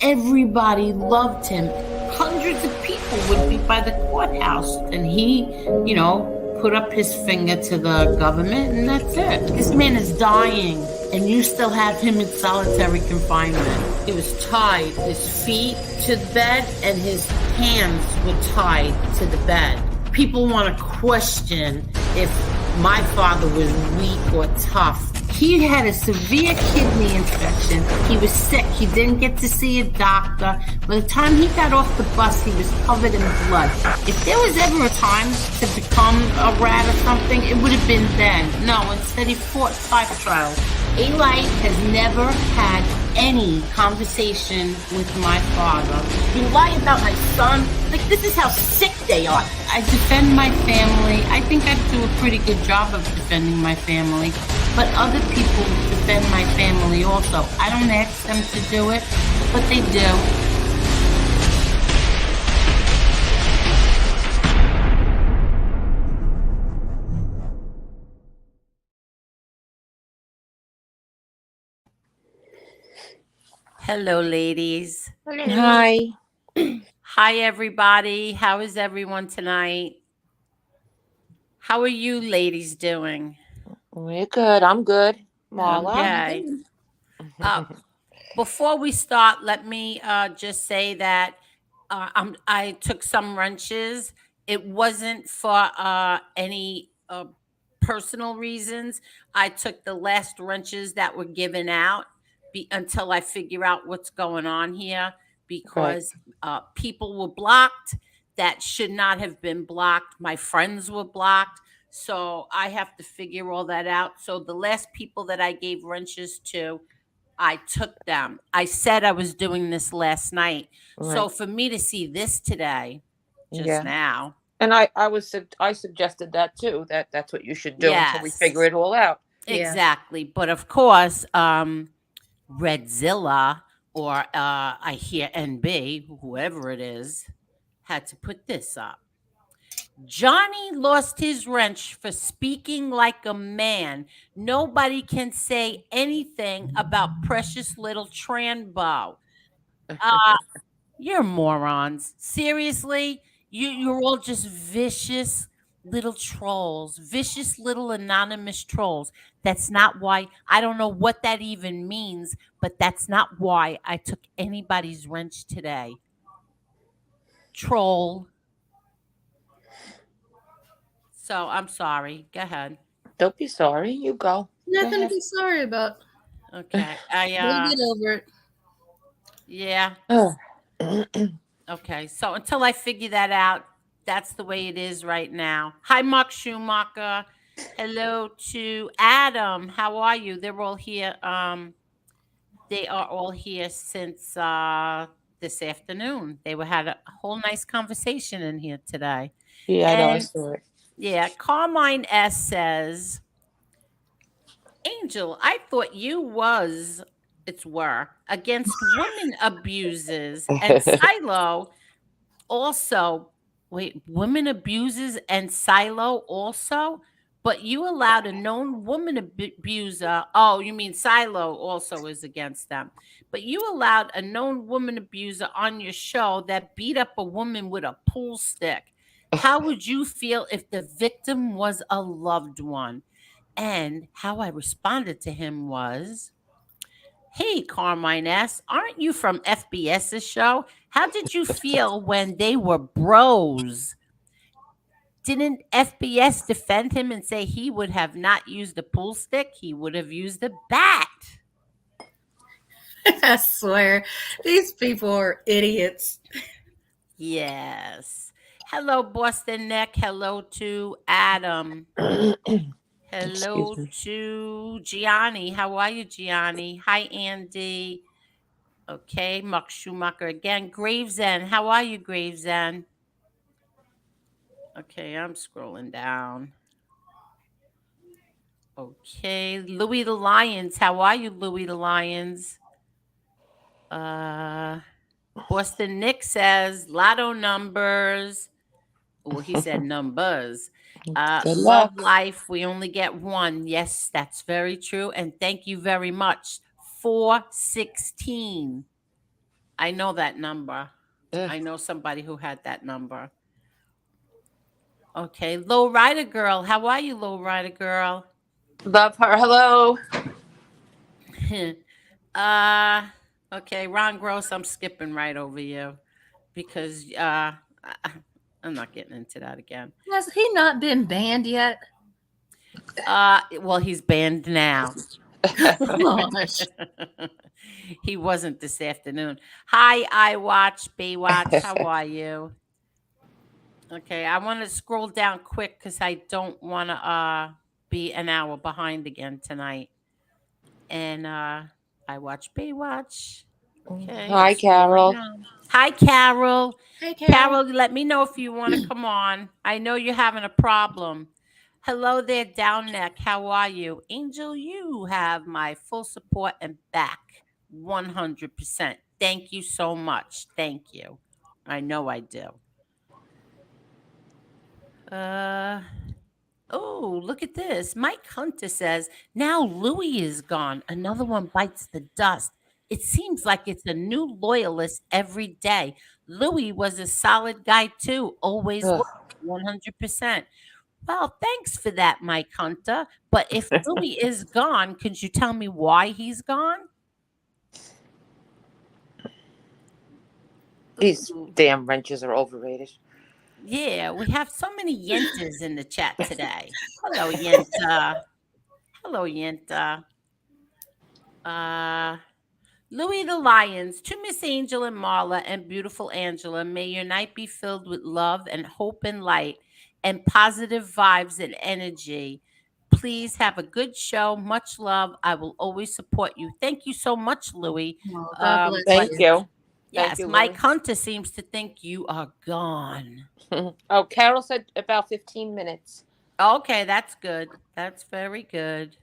Everybody loved him. Hundreds of people would be by the courthouse, and he, put up his finger to the government, and that's it. This man is dying, and you still have him in solitary confinement. He was tied, his feet to the bed, and his hands were tied to the bed. People want to question if my father was weak or tough. He had a severe kidney infection. He was sick. He didn't get to see a doctor. By the time he got off the bus, he was covered in blood. If there was ever a time to become a rat or something, it would have been then. No, instead he fought 5 trials. Eli has never had any conversation with my father. You lie about my son? Like, this is how sick they are. I defend my family. I think I do a pretty good job of defending my family. But other people defend my family also. I don't ask them to do it, but they do. Hello, ladies. Hello. Hi. Hi, everybody. How is everyone tonight? How are you ladies doing? We're good. I'm good. Marla. Okay. Before we start, let me just say that I took some wrenches. It wasn't for any personal reasons. I took the last wrenches that were given out until I figure out what's going on here, because people were blocked that should not have been blocked. My friends were blocked. So I have to figure all that out. So the last people that I gave wrenches to, I took them. I said I was doing this last night. Right. So for me to see this today, just now. And I suggested that too. That's what you should do until we figure it all out. Exactly. But of course, Redzilla, or I hear NB, whoever it is, had to put this up. Johnny lost his wrench for speaking like a man. Nobody can say anything about precious little Tranbo. You're morons. Seriously? You're all just vicious little trolls. Vicious little anonymous trolls. That's not why. I don't know what that even means, but that's not why I took anybody's wrench today. Troll. So I'm sorry. Go ahead. Don't be sorry. You go. Nothing to be sorry about. Okay. We'll get over it. Yeah. Okay. So until I figure that out, that's the way it is right now. Hi, Mark Schumacher. Hello to Adam. How are you? They're all here. They are all here since this afternoon. They had a whole nice conversation in here today. Yeah, I know. I saw it. Yeah, Carmine S says, Angel, I thought you were against women abusers, and Silo also, women abusers and Silo also, but you allowed a known woman abuser. Oh, you mean Silo also is against them, but you allowed a known woman abuser on your show that beat up a woman with a pool stick. How would you feel if the victim was a loved one? And how I responded to him was, hey, Carmine S., aren't you from FBS's show? How did you feel when they were bros? Didn't FBS defend him and say he would have not used a pool stick? He would have used a bat. I swear, these people are idiots. Yes. Hello, Boston Neck. Hello to Adam. Hello to Gianni. How are you, Gianni? Hi, Andy. Okay, Mark Schumacher again. Gravesend. How are you, Gravesend? Okay, I'm scrolling down. Okay, Louis the Lions. How are you, Louis the Lions? Boston Nick says lotto numbers. Well, he said numbers. Love life. We only get one. Yes, that's very true. And thank you very much. 416. I know that number. Ugh. I know somebody who had that number. Okay, Low Rider Girl. How are you, Low Rider Girl? Love her. Hello. uh okay, Ron Gross, I'm skipping right over you because I'm not getting into that again. Has he not been banned yet? Well, he's banned now. Gosh. He wasn't this afternoon. Hi, I watch, Baywatch. How are you? Okay, I want to scroll down quick because I don't want to be an hour behind again tonight. And I watch Baywatch. Okay, Hi, Carol. Hi, Carol. Hey, Carol. Carol, let me know if you want to come on. I know you're having a problem. Hello there, Down Neck. How are you? Angel, you have my full support and back 100%. Thank you so much. Thank you. I know I do. Oh, look at this. Mike Hunter says, now Louis is gone. Another one bites the dust. It seems like it's a new loyalist every day. Louis was a solid guy too. Always Ugh. was 100%. Well, thanks for that, Mike Hunter. But if Louis is gone, could you tell me why he's gone? These Ooh. damn wrenches are overrated. Yeah, we have so many Yentas in the chat today. Hello, Yenta. Hello, Yenta. Louis the Lions, to Miss Angel and Marla and beautiful Angela, may your night be filled with love and hope and light and positive vibes and energy. Please have a good show. Much love. I will always support you. Thank you so much, Louis. Oh, God bless Thank you. Yes, Thank you, Mike Louis. Hunter seems to think you are gone. Oh, Carol said about 15 minutes. Okay, that's good. That's very good.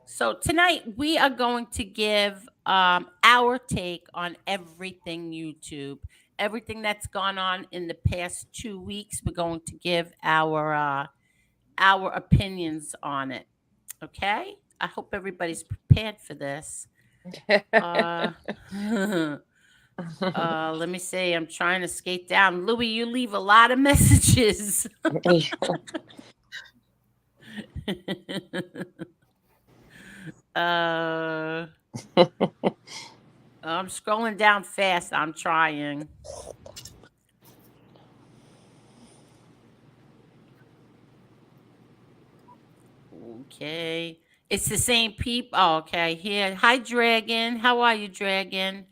So tonight we are going to give our take on everything YouTube, everything that's gone on in the past 2 weeks. We're going to give our opinions on it. Okay, I hope everybody's prepared for this. Let me see. I'm trying to skate down. Louis, you leave a lot of messages. I'm scrolling down fast. I'm trying. Okay. It's the same people. Oh, okay. Here. Hi, Dragon. How are you, Dragon?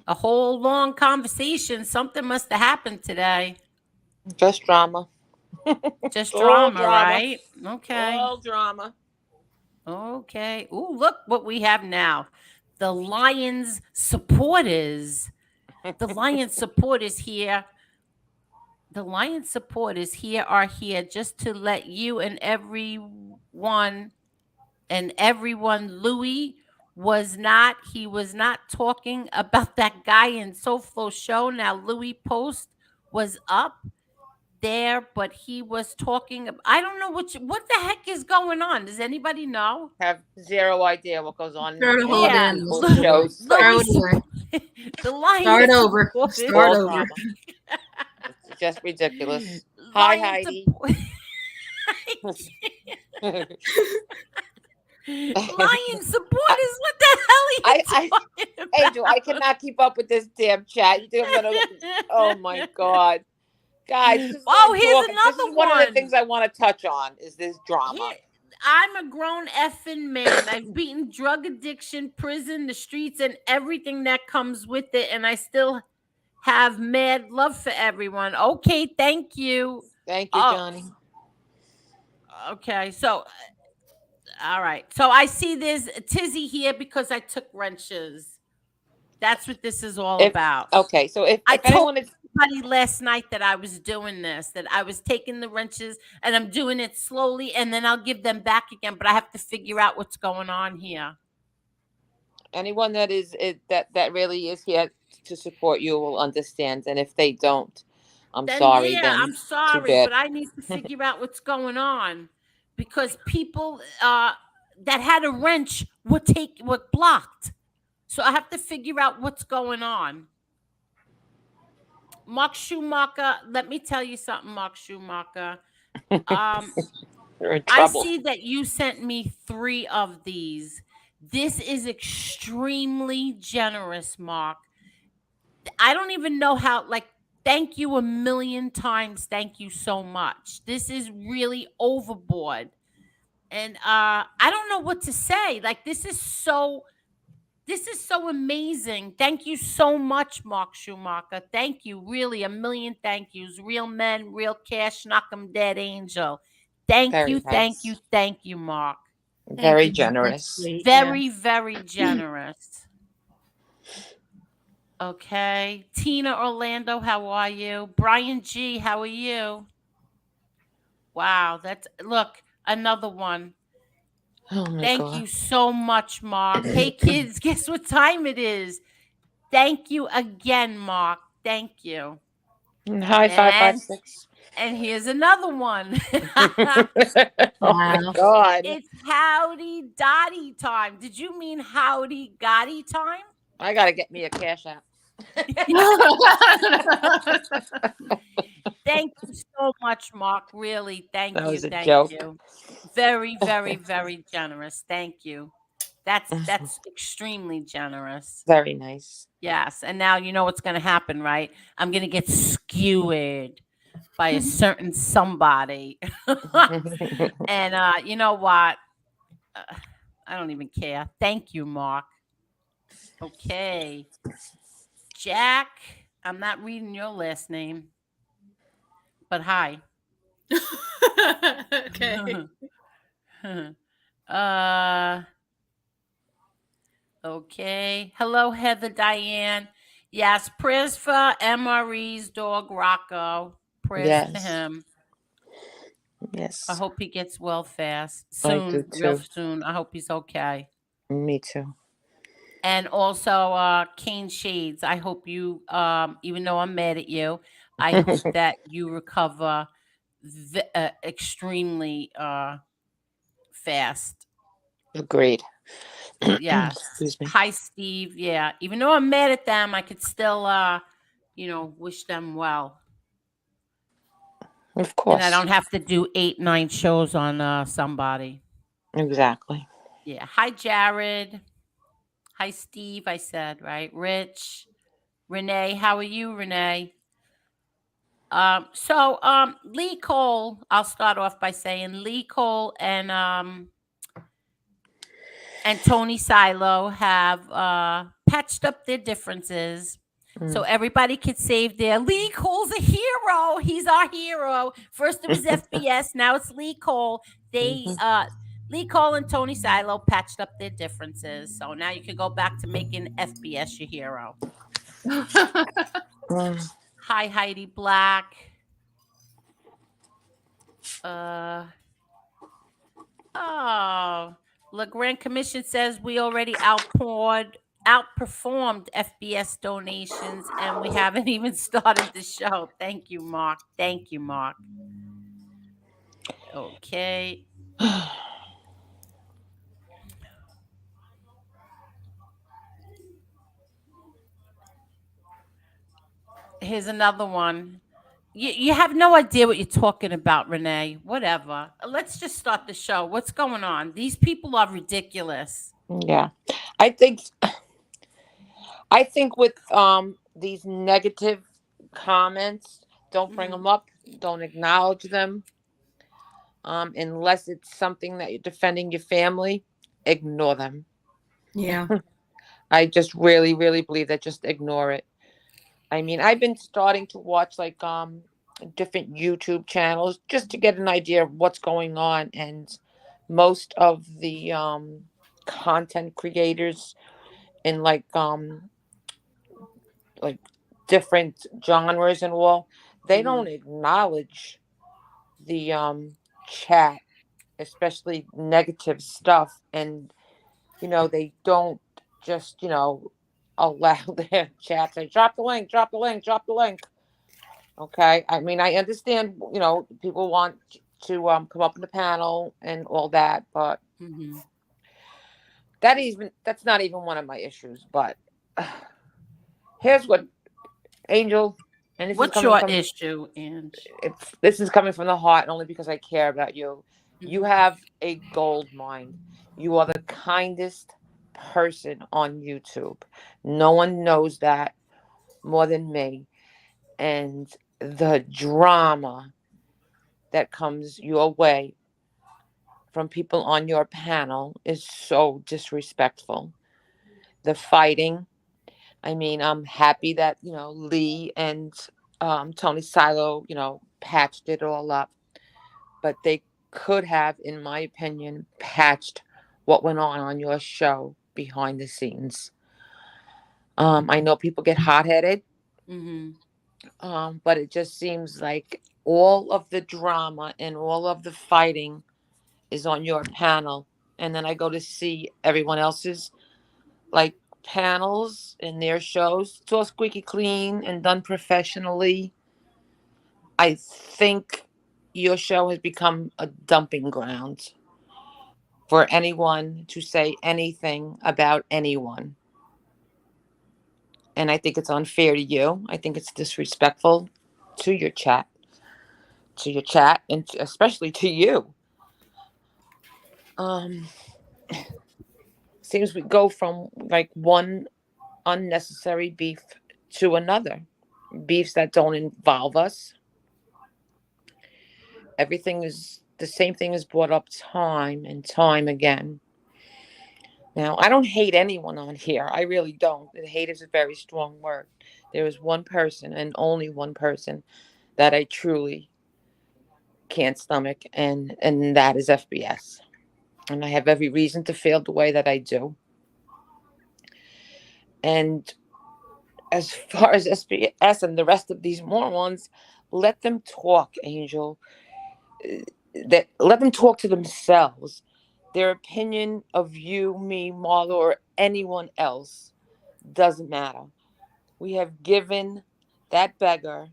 A whole long conversation. Something must have happened today. Just drama. Just All drama, right? Okay. All drama. Okay. Ooh, look what we have now. The Lions supporters. The Lions supporters here. The Lions supporters here are here just to let you and everyone Louis was not talking about that guy in Soflo show. Now Louis post was up there, but he was talking. I don't know what the heck is going on. Does anybody know? Have zero idea what goes on Start in over Yeah, in people's this shows. Start over. The Lions Start over. supporters- Start All over. drama. It's just ridiculous. Hi, Lions Heidi. Lion supporters, what the hell are you talking about? Angel, I cannot keep up with this damn chat. You think I'm gonna? Oh my god, guys! This is what I'm here's talking. This another is one of the one. things I want to touch on. Is this drama? Here, I'm a grown effing man. I've beaten drug addiction, prison, the streets, and everything that comes with it, and I still have mad love for everyone. Okay, thank you. Thank you, Johnny. Okay, so all right. So I see there's a tizzy here because I took wrenches. That's what this is all about. Okay, so if I anyone told everybody last night that I was doing this, that I was taking the wrenches and I'm doing it slowly, and then I'll give them back again. But I have to figure out what's going on here. Anyone that is that really is here to support you will understand, and if they don't, I'm sorry. Yeah, then I'm sorry, too bad. but I need to figure out what's going on because people that had a wrench were blocked. So I have to figure out what's going on. Mark Schumacher, let me tell you something, Mark Schumacher. You're in I trouble. see that you sent me 3 of these. This is extremely generous, Mark. I don't even know how, like, thank you a million times. Thank you so much. This is really overboard. And I don't know what to say. Like, this is so amazing. Thank you so much, Mark Schumacher. Thank you. Really, a million thank yous. Real men, real cash, knock 'em dead angel. Thank Very you, thank you, nice. thank you, Mark. Thank Very you, Mark. That's generous. sweet. Yeah. Very, very generous. Okay. Tina Orlando, how are you? Brian G, how are you? Wow, look, another one. Oh my Thank God. you so much, Mark. Hey, kids, guess what time it is? Thank you again, Mark. Thank you. Hi, And 556. and here's another one. Oh my Wow. God. It's Howdy Dotty time. Did you mean Howdy Gotti time? I gotta get me a cash app. Thank you so much, Mark. Really, thank That you, was a thank joke. you. Very, very, very generous. Thank you. That's extremely generous. Very nice. Yes, and now you know what's going to happen, right? I'm going to get skewered by a certain somebody, and you know what? Uh, I don't even care. Thank you, Mark. Okay, Jack. I'm not reading your last name, but hi. Okay. uh Okay. Hello, Heather Diane. Yes, prayers for MRE's dog Rocco. Prayers for Yes. him. I Yes. hope he gets well fast. I do Soon, real too. soon. I hope he's okay. Me too. And also Kane Shades. I hope you even though I'm mad at you, I hope that you recover extremely fast. Agreed. Yes. Excuse me. Hi, Steve. Yeah. Even though I'm mad at them, I could still, wish them well. Of And I course. don't have to do 8, 9 shows on somebody. Exactly. Yeah. Hi, Jared. Hi, Steve. I said, right? Rich. Renee. How are you, Renee? Lee Cole, I'll start off by saying Lee Cole and Tony Silo have patched up their differences so Mm. everybody could save their Lee Cole's a hero. He's our hero. First it was FBS, now it's Lee Cole. They Mhm. Lee Cole and Tony Silo patched up their differences. So now you can go back to making FBS your hero. Mm. Hi Heidi Black. Oh, the Grand Commission says we already outperformed FBS donations, and we haven't even started the show. Thank you, Mark. Thank you, Mark. Okay. Here's another one. You have no idea what you're talking about, Renee. Whatever. Let's just start the show. What's going on? These people are ridiculous. Yeah. I think I think with these negative comments, don't bring Mhm. them up, don't acknowledge them. Unless it's something that you're defending your family, ignore them. Yeah. I just really, really believe that just ignore it. I mean, I've been starting to watch like different YouTube channels just to get an idea of what's going on, and most of the content creators in like different genres and all, they don't Mhm. acknowledge the chat, especially negative stuff, and they don't just allow their chat to drop the link, drop the link, drop the link. Okay, I mean, I understand, people want to come up in the panel and all that, but Mhm. that's not even one of my issues. But here's what, Angel, and this is What's coming your from issue, Ange? this is coming from the heart, only because I care about you. You Mhm. have a gold mine. You are the kindest person on YouTube. No one knows that more than me. And the drama that comes your way from people on your panel is so disrespectful. The fighting. I mean, I'm happy that, Lee and Tony Silo, patched it all up. But they could have, in my opinion, patched what went on your show behind the scenes. I know people get hot headed, Mhm. but it just seems like all of the drama and all of the fighting is on your panel. And then I go to see everyone else's like panels in their shows. It's all squeaky clean and done professionally. I think your show has become a dumping ground for anyone to say anything about anyone. And I think it's unfair to you. I think it's disrespectful to your chat, and especially to you. Um, Seems we go from like one unnecessary beef to another. Beefs that don't involve us. Everything is the same thing is brought up time and time again. Now, I don't hate anyone on here. I really don't. Hate is a very strong word. There is one person and only one person that I truly can't stomach, and that is FBS. And I have every reason to feel the way that I do. And as far as SBS and the rest of these morons, let them talk, Angel. That let them talk to themselves. Their opinion of you, me, Marla, or anyone else doesn't matter. We have given that beggar,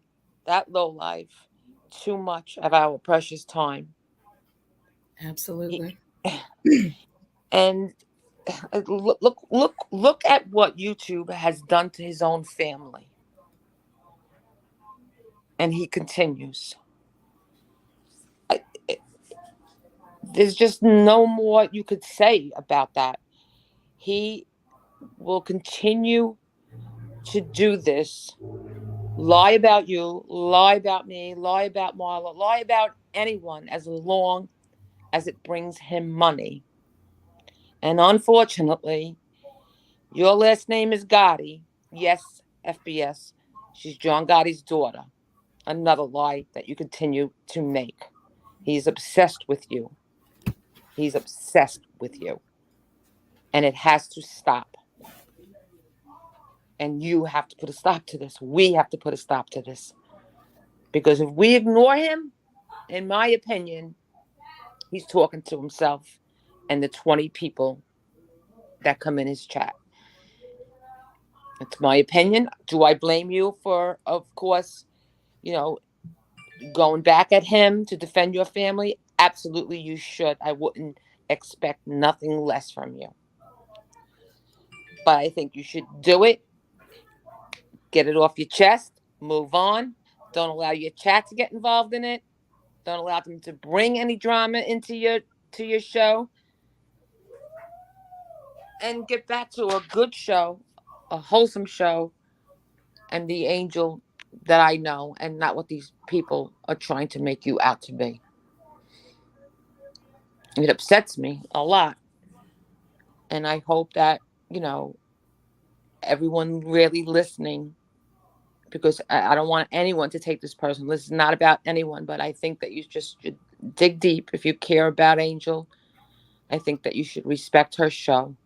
that lowlife, too much of our precious time. He, Absolutely. and look at what YouTube has done to his own family. And he continues. I, there's just no more you could say about that. He will continue to do this, lie about you, lie about me, lie about Marla, lie about anyone as long as it brings him money. And unfortunately, your last name is Gotti. Yes, FBS. She's John Gotti's daughter. Another lie that you continue to make. He's obsessed with you. He's obsessed with you. And it has to stop. And you have to put a stop to this. We have to put a stop to this. Because if we ignore him, in my opinion, he's talking to himself and the 20 people that come in his chat. It's my opinion. Do I blame you for, of course, you know, going back at him to defend your family? Absolutely, you should. I wouldn't expect nothing less from you. But I think you should do it. Get it off your chest. Move on. Don't allow your chat to get involved in it. Don't allow them to bring any drama into your show. And get back to a good show, a wholesome show, and the angel that I know, and not what these people are trying to make you out to be. It upsets me a lot. And I hope that, everyone really listening, because I don't want anyone to take this person. This is not about anyone, but I think that you just should dig deep if you care about Angel. I think that you should respect her show.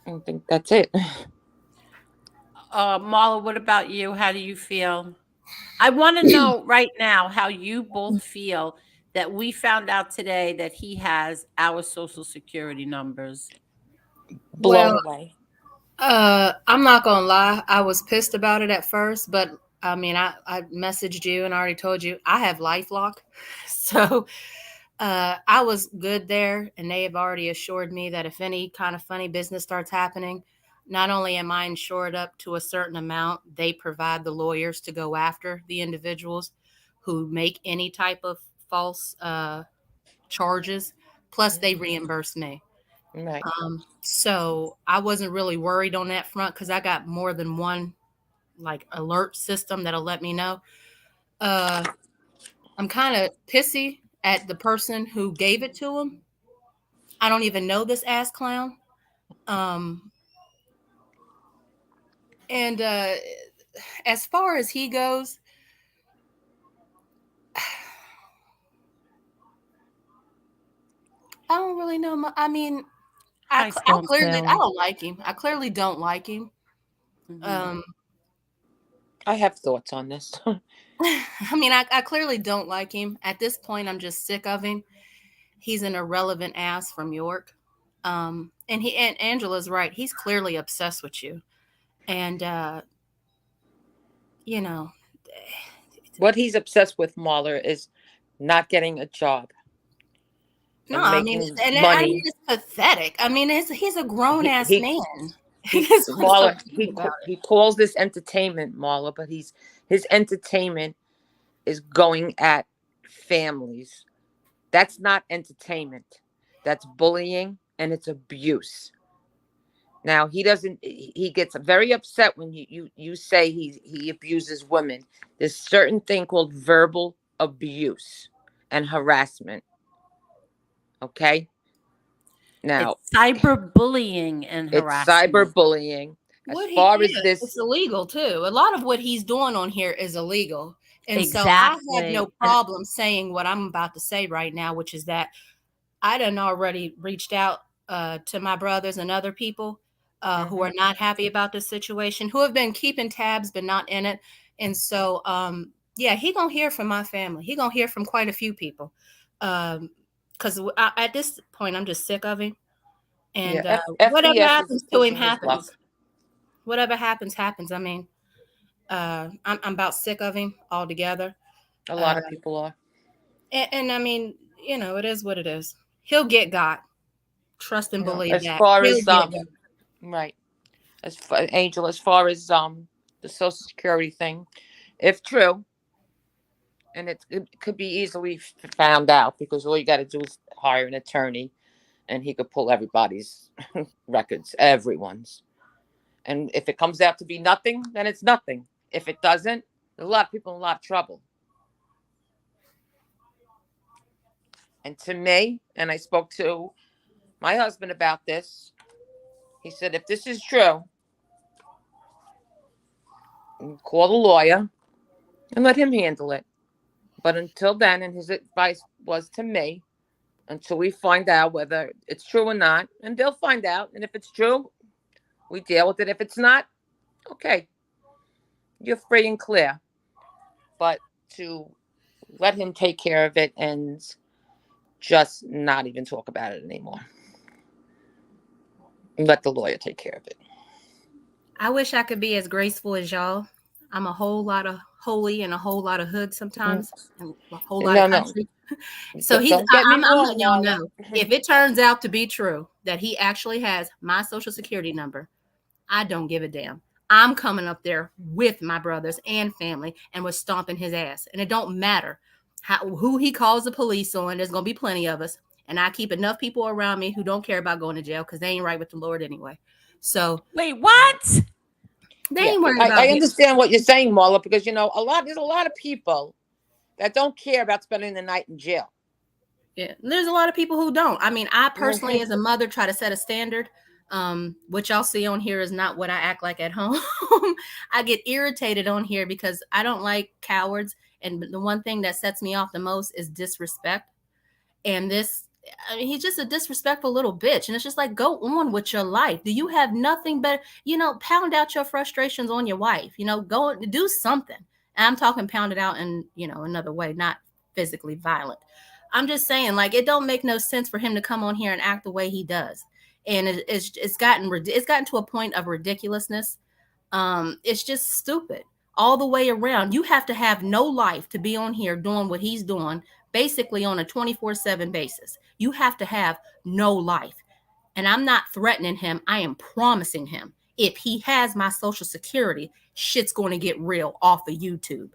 I think that's it. Marla, what about you? How do you feel? I want to know right now how you both feel that we found out today that he has our social security numbers. Blown Well, away. I'm not gonna lie. I was pissed about it at first, but I mean, I messaged you and I already told you I have LifeLock, so I was good there, and they have already assured me that if any kind of funny business starts happening, not only am I insured up to a certain amount, they provide the lawyers to go after the individuals who make any type of false charges. Plus, they reimburse me. Right. So I wasn't really worried on that front because I got more than one like alert system that'll let me know. Uh, I'm kind of pissy at the person who gave it to him. I don't even know this ass clown. Um, and as far as he goes, I don't really know. I mean, I I don't clearly I know. don't like him. I clearly don't like him. Mhm. I have thoughts on this. I mean, I clearly don't like him. At this point, I'm just sick of him. He's an irrelevant ass from York. And Angela's right. He's clearly obsessed with you. And you know, What he's obsessed with, Marla, is not getting a job no, and I mean, making and I mean, money. it's pathetic. I mean, he's a grown He ass he man. he That's what's so Marla, funny about he calls this entertainment, Marla, but his entertainment is going at families. That's not entertainment. That's bullying and it's abuse. Now he doesn't. He gets very upset when you say he abuses women. There's certain thing called verbal abuse and harassment. Okay. It's Now cyberbullying and it's harassment. cyberbullying. As what he far as yeah, this, it's illegal too. A lot of what he's doing on here is illegal. And so I have no Exactly. And problem saying what I'm about to say right now, which is that I done already reached out to my brothers and other people who are Mhm. not happy about this situation, who have been keeping tabs but not in it. And so, yeah, he gonna hear from my family. He gonna hear from quite a few people, because at this point, I'm just sick of him. Yeah, And whatever FBS is happens to him pushing his luck. happens. Whatever happens happens. I mean, I'm about sick of him altogether. A lot Uh, of people are. and I mean, it is what it is. He'll get got. Trust and believe As that. far He'll as get got. right, Angel, as far as the Social Security thing, if true, and it could be easily found out because all you got to do is hire an attorney, and he could pull everybody's records, everyone's. And if it comes out to be nothing, then it's nothing. If it doesn't, there's a lot of people in a lot of trouble. And to me, and I spoke to my husband about this, he said, if this is true, call the lawyer and let him handle it. But until then, and his advice was to me, until we find out whether it's true or not, and they'll find out. And if it's true, we deal with it. If it's not, okay, you're free and clear. But to let him take care of it and just not even talk about it anymore. Let the lawyer take care of it. I wish I could be as graceful as y'all. I'm a whole lot of holy and a whole lot of hood sometimes, and a whole lot of No, no. country. So Don't get me I'm wrong, letting y'all Marla. know, if it turns out to be true that he actually has my social security number, I don't give a damn. I'm coming up there with my brothers and family and we're stomping his ass. And it don't matter who he calls the police on. There's gonna be plenty of us. And I keep enough people around me who don't care about going to jail because they ain't right with the Lord anyway. So wait, what? they Yeah, ain't worried I about getting. understand what you're saying, Marla, because there's a lot of people that don't care about spending the night in jail. Yeah, there's a lot of people who don't. I mean, I personally, as a mother, try to set a standard. What y'all see on here is not what I act like at home. I get irritated on here because I don't like cowards. And the one thing that sets me off the most is disrespect. And this, I mean, he's just a disrespectful little bitch. And it's just like, go on with your life. Do you have nothing but, pound out your frustrations on your wife, go and do something. And I'm talking pound it out in, another way, not physically violent. I'm just saying, like, it don't make no sense for him to come on here and act the way he does. And it's gotten to a point of ridiculousness. It's just stupid all the way around. You have to have no life to be on here doing what he's doing, basically on a 24/7 basis. You have to have no life. And I'm not threatening him. I am promising him if he has my social security, shit's going to get real off of YouTube.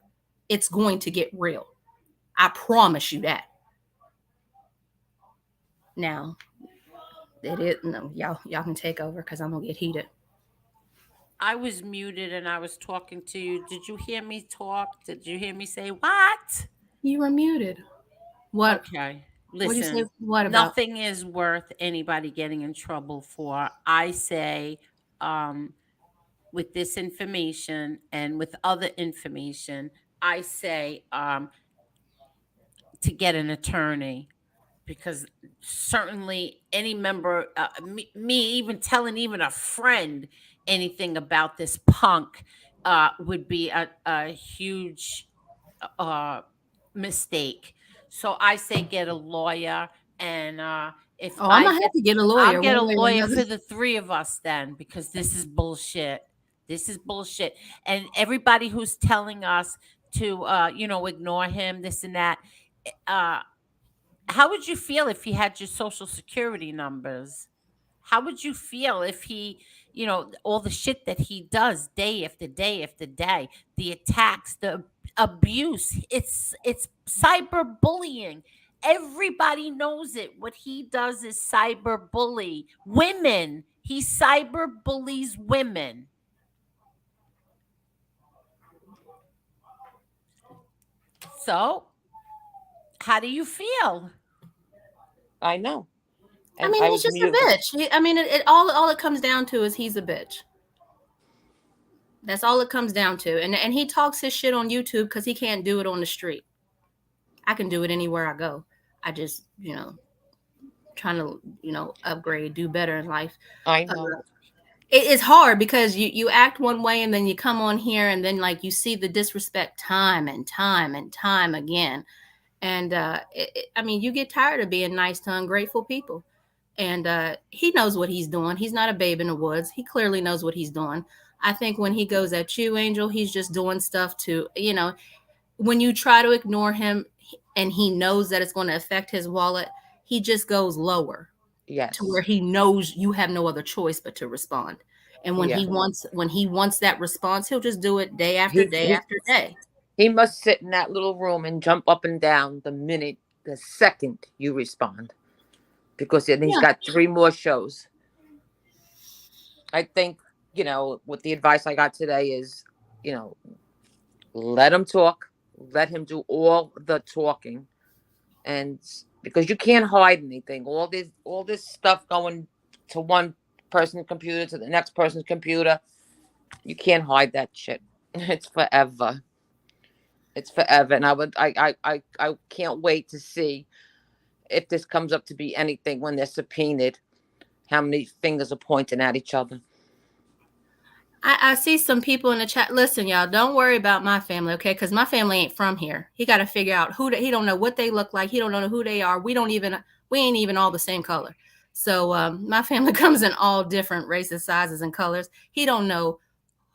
It's going to get real. I promise you that. Now, it is no, y'all can take over because I'm gonna get heated. I was muted and I was talking to you. Did you hear me talk? Did you hear me say what? You were muted. What? Okay. What do you say? Listen, What about? nothing is worth anybody getting in trouble for. I say, um, with this information and with other information, I say to get an attorney, because certainly any member, me even telling even a friend anything about this punk would be a huge uh, mistake. So I say get a lawyer, and if Oh, I'm I gonna get, have to get a I'll lawyer get a one way or lawyer another. for the three of us then, because this is bullshit. This is bullshit, and everybody who's telling us to, ignore him, this and that. Uh, how would you feel if he had your social security numbers? How would you feel if he, all the shit that he does day after day after day, the attacks, the abuse, it's cyberbullying. Everybody knows it. What he does is cyberbully women. He cyberbullies women. So, how do you feel? I know. I And mean, I he's was just a muted. bitch. I mean, all it comes down to is he's a bitch. That's all it comes down to. And he talks his shit on YouTube because he can't do it on the street. I can do it anywhere I go. I just, trying to, upgrade, do better in life. I Uh, know. it's hard because you act one way and then you come on here and then like you see the disrespect time and time and time again. And I mean, you get tired of being nice to ungrateful people. And he knows what he's doing. He's not a babe in the woods. He clearly knows what he's doing. I think when he goes at you, Angel, he's just doing stuff to, when you try to ignore him and he knows that it's going to affect his wallet, he just goes lower Yes. to where he knows you have no other choice but to respond. And when Yeah. he wants that response, he'll just do it day after day after day. He must sit in that little room and jump up and down the second you respond, because then he's got 3 more shows. I think, what the advice I got today is, let him talk, let him do all the talking, and because you can't hide anything. All this stuff going to one person's computer to the next person's computer, you can't hide that shit. It's forever. It's forever, and I can't wait to see if this comes up to be anything when they're subpoenaed. How many fingers are pointing at each other? I see some people in the chat. Listen, y'all, don't worry about my family, okay? Because my family ain't from here. He got to figure out he don't know what they look like. He don't know who they are. We ain't even all the same color. So my family comes in all different races, sizes, and colors. He don't know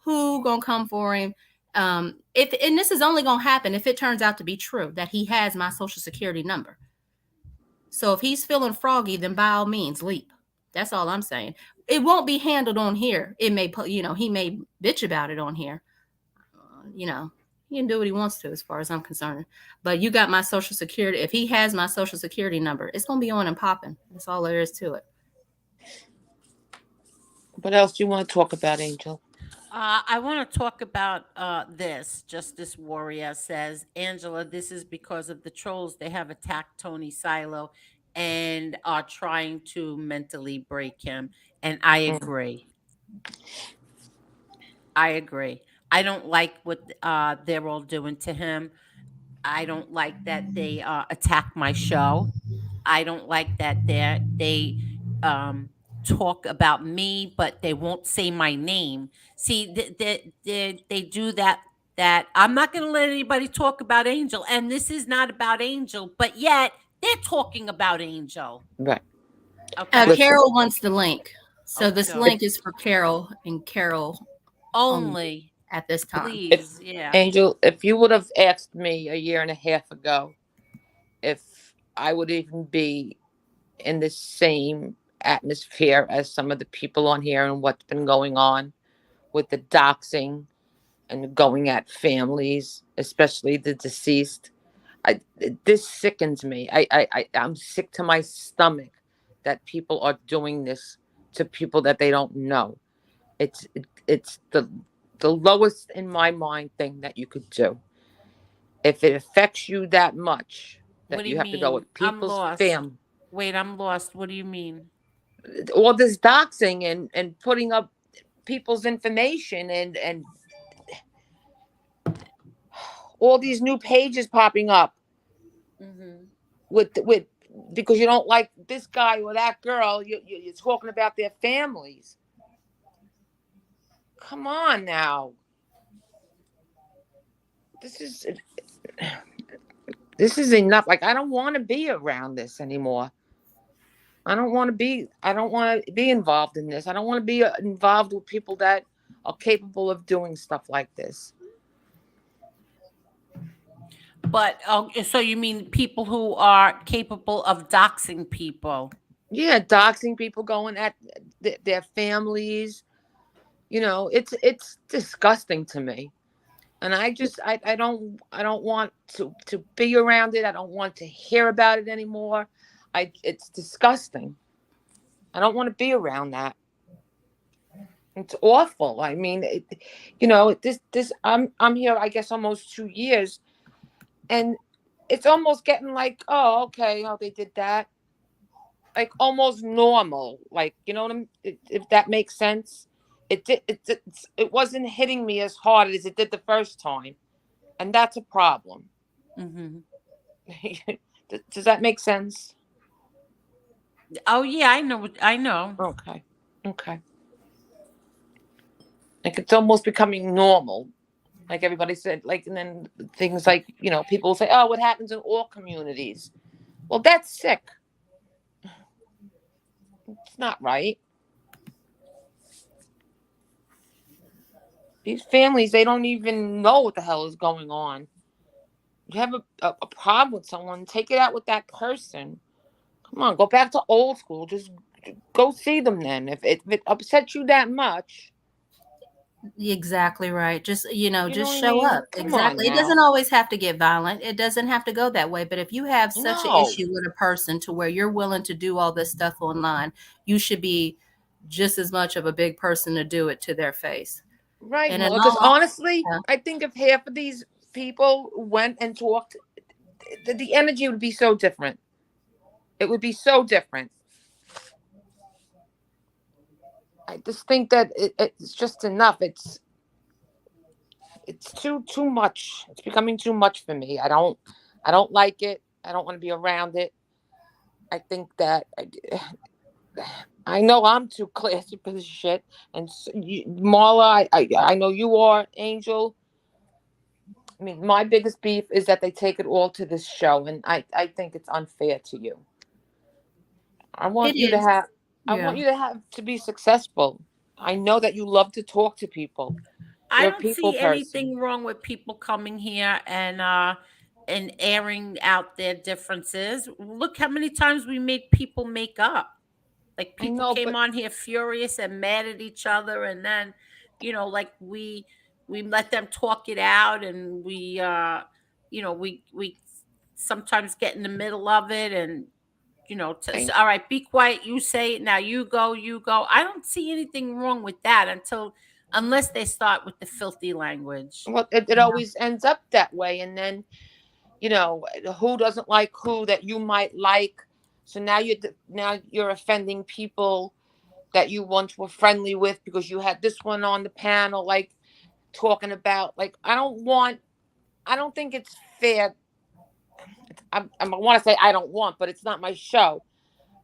who gonna come for him. And this is only gonna happen if it turns out to be true that he has my social security number. So if he's feeling froggy, then by all means leap. That's all I'm saying. It won't be handled on here. It may, he may bitch about it on here. He can do what he wants to, as far as I'm concerned. But you got my social security. If he has my social security number, it's gonna be on and popping. That's all there is to it. What else do you want to talk about, Angel? I want to talk about this. Justice Warrior says, Angela, this is because of the trolls. They have attacked Tony Silo and are trying to mentally break him. And I agree. I agree. I don't like what they're all doing to him. I don't like that they attack my show. I don't like that they um, talk about me, but they won't say my name. See, they do that. That I'm not going to let anybody talk about Angel, and this is not about Angel, but yet they're talking about Angel. Right. Okay. Carol wants the link, so Okay. this link is for Carol and Carol only at this time. Please, yeah. Angel, if you would have asked me a year and a half ago if I would even be in the same atmosphere as some of the people on here and what's been going on with the doxing and going at families, especially the deceased. This sickens me. I'm sick to my stomach that people are doing this to people that they don't know. It's the lowest in my mind thing that you could do. If it affects you that much, What that do you you have to go mean? with I'm people's lost. Wait, I'm lost. What do you mean? all this doxing and putting up people's information and all these new pages popping up Mm-hmm. with because you don't like this guy or that girl, you're talking about their families. Come on now. This is this is enough. Like, I don't want to be around this anymore. I don't want to be involved in this. I don't want to be involved with people that are capable of doing stuff like this. But so you mean people who are capable of doxing people? Yeah, doxing people, going at their families. It's disgusting to me. And I don't want to be around it. I don't want to hear about it anymore. It's disgusting. I don't want to be around that. It's awful. I mean, this I'm here, I guess, almost 2 years, and it's almost getting like, oh, okay, oh, they did that, like almost normal, like, you know what if that makes sense. It wasn't hitting me as hard as it did the first time, and that's a problem. Mm-hmm. Does that make sense? Oh yeah, I know. I know. Okay. Okay. Like, it's almost becoming normal. Like everybody said, like, and then things like, people say, oh, what happens in all communities? Well, that's sick. It's not right. These families, they don't even know what the hell is going on. You have a problem with someone, take it out with that person. Come on, go back to old school. Just go see them then. If it upsets you that much. Exactly right. Just, You know just what I show mean? up. Come on Exactly. It now. doesn't always have to get violent. It doesn't have to go that way. But if you have such an No. issue with a person to where you're willing to do all this stuff online, you should be just as much of a big person to do it to their face. Right, And in Miller. Because all, honestly, yeah, I think if half of these people went and talked, the energy would be so different. It would be so different. I just think that it's just enough. It's too much. It's becoming too much for me. I don't like it. I don't want to be around it. I think that I know I'm too classy for this shit. And Marla, I know you are, Angel. I mean, my biggest beef is that they take it all to this show, and I think it's unfair to you. I it want you to is. have, I want Yeah. you to have to be successful. I know that you love to talk to people. I You're a don't people see person. anything wrong with people coming here and airing out their differences. Look how many times we made people make up. Like I people know, came but on here furious and mad at each other, and then, like we let them talk it out, and we sometimes get in the middle of it, and I all right, be quiet, you say it now, you go, you go. I don't see anything wrong with that unless they start with the filthy language. well, it always ends up that way, and then who doesn't like who that you might like. So now you're offending people that you once were friendly with because you had this one on the panel, like, talking about, like, I don't think it's fair. I want to say I don't want, but it's not my show.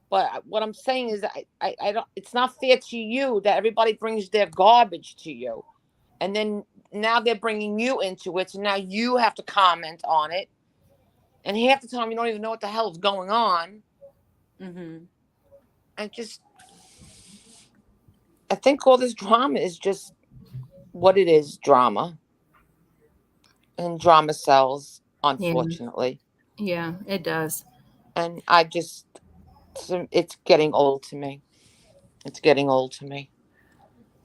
But what I'm saying is, I don't. It's not fair to you that everybody brings their garbage to you, and then now they're bringing you into it. So now you have to comment on it, and half the time you don't even know what the hell is going on. Mm-hmm. I think all this drama is just what it is, drama, and drama sells, Yeah. unfortunately. Yeah, it does. And I just, it's getting old to me. It's getting old to me,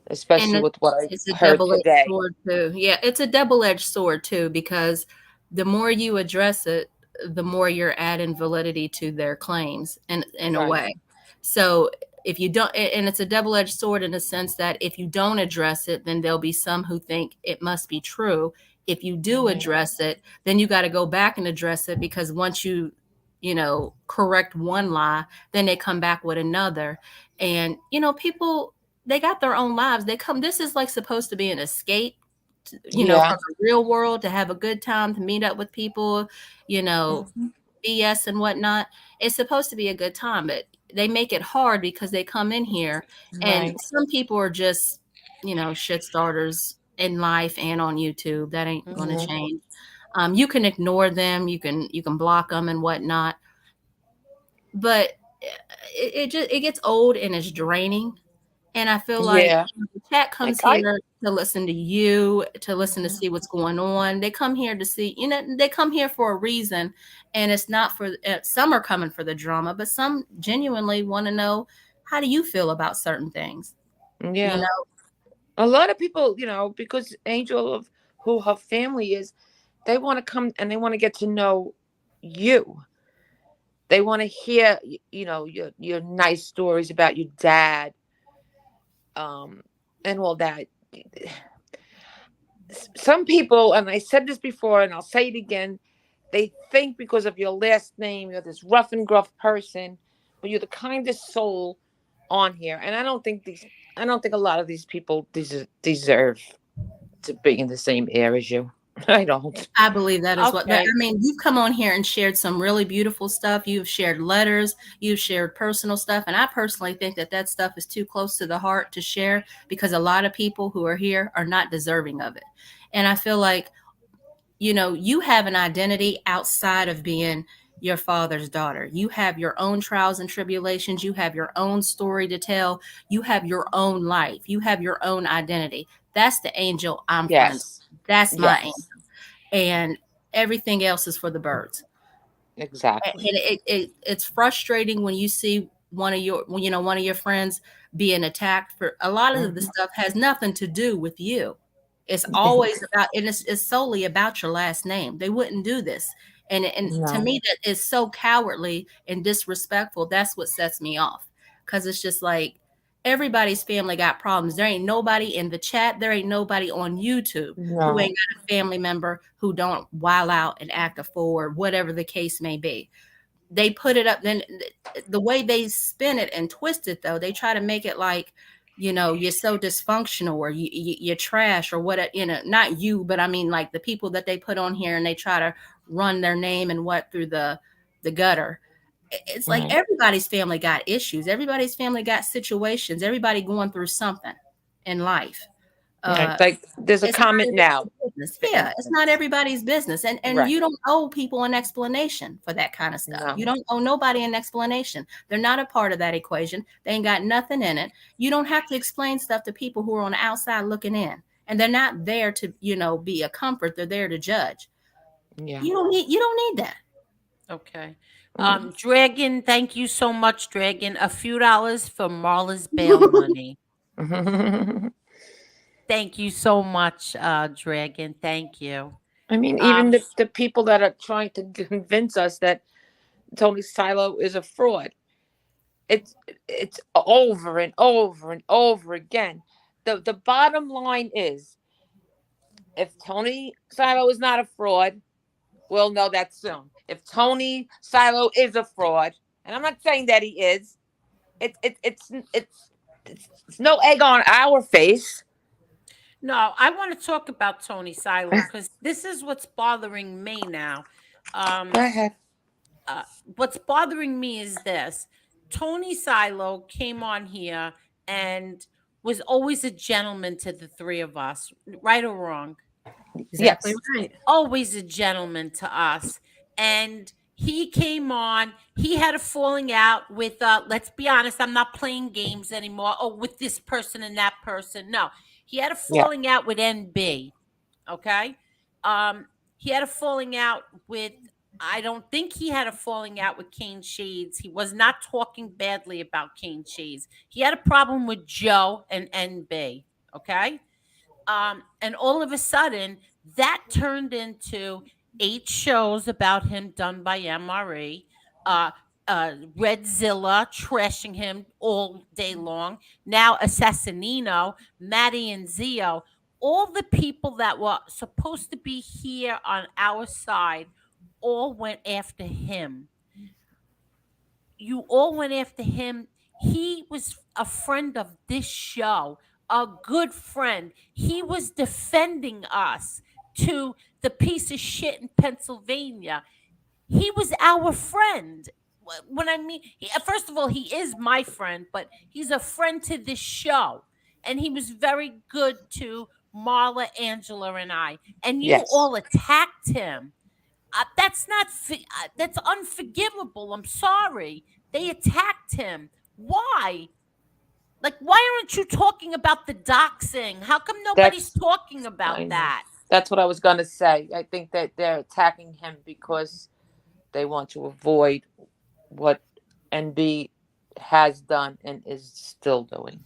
And especially with what it's a I heard double-edged today. sword too. Yeah, it's a double-edged sword too, because the more you address it, the more you're adding validity to their claims in a Right. way. So if you don't, and it's a double-edged sword in the sense that if you don't address it, then there'll be some who think it must be true. If you do Mhm. address it, then you got to go back and address it, because once correct one lie, then they come back with another. And people, they got their own lives. This is like supposed to be an escape, Yeah. from the real world, to have a good time, to meet up with people, you know, Mhm. BS and whatnot. It's supposed to be a good time, but they make it hard because they come in here, and Right. some people are just, shit starters in life and on YouTube. That ain't going to Mhm. change. You can ignore them, you can block them and whatnot, but it gets old and it's draining. And I feel like Yeah. the chat Like comes I. here to listen to you, to listen to Mhm. see what's going on. They come here to see, they come here for a reason. And it's not for, some are coming for the drama, but some genuinely want to know, how do you feel about certain things? You Yeah. know, A lot of people, because Angel of who her family is, they want to come and they want to get to know you. They want to hear, your nice stories about your dad, um, and all that. Some people, and I said this before, and I'll say it again, they think because of your last name, you're this rough and gruff person, but you're the kindest soul on here. And I don't think a lot of these people deserve to be in the same air as you. I don't. I believe that is what, I Okay. mean, you've come on here and shared some really beautiful stuff. You've shared letters, you've shared personal stuff. And I personally think that that stuff is too close to the heart to share, because a lot of people who are here are not deserving of it. And I feel like, you have an identity outside of being your father's daughter. You have your own trials and tribulations. You have your own story to tell. You have your own life. You have your own identity. That's the angel I'm friends Yes. with. That's my angel. Yes. And everything else is for the birds. And Exactly. it's frustrating when you see one of your friends being attacked. For a lot of the Hmm. stuff has nothing to do with you. It's always about, and it's solely about your last name. They wouldn't do this. And to No. me, that is so cowardly and disrespectful. That's what sets me off, because it's just like, everybody's family got problems. There ain't nobody in the chat, there ain't nobody on YouTube who No. ain't got a family member who don't wild out and act a fool, or whatever the case may be. They put it up, then the way they spin it and twist it, though, they try to make it like, you're so dysfunctional, or you're trash, or what, not you, but I mean, like, the people that they put on here, and they try to run their name and what through the gutter. It's like Right. everybody's family got issues, everybody's family got situations, everybody going through something in life. Right. uh Like there's a it's not comment now, everybody's business. for Yeah, it's not instance. everybody's business. And Right. you don't owe people an explanation for that kind of stuff. You No. don't owe nobody an explanation. They're not a part of that equation. They ain't got nothing in it. You don't have to explain stuff to people who are on the outside looking in. And they're not there to, be a comfort. They're there to judge. Yeah. You don't need that. Okay. Mm. Dragon, thank you so much, Dragon. A few dollars for Marla's bail money. Thank you so much, Dragon. Thank you. I mean, Um, even the people that are trying to convince us that Tony Silo is a fraud, it's it's over and over and over again. The bottom line is, if Tony Silo is not a fraud, we'll know that soon. If Tony Silo is a fraud, and I'm not saying that he is, it's it, it's no egg on our face. no, I want to talk about Tony Silo because this is what's bothering me now. Go Um, ahead. what's bothering me is this: Tony Silo came on here and was always a gentleman to the three of us, right or wrong. Exactly Yes. right. Always a gentleman to us. And he came on, he had a falling out with let's be honest, I'm not playing games anymore. Oh, with this person and that person. No. He had a Yeah. falling out with NB. Okay? He had a falling out with I don't think he had a falling out with Kane Shades. He was not talking badly about Kane Shades. He had a problem with Joe and NB. Okay. And all of a sudden, that turned into 8 shows about him done by MRE. Uh, Redzilla trashing him all day long. Now Assassinino, Maddie and Zio, all the people that were supposed to be here on our side all went after him. You all went after him. He was a friend of this show, a good friend. He was defending us to the piece of shit in Pennsylvania. He was our friend. When I mean, first of all, he is my friend, but he's a friend to this show. And he was very good to Marla, Angela, and I. And you Yes. all attacked him. That's not that's unforgivable. I'm sorry. They attacked him. Why? Like, why aren't you talking about the doxing? How come nobody's That's talking I about know. that? That's what I was gonna say. I think that they're attacking him because they want to avoid what NB has done and is still doing.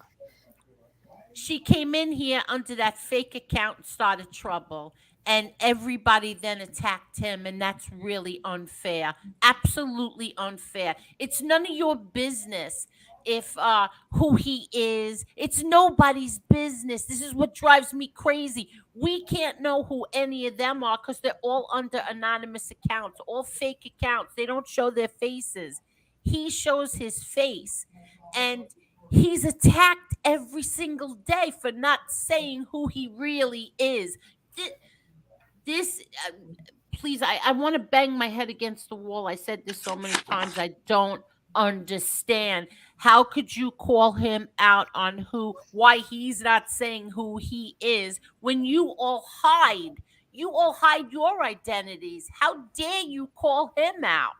She came in here under that fake account and started trouble. And everybody then attacked him. And that's really unfair. Absolutely unfair. It's none of your business if who he is. It's nobody's business. This is what drives me crazy. We can't know who any of them are because they're all under anonymous accounts, all fake accounts. They don't show their faces. He shows his face. And he's attacked every single day for not saying who he really is. This, please, I want to bang my head against the wall. I said this so many times. I don't understand. How could you call him out on why he's not saying who he is when you all hide? You all hide your identities. How dare you call him out?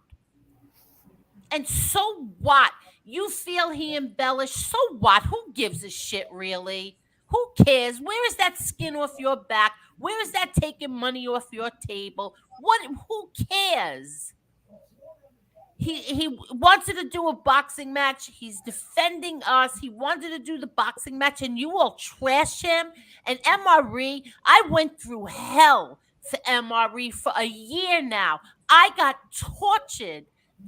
And so what? You feel he embellished. So what? Who gives a shit, really? Who cares? Where is that skin off your back? Where is that taking money off your table? What? Who cares? He wanted to do a boxing match. He's defending us. He wanted to do the boxing match, and you all trash him. And MRE, I went through hell for MRE for a year now. I got tortured,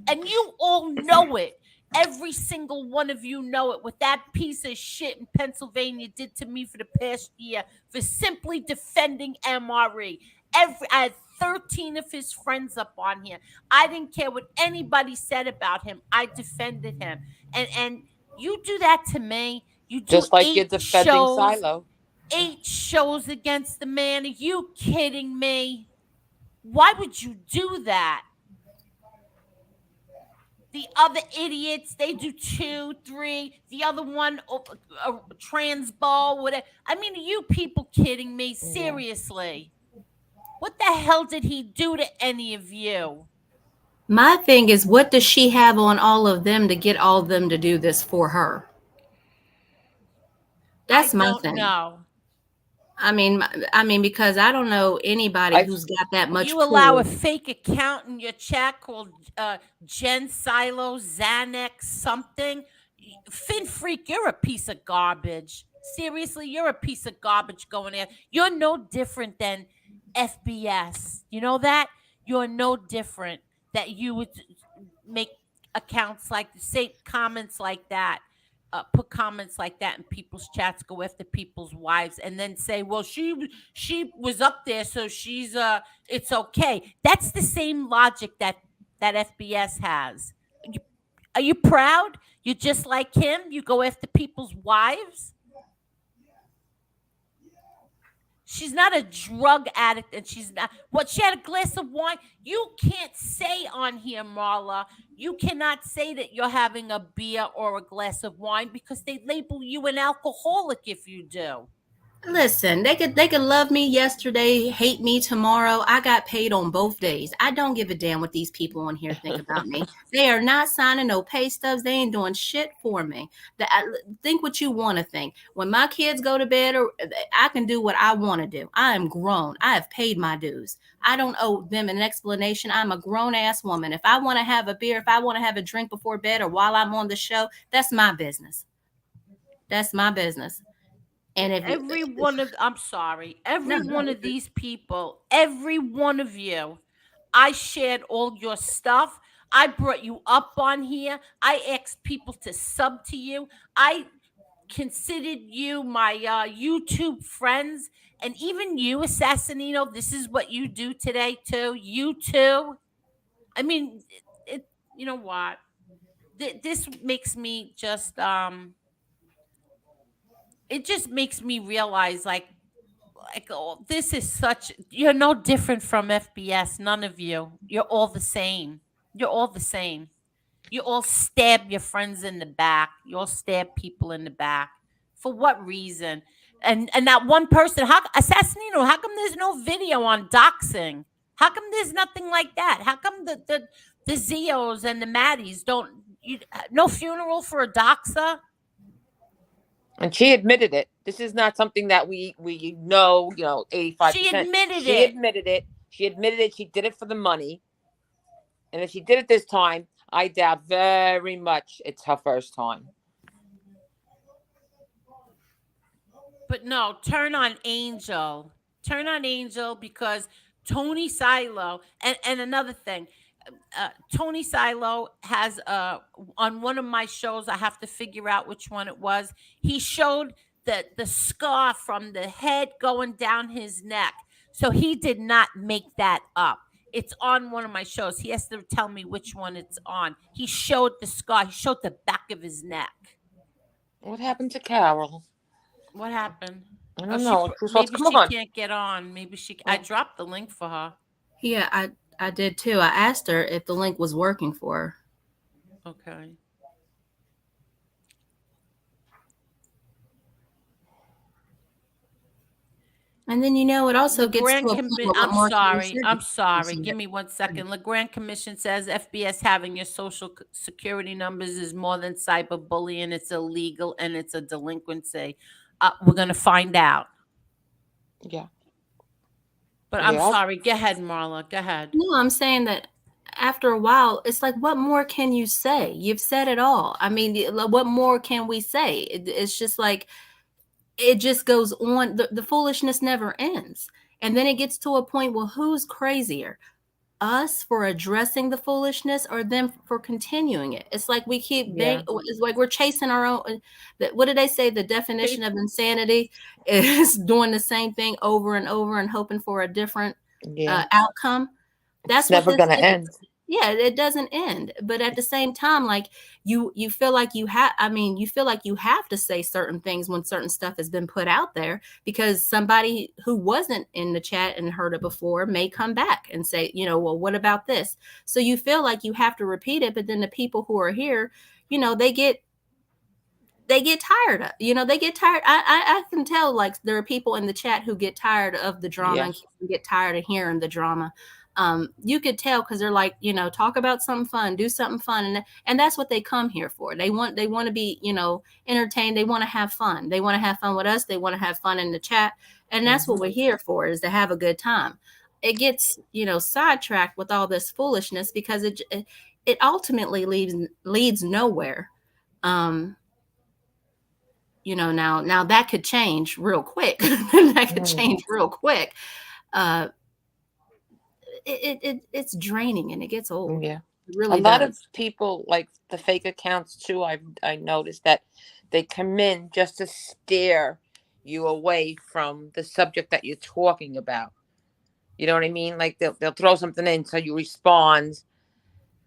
and you all know it. Every single one of you know it. What that piece of shit in Pennsylvania did to me for the past year for simply defending MRE. I had 13 of his friends up on here. I didn't care what anybody said about him. I defended him. And you do that to me. You do Just like you're defending Silo. 8 shows against the man. Are you kidding me? Why would you do that? The other idiots, they do 2, 3. The other one, a trans ball, whatever. I mean, are you people kidding me? Seriously. What the hell did he do to any of you? My thing is, what does she have on all of them to get all of them to do this for her? That's my thing. No. I mean, because I don't know anybody who's got that much. You allow a fake account in your chat called Jen Silo, Xanax, something. Fin Freak, you're a piece of garbage. Seriously, you're a piece of garbage going there. You're no different than FBS. You know that? You're no different that you would make accounts like, say comments like that. Put comments like that in people's chats, go after people's wives, and then say, "Well, she was up there, so she's it's okay." That's the same logic that FBS has. Are you proud? You're just like him. You go after people's wives. She's not a drug addict, and she's not. What? She had a glass of wine. You can't say on here, Marla. You cannot say that you're having a beer or a glass of wine because they label you an alcoholic if you do. Listen, they could love me yesterday, hate me tomorrow. I got paid on both days. I don't give a damn what these people on here think about me. They are not signing no pay stubs. They ain't doing shit for me. Think what you want to think. When my kids go to bed, or I can do what I want to do. I am grown. I have paid my dues. I don't owe them an explanation. I'm a grown ass woman. If I want to have a beer, if I want to have a drink before bed or while I'm on the show, that's my business. That's my business. And if Every one of, I'm sorry, every no, one no, of these people, every one of you, I shared all your stuff. I brought you up on here. I asked people to sub to you. I considered you my YouTube friends. And even you, Assassinino, this is what you do today, too. You too. I mean, you know what? This makes me just, it just makes me realize, like, oh, this is such, you're no different from FBS. None of you. You're all the same. You're all the same. You all stab your friends in the back. You all stab people in the back. For what reason? And that one person, how Assassinino, how come there's no video on doxing? How come there's nothing like that? How come the Zeos and the Maddies don't, no funeral for a doxer? And she admitted it. This is not something that we know, 85%. She admitted She it. admitted it. She admitted it. She did it for the money. And if she did it this time, I doubt very much it's her first time. But no, turn on Angel. Turn on Angel, because Tony Silo, and another thing, Tony Silo has on one of my shows, I have to figure out which one it was. He showed the scar from the head going down his neck. So he did not make that up. It's on one of my shows. He has to tell me which one it's on. He showed the scar. He showed the back of his neck. What happened to Carol? What happened? I Oh, don't know. maybe Come she on. can't get on. Maybe I dropped the link for her. yeah, I did too. I asked her if the link was working for her. Okay. And then it also gets to a point where what I'm more can you sorry. say? I'm sorry. Give me 1 second. LeGrand Commission says FBS having your social security numbers is more than cyberbullying. It's illegal and it's a delinquency. We're going to find out. Yeah. But I'm sorry. Go ahead, Marla. Go ahead. No, I'm saying that after a while, it's like, what more can you say? You've said it all. I mean, what more can we say? It's just like, it just goes on. The foolishness never ends. And then it gets to a point, well, who's crazier? Us for addressing the foolishness, or them for continuing it? It's like we keep it's like we're chasing our own. What did they say? The definition of insanity is doing the same thing over and over and hoping for a different outcome. That's never going to end. Yeah, it doesn't end. But at the same time, like you feel like you have, you feel like you have to say certain things when certain stuff has been put out there, because somebody who wasn't in the chat and heard it before may come back and say, well, what about this? So you feel like you have to repeat it, but then the people who are here, they get tired of, they get tired. I can tell, like, there are people in the chat who get tired of the drama and get tired of hearing the drama. You could tell, because they're like, talk about something fun, do something fun, and that's what they come here for. They want to be, entertained. They want to have fun. They want to have fun with us. They want to have fun in the chat, and that's what we're here for, is to have a good time. It gets, sidetracked with all this foolishness, because it ultimately leads nowhere. Now that could change real quick. That could change real quick. It's draining and it gets old. Yeah, it really a lot of people, like the fake accounts too. I noticed that they come in just to steer you away from the subject that you're talking about. You know what I mean? Like they'll throw something in so you respond,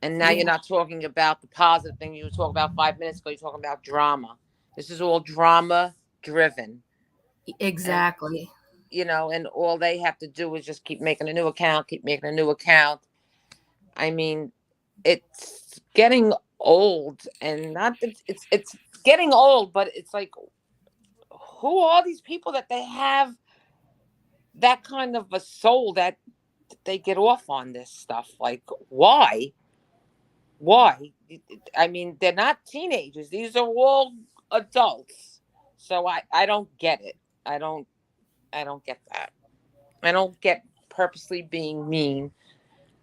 and now you're not talking about the positive thing you were talking about 5 minutes ago. You're talking about drama. This is all drama driven. Exactly. And all they have to do is just keep making a new account. I mean, it's getting old, and not it's getting old, but it's like, who are these people that they have that kind of a soul that they get off on this stuff? Like, why? Why? I mean, they're not teenagers. These are all adults. So I don't get it. I don't get that. I don't get purposely being mean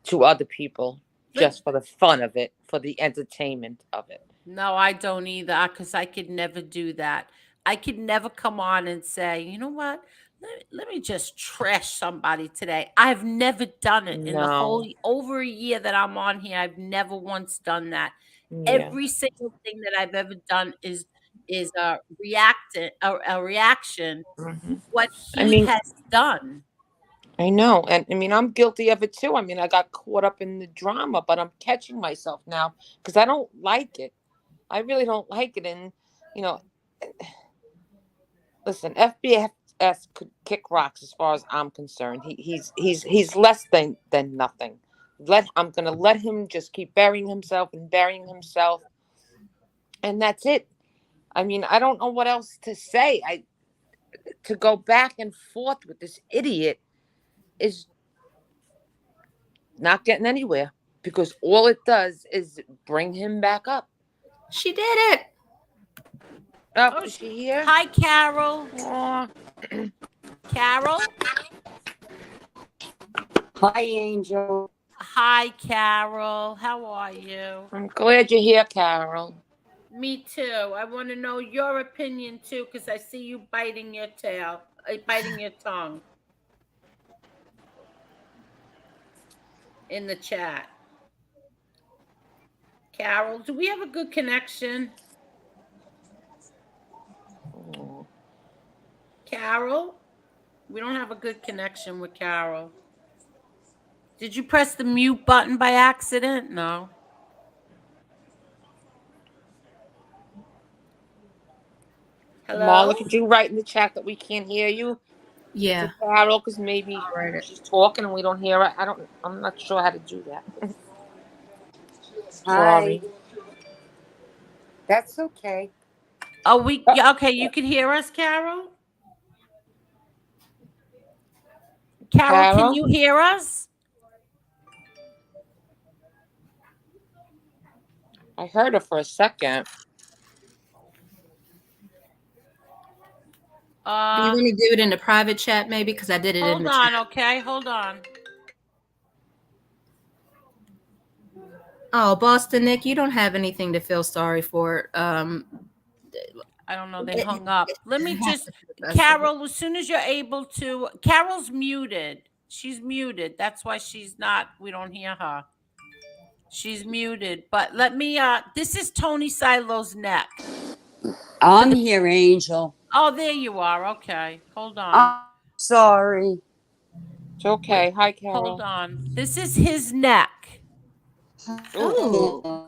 to other people just for the fun of it, for the entertainment of it. No, I don't either, because I could never do that. I could never come on and say, you know what? Let me just trash somebody today. I've never done it in the whole No. over a year that I'm on here. I've never once done that. Yeah. Every single thing that I've ever done is a reaction Mhm. what I he mean, has done. I know. And I mean, I'm guilty of it too. I mean, I got caught up in the drama, but I'm catching myself now because I don't like it. I really don't like it. And, you know, listen, FBS could kick rocks as far as I'm concerned. He's less than nothing. I'm gonna let him just keep burying himself, and that's it. I mean, I don't know what else to say. To go back and forth with this idiot is not getting anywhere because all it does is bring him back up. She did it. Oh, is she here? Hi, Carol. Aw. Carol. Hi, Angel. Hi, Carol. How are you? I'm glad you're here, Carol. Me too. I want to know your opinion too, because I see you biting your tail, biting your tongue in the chat. Carol, do we have a good connection? Carol? We don't have a good connection with Carol. Did you press the mute button by accident? No. Hello? Marla, could you write in the chat that we can't hear you? Yeah. To Carol, because maybe I'll write it. she's talking and we don't hear her. I'm not sure how to do that. Hi. Sorry. That's okay. Oh, okay, you can hear us, Carol? Carol, can you hear us? I heard her for a second. Do you want to do it in the private chat, maybe? Because I did it in the chat. Hold on, okay? Hold on. Oh, Boston Nick, you don't have anything to feel sorry for. I don't know. They hung up. Let me just, Carol, as soon as you're able to, Carol's muted. She's muted. That's why we don't hear her. She's muted. But let me, this is Tony Silo's neck. I'm here, Angel. Oh, there you are. Okay. Hold on. I'm sorry. It's okay. Hi, Carol. Hold on. This is his neck. Oh.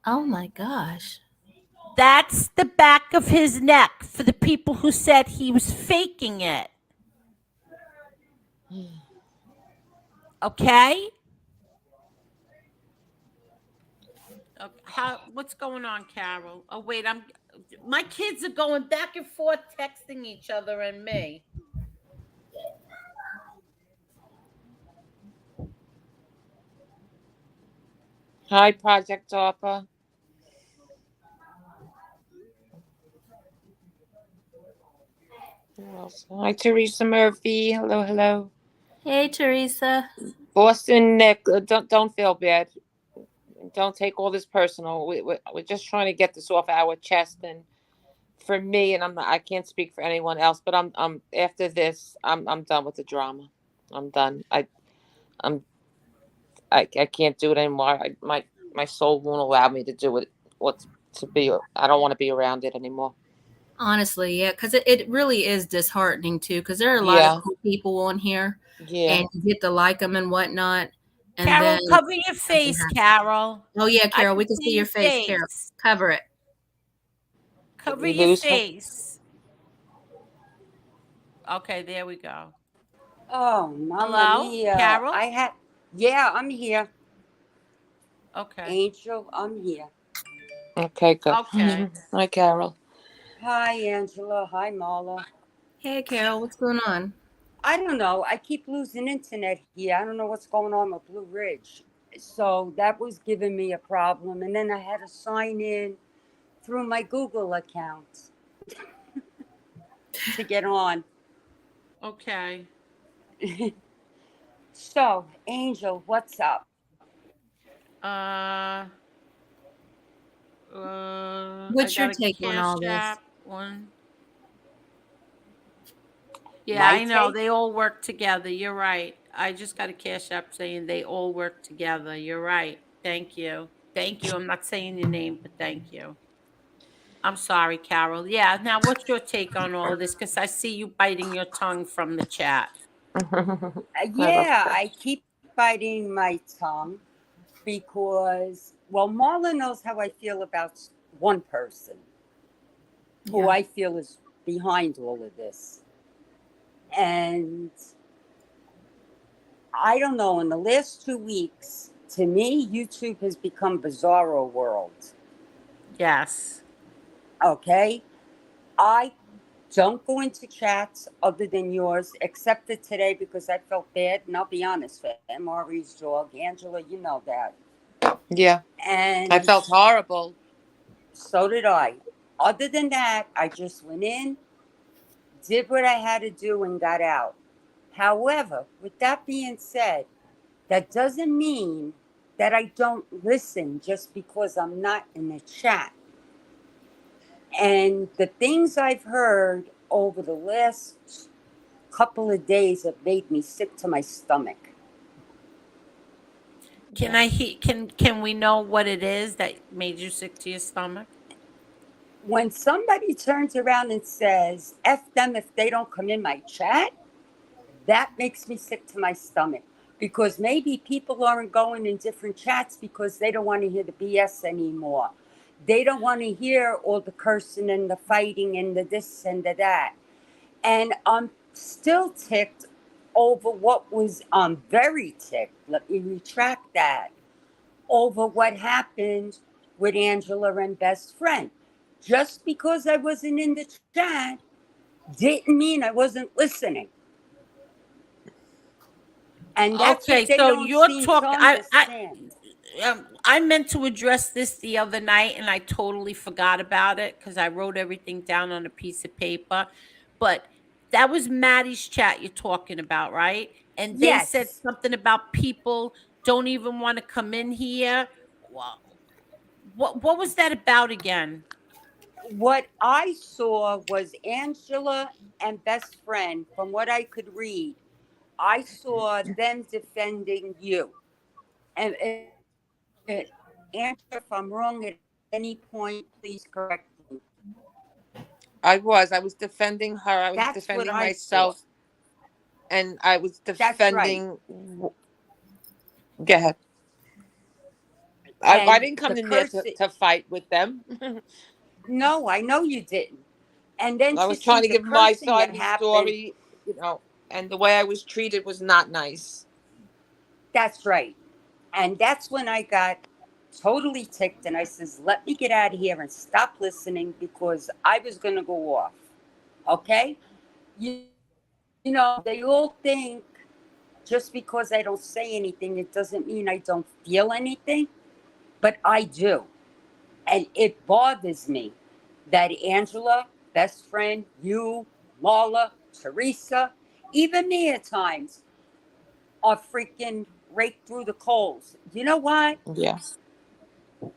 Oh my gosh. That's the back of his neck for the people who said he was faking it. Okay? What's going on, Carol? Oh, wait, my kids are going back and forth texting each other and me. Hi, Project Arpa. Who else? Hi, Teresa Murphy. Hello. Hey, Teresa. Boston Nick, don't feel bad. Don't take all this personal. We're just trying to get this off our chest. And for me, and I can't speak for anyone else, but I'm after this, I'm done with the drama. I'm done. I can't do it anymore. My soul won't allow me to do it. I don't want to be around it anymore. Honestly, yeah, because it really is disheartening too. Because there are a lot of cool people on here, and you get to like them and whatnot. And Carol, then cover your face, Carol. Oh yeah, Carol, we can see your face. Carol, cover it. Cover your face. Okay, there we go. Oh, Mama Hello, Mia. Carol? Yeah, I'm here. Okay. Angel, I'm here. Okay, good. Okay. Hi, Carol. Hi, Angela. Hi, Marla. Hey, Carol, what's going on? I don't know. I keep losing internet here. I don't know what's going on with Blue Ridge. So that was giving me a problem. And then I had to sign in through my Google account to get on. Okay. So, Angel, what's up? Uh, I What's your got a take on Cash all this? App one. Yeah, My I know. take? They all work together. You're right. I just got a Cash App saying they all work together. You're right. Thank you. Thank you. I'm not saying your name, but thank you. I'm sorry, Carol. Yeah. Now, what's your take on all of this? Because I see you biting your tongue from the chat. Yeah, I keep biting my tongue because, well, Marla knows how I feel about one person who Yeah. I feel is behind all of this. And I don't know, in the last 2 weeks, to me, YouTube has become bizarro world. Yes. Okay? I don't go into chats other than yours, except for today because I felt bad. And I'll be honest, for MRE's dog, Angela, you know that. Yeah, I And felt horrible. so did I. Other than that, I just went in, did what I had to do, and got out. However, with that being said, that doesn't mean that I don't listen just because I'm not in the chat. And the things I've heard over the last couple of days have made me sick to my stomach. Can I can we know what it is that made you sick to your stomach? When somebody turns around and says, F them if they don't come in my chat, that makes me sick to my stomach. Because maybe people aren't going in different chats because they don't want to hear the BS anymore. They don't want to hear all the cursing and the fighting and the this and the that. And I'm still ticked over what was, I'm very ticked. Let me retract that. Over what happened with Angela and best friend. Just because I wasn't in the chat didn't mean I wasn't listening. And that's what Okay, they so don't you're seem to talking. understand. I meant to address this the other night, and I totally forgot about it because I wrote everything down on a piece of paper. But that was Maddie's chat you're talking about, right? And they said Yes, something about people don't even want to come in here. Well, what was that about again? what I saw was Angela and best friend, from what I could read, I saw them defending you. And Angela, if I'm wrong at any point, please correct me. I was defending her. I was That's what defending I saw. myself, and I was That's right. defending. Go ahead. I And didn't the come in there person, to fight with them. no, I know you didn't. And then I to was see trying to the give my cursing side that of the happened, story, and the way I was treated was not nice. that's right. And that's when I got totally ticked and I says, let me get out of here and stop listening because I was going to go off. Okay? You know, they all think just because I don't say anything, it doesn't mean I don't feel anything, but I do. And it bothers me that Angela, best friend, you, Marla, Teresa, even me at times are freaking raked through the coals. You know what? Yeah.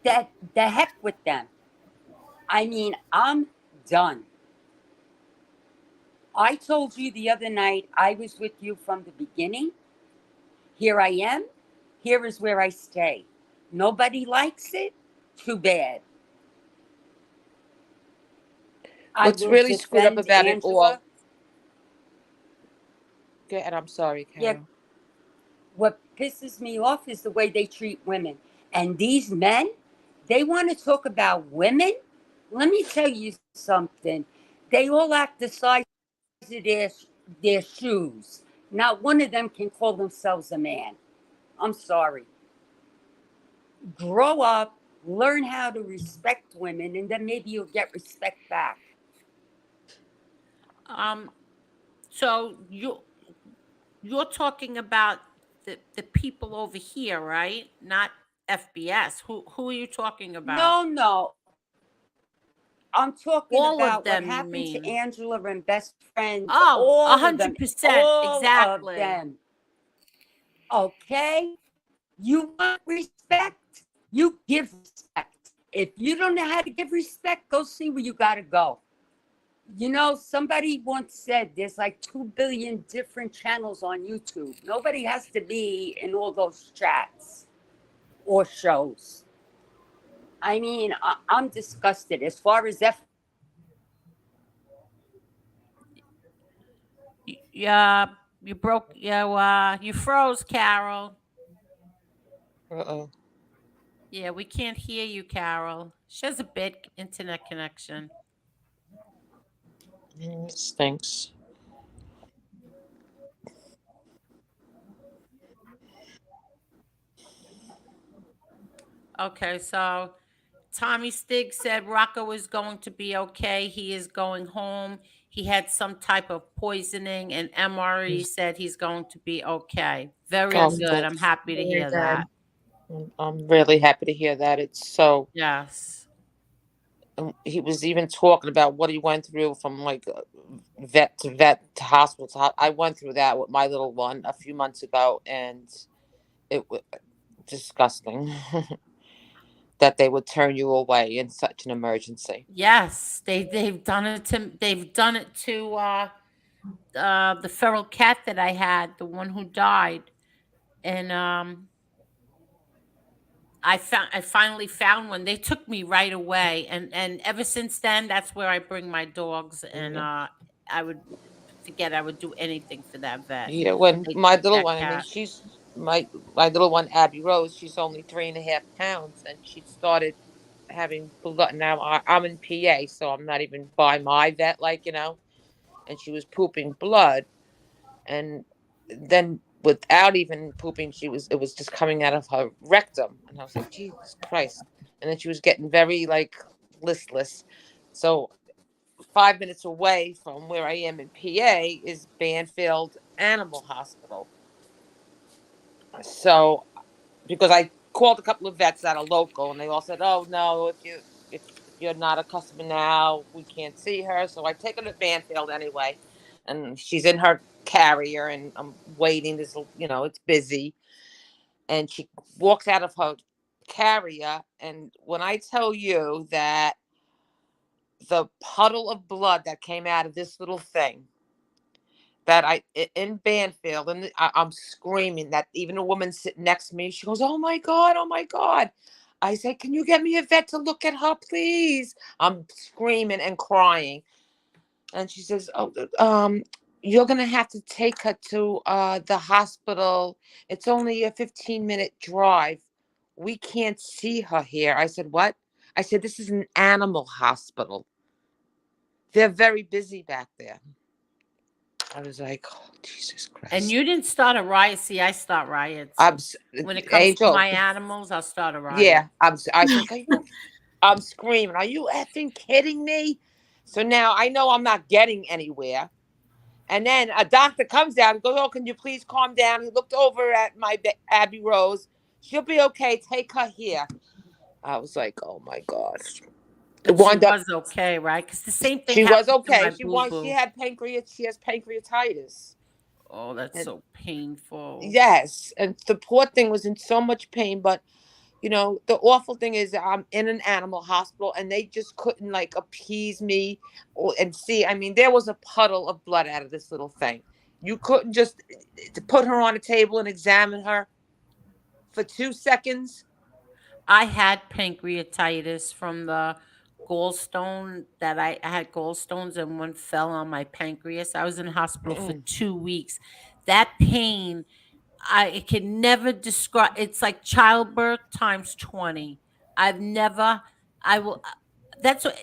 That the heck with them. I mean, I'm done. I told you the other night I was with you from the beginning. Here I am. Here is where I stay. Nobody likes it. Too bad. I What's will really screwed up defend about it all? Angela. Go ahead. I'm sorry, Yeah, Carol. what pisses me off is the way they treat women. And these men, they want to talk about women. Let me tell you something. They all act the size of their shoes. Not one of them can call themselves a man. I'm sorry. Grow up, learn how to respect women, and then maybe you'll get respect back. Um, so you're talking about the people over here, right? Not FBS. Who are you talking about? No, no. I'm talking All of about what them, you happened to mean? Angela and best friends, Oh, a all of them, 100%. all of Exactly. them. Okay? You want respect? You give respect. If you don't know how to give respect, go see where you got to go. You know, somebody once said there's like 2 billion different channels on YouTube. Nobody has to be in all those chats or shows. I mean, I'm disgusted. As far as Yeah, you broke. You froze, Carol. Uh-oh. Yeah, we can't hear you, Carol. She has a bad internet connection. It stinks. Okay, so Tommy Stig said Rocco is going to be okay. He is going home. He had some type of poisoning, and MRE said he's going to be okay. Very Oh, good. good. I'm happy to Very hear good. that. I'm really happy to hear that. It's so. Yes. He was even talking about what he went through from like vet to hospital. I went through that with my little one a few months ago, and it was disgusting that they would turn you away in such an emergency. Yes, they've done it to the feral cat that I had, the one who died. And I finally found one. They took me right away, and ever since then, that's where I bring my dogs. And Yeah. I would forget I would do anything for that vet. Yeah, when They my took little that one, I mean, cat. she's my little one, Abby Rose. She's only 3.5 pounds, and she started having blood. Now I'm in PA, so I'm not even by my vet, like and she was pooping blood, and then without even pooping, it was just coming out of her rectum, and I was like, Jesus Christ! And then she was getting very like listless. So 5 minutes away from where I am in PA is Banfield Animal Hospital. So because I called a couple of vets that are local, and they all said, "Oh no, if you're not a customer now, we can't see her." So I take her to Banfield anyway, and she's in her carrier, and I'm waiting. It's busy, and she walks out of her carrier, and when I tell you that the puddle of blood that came out of this little thing that in Banfield, and I'm screaming that even a woman sitting next to me, she goes, "Oh my God, oh my God." I said, "Can you get me a vet to look at her, please?" I'm screaming and crying. And she says, "Oh, you're going to have to take her to the hospital. It's only a 15-minute drive. We can't see her here." I said, "What?" I said, "This is an animal hospital. They're very busy back there." I was like, "Oh, Jesus And Christ." you didn't start a riot. See, I start riots. I'm When it comes to Angel. my animals, I'll start a riot. Yeah, I said, I'm screaming. Are you effing kidding me? So now I know I'm not getting anywhere. And then a doctor comes down and goes, "Oh, can you please calm down?" He looked over at my Abby Rose. "She'll be okay. Take her here." I was like, "Oh my gosh." It But she wound up. was okay, right? Because the same thing She was happened to my okay. boo She boo. had She has pancreatitis. Oh, that's And so painful. yes, and the poor thing was in so much pain, but the awful thing is I'm in an animal hospital, and they just couldn't like appease me and see. I mean, there was a puddle of blood out of this little thing. You couldn't just to put her on a table and examine her for 2 seconds. I had pancreatitis from the gallstone that I had gallstones and one fell on my pancreas. I was in hospital for 2 weeks. That pain, I can never describe. It's like childbirth times 20. I've never, I will, that's what.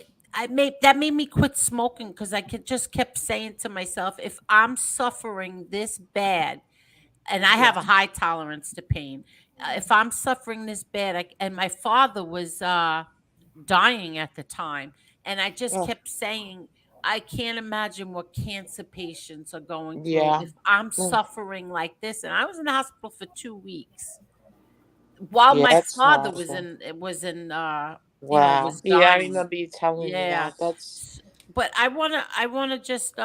That made me quit smoking because just kept saying to myself, if I'm suffering this bad, and I Yeah. have a high tolerance to pain. If I'm suffering this bad, and my father was dying at the time, and I just Oh, kept saying, I can't imagine what cancer patients are going through Yeah. if I'm Mm. suffering like this. And I was in the hospital for 2 weeks while Yeah, my that's father was awful. was Wow. Yeah, I dying. remember you telling me Yeah. that. That's But I wanna just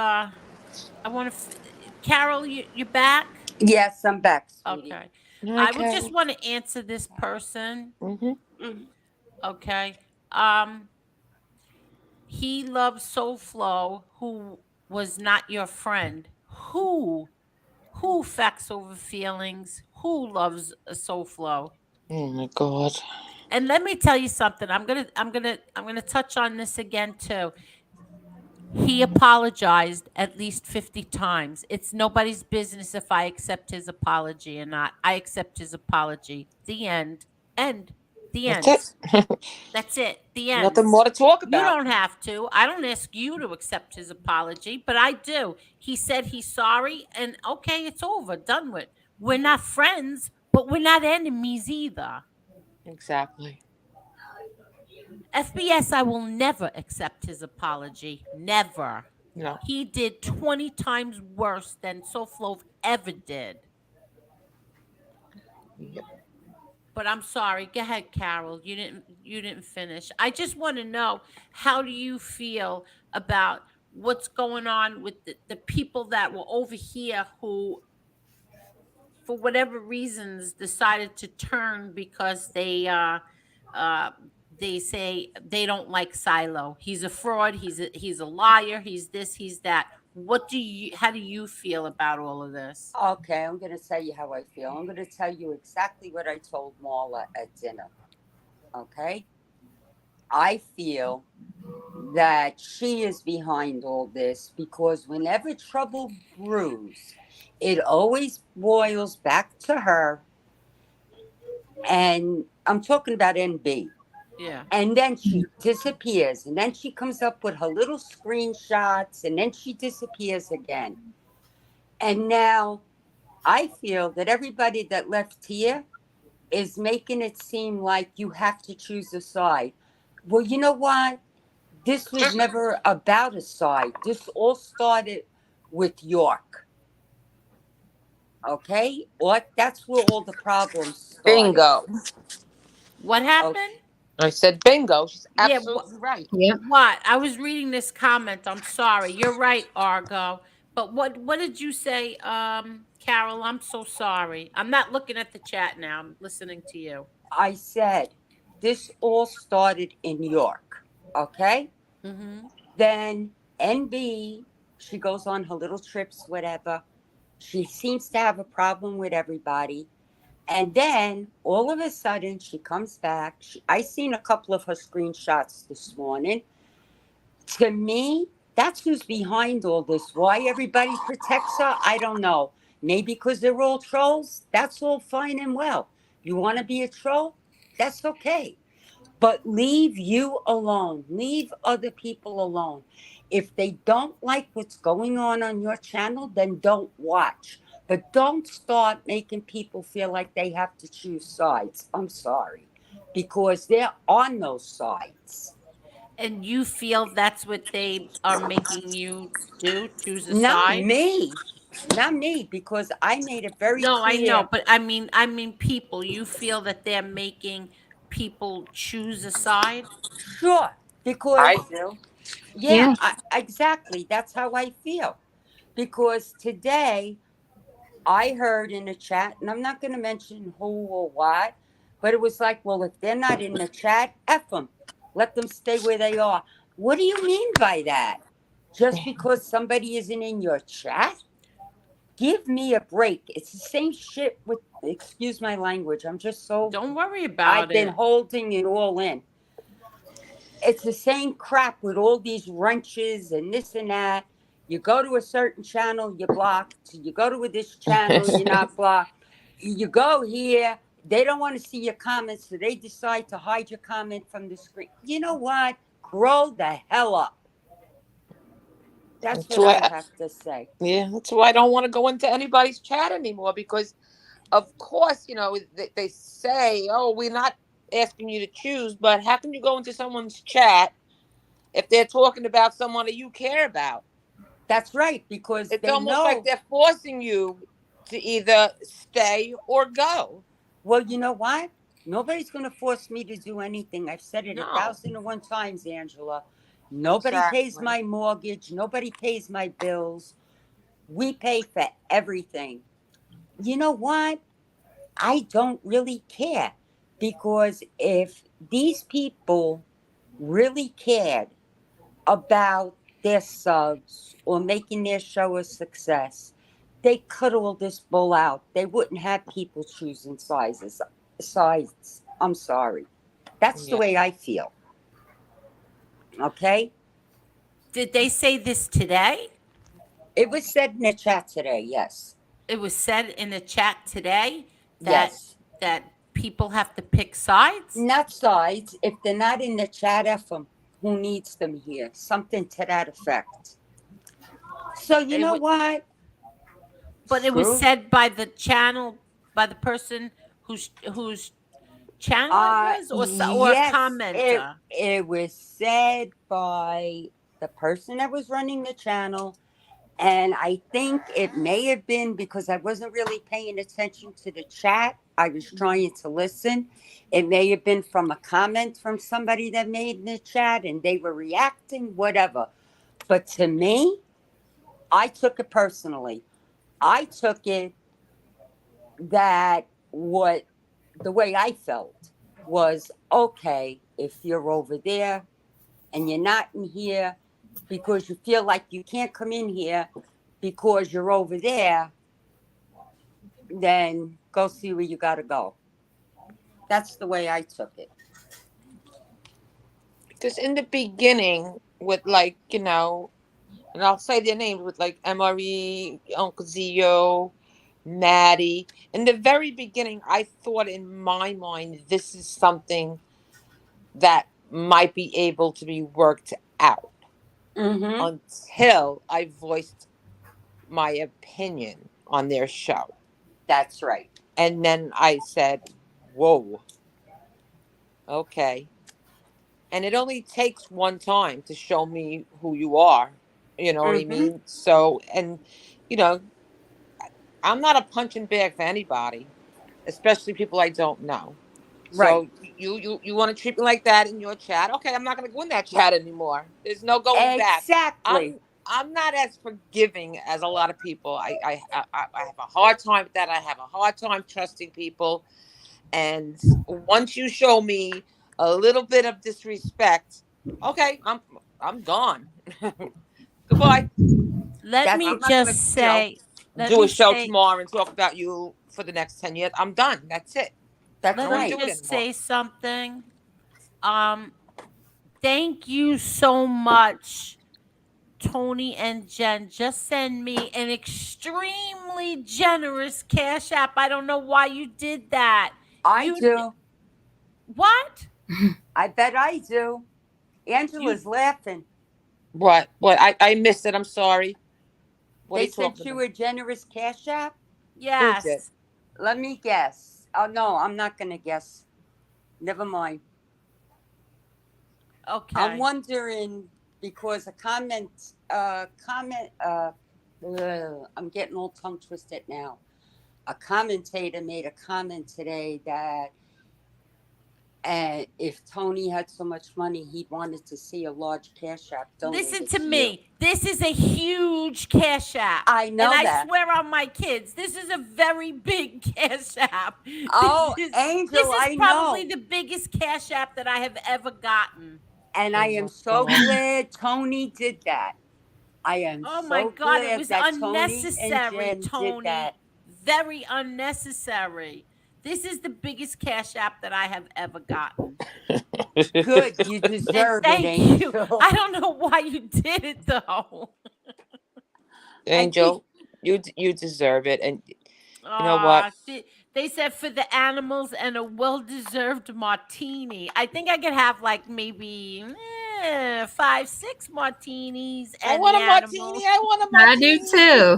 Carol, you back? Yes, I'm back, sweetie. Okay. hi, I would just Carol. want to answer this person. Mm-hmm. Mhm. Okay. Um, he loves SoFlo, who was not your friend. Who facts over feelings? Who loves a SoFlo? Oh my God. And let me tell you something. I'm gonna touch on this again too. He apologized at least 50 times. It's nobody's business if I accept his apology or not. I accept his apology. The end. End. The That's end. it. That's it. The Nothing end. more to talk You about. don't have to. I don't ask you to accept his apology, but I do. He said he's sorry, and okay, it's over. Done with. We're not friends, but we're not enemies either. Exactly. FBS, I will never accept his apology. Never. No. He did 20 times worse than Soflove ever did. Yep. But I'm sorry. Go ahead, Carol. You didn't finish. I just want to know, how do you feel about what's going on with the people that were over here who, for whatever reasons, decided to turn because uh they say they don't like Silo. He's a fraud, he's a liar, he's this, he's that. How do you feel about all of this? Okay, I'm going to tell you how I feel. I'm going to tell you exactly what I told Marla at dinner. Okay? I feel that she is behind all this because whenever trouble brews, it always boils back to her. And I'm talking about NB. Yeah. And then she disappears. And then she comes up with her little screenshots. And then she disappears again. And now I feel that everybody that left here is making it seem like you have to choose a side. Well, you know what? This was never about a side. This all started with York. Okay? What? That's where all the problems started. Bingo. What Okay. happened? I said bingo. She's Yeah, absolutely right. Yep. what? I was reading this comment. I'm sorry. You're right, Argo. But what did you say, Carol? I'm so sorry. I'm not looking at the chat now. I'm listening to you. I said this all started in York. Okay? Mm-hmm. Then NB, she goes on her little trips, whatever. She seems to have a problem with everybody. And then all of a sudden she comes back. I seen a couple of her screenshots this morning. To me, that's who's behind all this. Why everybody protects her, I don't know. Maybe because they're all trolls. That's all fine and well. You want to be a troll? That's okay. But leave you alone. Leave other people alone. If they don't like what's going on your channel, then don't watch. But don't start making people feel like they have to choose sides. I'm sorry. Because there are no sides. And you feel that's what they are making you do? Choose a Not side? me. Not me, because I made it very No, I know, clear. but I mean people. You feel that they're making people choose a side? Sure. I Because, do. yeah, Yeah. exactly. That's how I feel. Because today I heard in the chat, and I'm not going to mention who or what, but it was like, well, if they're not in the chat, F them. Let them stay where they are. What do you mean by that? Just because somebody isn't in your chat? Give me a break. It's the same shit with, excuse my language. I'm just so, Don't worry I've about been it. holding it all in. It's the same crap with all these wrenches and this and that. You go to a certain channel, you're blocked. You go to this channel, you're not blocked. You go here, they don't want to see your comments, so they decide to hide your comment from the screen. You know what? Grow the hell up. That's That's what I why. have to say. Yeah, that's why I don't want to go into anybody's chat anymore because, of course, they say, "Oh, we're not asking you to choose," but how can you go into someone's chat if they're talking about someone that you care about. That's right, because It's they almost like know. they're forcing you to either stay or go. Well, you know what? Nobody's going to force me to do anything. I've said it No. 1,001 times, Angela. Nobody pays Exactly. my mortgage. Nobody pays my bills. We pay for everything. You know what? I don't really care, because if these people really cared about their subs or making their show a success, they cut all this bull out. They wouldn't have people choosing sides. I'm sorry. That's the Yeah. way I feel. Okay? Did they say this today? It was said in the chat today, yes. It was said in the chat today that Yes. that people have to pick sides. Not sides. If they're not in the chat, F them. Who needs them here? Something to that effect. So you It know wa- what? but it was Screw. said by the channel, by the person whose channel it was, or a Yes, commenter. it was said by the person that was running the channel, and I think it may have been because I wasn't really paying attention to the chat. I was trying to listen. It may have been from a comment from somebody that made in the chat, and they were reacting, whatever. But to me, I took it personally. I took it that what the way I felt was, okay, if you're over there and you're not in here because you feel like you can't come in here because you're over there, then go see where you got to go. That's the way I took it. Because in the beginning, with like, and I'll say their names with like MRE, Uncle Zio, Maddie. In the very beginning, I thought in my mind, this is something that might be able to be worked out Mm-hmm. until I voiced my opinion on their show. That's right. And then I said, whoa, okay. And it only takes one time to show me who you are. You know what I Mm-hmm. mean? So, and, you know, I'm not a punching bag for anybody, especially people I don't know. Right. So you want to treat me like that in your chat? Okay, I'm not going to go in that chat anymore. There's no going back. Exactly. I'm not as forgiving as a lot of people. I have a hard time with that. I have a hard time trusting people. And once you show me a little bit of disrespect, okay, I'm gone. Goodbye. Let That's me I'm not gonna, just say, let do a me show say, tomorrow and talk about you for the next 10 years. I'm done. That's it. I that's don't let want me to right. do it just anymore. say something. Um, Thank you so much, Tony and Jen. Just send me an extremely generous cash app. I don't know why you did that. I You do. what? I bet I do. You Angela's laughing. What? What? I missed it. I'm sorry. What are They you talking sent you about? a generous cash app? Who did? yes. Let me guess. Oh no, I'm not gonna guess. Never mind. I'm Okay. wondering because a I'm getting all tongue twisted now. A commentator made a comment today that if Tony had so much money, he'd wanted to see a large cash app Listen donated to to you. me. This is a huge cash app. I know And I that. swear on my kids, this is a very big cash app. Oh, This Angel, is I probably know. the biggest cash app that I have ever gotten. And I Oh am my so God. glad Tony did that. I am Oh my so God, it glad was that Tony and unnecessary, Jen did Tony. that. Very unnecessary. This is the biggest cash app that I have ever gotten. Good, you And deserve it, thank you. Angel. I don't know why you did it though. And keep Angel, you deserve it, and you know what? Ah, they said for the animals and a well-deserved martini. I think I could have like maybe 5, 6 martinis I and want the a martini. animals. I want a I do martini.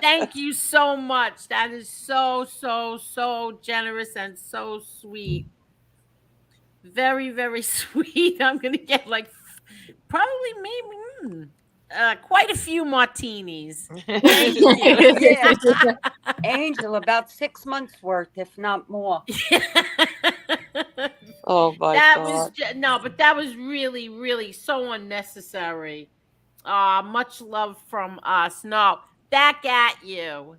Thank you so much. That is so, so, so generous and so sweet. Very, very sweet. I'm gonna get like probably maybe quite a few martinis. Thank you. Yeah, Angel, about 6 months worth, if not more. Oh my That was God. no, but that was really, really so unnecessary. Much love from us. No, back at you.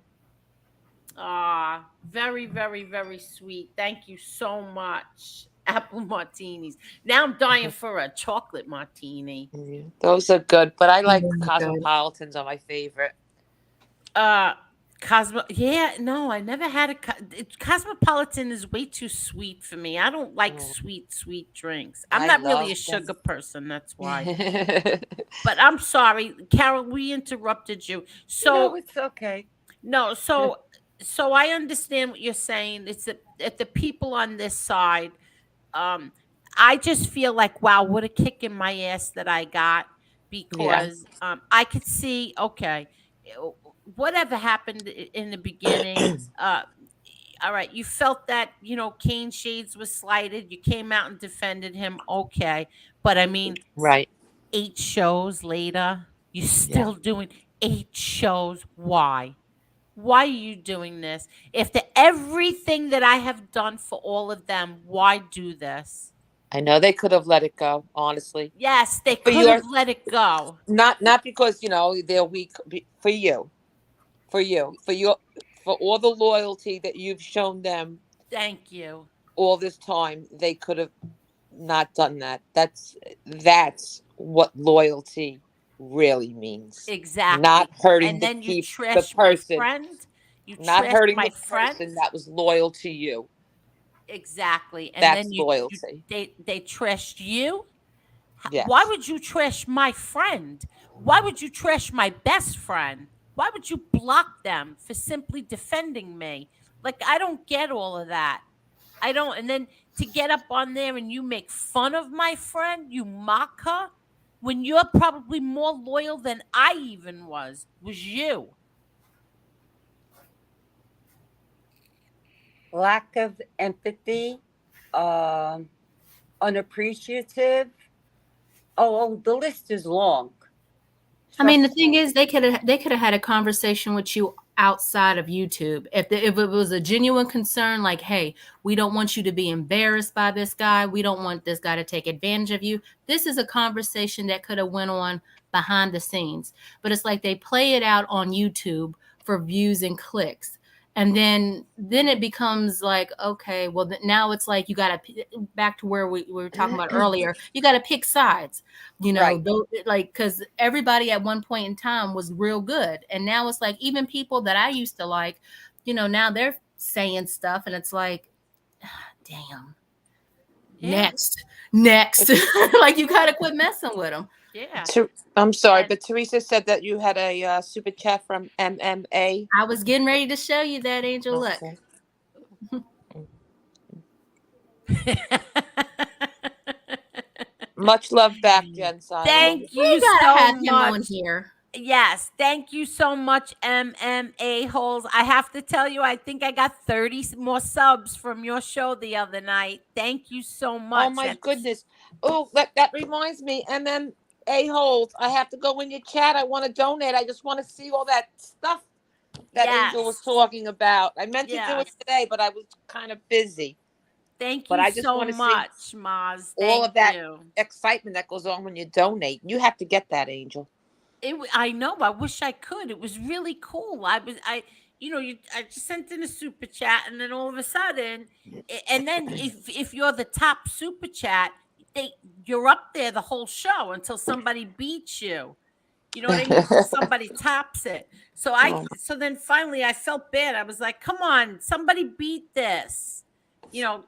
Very, very, very sweet. Thank you so much. Apple martinis. Now I'm dying for a chocolate martini. Yeah, those are good, but I like Oh my God. cosmopolitans are my favorite. Uh Cosmo, yeah, no, I never had Cosmopolitan is way too sweet for me. I don't like Oh, sweet drinks. I'm I not really love a them. sugar person, that's why. But I'm sorry, Carol, we interrupted you. No, So it's okay. no, so I understand what you're saying. It's that the people on this side, um, I just feel like, wow, what a kick in my ass that I got, Yeah, because I could see, okay, whatever happened in the beginning. All right, you felt that, Kane Shades was slighted. You came out and defended him. Okay. But I mean, right. 8 shows later, you're Yeah, still doing 8 shows. Why? Why are you doing this? After everything that I have done for all of them, why do this? I know they could have let it go, honestly. Yes, they For could your have let it go. not because they're weak. For you, for your for all the loyalty that you've shown them Thank you. all this time, they could have not done that. That's what loyalty really means. Not Exactly. hurting And the then you the trash my person, friend. You not trash hurting my the friend. person that was loyal to you. Exactly. And then That's loyalty. they trashed you. Why Yes. would you trash my friend? Why would you trash my best friend? Why would you block them for simply defending me? Like, I don't get all of that. I don't. And then to get up on there and you make fun of my friend, you mock her when you're probably more loyal than I even was you. Lack of empathy, um, unappreciative. Oh, the list is long. I mean, the Trust thing me. is, they could have had a conversation with you outside of YouTube. If it was a genuine concern, like, hey, we don't want you to be embarrassed by this guy. We don't want this guy to take advantage of you. This is a conversation that could have went on behind the scenes. But it's like they play it out on YouTube for views and clicks. And then it becomes like, okay, well, now it's like you got to back to where we were talking about earlier. You got to pick sides, Right. like, because everybody at one point in time was real good, and now it's like even people that I used to like, now they're saying stuff, and it's like, damn, Yeah. next, like, you gotta quit messing with them. Yeah. I'm sorry, And but Teresa said that you had a super chat from MMA. I was getting ready to show you that, Angel. Look. Okay. Much love back, Jen Silent. Thank We you gotta so have him on much. here. Yes, thank you so much, MMA holes. I have to tell you, I think I got 30 more subs from your show the other night. Thank you so Oh much. my That's goodness. Oh, that reminds me. MMA holds. I have to go in your chat. I want to donate. I just want to see all that stuff that Angel was yes, talking about. I meant to do it yes. today, but I was kind of busy. Thank But you I just so want to see much, Maz. all Thank of that you. excitement that goes on when you donate. You have to get that, Angel. I know. I wish I could. It was really cool. I just sent in a super chat, and then all of a sudden, and then if you're the top super chat, they you're up there the whole show until somebody beats you. You know what I mean? Until somebody tops it. Oh, So then finally I felt bad. I was like, come on, somebody beat this.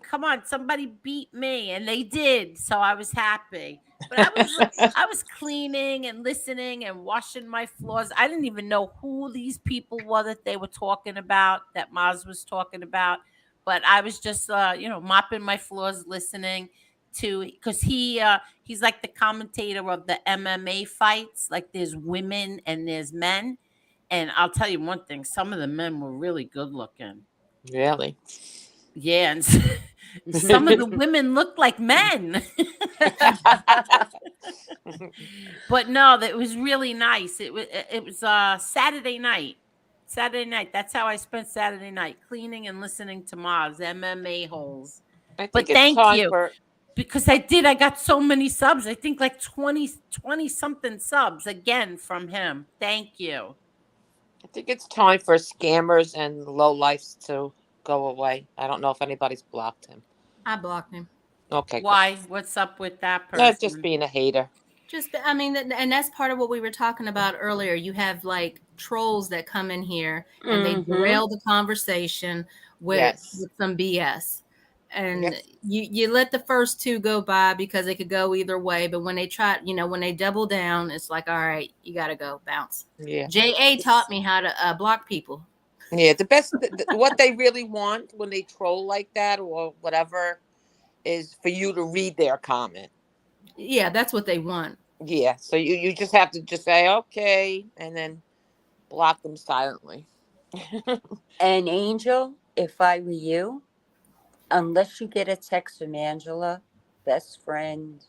Come on, somebody beat me. And they did. So I was happy. But I was cleaning and listening and washing my floors. I didn't even know who these people were that they were talking about, that Maz was talking about. But I was just mopping my floors, listening to, because he's like the commentator of the MMA fights. Like, there's women and there's men. And I'll tell you one thing, some of the men were really good looking. really? Yeah, and Some of the women look like men. But no, that was really nice. It was Saturday night. Saturday night. That's how I spent Saturday night, cleaning and listening to Mars MMA holes. I think But it's thank time you. for Because I got so many subs. I think like 20 something subs again from him. Thank you. I think it's time for scammers and lowlifes to go away. I don't know if anybody's blocked him. I blocked him. Okay. Why? What's up with that Good. person? Just being a hater. Just, I mean, and that's part of what we were talking about earlier. You have like trolls that come in here and they derail the conversation with some BS. And you let the first two go by because they could go either way. But when they try, when they double down, it's like, all right, you got to go bounce. Yeah. JA taught me how to block people. Yeah. The best, what they really want when they troll like that or whatever is for you to read their comment. Yeah, that's what they want. Yeah. So you just have to just say, okay, and then block them silently. And Angel, if I were you, unless you get a text from Angela, best friend,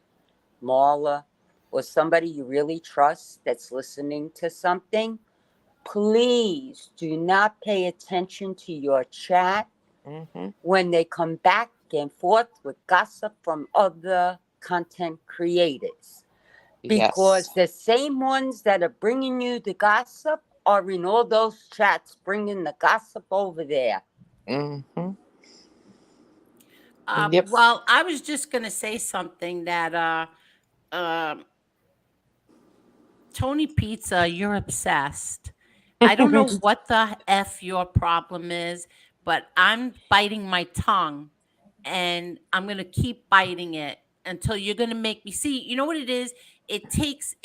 Marla, or somebody you really trust that's listening to something, please do not pay attention to your chat when they come back and forth with gossip from other content creators. Because the same ones that are bringing you the gossip are in all those chats bringing the gossip over there. Mm-hmm. Well, I was just going to say something that Tony Pizza, you're obsessed. I don't know what the F your problem is, but I'm biting my tongue and I'm going to keep biting it until you're going to make me see. You know what it is? It takes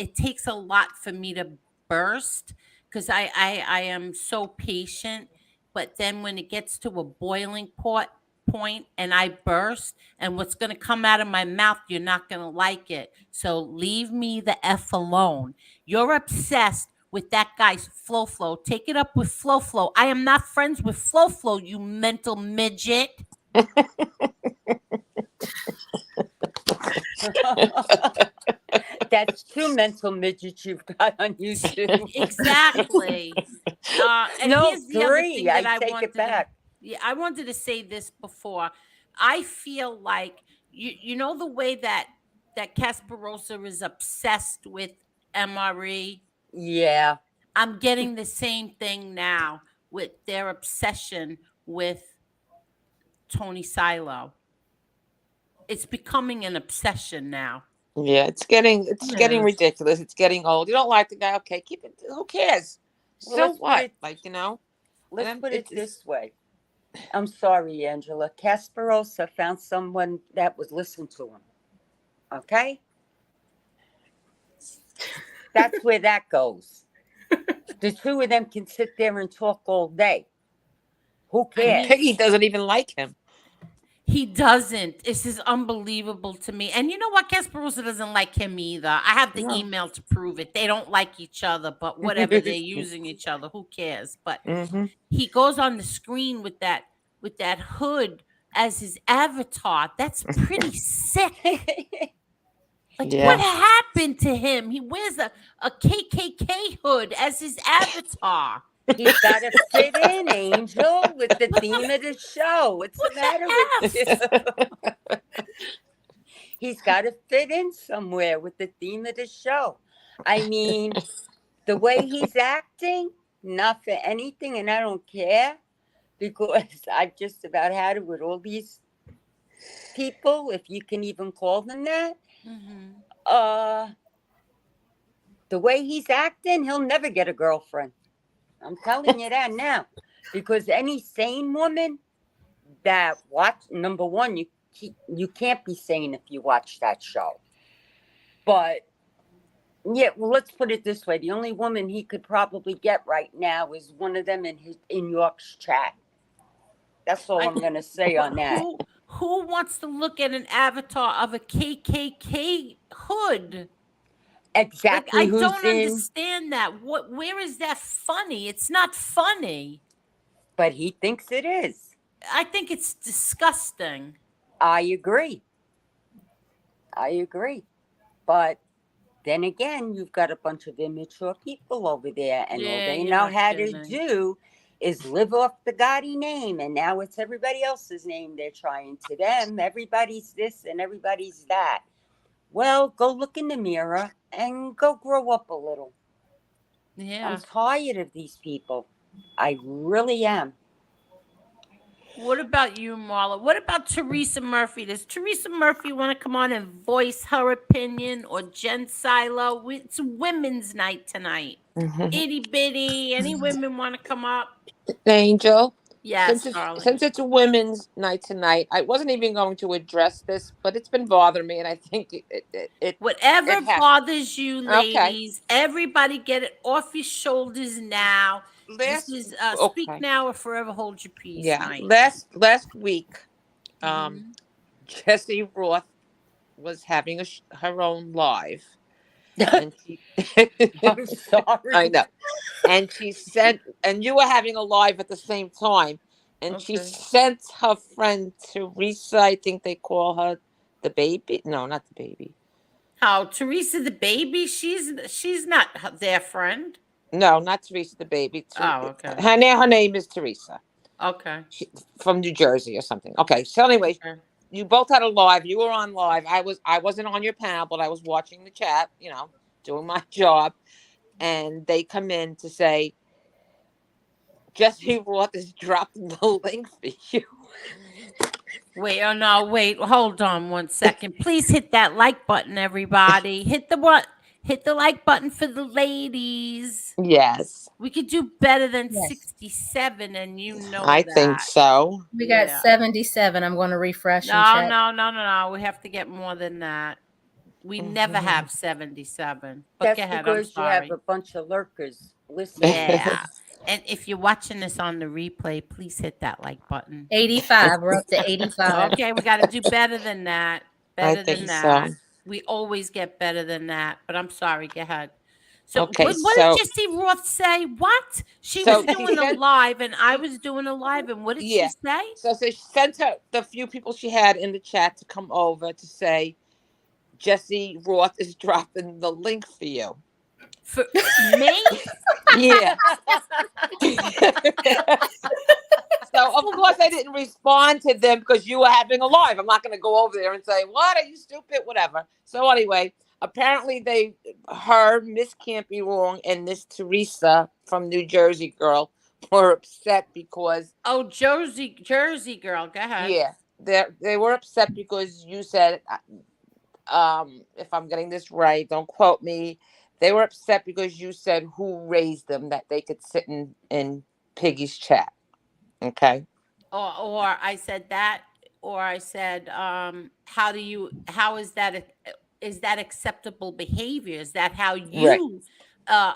a lot for me to burst because I am so patient. But then when it gets to a boiling point and I burst, and what's going to come out of my mouth, you're not going to like it. So leave me the F alone. You're obsessed with that guy's Flo. Take it up with Flo. I am not friends with Flo, you mental midget. That's two mental midgets you've got on YouTube. Exactly. And no, here's the other thing three. that I take it back. I wanted to say this before. I feel like you know the way that Kasparosa is obsessed with MRE. Yeah. I'm getting the same thing now with their obsession with Tony Silo. It's becoming an obsession now. Yeah, it's getting ridiculous. It's getting old. You don't like the guy, okay, keep it. Who cares? So what? Let's put it this way. I'm sorry, Angela. Kasparosa found someone that would listen to him. Okay? That's where that goes. The two of them can sit there and talk all day. Who cares? Piggy doesn't even like him. He doesn't. This is unbelievable to me. And you know what? Kasparosa doesn't like him either. I have the email to prove it. They don't like each other, but whatever, they're using each other. Who cares? But he goes on the screen with that hood as his avatar. That's pretty sick. What happened to him? He wears a KKK hood as his avatar. He's got to fit in, Angel, with the theme of the show. What's the matter with you? He's got to fit in somewhere with the theme of the show. I mean, the way he's acting, not for anything, and I don't care because I've just about had it with all these people, if you can even call them that. The way he's acting, he'll never get a girlfriend. I'm telling you that now, because any sane woman that number one, you can't be sane if you watch that show. But yeah, well, let's put it this way: the only woman he could probably get right now is one of them in York's chat. That's all I'm gonna say on that. Who wants to look at an avatar of a KKK hood? Exactly. I don't understand that. Where is that funny? It's not funny. But he thinks it is. I think it's disgusting. I agree. But then again, you've got a bunch of immature people over there, and all Yeah, they you're know not how to kidding. do is live off the Gotti name, and now it's everybody else's name they're trying to them. Everybody's this and everybody's that. Well, go look in the mirror and go grow up a little. Yeah. I'm tired of these people. I really am. What about you, Marla? What about Teresa Murphy? Does Teresa Murphy want to come on and voice her opinion, or Jen Silo? It's women's night tonight. Itty bitty. Any women want to come up? Angel, Yes, darling. since it's a women's night tonight, I wasn't even going to address this, but it's been bothering me, and I think Whatever it has. bothers you, Okay. ladies, everybody get it off your shoulders now. This is Speak Okay. Now or Forever Hold Your Peace Yeah. night. Last week, Mhm. Jessie Roth was having her own live, and she, I'm sorry. I know, and she sent, and you were having a live at the same time, and she Okay. sent her friend Teresa. I think they call her the baby. No, not the baby. How Teresa the baby? She's not their friend. No, not Teresa the baby. Oh, okay. Her name is Teresa. Okay. She, from New Jersey or something. Okay. So anyway, Okay. you both had a live. You were on live. I wasn't on your panel, but I was watching the chat, doing my job. And they come in to say, Jesse Roth is dropping the link for you. Wait, oh no, wait, hold on 1 second. Please hit that like button, everybody. Hit the like button for the ladies. Yes. We could do better than Yes. 67, and you know I that. think so. We got Yeah. 77. I'm going to refresh and check. No. We have to get more than that. We never have 77. But That's go ahead, I'm because you have sorry. a bunch of lurkers listening. Yeah. And if you're watching this on the replay, please hit that like button. 85. We're up to 85. Okay, we got to do better than that. I Better think than that. so. We always get better than that. But I'm sorry. Go ahead. So Okay, what so- did Jessie Roth say? What? She So was she doing a said- live, and I was doing a live, and what did Yeah. she say? So she sent her the few people she had in the chat to come over to say, Jessie Roth is dropping the link for you. For me? Yeah. So of course I didn't respond to them because you were having a live. I'm not going to go over there and say, "What, are you stupid?" Whatever. So anyway, apparently her Miss Can't Be Wrong and Miss Teresa from New Jersey girl were upset because Oh, Jersey girl. Go ahead. they were upset because you said, if I'm getting this right, don't quote me. They were upset because you said who raised them, that they could sit in Piggy's chat. Okay. Or I said that, or I said, how is that acceptable behavior? Is that how you uh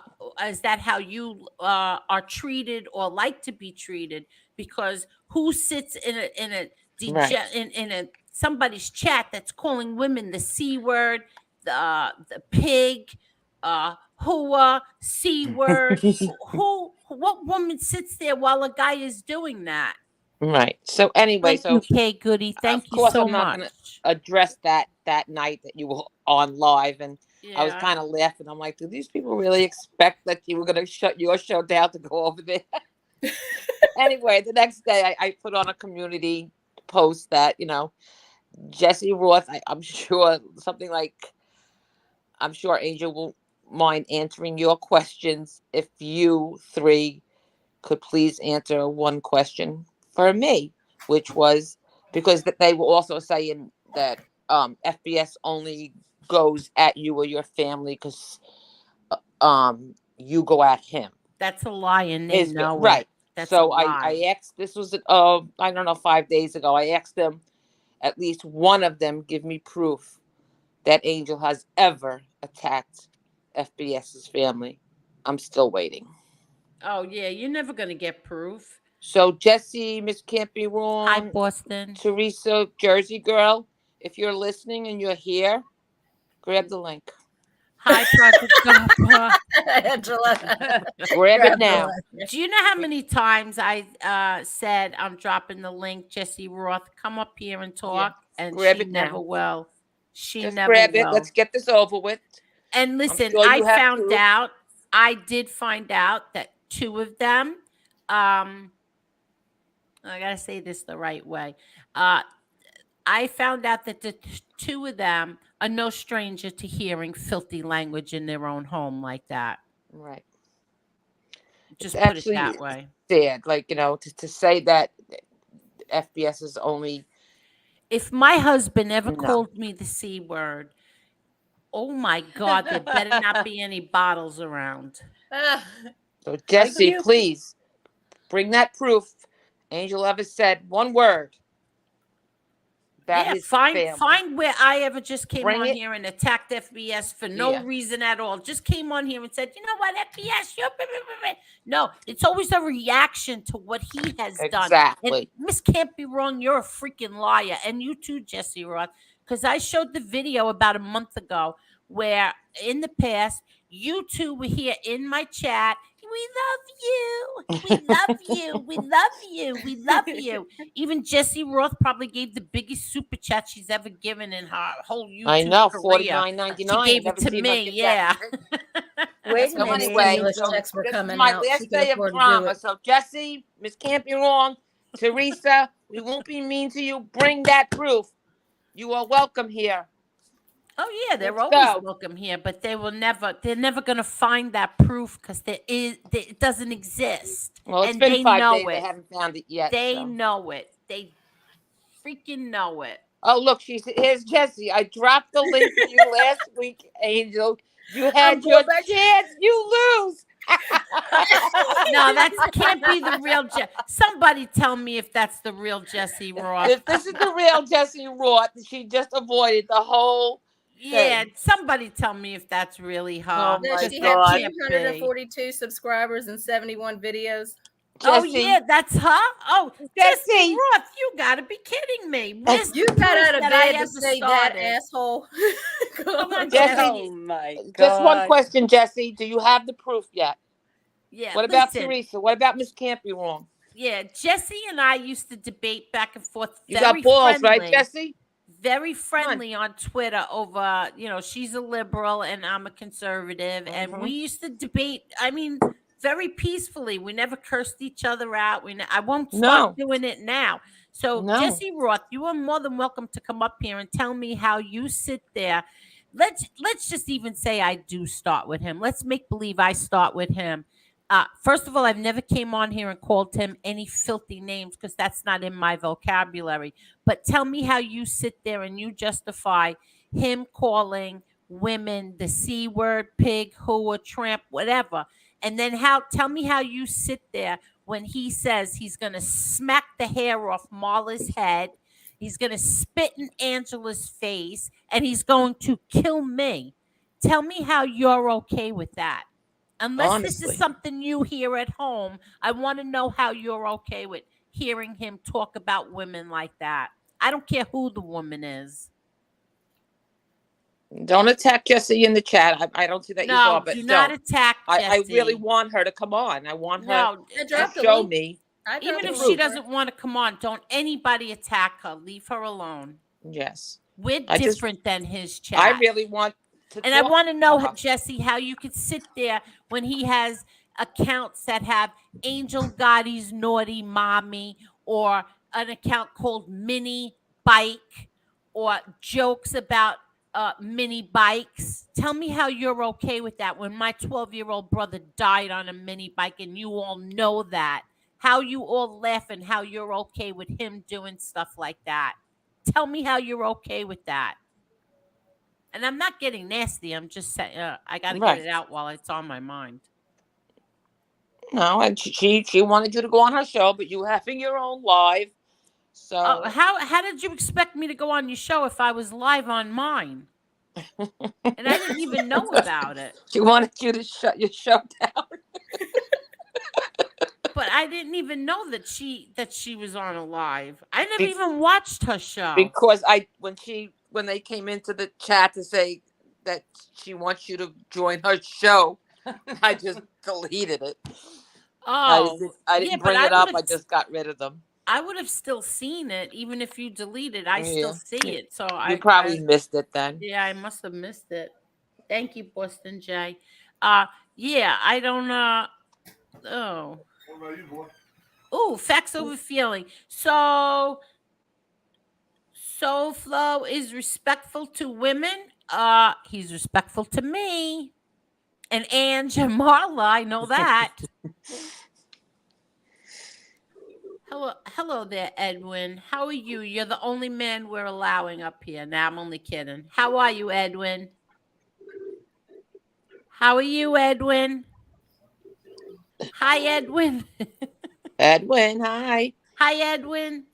are treated or like to be treated? Because who sits Right. in a somebody's chat that's calling women the C word, the pig, whoa, C word? What woman sits there while a guy is doing that? Right. So anyway, Thank you, Kay Goody. Thank of you course so I'm not going to much. address that night that you were on live, and I was Yeah. kind of laughing. I'm like, do these people really expect that you were going to shut your show down to go over there? Anyway, the next day I put on a community post that, Jessie Roth, I'm sure something like, I'm sure Angel won't mind answering your questions if you three could please answer one question for me, which was because they were also saying that FBS only goes at you or your family because you go at him. That's a lie, and they know it. Right. That's So a lie. I asked, this was I don't know, 5 days ago. I asked them, at least one of them, give me proof that Angel has ever attacked FBS's family. I'm still waiting. Oh yeah, you're never gonna get proof. So Jessie, Miss Can't Be Wrong, Hi, Boston. Teresa, Jersey girl, if you're listening and you're here, grab the link. Hi, Project Papa. Angela. Grab it now. Do you know how many times I said I'm dropping the link, Jesse Roth, come up here and talk, and grab she it never now. will. She Just never grab will. it. Let's get this over with. And listen, sure you have proof. I did find out that two of them, I gotta say this the right way. I found out that the two of them are no stranger to hearing filthy language in their own home like that. Right. Just It's put it actually that way. sad. Like, to say that FBS is only. If my husband ever No. called me the C word, oh my God, there better not be any bottles around. So, Jesse, please bring that proof. Angel ever said one word about his family. Find where I ever just came Bring on it. here and attacked FBS for no reason at all. Just came on here and said, you know what, FBS, no, it's always a reaction to what he has done. Exactly. And Miss Can't Be Wrong, you're a freaking liar. And you too, Jesse Roth, because I showed the video about a month ago where in the past, you two were here in my chat. We love you. We love you. We love you. We love you. Even Jesse Roth probably gave the biggest super chat she's ever given in her whole YouTube I know, career. $49.99. She gave it to me. Yeah. Wait a So minute. anyway, checks were this is coming my out. last She could day of afford to do drama. it. So, Jesse, Miss Can't Be Wrong, Teresa, we won't be mean to you. Bring that proof. You are welcome here. Oh yeah, they're Let's always go. welcome here, but they're never gonna find that proof because it doesn't exist. Well, it's And been they 5 know days. it. They haven't found it yet. They so. know it. They freaking know it. Oh, look, here's Jesse. I dropped the link for you last week, Angel. You had your chance. You lose. No, that can't be the real Jesse. Somebody tell me if that's the real Jesse Roth. If this is the real Jesse Roth, she just avoided the whole Yeah, thing. somebody tell me if that's really her. Oh, my She God. had 242 subscribers and 71 videos. Oh Jesse, yeah, that's her. Oh, Jesse Jesse. Roth, you gotta be kidding me. Where's You the got proof out of that I bed to ever say that, started? asshole. Come on, Jesse. Jesse. Oh my God. Just one question, Jesse. Do you have the proof yet? Yeah. What about listen, Teresa? What about Miss Can't Be Wrong? Yeah, Jesse and I used to debate back and forth. You got balls, right, Jesse? Very friendly on Twitter over, she's a liberal and I'm a conservative. And we used to debate, very peacefully. We never cursed each other out. I won't stop doing it now. So, Jesse Roth, you are more than welcome to come up here and tell me how you sit there. Let's just even say I do start with him. Let's make believe I start with him. First of all, I've never came on here and called him any filthy names because that's not in my vocabulary. But tell me how you sit there and you justify him calling women the C word, pig, whore, tramp, whatever. And then tell me how you sit there when he says he's going to smack the hair off Marla's head. He's going to spit in Angela's face and he's going to kill me. Tell me how you're okay with that. Unless this is something you hear at home, I want to know how you're okay with hearing him talk about women like that. I don't care who the woman is. Don't attack Jesse in the chat. I don't see that you are, but do not attack Jesse. I really want her to come on. I want her to show me. Even if she doesn't want to come on, don't anybody attack her. Leave her alone. Yes. We're different than his chat. I really want to And I want to know, Jesse, how you could sit there when he has accounts that have Angel Gotti's Naughty Mommy or an account called Mini Bike or jokes about mini bikes. Tell me how you're okay with that when my 12-year-old brother died on a mini bike and you all know that. How you all laugh and how you're okay with him doing stuff like that. Tell me how you're okay with that. And I'm not getting nasty. I'm just saying I got to get it out while it's on my mind. No, and she wanted you to go on her show, but you having your own live. So how did you expect me to go on your show if I was live on mine? And I didn't even know about it. She wanted you to shut your show down. But I didn't even know that she was on a live. I never even watched her show. Because when they came into the chat to say that she wants you to join her show. I just deleted it. Oh, I yeah, didn't but bring it up. I just got rid of them. I would have still seen it even if you deleted. I still Yeah. see it. So You probably missed it then. yeah, I must have missed it. Thank you, Boston J. Yeah, I don't oh. Oh, facts over feeling. So Flow is respectful to women. He's respectful to me. And Ange and Marla, I know that. Hello there, Edwin. How are you? You're the only man we're allowing up here. Now I'm only kidding. How are you, Edwin? How are you, Edwin? Hi, Edwin. Edwin, hi. Hi, Edwin.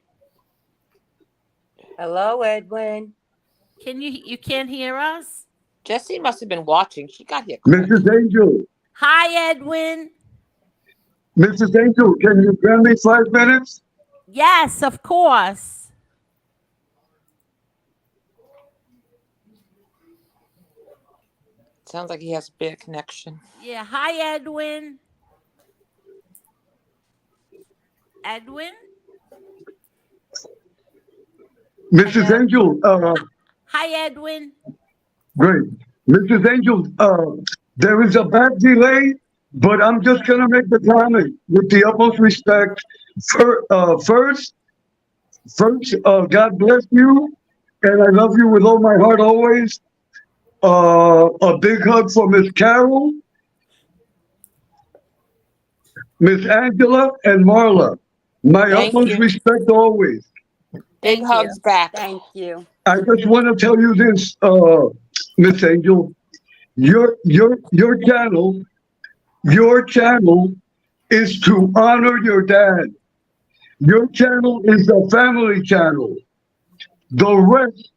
Hello, Edwin. You can't hear us? Jessie must have been watching. She got here. Mrs. Angel. Hi, Edwin. Mrs. Angel, can you grant me 5 minutes? Yes, of course. Sounds like he has a bad connection. Yeah. Hi, Edwin. Edwin? Mrs. Hello? Angel, Hi, Edwin. great. Mrs. Angel, there is a bad delay, but I'm just going to make the comment with the utmost respect. First, God bless you, and I love you with all my heart always. A big hug for Miss Carol, Miss Angela, and Marla. My Thank utmost you. respect always. Big Thank hugs back. Thank you. I just want to tell you this, Miss Angel. Your channel is to honor your dad. Your channel is a family channel. The rest,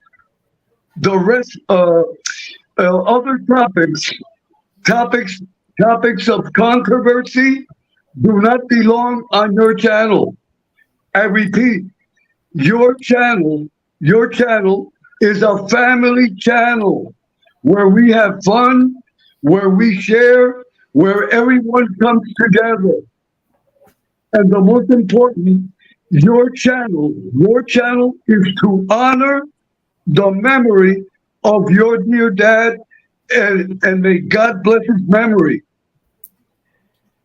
other topics of controversy do not belong on your channel. I repeat, your channel is a family channel where we have fun, where we share, where everyone comes together. And the most important, your channel is to honor the memory of your dear dad, and may God bless his memory.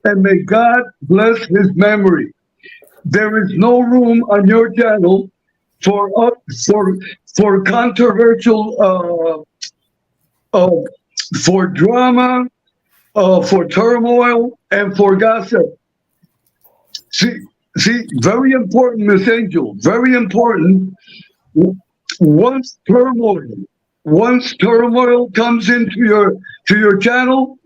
And may God bless his memory. There is no room on your channel for controversial, for drama, for turmoil, and for gossip. See, very important, Miss Angel, very important. Once turmoil comes into your channel,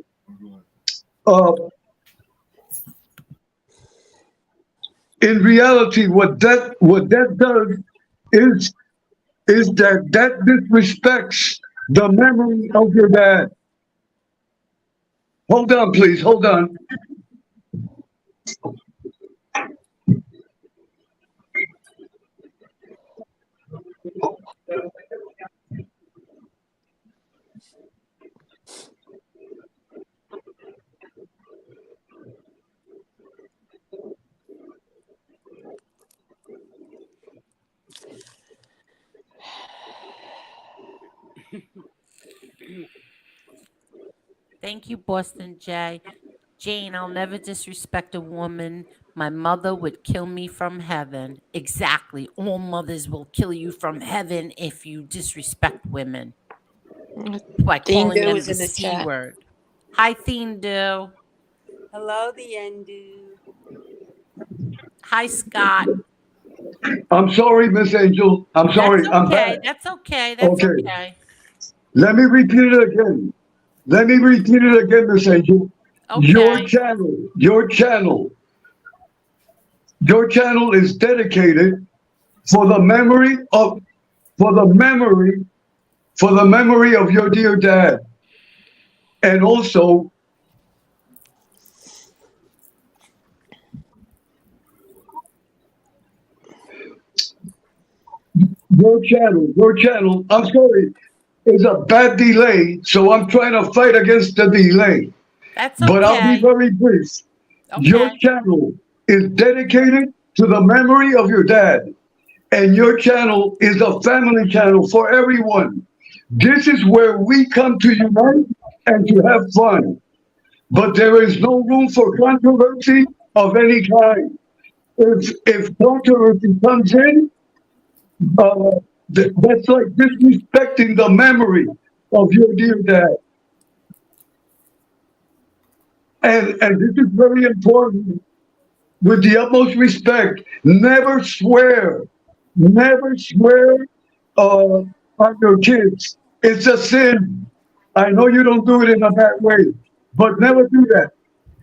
in reality, what that does is that disrespects the memory of your dad. Hold on, please. Hold on. Thank you, Boston J. Jane, I'll never disrespect a woman. My mother would kill me from heaven. Exactly. All mothers will kill you from heaven if you disrespect women by calling them is the in the C chat. word. Hi, Thindu. Hello, the Endu. Hi, Scott. I'm sorry, Miss Angel. I'm sorry. That's I'm okay. back. That's okay. That's Okay. okay. Let me repeat it again. Miss Angel. Okay. Your channel is dedicated for the memory of your dear dad, and also your channel. I'm sorry. is a bad delay, so I'm trying to fight against the delay. That's But I'll be okay. very brief. Your Okay. channel is dedicated to the memory of your dad, and your channel is a family channel for everyone. This is where we come to unite and to have fun. But there is no room for controversy of any kind. If controversy comes in, that's like disrespecting the memory of your dear dad. And this is very important. With the utmost respect, never swear on your kids. It's a sin. I know you don't do it in a bad way, but never do that.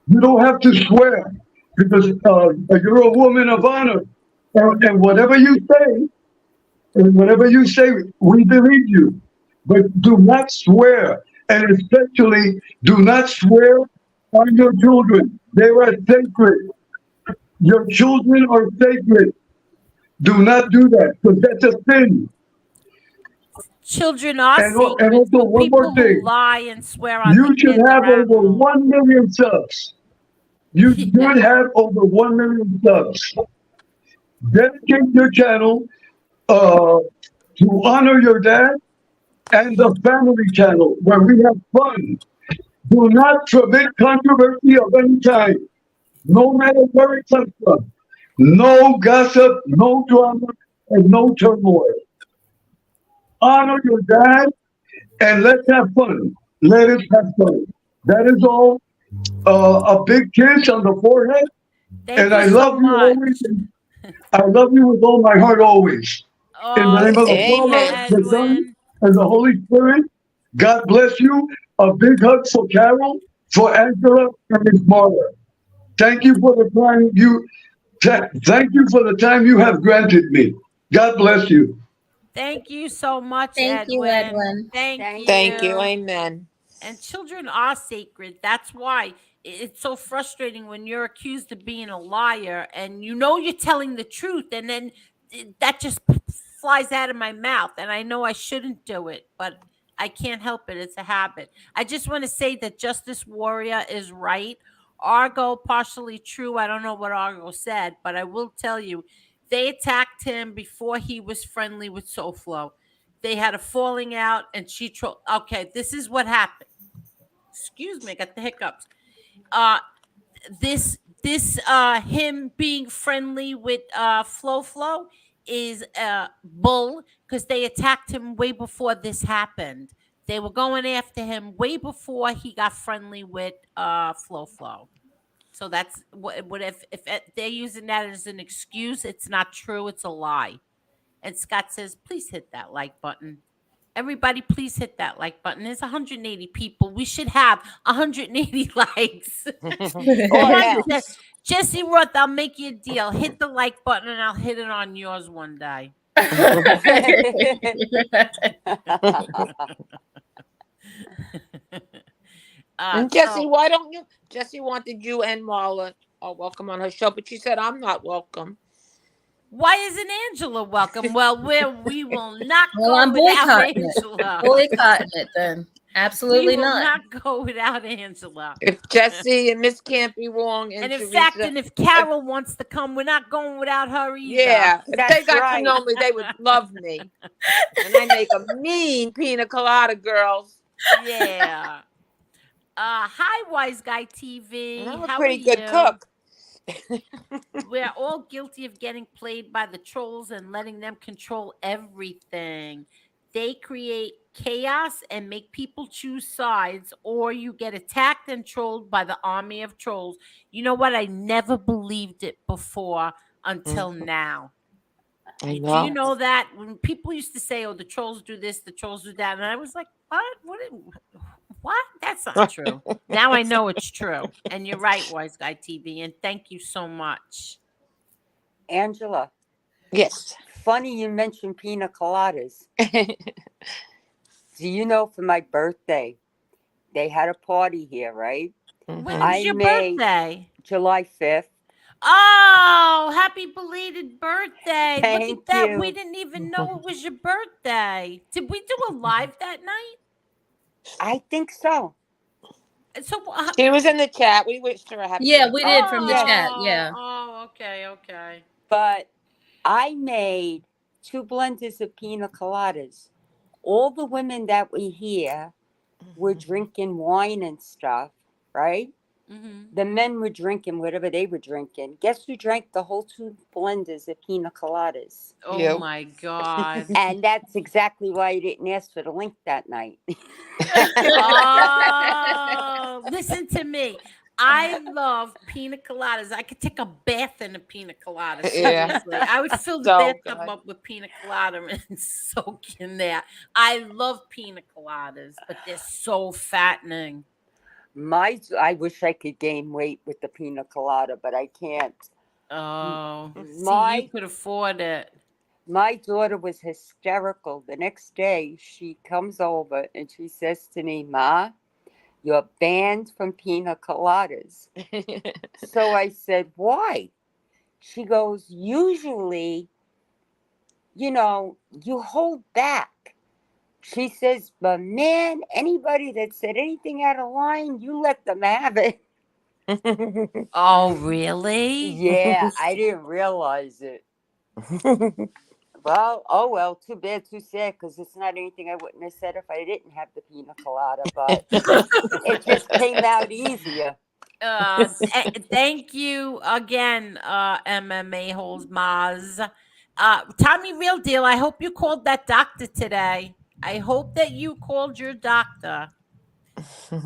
You don't have to swear because you're a woman of honor, and whatever you say, we believe you. But do not swear, and especially do not swear on your children. They are sacred. Your children are sacred. Do not do that because that's a sin. Children are And secrets, also, but one more people who thing. lie and swear on the You should kids have are over animals. 1 million subs. You Yeah. should have over 1 million subs. Dedicate your channel uh, to honor your dad and the family channel where we have fun. Do not permit controversy of any kind, no matter where it comes from. No gossip, no drama, and no turmoil. Honor your dad and let's have fun. Let us have fun. That is all. A big kiss on the forehead, Thank and you I so love you much. always. I love you with all my heart always. In the Oh, name of the thank you, Father, Amen. the Son, Edwin. and the Holy Spirit, God bless you. A big hug for Carol, for Angela, and Miss Marla. Thank you for the time thank you for the time you have granted me. God bless you. Thank you so much, Thank you, Edwin. Edwin. Thank Thank you. you. Amen. And children are sacred. That's why it's so frustrating when you're accused of being a liar and you know you're telling the truth, and then that just flies out of my mouth. And I know I shouldn't do it, but I can't help it. It's a habit. I just want to say that Justice Warrior is right. Argo, partially true. I don't know what Argo said, but I will tell you, they attacked him before he was friendly with SoFlo. They had a falling out, and she trolled. Okay, this is what happened. Excuse me, I got the hiccups. Uh, this him being friendly with Flo is bull because they attacked him way before this happened. They were going after him way before he got friendly with Flo. So that's what if they're using that as an excuse, it's not true, it's a lie. And Scott says, please hit that like button. Everybody, please hit that like button. There's 180 people. We should have 180 likes. Or One, else. Jesse Roth, I'll make you a deal. Hit the like button and I'll hit it on yours one day. And Jesse, So why don't you? Jesse wanted you and Marla welcome on her show, but she said I'm not welcome. why isn't Angela welcome? Well, we will not Well, go I'm without boycotting it. Angela. Boycotting it then. We Absolutely will not. not go without Angela. If Jesse and Miss can't be wrong, and And in fact, Teresa, and if Carol wants to come, we're not going without her either. yeah, if they That's got right. to know me, they would love me. And I make a mean pina colada, girls. Yeah. Hi, Wise Guy TV. And I'm a How pretty are good you? cook. We're all guilty of getting played by the trolls and letting them control everything. They create chaos and make people choose sides, or you get attacked and trolled by the army of trolls. You know what? I never believed it before until now. I Do you know. know that when people used to say, "Oh, the trolls do this, the trolls do that," and I was like, "What? What? That's not true." Now I know it's true, and you're right, Wise Guy TV, and thank you so much. Angela, Yes. funny you mentioned pina coladas. Do you know for my birthday, they had a party here, right? When Mhm. was I your made birthday? July 5th. Oh, happy belated birthday. Look Thank at that. We you. didn't even know it was your birthday. Did we do a live that night? I think so. So, She was in the chat. We wished her a happy Yeah, birthday. we did from the Yes. chat. Yeah. Okay, okay. But I made 2 blenders of pina coladas. All the women that we hear were drinking wine and stuff, right? Mm-hmm. The men were drinking whatever they were drinking. Guess who drank the whole 2 blenders of pina coladas? Oh You. my God. And that's exactly why you didn't ask for the link that night. Oh, listen to me. I love pina coladas. I could take a bath in a pina colada. Yeah. Seriously, I would fill the So bathtub good. up with pina colada and soak in there. I love pina coladas, but they're so fattening. I wish I could gain weight with the pina colada, but I can't. Oh, see, you My could afford it. my daughter was hysterical. The next day, she comes over and she says to me, "Ma, you're banned from pina coladas." So I said, "Why?" She goes, "Usually, you hold back." She says, "But man, anybody that said anything out of line, you let them have it." Oh, really? Yeah, I didn't realize it. Well, oh well, too bad, too sad, because it's not anything I wouldn't have said if I didn't have the pina colada, but it just came out easier. Thank you again, MMA Holes Maz. Tommy Real Deal, I hope you called that doctor today. I hope that you called your doctor.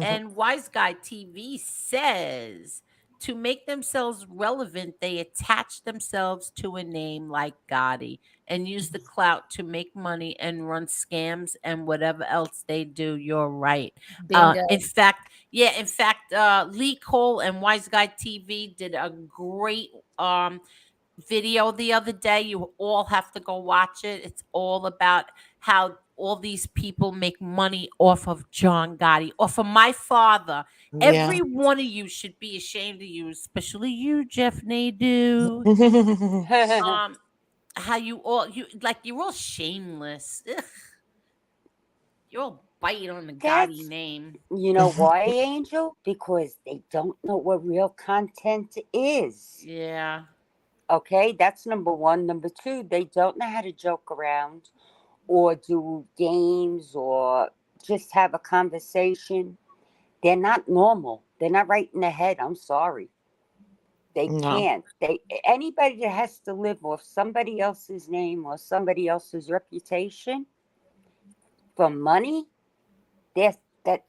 And Wise Guy TV says to make themselves relevant, they attach themselves to a name like Gotti and use the clout to make money and run scams and whatever else they do. You're right. Bingo. In fact, Lee Cole and Wise Guy TV did a great video the other day. You all have to go watch it. It's all about how all these people make money off of John Gotti, off of my father. Yeah. Every one of you should be ashamed of you, especially you, Jeff Nadeau. How you're all shameless. Ugh. You're all bite on the Gotti That's, name. you know why, Angel? Because they don't know what real content is. Yeah. Okay, that's number one. Number two, they don't know how to joke around or do games or just have a conversation. They're not normal. They're not right in the head. I'm sorry. They No. can't. Anybody that has to live off somebody else's name or somebody else's reputation for money, that's that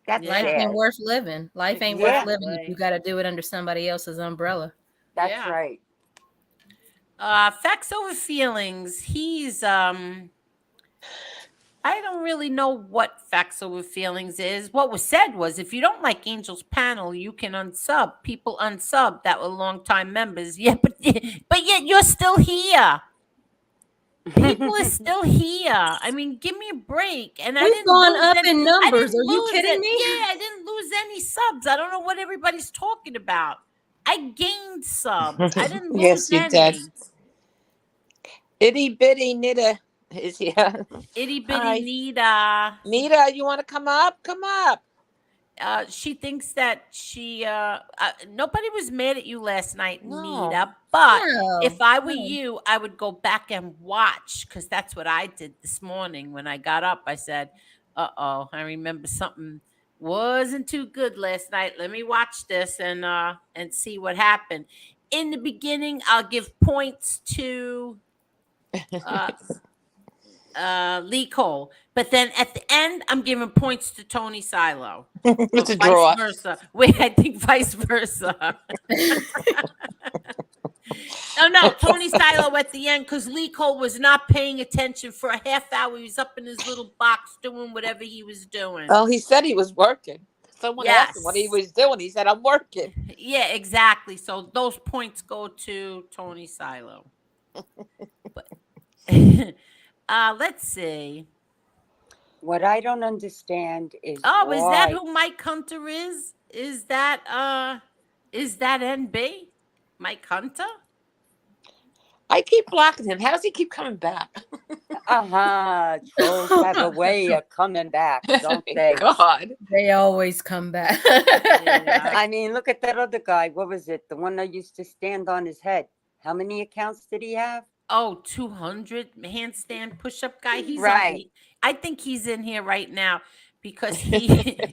that's Life Yeah. ain't sad. worth living. Life ain't Yeah. worth living if you Exactly. got to do it under somebody else's umbrella. That's Yeah. right. Facts over feelings. He's I don't really know what facts over feelings is. What was said was if you don't like Angel's panel, you can unsub. People unsub that were longtime members. Yeah, but yet you're still here. People are still here. I mean, give me a break. And I We've didn't gone lose up any, in I numbers. didn't Are you lose kidding it. me? Yeah, I didn't lose any subs. I don't know what everybody's talking about. I gained subs. I didn't lose Yes, you did. any. Itty bitty Nita is here. Itty bitty Hi. Nita. Nita, you want to come up? Come up. She thinks that nobody was mad at you last night, No. Nita. But No, if I were no. you, I would go back and watch because that's what I did this morning when I got up. I said, "Uh-oh, I remember something wasn't too good last night. Let me watch this and see what happened." In the beginning, I'll give points to Lee Cole, but then at the end, I'm giving points to Tony Silo. It's Or a draw. vice versa. Wait, I think vice versa. No, Tony Silo at the end because Lee Cole was not paying attention for a half hour. He was up in his little box doing whatever he was doing. Well, he said he was working. Someone asked him what he Yes. was doing. He said, "I'm working." Yeah, exactly. So those points go to Tony Silo. But let's see. What I don't understand is Oh, is that why. who Mike Hunter is? Is that NB? Mike Hunter? I keep blocking him. How does he keep coming back? Trolls have a way of coming back, don't they? God. They always come back. Yeah. I mean, look at that other guy. What was it? The one that used to stand on his head. How many accounts did he have? Oh, 200 handstand push-up guy. He's Right. I think he's in here right now because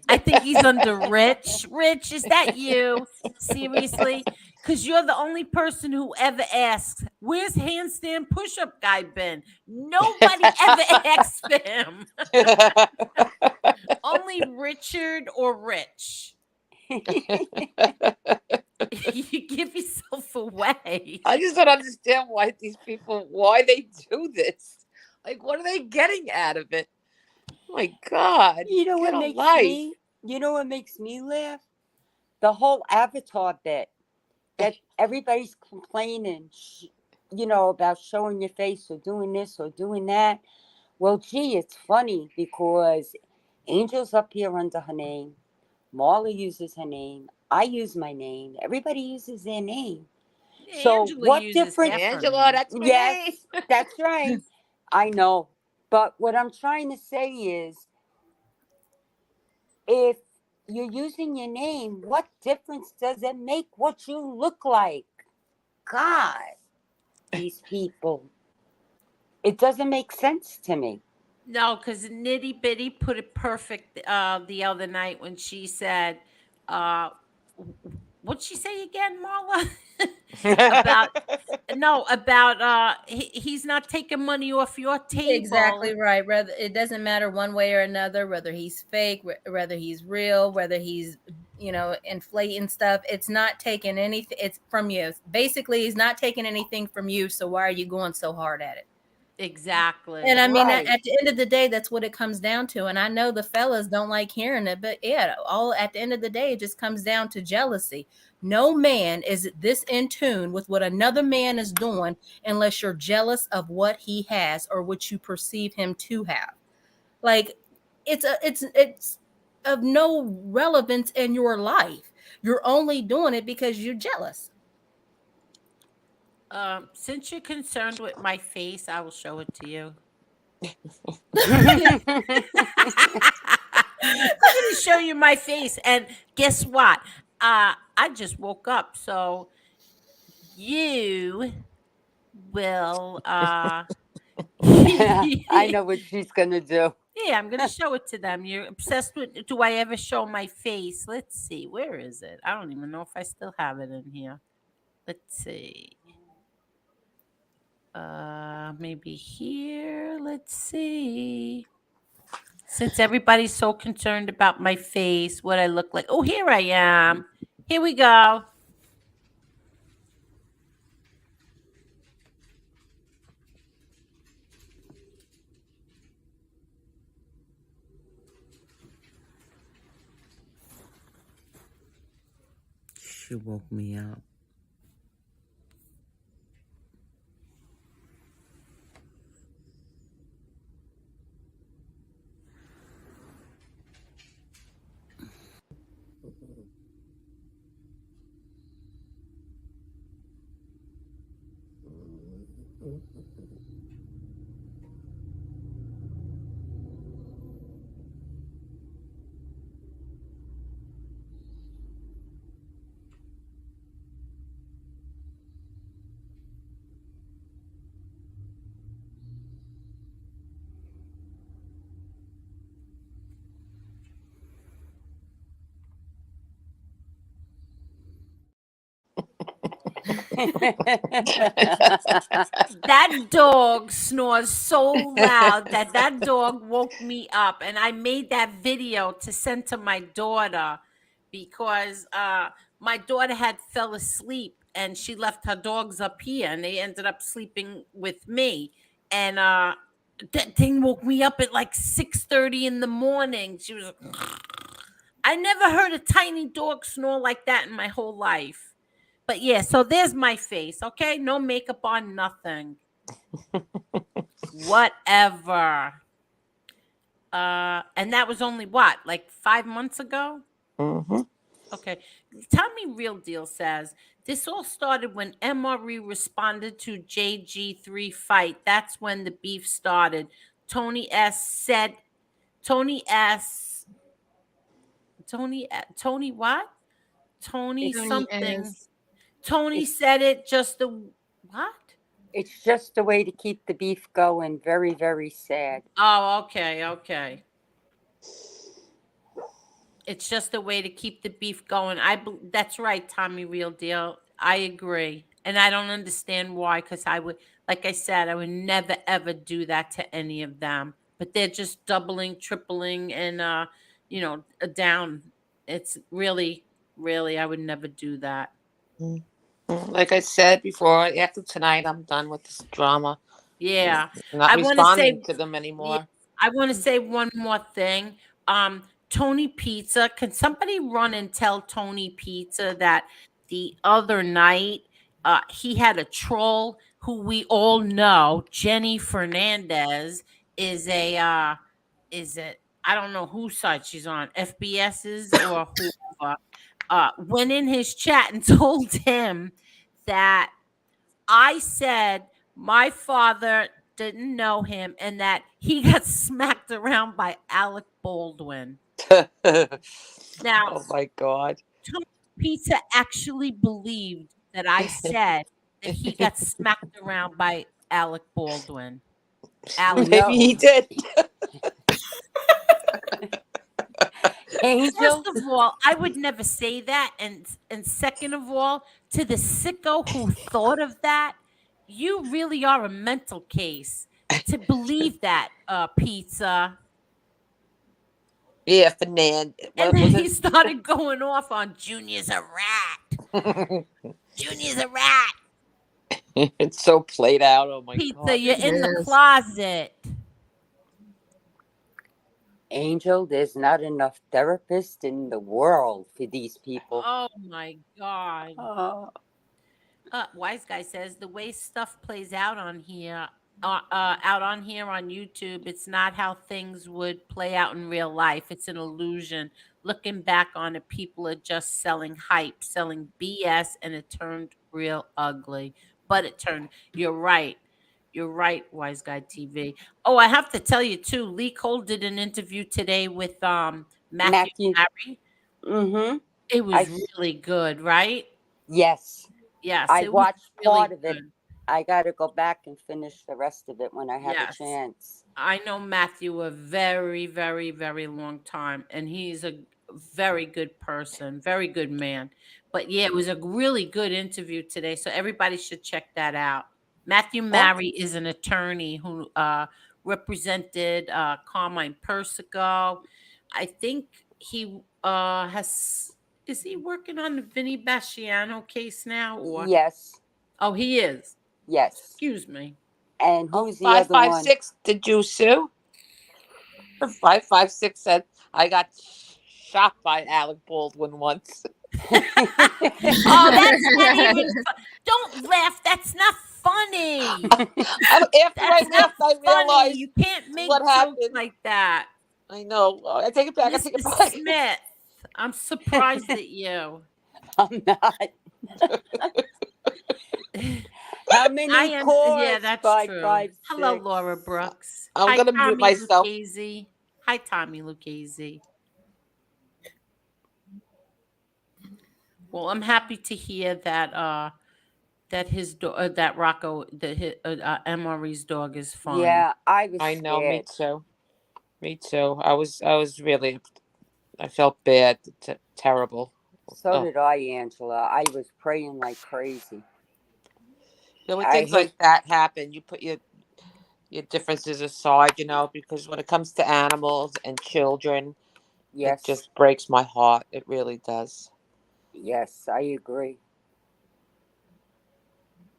I think he's under Rich. Rich, is that you? Seriously? Because you're the only person who ever asks, where's handstand push-up guy been? Nobody ever asks for him. Only Richard or Rich. You give yourself away. I just don't understand why they do this. Like, what are they getting out of it? Oh my God. You know Get what a makes life. me? You know what makes me laugh? The whole avatar bit that everybody's complaining, about showing your face or doing this or doing that. Well, gee, it's funny because Angel's up here under her name. Marla uses her name. I use my name. Everybody uses their name. So Angela what uses difference? half her Angela, name. that's me. Yes, that's right. I know. But what I'm trying to say is, if you're using your name, what difference does it make what you look like? God, these people. It doesn't make sense to me. No, because Nitty Bitty put it perfect the other night when she said, what'd she say again, Marla? about he's not taking money off your table. Exactly right. Whether it doesn't matter one way or another, whether he's fake, whether he's real, whether he's inflating stuff. It's not taking anything. It's from you. Basically, he's not taking anything from you. So why are you going so hard at it? Exactly. And I mean, Right. at the end of the day, that's what it comes down to. And I know the fellas don't like hearing it, but yeah, all at the end of the day, it just comes down to jealousy. No man is this in tune with what another man is doing unless you're jealous of what he has or what you perceive him to have. Like it's of no relevance in your life. You're only doing it because you're jealous. Since you're concerned with my face, I will show it to you. I'm going to show you my face. And guess what? I just woke up. So you will. I know what she's going to do. Yeah, I'm going to show it to them. You're obsessed with. Do I ever show my face? Let's see. Where is it? I don't even know if I still have it in here. Let's see. Maybe here. Let's see. Since everybody's so concerned about my face, what I look like. Oh, here I am. Here we go. She woke me up. That dog snores so loud that dog woke me up, and I made that video to send to my daughter because my daughter had fell asleep and she left her dogs up here, and they ended up sleeping with me, and that thing woke me up at like 6:30 in the morning. She was. I never heard a tiny dog snore like that in my whole life. But yeah, so there's my face, okay? No makeup on, nothing. Whatever. And that was only what, like 5 months ago? Mm-hmm. Okay. Tell me, Real Deal says, This all started when MRE responded to JG3 fight. That's when the beef started. Tony S said, Tony S, Tony what? Tony Tony something. S. Tony It's, said it just the what? it's just a way to keep the beef going. Very, very sad. Oh, okay. It's just a way to keep the beef going. That's right, Tommy, real deal. I agree, and I don't understand why. Because I would, like I said, I would never ever do that to any of them. But they're just doubling, tripling, and down. It's really, really, I would never do that. Mm. Like I said before, after tonight, I'm done with this drama. Yeah, I'm not I want to responding say. to them Yeah, anymore. I want to say one more thing. Tony Pizza, can somebody run and tell Tony Pizza that the other night he had a troll who we all know, Jenny Fernandez, is I don't know whose side she's on, FBS's or whoever, went in his chat and told him that I said my father didn't know him and that he got smacked around by Alec Baldwin. Now, Oh my God. Tony Pizza actually believed that I said that he got smacked around by Alec Baldwin. Alec, Maybe he did. Angel, first of all, I would never say that, and second of all, to the sicko who thought of that, you really are a mental case to believe that, Pizza. Yeah, Fernand. And What then was he started going off on Junior's a rat. it? Junior's a rat. It's so played out. Oh my Pizza, God. you're in the Yes. closet. Angel, there's not enough therapists in the world for these people. Oh my God. Oh, Wise guy says the way stuff plays out on here, out on here on YouTube, it's not how things would play out in real life. It's an illusion. Looking back on it, people are just selling hype, selling BS, and it turned real ugly. But it turned. You're right. You're right, Wise Guy TV. Oh, I have to tell you too. Lee Cole did an interview today with Matthew Matthew. Harry. Mm-hmm. It was really good, right? Yes, Yes, I it was watched really part of it. good. I got to go back and finish the rest of it when I have Yes. a chance. I know Matthew a very, very, very long time, and he's a very good person, very good man. But yeah, it was a really good interview today, so everybody should check that out. Matthew Mary is an attorney who represented Carmine Persico. I think he is he working on the Vinny Basciano case now, or Yes, oh, he is. yes. Excuse me. And Oh, who's the other one? 556. Did you sue? 556 said I got shot by Alec Baldwin once. Oh, that's not even. Don't laugh. That's not funny. After That's I not left, I funny. realized You can't make what jokes happened. like that. I know. I take it back. I take it Mr. back. Smith, I'm surprised at you. I'm not. How many I am. cores? Yeah, that's Five, true. five, Hello, six. Laura Brooks. I'm Hi, gonna mute Tommy myself. Lucchese. Hi, Tommy Lucchese. Well, I'm happy to hear that that his that Rocco MRE's dog is fine. Yeah, I was I know. Me scared. too. Me too. I was really. I felt bad. Terrible. So Oh. did I, Angela. I was praying like crazy. When I things hate- like that happen, you put your differences aside, because when it comes to animals and children, Yes, it just breaks my heart. It really does. yes, I agree.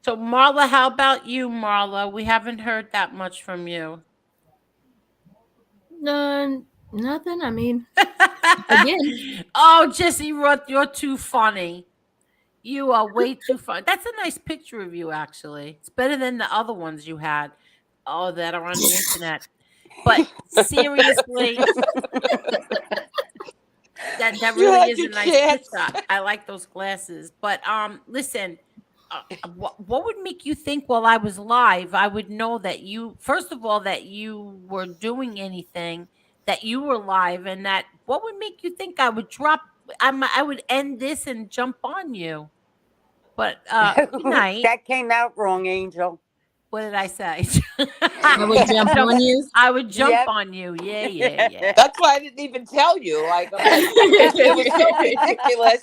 So, Marla, how about you, Marla? We haven't heard that much from you. Nothing. I mean, again. Oh, Jesse Roth, you're too funny. You are way too funny. That's a nice picture of you, actually. It's better than the other ones you had. Oh, that are on the internet. But seriously, that You really had is a your nice chance. picture. I like those glasses. But listen, what would make you think while I was live, I would know that you, first of all, that you were doing anything, that you were live, and that what would make you think I would drop? I would end this and jump on you. But good night. That came out wrong, Angel. What did I say? I would jump on you. I would jump Yep. on you. Yeah. That's why I didn't even tell you. Like, I'm like, it was so ridiculous.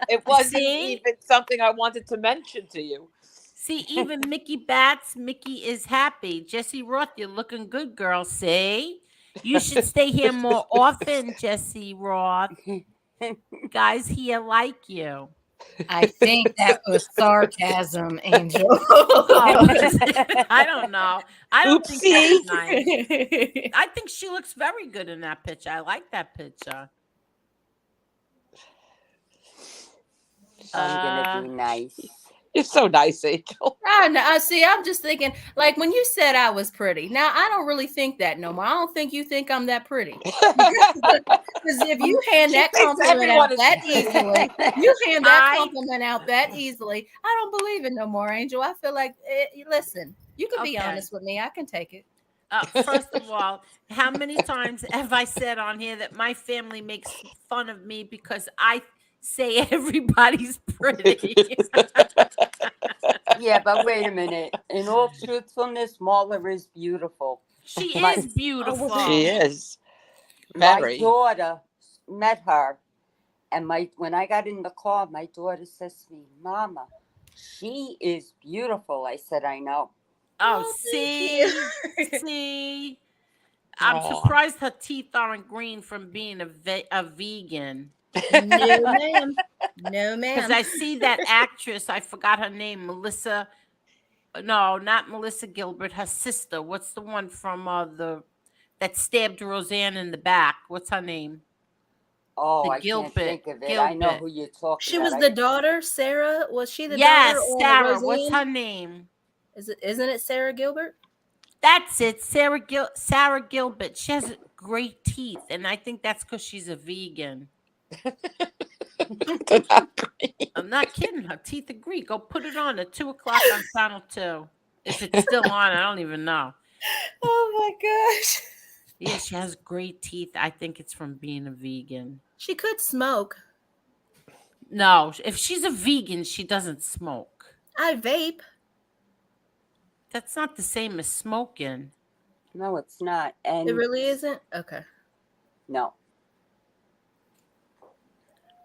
It wasn't See? even something I wanted to mention to you. See, even Mickey Bats, Mickey is happy. Jesse Roth, you're looking good, girl. See? You should stay here more often, Jesse Roth. Guys here like you. I think that was sarcasm, Angel. Oh, I don't know. I don't think Oopsie. that's nice. I think she looks very good in that picture. I like that picture. I'm gonna be nice. You're so nice, Angel. I see. I'm just thinking, like when you said I was pretty. Now I don't really think that no more. I don't think you think I'm that pretty. Because if you hand that thinks compliment everyone out is- that easily, you hand that compliment out that easily. I don't believe it no more, Angel. I feel like, listen, you can be Okay. honest with me. I can take it. First of all, how many times have I said on here that my family makes fun of me because I say everybody's pretty? Yeah, but wait a minute. In all truthfulness, Marla is beautiful. She My- is beautiful. She is. My Very. daughter met her, and when I got in the car, my daughter says to me, "Mama, she is beautiful." I said, "I know." Oh, Oh, see, thank see. I'm Aw. surprised her teeth aren't green from being a vegan. No, ma'am. No, Because ma'am. I see that actress, I forgot her name, Melissa. No, not Melissa Gilbert. Her sister. What's the one from that stabbed Roseanne in the back? What's her name? Oh, The I Gilbert. can't think of it. I know Gilbert. who you're talking She about. was the daughter, Sarah. Was she the Yes, daughter? Or Sarah. What's Roseanne? her name? Isn't it Sarah Gilbert? That's it, Sarah Gilbert. She has great teeth, and I think that's because she's a vegan. I'm not kidding. Her teeth are great. Go put it on at 2:00 on Channel 2. If it's still on, I don't even know. Oh my gosh. Yeah, she has great teeth. I think it's from being a vegan. She could smoke. No, if she's a vegan, she doesn't smoke. I vape. That's not the same as smoking. No, it's not. And It really isn't? Okay. no.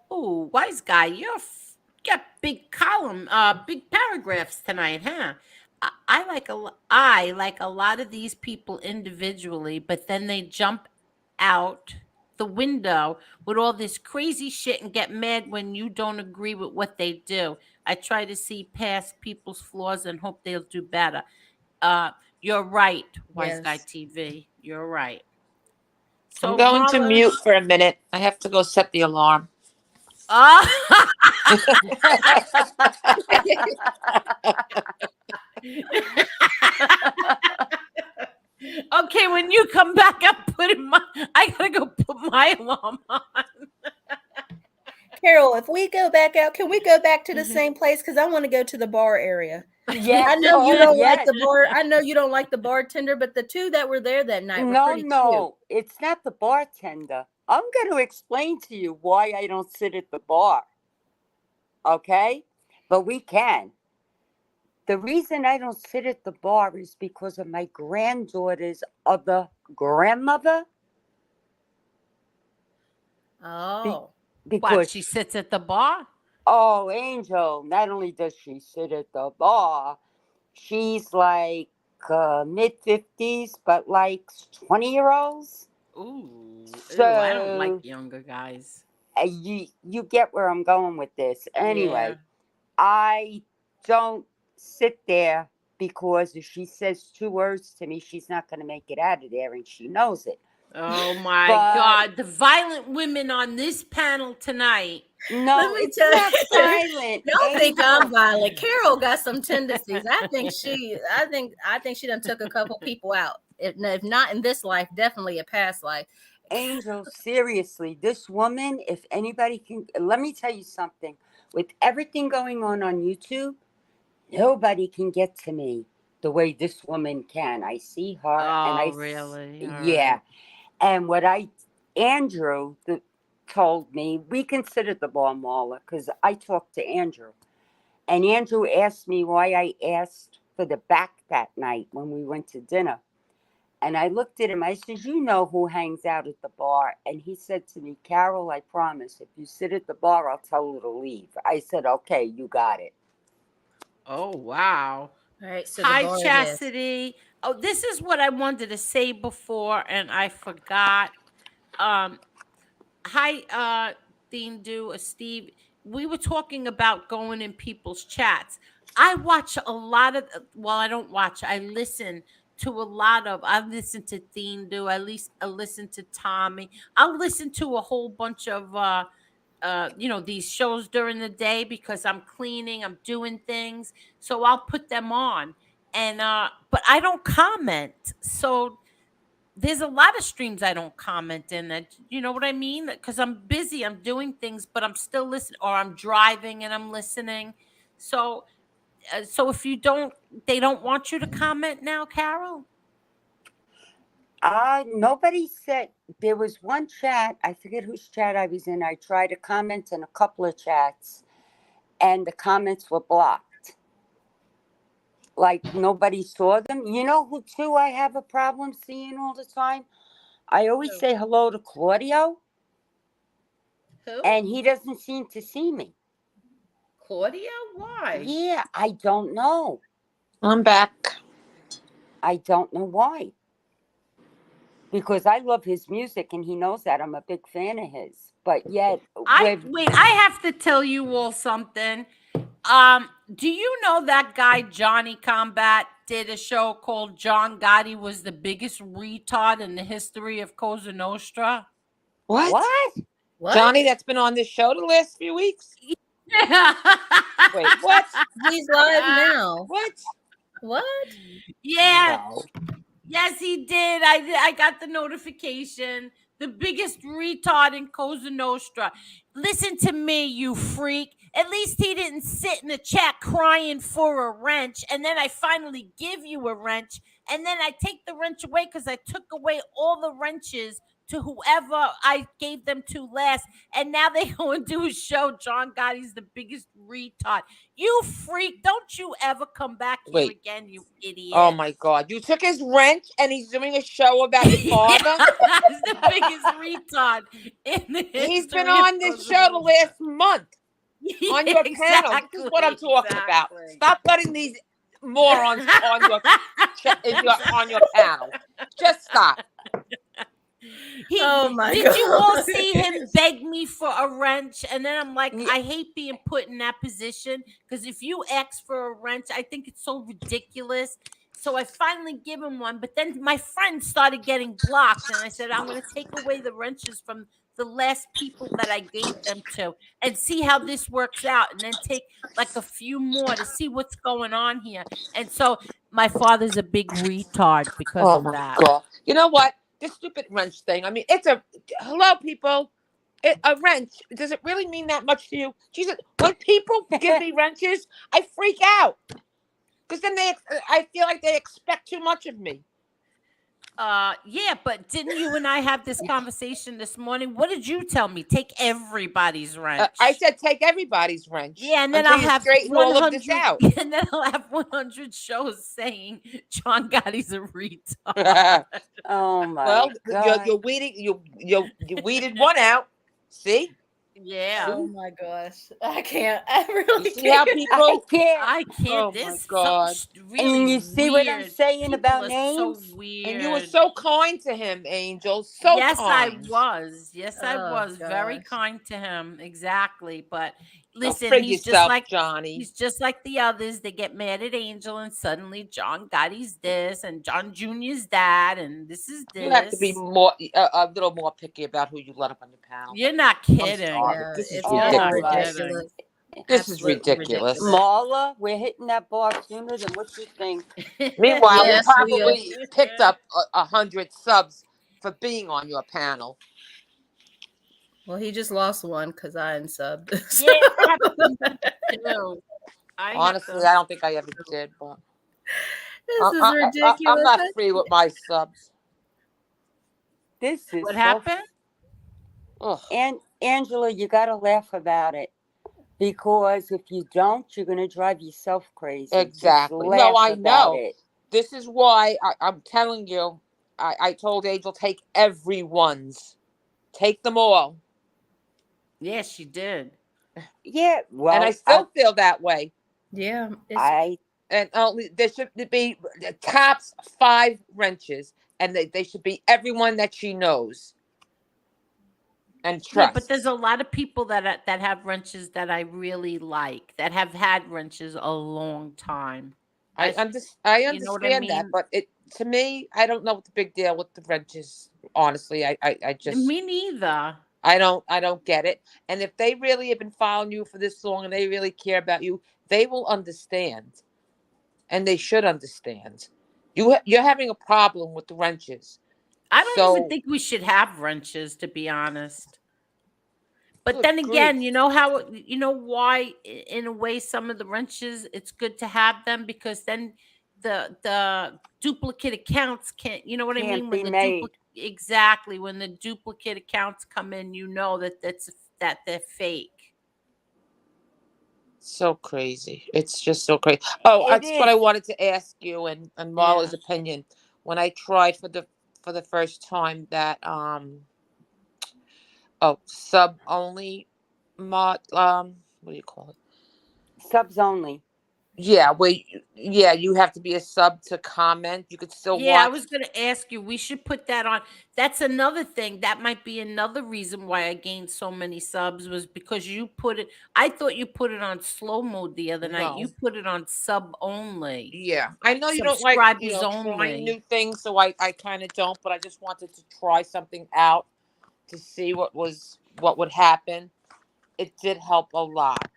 Oh, wise guy, you got big big paragraphs tonight, huh? I like a lot of these people individually, but then they jump out the window with all this crazy shit and get mad when you don't agree with what they do. I try to see past people's flaws and hope they'll do better. You're right, Wise Guy Yes. TV. You're right. So I'm going to Marla- mute for a minute. I have to go set the alarm. Okay, when you come back, I gotta go put my alarm on. Carol, if we go back out, can we go back to the same place? Because I want to go to the bar area. Yeah, I know you don't like yes. the bar. I know you don't like the bartender, but the two that were there that night were No, pretty no, it's not the bartender. I'm going to explain to you why I don't sit at the bar. Okay? But we can. The reason I don't sit at the bar is because of my granddaughter's other grandmother. cute. Oh. Because, What? She sits at the bar. oh, Angel, not only does she sit at the bar, she's like mid-50s, but like 20-year-olds. Ooh, So- I don't like younger guys. You get where I'm going with this. Anyway, Yeah. I don't sit there because if she says 2 words to me, she's not going to make it out of there, and she knows it. Oh my But- God, the violent women on this panel tonight. No, Let me it's tell not you. silent. Don't think Angel. I'm violent. Carol got some tendencies. I think she done took a couple people out. If not in this life, definitely a past life. Angel, seriously, this woman, if anybody can, let me tell you something. With everything going on YouTube, nobody can get to me the way this woman can. I see her and Oh, really? All yeah. right. And Andrew told me, we considered the ball Marla because I talked to Andrew. And Andrew asked me why I asked for the back that night when we went to dinner. And I looked at him. I said, "You know who hangs out at the bar?" And he said to me, "Carol, I promise, if you sit at the bar, I'll tell her to leave." I said, "Okay, you got it." Oh, wow. All right, so the Hi, bar it is. Chastity. Oh, this is what I wanted to say before, and I forgot. Um, hi, Steve. We were talking about going in people's chats. I watch a lot of. Well, I don't watch. I listen to a lot of. I listen to Thindu. I listen to Tommy. I'll listen to a whole bunch of these shows during the day because I'm cleaning, I'm doing things, so I'll put them on. And but I don't comment. So there's a lot of streams I don't comment in, that, you know what I mean, because I'm busy, I'm doing things, but I'm still listening, or I'm driving and I'm listening. So so if you don't, they don't want you to comment now, Carol. Nobody said. There was one chat. I forget whose chat I was in. I tried to comment in a couple of chats, and the comments were blocked. Like nobody saw them. You know who too I have a problem seeing all the time? I always Who? say hello to Claudio, Who? and he doesn't seem to see me. Claudia? Why? Yeah, I don't know. I'm back. I don't know why. Because I love his music and he knows that I'm a big fan of his. But yet, I have to tell you all something. Do you know that guy Johnny Combat did a show called John Gotti was the biggest retard in the history of Cosa Nostra? What? What? Johnny, that's been on this show the last few weeks. Wait, what? He's live now. What? What? Yeah. No. Yes, he did. I got the notification. The biggest retard in Cosa Nostra. Listen to me, you freak. At least he didn't sit in the chat crying for a wrench, and then I finally give you a wrench, and then I take the wrench away because I took away all the wrenches to whoever I gave them to last, and now they go and do a show. John Gotti's the biggest retard. You freak! Don't you ever come back here Wait. again, you idiot! Oh my God! You took his wrench, and he's doing a show about his father. He's the biggest retard in the history. He's been on this show the last month on your panel. This is what I'm talking about. Stop letting these morons on your panel. Just stop. Oh my Did God. you all see him beg me for a wrench? And then I'm like, I hate being put in that position, because if you ask for a wrench, I think it's so ridiculous. So I finally give him one, but then my friends started getting blocked, and I said, I'm going to take away the wrenches from the last people that I gave them to and see how this works out, and then take like a few more to see what's going on here. And so my father's a big retard because of that. God. You know what? This stupid wrench thing. I mean, hello, people. A wrench. Does it really mean that much to you? Jesus, when people give me wrenches, I freak out. Because then I feel like they expect too much of me. Yeah, but didn't you and I have this conversation this morning? What did you tell me? Take everybody's wrench. I said take everybody's wrench. Yeah, and then I'll have straighten all of this out. And then I'll have 100 shows saying John Gotti's a retard. Oh my Well, God. you're weeding. You weeded one out. See? Yeah. Oh my gosh. I can't. I really See how can't. people? I can't. Oh my This God. really And you see what I'm weird. saying People about are names? So weird. And you were so kind to him, Angel. So yes, kind. I was. Yes, I Oh, was very gosh. kind to him. Exactly. But listen, frig he's yourself, just like Johnny. He's just like the others. They get mad at Angel, and suddenly John Gotti's this, and John Jr.'s that, and this is this. You have to be more a little more picky about who you let up on your panel. You're not kidding. sorry. This is It's ridiculous. ridiculous. This is Absolutely ridiculous. Marla, we're hitting that bar sooner than what you think. Meanwhile, Yes, we probably picked up 100 subs for being on your panel. Well, he just lost one because I unsubbed. Yeah, I have to too. Honestly, I don't think I ever did, but This is ridiculous. I'm not free with my subs. This is What so. happened? Ugh. And Angela, you got to laugh about it because if you don't, you're going to drive yourself crazy. Exactly. Just No, laugh I about know. it. This is why I'm telling you. I told Angel, take everyone's. Take them all. Yes, she did. Yeah, well, And I still feel that way. Yeah. And only there should be the tops 5 wrenches, and they should be everyone that she knows and Yeah, trusts. but there's a lot of people that have wrenches that I really like, that have had wrenches a long time. I understand you know what I that, mean? but to me, I don't know what the big deal with the wrenches. Honestly, I just Me neither. I don't get it. And if they really have been following you for this long and they really care about you, they will understand, and they should understand. You're having a problem with the wrenches. I don't even think we should have wrenches, to be honest. But Good then again, grief. you know how, why, in a way, some of the wrenches, it's good to have them, because then the duplicate accounts can't, you know what I Can't mean? be made. Exactly. When the duplicate accounts come in, that they're fake. So crazy. It's just so crazy. Oh, It that's what I is. wanted to ask you and Marla's opinion. When I tried for the first time that sub only what do you call it? Subs only. Yeah, you have to be a sub to comment. You could still Yeah, I watch. was going to ask you. We should put that on. That's another thing. That might be another reason why I gained so many subs, was because you put it. I thought you put it on slow mode the other night. No. You put it on sub only. Yeah, I know you don't like Subscribers trying only. new things, so I kind of don't. But I just wanted to try something out to see what would happen. It did help a lot.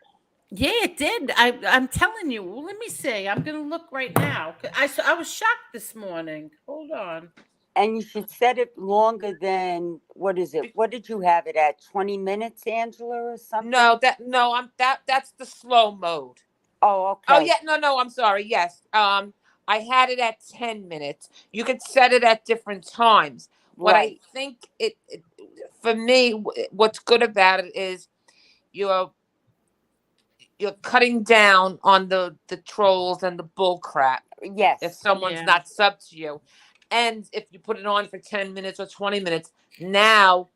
Yeah, it did. I'm telling you. Well, let me see. I'm going to look right now. I was shocked this morning. Hold on. And you should set it longer than, what is it? What did you have it at? 20 minutes, Angela, or something? That's the slow mode. Oh, okay. Oh yeah, no, I'm sorry. Yes. I had it at 10 minutes. You could set it at different times. What I think for me, what's good about it is you're cutting down on the trolls and the bull crap. Yes. If someone's not sub to you, and if you put it on for 10 minutes or 20 minutes, now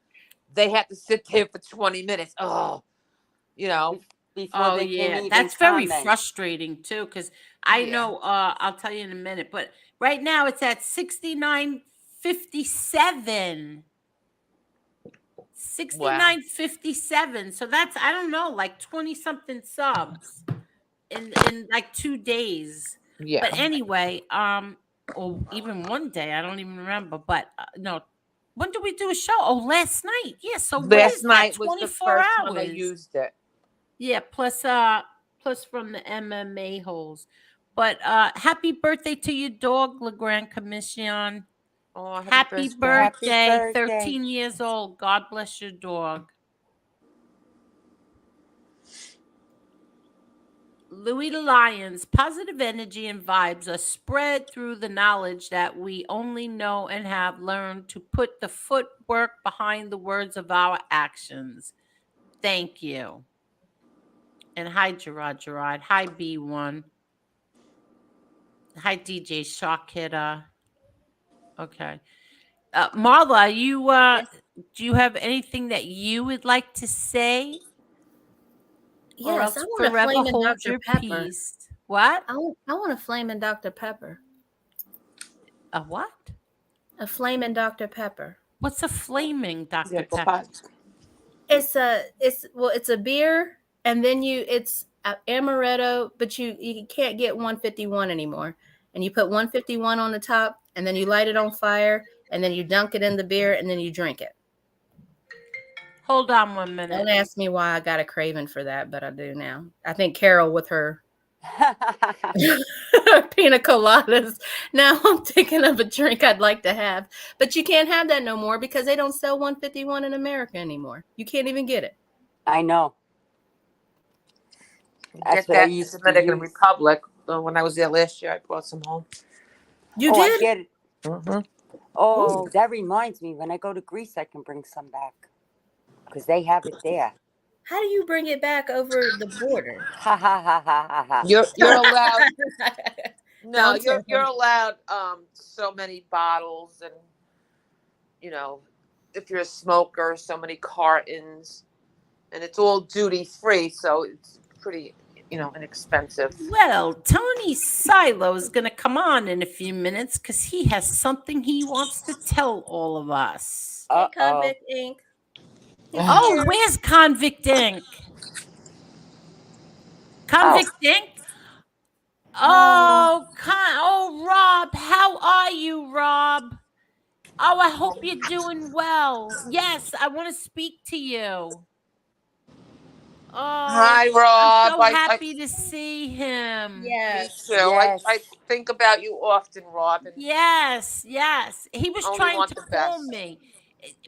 they have to sit there for 20 minutes. Oh, Before they can even that's very comment. frustrating too, because I know, I'll tell you in a minute, but right now it's at 69.57. 69.57. So that's, I don't know, like 20 something subs in like 2 days. Yeah. But anyway, or even one day, I don't even remember. But no, when did we do a show? Oh, last night. Yeah. So last night was the 24 first hours. time I used it. Yeah. Plus from the MMA holes. But happy birthday to your dog, Le Grand Commission. Oh, happy birthday. 13 years old. God bless your dog. Louis the Lion's positive energy and vibes are spread through the knowledge that we only know and have learned to put the footwork behind the words of our actions. Thank you. And hi, Gerard. Hi, B1. Hi, DJ Shock Hitter. Okay. Marla, you do you have anything that you would like to say? Yes, I want to flame in Dr. Pepper. Peace. What? I want to flame in Dr. Pepper. A what? A flaming Dr. Pepper. What's a flaming Dr. Pepper? It's a beer, and then it's amaretto, but you can't get 151 anymore. And you put 151 on the top, and then you light it on fire, and then you dunk it in the beer, and then you drink it. Hold on 1 minute. Don't ask me why I got a craving for that, but I do now. I think Carol with her Pina coladas. Now I'm thinking of a drink I'd like to have, but you can't have that no more because they don't sell 151 in America anymore. You can't even get it. I know. That's Get what I that in the used to Dominican use. Republic. When I was there last year, I brought some home. You Oh, I did? get it. Mm-hmm. Oh, Ooh. that reminds me. When I go to Greece, I can bring some back because they have it there. How do you bring it back over the border? Ha ha ha ha ha ha. You're allowed. No, Don't tell you're me. allowed so many bottles, and if you're a smoker, so many cartons, and it's all duty free, so it's pretty inexpensive. Well, Tony Silo is going to come on in a few minutes because he has something he wants to tell all of us. Hey, Uh-oh. Convict Inc. He's Oh, here. where's Convict Inc? Convict Inc? Oh, Rob, how are you, Rob? Oh, I hope you're doing well. Yes, I want to speak to you. Oh, Hi, I'm Rob. so happy to see him. Me Yes. too. I Yes. think about you often, Rob, and Yes, yes. He was only trying want to the call best. me,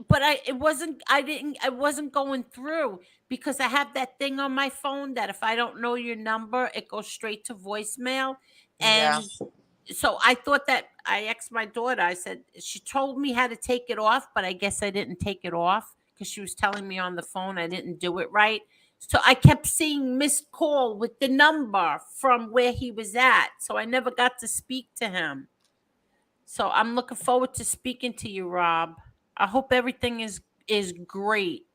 but I wasn't going through because I have that thing on my phone that if I don't know your number, it goes straight to voicemail. Yeah. And so I thought that I asked my daughter, I said, she told me how to take it off, but I guess I didn't take it off because she was telling me on the phone I didn't do it right. So I kept seeing missed call with the number from where he was at. So I never got to speak to him. So I'm looking forward to speaking to you, Rob. I hope everything is great.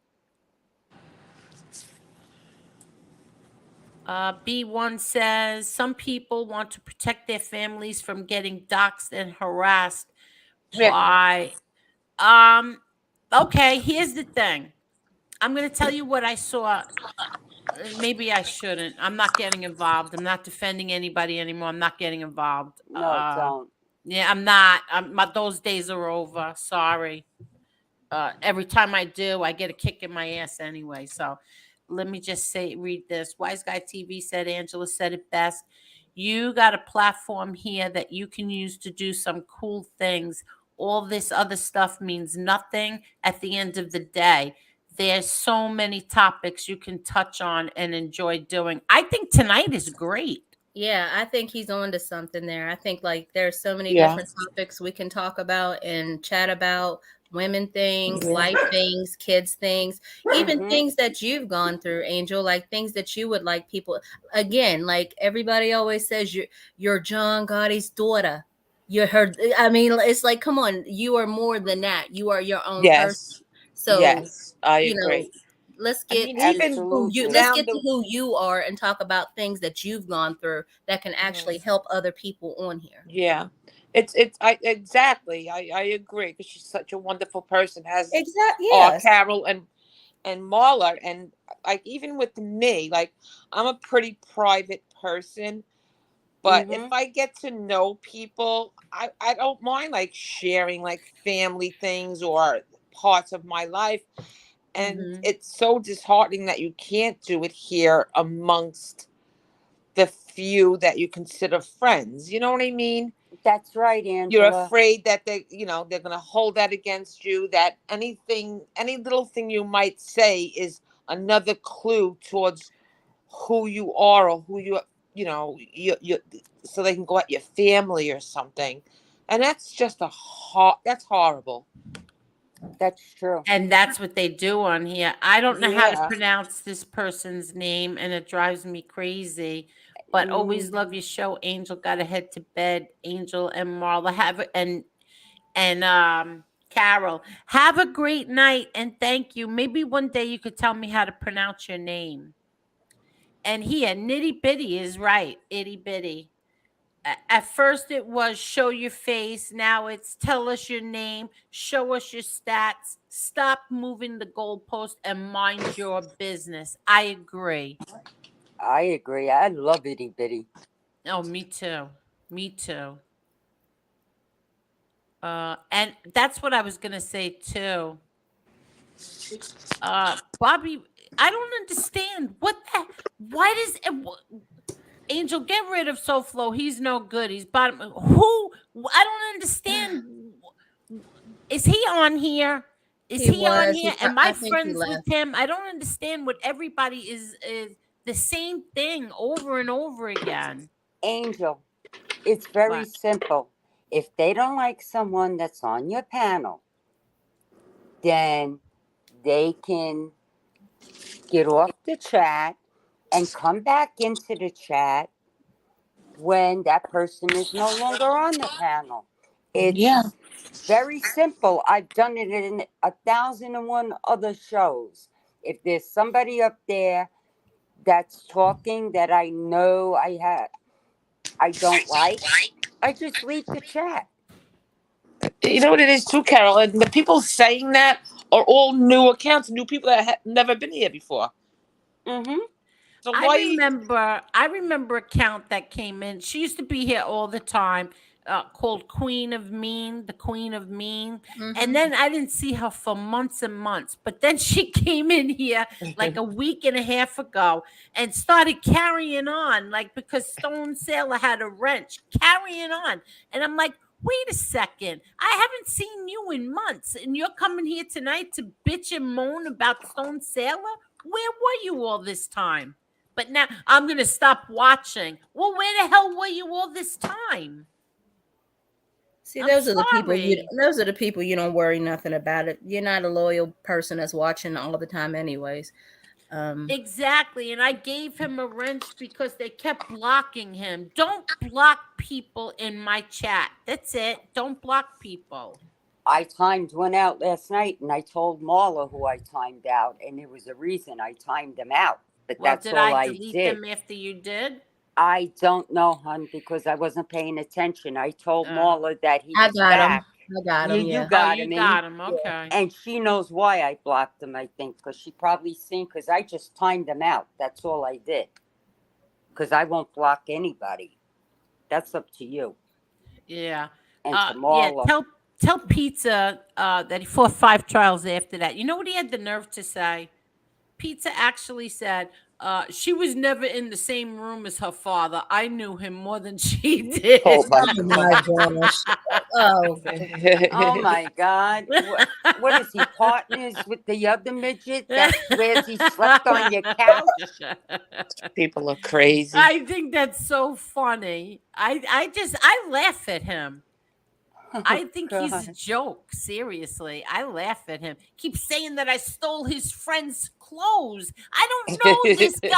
B1 says some people want to protect their families from getting doxxed and harassed Yeah. by okay, here's the thing. I'm going to tell you what I saw. Maybe I shouldn't. I'm not getting involved. I'm not defending anybody anymore. I'm not getting involved. No, don't. Yeah, I'm not. Those days are over. Sorry. Every time I do, I get a kick in my ass anyway. So let me just read this. Wise Guy TV said, Angela said it best. You got a platform here that you can use to do some cool things. All this other stuff means nothing at the end of the day. There's so many topics you can touch on and enjoy doing. I think tonight is great. Yeah, I think he's on to something there. I think like there's so many Yeah. different topics we can talk about and chat about, women things, Yeah. life things, kids things, even Mhm. things that you've gone through, Angel, like things that you would like people again, like everybody always says you're John Gotti's daughter. You're her. I mean, it's like, come on, you are more than that. You are your own person. Yes. So, Yes. I you know, agree. let's I get mean, to even who you Absolutely. let's down get to the who you are and talk about things that you've gone through that can actually help other people on here. yeah. It's I exactly. I agree because she's such a wonderful person. As Exactly. are Yes. Carol and Marla, and like even with me, like I'm a pretty private person. But if Mhm. I get to know people, I don't mind like sharing like family things or parts of my life. And Mm-hmm. it's so disheartening that you can't do it here amongst the few that you consider friends. You know what I mean? That's right, You're Angela. afraid that they're going to hold that against you, that any little thing you might say is another clue towards who you are or who you so they can go at your family or something. And that's just that's horrible. That's true. And that's what they do on here. I don't know how to Yeah. pronounce this person's name, and it drives me crazy. But always Mm, love your show, Angel. Gotta head to bed. Angel and Marla and Carol. Have a great night and thank you. Maybe one day you could tell me how to pronounce your name. And here, nitty bitty is right. Itty bitty. At first it was show your face. Now it's tell us your name, show us your stats, stop moving the goalpost and mind your business. I agree. I agree. I love itty bitty. Oh, me too. Me too. And that's what I was gonna say too. Bobby, I don't understand why does Angel, get rid of SoFlo. He's no good. He's bottom. Who? I don't understand. Is he on here? Is He he on was. here? Am I I think he friends with left. him? I don't understand what everybody is the same thing over and over again. Angel, it's very What? simple. If they don't like someone that's on your panel, then they can get off the chat and come back into the chat when that person is no longer on the panel. Yeah. It's very simple. I've done it in 1,001 other shows. If there's somebody up there that's talking that I know I don't like, I just leave the chat. You know what it is too, Carol? And the people saying that are all new accounts, new people that have never been here before. Mm-hmm. So I why? remember a count that came in. She used to be here all the time, called Queen of Mean, the Queen of Mean. And then I didn't see her for months and months. But then she came in here like a week and a half ago and started carrying on, like because Stone Sailor had a wrench, carrying on. And I'm like, wait a second. I haven't seen you in months. And you're coming here tonight to bitch and moan about Stone Sailor? Where were you all this time? But now I'm going to stop watching. Well, where the hell were you all this time? See, I'm those are the people sorry. those are the people you don't worry nothing about it. You're not a loyal person that's watching all the time anyways. Exactly. And I gave him a wrench because they kept blocking him. Don't block people in my chat. That's it. Don't block people. I timed one out last night and I told Marla who I timed out, and there was a reason I timed them out. But Well, that's did all I I delete did. them after you did? I don't know, hun, because I wasn't paying attention. I told Oh. Marla that he I was got him. back. I got him. You Yeah. Oh, got you him. got him. Okay. And she knows why I blocked him, I think, because she probably seen, because I just timed them out. That's all I did. Because I won't block anybody. That's up to you Yeah. and to Yeah. Marla. Tell Pizza that he fought 5 trials after that. You know what he had the nerve to say? Pizza actually said, she was never in the same room as her father. I knew him more than she did. Oh my Oh my gosh. Oh, Oh my God. What is he, partners with the other midget that swears he slept on your couch? People are crazy. I think that's so funny. I laugh at him. I think he's a God. joke. Seriously, I laugh at him. Keeps saying that I stole his friend's clothes. I don't know this guy.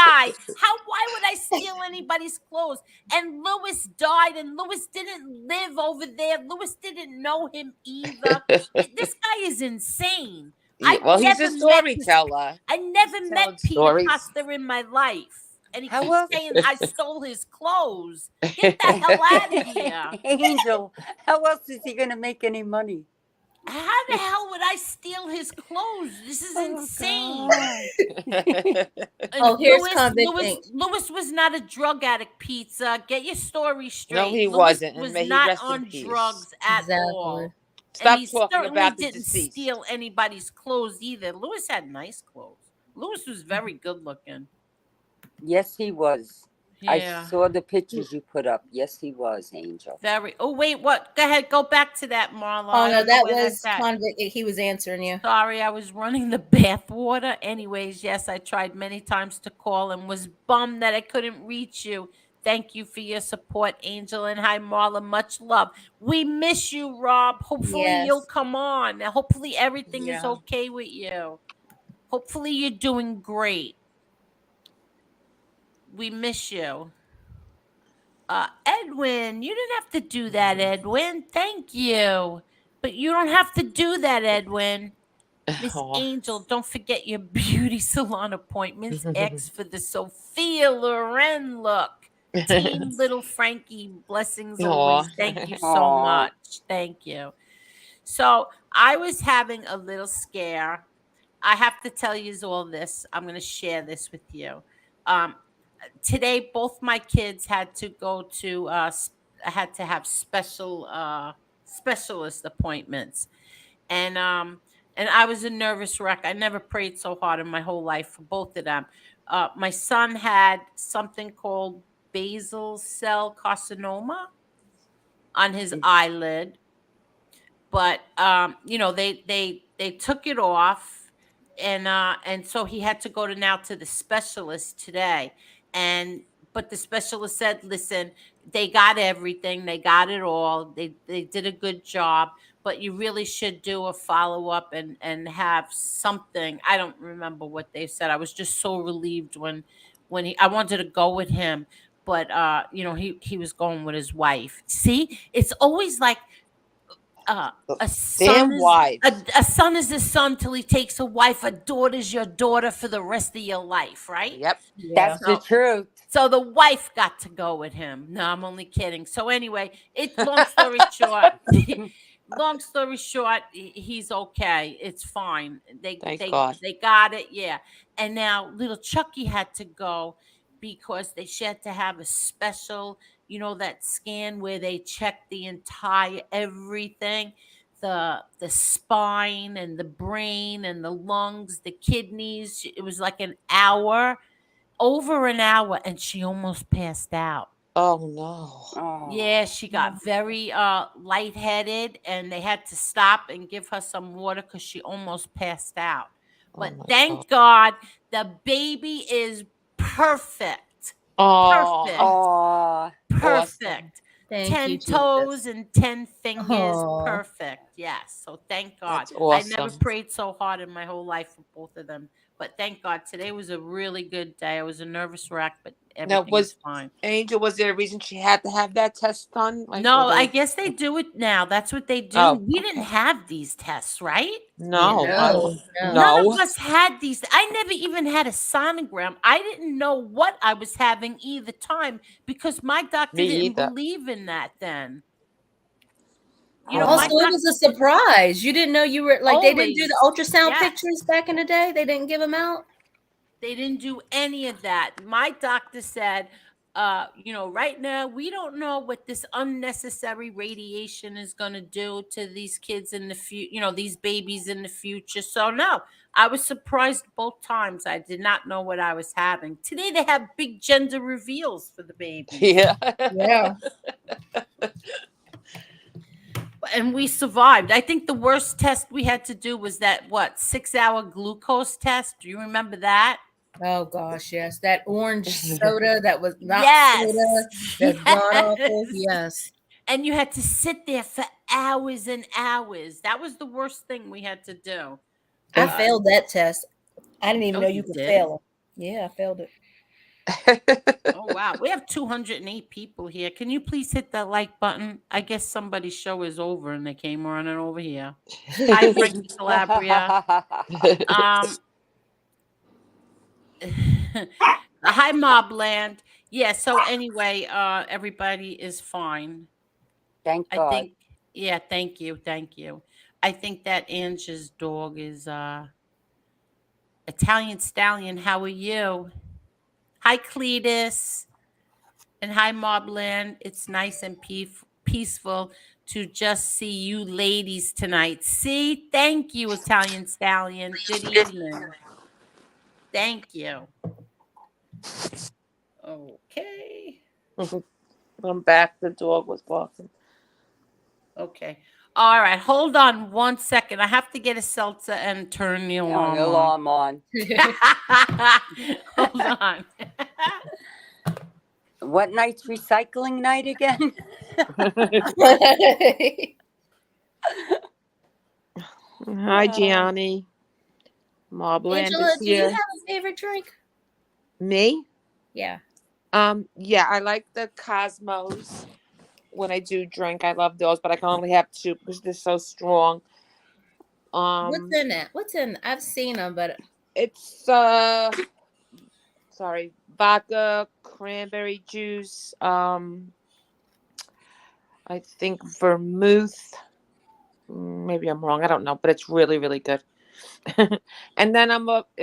Why would I steal anybody's clothes? And Lewis died, and Lewis didn't live over there. Lewis didn't know him either. This guy is insane. Yeah, well, he's a never met storyteller. I never He's met telling Peter stories. Costa in my life. And he How keeps else? saying I stole his clothes. Get the hell out of here. Angel, how else is he going to make any money? How the hell would I steal his clothes? This is insane. God. Oh, here's convicting. Lewis was not a drug addict, Pizza. Get your story straight. No, he Lewis wasn't, and was may he not rest in on peace. drugs at all. Exactly. Stop And he talking certainly about the didn't deceased. steal anybody's clothes either. Lewis had nice clothes. Lewis was very good looking. Yes, he was. Yeah. I saw the pictures you put up. Yes, he was, Angel. Very. Oh wait, what? Go ahead. Go back to that, Marla. Oh I no, don't know that where was that's at. convicting. He was answering you. Sorry, I was running the bath water. Anyways, yes, I tried many times to call and was bummed that I couldn't reach you. Thank you for your support, Angel. And hi, Marla. Much love. We miss you, Rob. Hopefully Yes. you'll come on. Hopefully everything is Yeah. okay with you. Hopefully you're doing great. We miss you. Edwin, you didn't have to do that, Edwin. Thank you. But you don't have to do that, Edwin. Miss Aw. Angel, don't forget your beauty salon appointments. X for the Sophia Loren look. Team Little Frankie, blessings Aw. always. Thank you so Aw. much. Thank you. So I was having a little scare. I have to tell you all this. I'm going to share this with you. Today, both my kids had to go to had to have specialist appointments, and I was a nervous wreck. I never prayed so hard in my whole life for both of them. My son had something called basal cell carcinoma on his eyelid. But they took it off, and so he had to go to the specialist today. And but the specialist said, listen, they got everything, they got it all, they did a good job, but you really should do a follow-up and have something. I don't remember what they said. I was just so relieved when I wanted to go with him, but he was going with his wife. See, it's always like a son Damn is wives. a son is a son till he takes a wife. A daughter's your daughter for the rest of your life, right? Yep. Yeah. That's the truth. So the wife got to go with him. No, I'm only kidding. So anyway, long story short, he's okay. It's fine. Thank God. They got it. Yeah. And now little Chucky had to go because she had to have a special, that scan where they check the entire everything, the spine and the brain and the lungs, the kidneys. It was like over an hour, and she almost passed out. Oh no. Oh. Yeah, she got very lightheaded, and they had to stop and give her some water because she almost passed out. But my thank God the baby is perfect. Oh. Perfect. Oh. Perfect. Thank 10 you, Jesus. toes and 10 fingers. Aw. Perfect. Yes. So thank God. That's awesome. I never prayed so hard in my whole life for both of them. But thank God today was a really good day. I was a nervous wreck, but everything was fine. Angel, was there a reason she had to have that test done? No, I guess they do it now. That's what they do. Oh, We didn't have these tests, right? No. No. None of us had these. I never even had a sonogram. I didn't know what I was having either time because my doctor Me didn't either. believe in that then. Also, it was a surprise. You didn't know you were they didn't do the ultrasound Yes. pictures back in the day. They didn't give them out. They didn't do any of that. My doctor said, right now we don't know what this unnecessary radiation is going to do to these kids in the future, these babies in the future. So no, I was surprised both times. I did not know what I was having. Today they have big gender reveals for the babies. Yeah. Yeah. And we survived. I think the worst test we had to do was that 6-hour glucose test. Do you remember that? Oh gosh, yes. That orange soda that was not soda. Yes. That's god awful. Yes. And you had to sit there for hours and hours. That was the worst thing we had to do. I failed that test. I didn't even know you could did? fail it. Yeah, I failed it. Oh wow, we have 208 people here. Can you please hit that like button? I guess somebody's show is over and they came running over here. Hi, Frankie Calabria. Hi, Mobland. Yeah. So anyway, everybody is fine. Thank God. I think. Yeah. Thank you. I think that Angie's dog is Italian Stallion. How are you? Hi, Cletus. And hi, Mobland. It's nice and peaceful to just see you ladies tonight. See? Thank you, Italian Stallion. Good evening. Thank you. Okay. I'm back. The dog was barking. Okay. All right. Hold on 1 second. I have to get a seltzer and turn the alarm The alarm on. Hold on. What night's recycling night again? Hi, Gianni. Mobland Angela, is do you here. have a favorite drink? Me? Yeah. Yeah, I like the Cosmos. When I do drink, I love those, but I can only have 2 because they're so strong. What's in it? I've seen them, but It's vodka, cranberry juice, I think vermouth. Maybe I'm wrong. I don't know, but it's really, really good. And then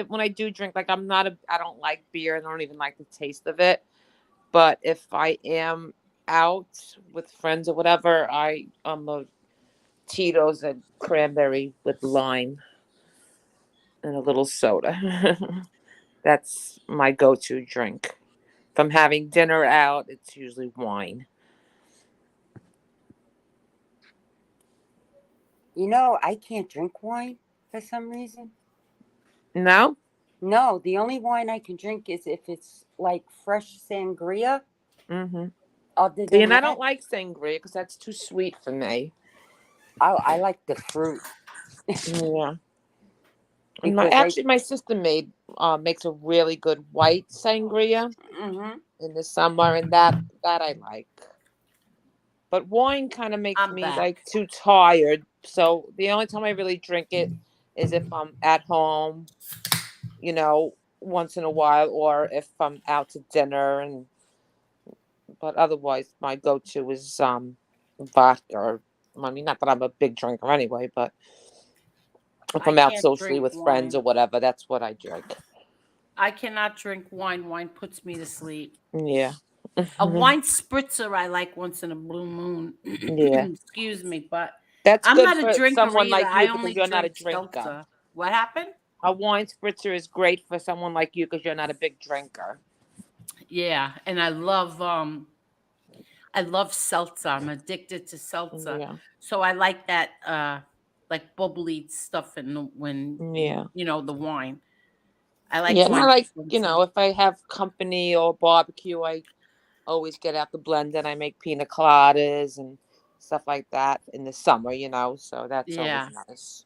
when I do drink, I don't like beer and I don't even like the taste of it. But if I am out with friends or whatever, I'm a Tito's and cranberry with lime and a little soda. That's my go-to drink. If I'm having dinner out, it's usually wine. You know, I can't drink wine for some reason. No? No, the only wine I can drink is if it's like fresh sangria. Mm-hmm. Other See, than and I that, don't like sangria because that's too sweet for me. I like the fruit Yeah. And because I. my sister makes a really good white sangria Hmm. in the summer, and that I like. But wine kind of makes I'm me back. like too tired. So the only time I really drink it is if I'm at home, once in a while, or if I'm out to dinner. And but otherwise, my go-to is vodka. I mean, not that I'm a big drinker anyway, but if I I'm out can't socially drink with friends or wine. whatever, that's what I drink. I cannot drink wine. Wine puts me to sleep. Yeah. A wine spritzer I like once in a blue moon. Yeah. Excuse me, but That's I'm good not a for drinker someone either. like you I because only you're not a drink drinker. seltzer. What happened? A wine spritzer is great for someone like you because you're not a big drinker. Yeah, and I love seltzer. I'm addicted to seltzer. Yeah. So I like that like bubbly stuff when Yeah. the wine. I like Yeah. And I wine like, spritzer. if I have company or barbecue, I always get out the blend and I make pina coladas and stuff like that in the summer, so that's always Yeah. nice.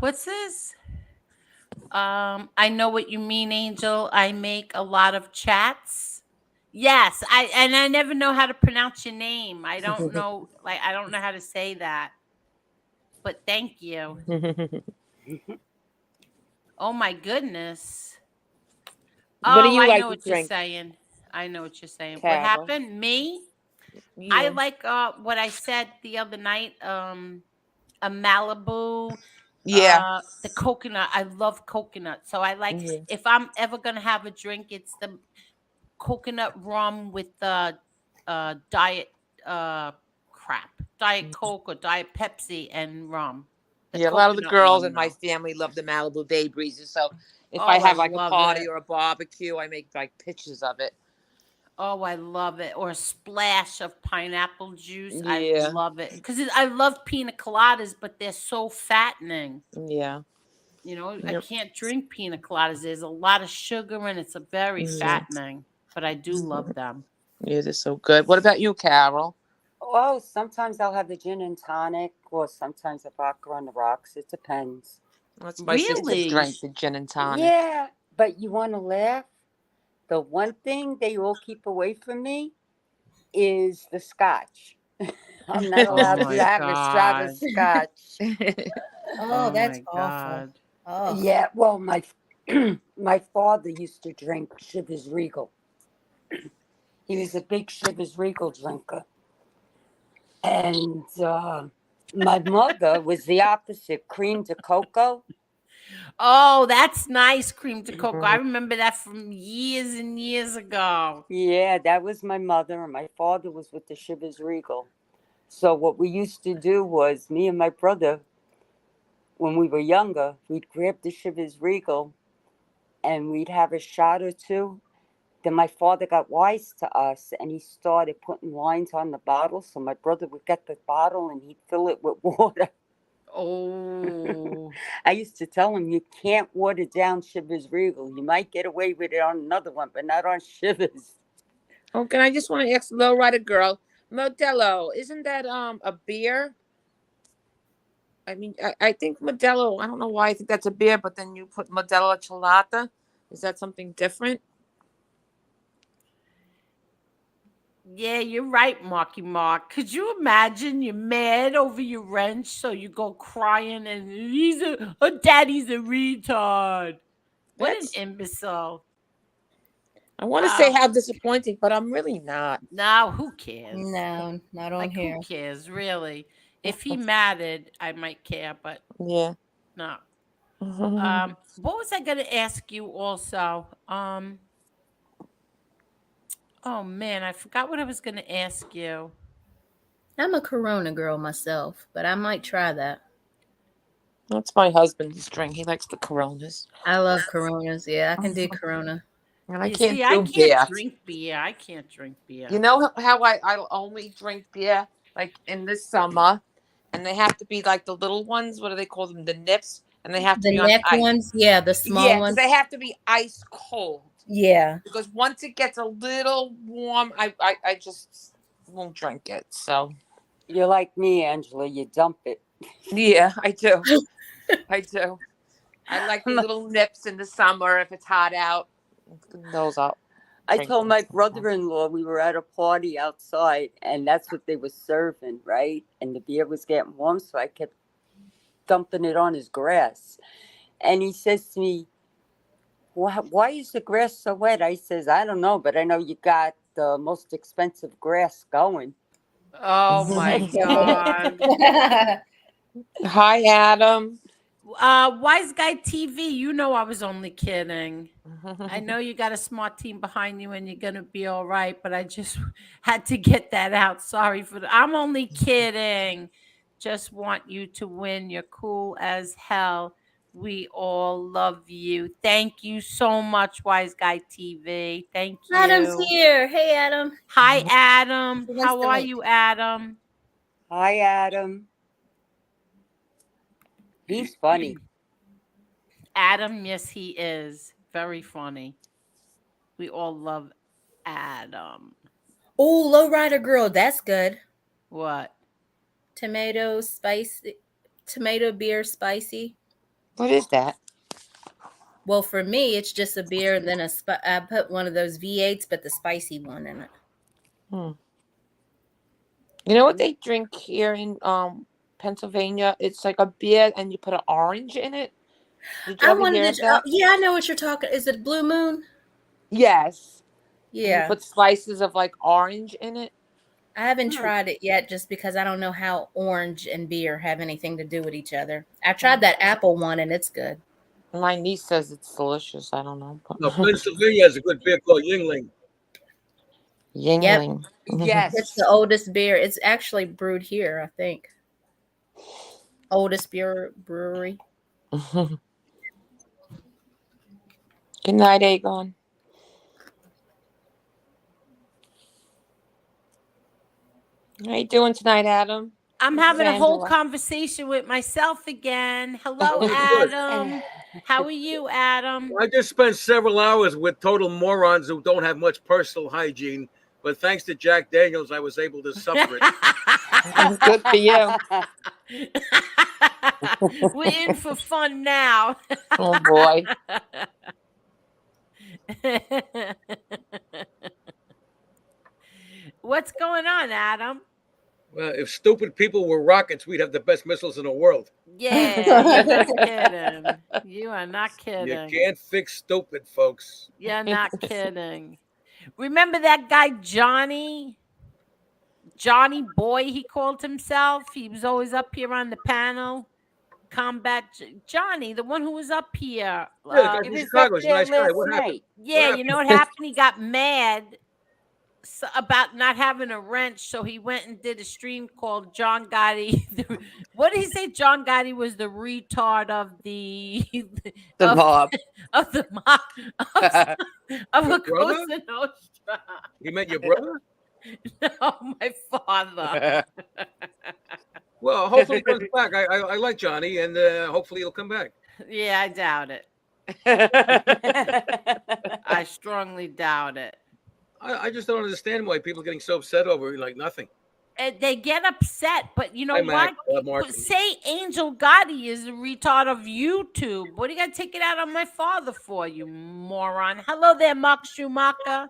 What's this? I know what you mean, Angel. I make a lot of chats. Yes, I never know how to pronounce your name. I don't know, like I don't know how to say that. But thank you. Oh my goodness. What do Oh, you I like know to what you're drink, saying. I know what you're saying. What Carol? happened? Me? I Yeah. like what I said the other night. A Malibu, Yeah. the coconut. I love coconut. So I like Yeah. if I'm ever gonna have a drink, it's the coconut rum with the diet crap. Diet Coke or Diet Pepsi and rum. The Yeah, a lot of the coconut girls in one my though. family love the Malibu Bay Breezes. So if I Oh, I have like a love party it. or a barbecue, I make like pictures of it. Oh, I love it. Or a splash of pineapple juice. I Yeah. love it. Because I love pina coladas, but they're so fattening. Yeah. I Yep. can't drink pina coladas. There's a lot of sugar and it's a very Yeah. fattening. But I do love them. Yeah, they're so good. What about you, Carol? Oh, sometimes I'll have the gin and tonic, or sometimes a vodka on the rocks. It depends. That's my sister's Really? drink, the gin and tonic. Yeah, but you want to laugh? The one thing they all keep away from me is the scotch. I'm not Oh allowed to my have a shot of God. scotch. Oh, Oh that's my awful. God. Oh, Yeah, well, my my father used to drink Chivas Regal. He was a big Chivas Regal drinker, and my mother was the opposite, cream de cocoa. Oh, that's nice, cream de cocoa. I Mhm. remember that from years and years ago. Yeah, that was my mother, and my father was with the Chivas Regal. So what we used to do was me and my brother, when we were younger, we'd grab the Chivas Regal and we'd have a shot or two. Then my father got wise to us and he started putting lines on the bottle. So my brother would get the bottle and he'd fill it with water. Oh, I used to tell him, you can't water down Chivas Regal. You might get away with it on another one, but not on Chivas. Okay, I just want to ask Lowrider Girl, Modelo, isn't that a beer? I mean, I think Modelo, I don't know why I think that's a beer, but then you put Modelo Chelada. Is that something different? yeah, you're right, Marky Mark. Could you imagine you're mad over your wrench, so you go crying and daddy's a retard. What an That's, imbecile. I want to say Uh, how disappointing, but I'm really not. now who cares? no, not on Like, who here. cares, really? If he mattered, I might care, but Yeah. no. What was I gonna ask you also? Oh man, I forgot what I was gonna ask you. I'm a Corona girl myself, but I might try that. That's my husband's drink. He likes the Coronas. I love Coronas. Yeah, I can do Corona. And I You can't see, I do can't beer. drink beer. I can't drink beer. You know how I'll only drink beer like in the summer, and they have to be like the little ones. What do they call them? The nips, and they have to The be on neck ice. ones, yeah, the small Yeah, because ones. they have to be ice cold. Yeah. Because once it gets a little warm, I just won't drink it. So You're like me, Angela. You dump it. yeah, I do. I do. I like the little nips in the summer if it's hot out. Those up. I told my brother-in-law we were at a party outside, and that's what they were serving, right? And the beer was getting warm, so I kept dumping it on his grass. And he says to me, why is the grass so wet? I says, I don't know, but I know you got the most expensive grass going. Oh my God. Hi, Adam. Wise Guy TV, you know I was only kidding. I know you got a smart team behind you and you're going to be all right, but I just had to get that out. Sorry for that. I'm only kidding. Just want you to win. You're cool as hell. We all love you. Thank you so much, Wise Guy TV. Thank you. Adam's here. Hey, Adam. Hi, Adam. He wants How to are link. you, Adam? Hi, Adam. He's funny. Adam, yes, he is. Very funny. We all love Adam. Oh, Lowrider Girl. That's good. What? Tomato beer spicy. What is that? Well, for me, it's just a beer and then I put one of those V8s, but the spicy one in it. You know what they drink here in Pennsylvania? It's like a beer and you put an orange in it. Did you ever hear of that? Yeah, I know what you're talking. Is it Blue Moon? Yes. And Yeah. you put slices of like orange in it. I haven't tried it yet just because I don't know how orange and beer have anything to do with each other. I tried that apple one and it's good. My niece says it's delicious. I don't know. No, Pennsylvania has a good beer called Yingling. Yingling. Yes. It's the oldest beer. It's actually brewed here, I think. Oldest beer brewery. Good night, Aegon. How you doing tonight, Adam? I'm This is having a whole Angela. conversation with myself again. Hello, Good. Adam. How are you, Adam? I just spent several hours with total morons who don't have much personal hygiene, but thanks to Jack Daniels, I was able to suffer it. Good for you. We're in for fun now. Oh boy. What's going on, Adam? Well, if stupid people were rockets, we'd have the best missiles in the world. Yeah, you're not kidding. You are not You kidding. can't fix stupid, folks. You're not kidding. Remember that guy, Johnny? Johnny Boy, he called himself. He was always up here on the panel. Combat Johnny, the one who was up here. Yeah, the guy He from was Chicago up is a there nice guy. last What happened? night. Yeah, you know what happened? He got mad about not having a wrench, so he went and did a stream called John Gotti. What did he say? John Gotti was the retard of the Mob. of the mob of Your a brother? Cosa Nostra. You met your brother? No, my father. Well, hopefully he comes back. I like Johnny, and hopefully he'll come back. Yeah, I doubt it. I strongly doubt it. I just don't understand why people are getting so upset over like nothing. They get upset, but you know Hi, what? Mac. Mark. Say Angel Gotti is a retard of YouTube. What do you got to take it out on my father for, you moron? Hello there, Mark Schumacher. Hey, I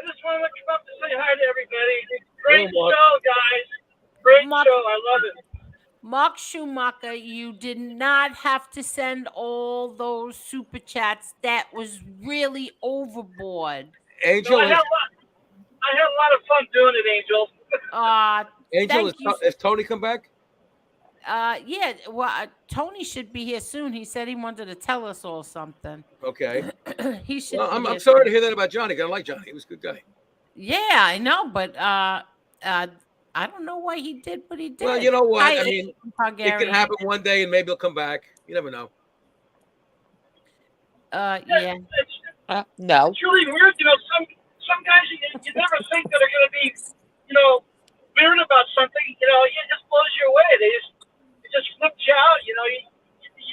just want to come up to say hi to everybody. Great Hello, Mark. show, guys. Great Mark- show. I love it. Mark Schumacher, you did not have to send all those super chats. That was really overboard. Angel, No, I had a lot of fun doing it, Angel. Angel, thank you. is Tony come back? Yeah, well, Tony should be here soon. He said he wanted to tell us all something. Okay. He should. Well, be I'm here sorry to soon. hear that about Johnny. I like Johnny. He was a good guy. Yeah, I know, but I don't know why he did what he did. Well, you know what? Hi, I mean, Adrian it can Targaryen. happen one day, and maybe he'll come back. You never know. Yeah. No. It's really weird, some guys you never think that are going to be, weird about something. It just blows you away. It just flips you out. You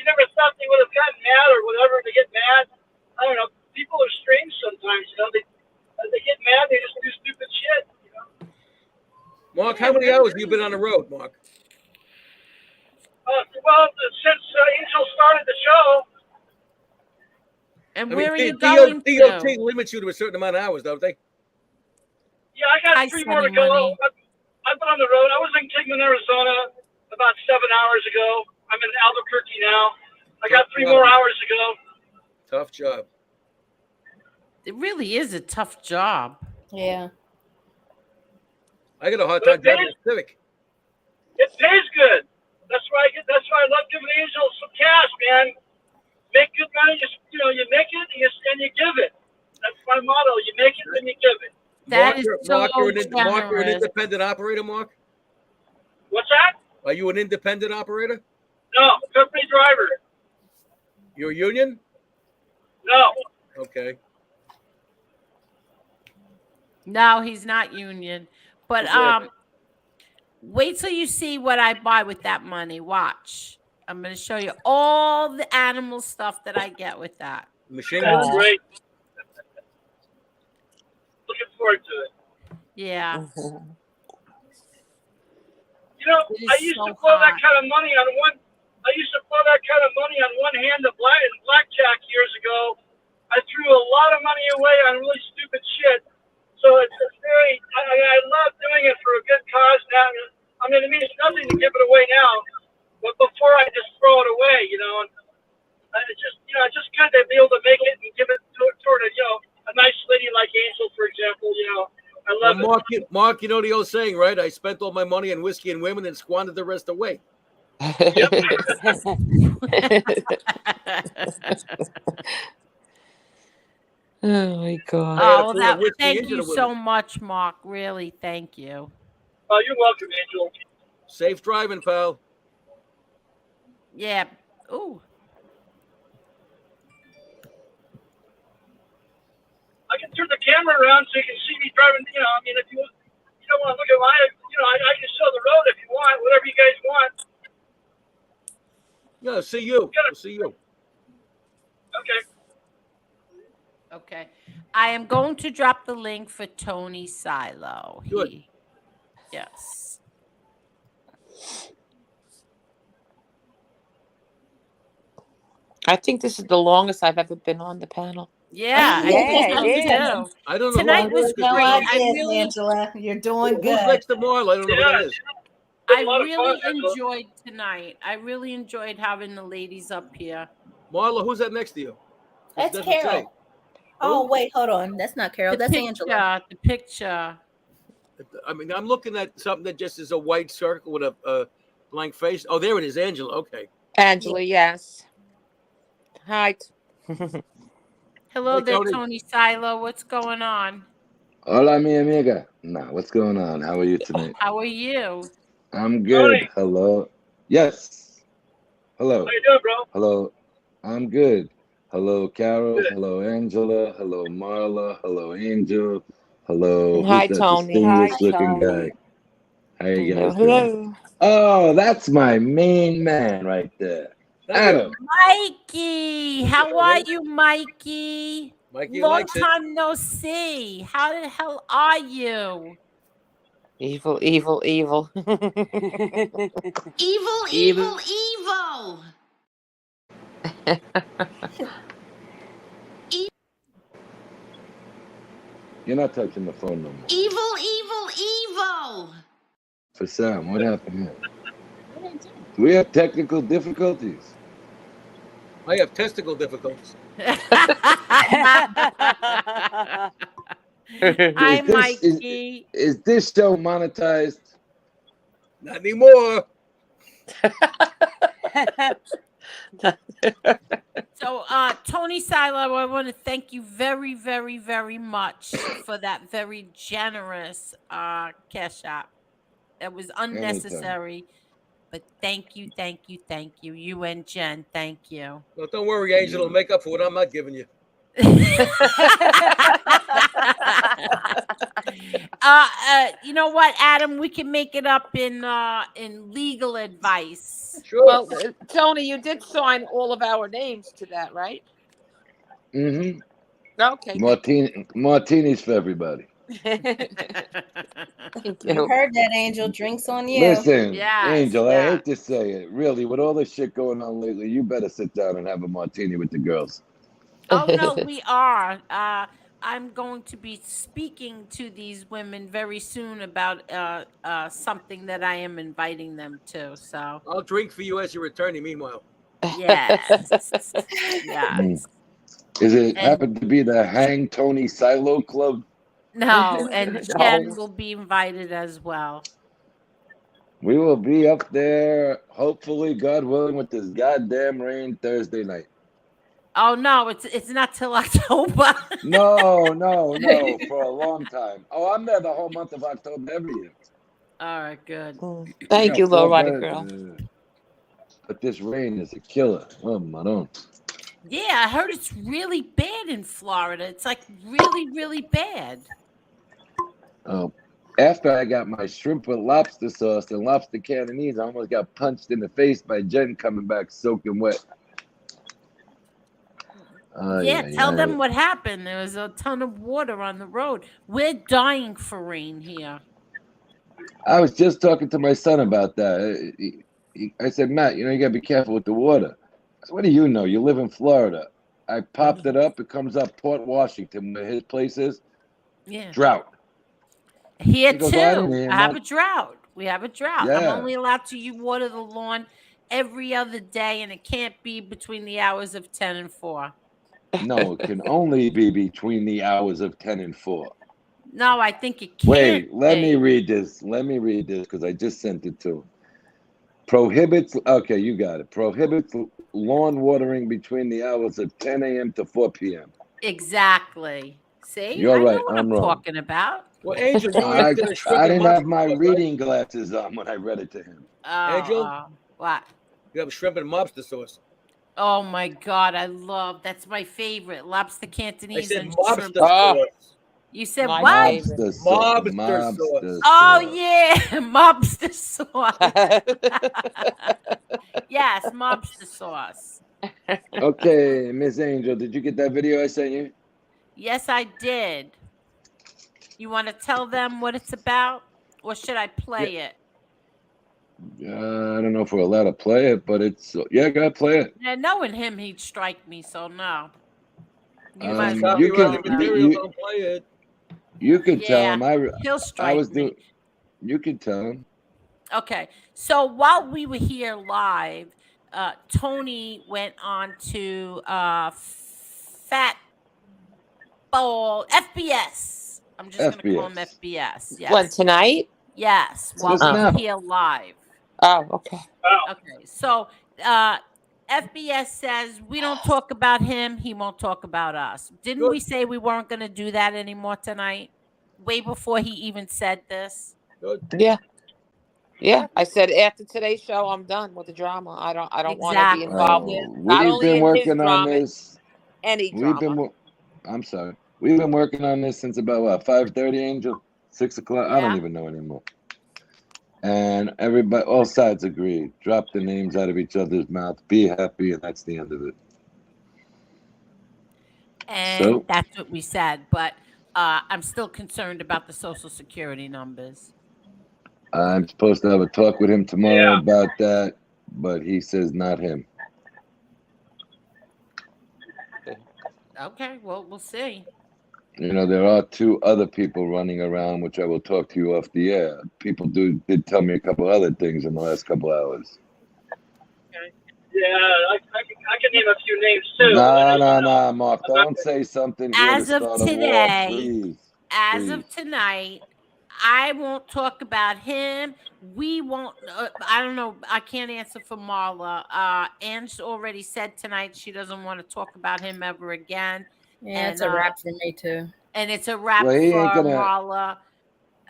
never thought they would have gotten mad or whatever. They get mad. I don't know. People are strange sometimes. They get mad. They just do stupid shit. Mark, how many hours have you been on the road, Mark? Well, since Angel started the show. And I where mean, are you going DOT to? limits you to a certain amount of hours, don't they? Yeah, I got Hi, 3 more to Sunny go. Money. I've been on the road. I was in Kingman, Arizona about 7 hours ago. I'm in Albuquerque now. I got 3 more hours to go. Tough job. It really is a tough job. Yeah. I got a hard time driving a Civic. It pays good. That's why I love giving Angel some cash, man. Make good money. You make it and you give it. That's my motto. You make it and you give it. That is so Mark, you're an generous. independent operator, Mark? What's that? Are you an independent operator? No, company driver. You're a union? No. Okay. No, he's not union. But wait till you see what I buy with that money. Watch. I'm going to show you all the animal stuff that I get with that. Machine That's guns? great. Looking forward to it. Yeah. I used to blow that kind of money on one. I used to blow that kind of money on one hand in blackjack years ago. I threw a lot of money away on really stupid shit. So it's very. I love doing it for a good cause now. I mean, it means nothing to give it away now, but before I just throw it away, and I just kind of be able to make it and give it toward a nice lady like Angel, for example. I love it. Mark, you know the old saying, right? I spent all my money on whiskey and women and squandered the rest away. Oh my God. Oh, thank you so much, Mark. Really, thank you. Oh, you're welcome, Angel. Safe driving, pal. Yeah. Ooh. I can turn the camera around so you can see me driving. I mean, if you don't want to look at my, I can show the road if you want, whatever you guys want. Yeah, see you. We'll see you. Okay. Okay. I am going to drop the link for Tony Silo. Good. Yes. I think this is the longest I've ever been on the panel. Yeah. I don't know. Tonight was great. Angela, you're doing Who's good. next to Marla? I don't know who that is. I really enjoyed tonight. I really enjoyed having the ladies up here. Marla, who's that next to you? That's Carol. Oh, wait, hold on. That's not Carol. That's Angela. The picture. I mean, I'm looking at something that just is a white circle with a blank face. Oh, there it is, Angela. Okay. Angela, yes. Hi. Hello there, Tony Silo. What's going on? Hola, mi amiga. Nah, what's going on? How are you tonight? How are you? I'm good. Hello. Yes. Hello. How you doing, bro? Hello. I'm good. Hello, Carol. Good. Hello, Angela. Hello, Marla. Hello, Angel. Hello. Hi, Who's that Tony. distinguished looking guy? How you guys doing? Hello. Oh, that's my main man right there. Adam. Mikey. How are you, Mikey? Long time no see. How the hell are you? Evil, evil, evil. Evil, evil, evil. You're not touching the phone no more. Evil, evil, evil. For Sam, what happened here? Do we have technical difficulties? I have testicle difficulties. Hi, Mikey. Is this show monetized? Not anymore. So, Tony Silo, I want to thank you very, very, very much for that very generous cash app. It was unnecessary. But thank you, you and Jen. Thank you. Well, don't worry, Angel. It'll make up for what I'm not giving you. You know what, Adam? We can make it up in legal advice. Sure. Well, Tony, you did sign all of our names to that, right? Mm-hmm. Okay. Thank you. Martinis for everybody. Thank You you. heard that, Angel. Drinks on you. Listen, Yes, Angel, I yeah. hate to say it. Really, with all this shit going on lately, you better sit down and have a martini with the girls. Oh no, we are. I'm going to be speaking to these women very soon about something that I am inviting them to. So I'll drink for you as your attorney. Meanwhile, yes, yes. Mm. Is it And happen to be the Hang Tony Silo Club? no, and No. Jen will be invited as well. We will be up there, hopefully, God willing, with this goddamn rain Thursday night. Oh no, it's not till October. No, for a long time. Oh, I'm there the whole month of October every year. All right, good. Thank you, low rider girl. But this rain is a killer. Oh, my own. Yeah, I heard it's really bad in Florida. It's like really, really bad. Oh, after I got my shrimp with lobster sauce and lobster cantonese, I almost got punched in the face by Jen coming back soaking wet. Tell them what happened. There was a ton of water on the road. We're dying for rain here. I was just talking to my son about that. I said, Matt, you gotta be careful with the water. I said, what do you know? You live in Florida. I popped it up. It comes up Port Washington, where his place is. Yeah. Drought. Here goes, too. "I I have a drought. We have a drought. I'm Yeah. only allowed to water the lawn every other day, and it can't be between the hours of 10 and 4. No, it can only be between the hours of 10 and 4. No, I think it can't. Wait, let me read this. Let me read this because I just sent it to him. Prohibits, okay, you got it. Prohibits lawn watering between the hours of 10 a.m. to 4 p.m. Exactly. See? You're I right. know what I'm I'm wrong. talking about. well, Angel, you I lived in a shrimp and didn't lobster have my sauce, reading glasses on when I read it to him. Angel? What? You have shrimp and lobster sauce. Oh my God, that's my favorite. Lobster I Cantonese said and mobster shrimp. sauce. You said My what? favorite. Mobster sauce. Oh yeah, mobster sauce. Yes, mobster sauce. Okay, Miss Angel, did you get that video I sent you? Yes, I did. You want to tell them what it's about, or should I play it? I don't know if we're allowed to play it, but it's gotta play it. Yeah, knowing him, he'd strike me. So no. You If might it's as well copyrighted tell them. material, don't play it. You could tell Yeah, him. he'll strike me. You could tell him. Okay, so while we were here live, Tony went on to Fat Bowl FBS. I'm just going to call him FBS. Yes. What, tonight? Yes, while Just we now. were here live. Oh, okay. Okay, so FBS says we don't talk about him. He won't talk about us. Didn't we say we weren't going to do that anymore tonight? Way before he even said this. Good. Yeah. Yeah, I said after today's show, I'm done with the drama. I don't want to be involved. Not We've only been in his working on drama, this. any We've drama. I'm sorry. We've been working on this since about what, 5:30, Angel? 6 o'clock? I don't Yeah. even know anymore. And everybody, all sides agreed. Drop the names out of each other's mouth. Be happy, and that's the end of it. And that's what we said. But I'm still concerned about the Social Security numbers. I'm supposed to have a talk with him tomorrow about that, but he says not him. Okay, well, we'll see. There are 2 other people running around, which I will talk to you off the air. People did tell me a couple other things in the last couple hours. Yeah, I can name a few names too. No, Mark. Don't say something here As to of start a war, today, please. As of tonight, I won't talk about him. We won't. I don't know. I can't answer for Marla. Ange already said tonight she doesn't want to talk about him ever again. Yeah, it's a wrap for me too. And it's a wrap Well, he for ain't gonna- Marla.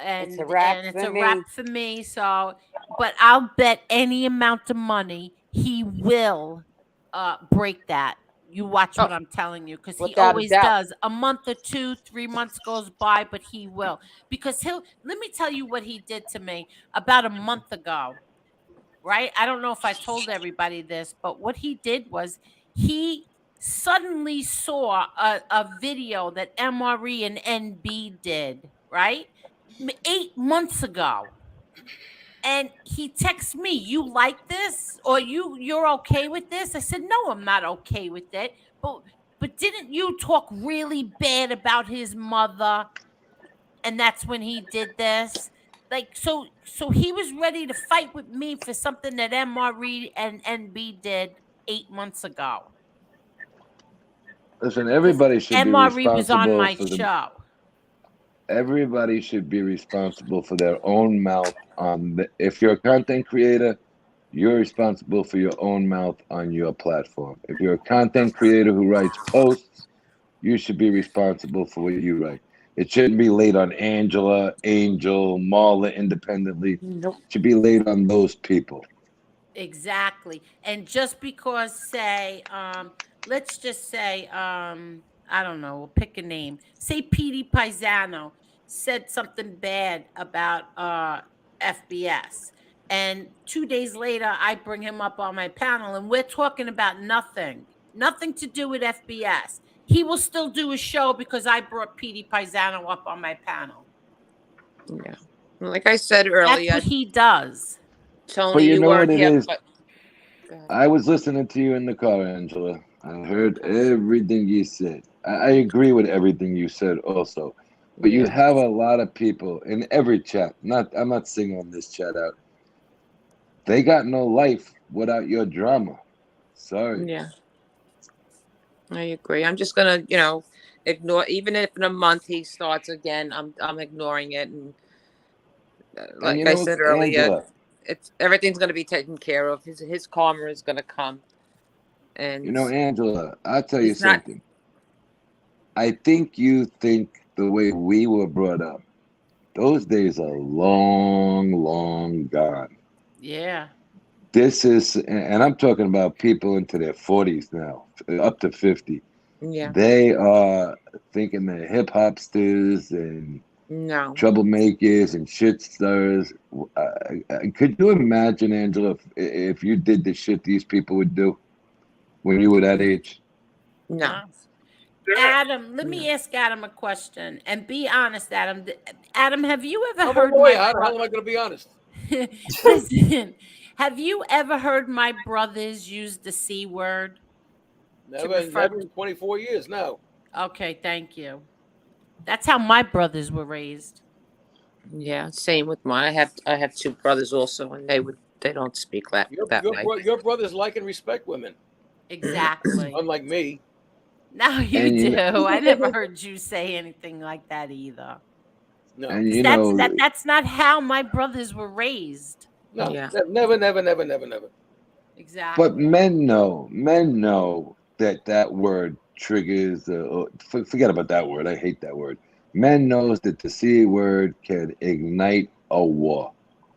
It's a wrap and it's for a me. wrap for me. So, but I'll bet any amount of money he will break that. You watch Oh, what I'm telling you, because he without a always doubt. does. A month or 2, 3 months goes by, but he will. Because he'll, let me tell you what he did to me about a month ago, right? I don't know if I told everybody this, but what he did was he suddenly saw a video that MRE and NB did, right? 8 months ago. And he texts me, "You like this? Or you're okay with this?" I said, "No, I'm not okay with it. But didn't you talk really bad about his mother?" And that's when he did this. Like, so he was ready to fight with me for something that MRE and NB did 8 months ago. Listen, Because everybody should be MRE was on responsible my for the. show. Everybody should be responsible for their own mouth on the. If you're a content creator, you're responsible for your own mouth on your platform. If you're a content creator who writes posts, you should be responsible for what you write. It shouldn't be laid on Angela, Angel, Marla independently. Nope. It should be laid on those people. Exactly. And just because, say, let's just say, I don't know, we'll pick a name. Say Petey Paisano said something bad about FBS. And 2 days later, I bring him up on my panel and we're talking about nothing to do with FBS. He will still do a show because I brought Petey Paisano up on my panel. Yeah. Like I said That's earlier, what he does. Tony, But you you know weren't what it here, is? but go ahead. I was listening to you in the car, Angela. I heard everything you said. I agree with everything you said also. But you Yeah. have a lot of people in every chat. I'm not singling this chat out. They got no life without your drama. Sorry. Yeah. I agree. I'm just gonna, ignore. Even if in a month he starts again, I'm ignoring it. And And like you I know, said earlier, Angela, everything's gonna be taken care of. His karma is gonna come, you and know, Angela, I'll tell you it's not. something. I think you think the way we were brought up. Those days are long, long gone. Yeah. This is, and I'm talking about people into their 40s now, up to 50. Yeah. They are thinking they're hip hopsters and No. troublemakers and shit stirrers. Could you imagine, Angela, if you did the shit these people would do when you were that age? No. No. Adam, let me ask Adam a question and be honest, Adam. Adam, have you ever I'm a heard boy. my How am I going to be honest? Listen, have you ever heard my brothers use the C word? Never in 24 years. No. Okay, thank you. That's how my brothers were raised. Yeah. Same with mine. I have two brothers also, and they don't speak that way. Your brothers like and respect women. Exactly. Unlike me. Now you And do. I never heard you say anything like that either. No. And 'Cause you know, that's not how my brothers were raised. No. Yeah. Never. Exactly. but men know that word triggers. Forget about that word. I hate that word. Men knows that the C word can ignite a war,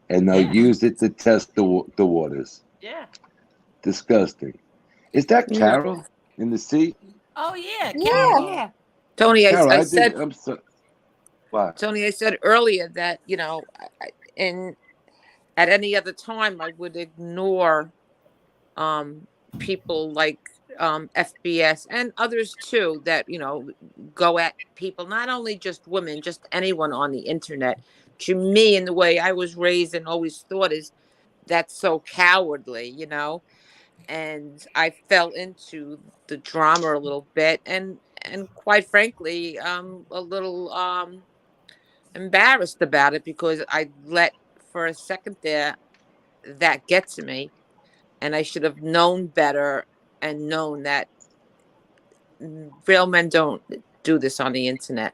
and they'll Yeah. use it to test the waters. Yeah. Disgusting. Is that Yeah. Carol in the sea? Oh yeah, Yeah, Carol. yeah. Tony, Carol, I said. I'm so. What? Tony, I said earlier that in at any other time I would ignore people like FBS and others too that go at people, not only just women, just anyone on the internet. To me, in the way I was raised and always thought is that's so cowardly, and I fell into the drama a little bit, and quite frankly, a little embarrassed about it because I let for a second there that get to me, and I should have known better and known that real men don't do this on the internet.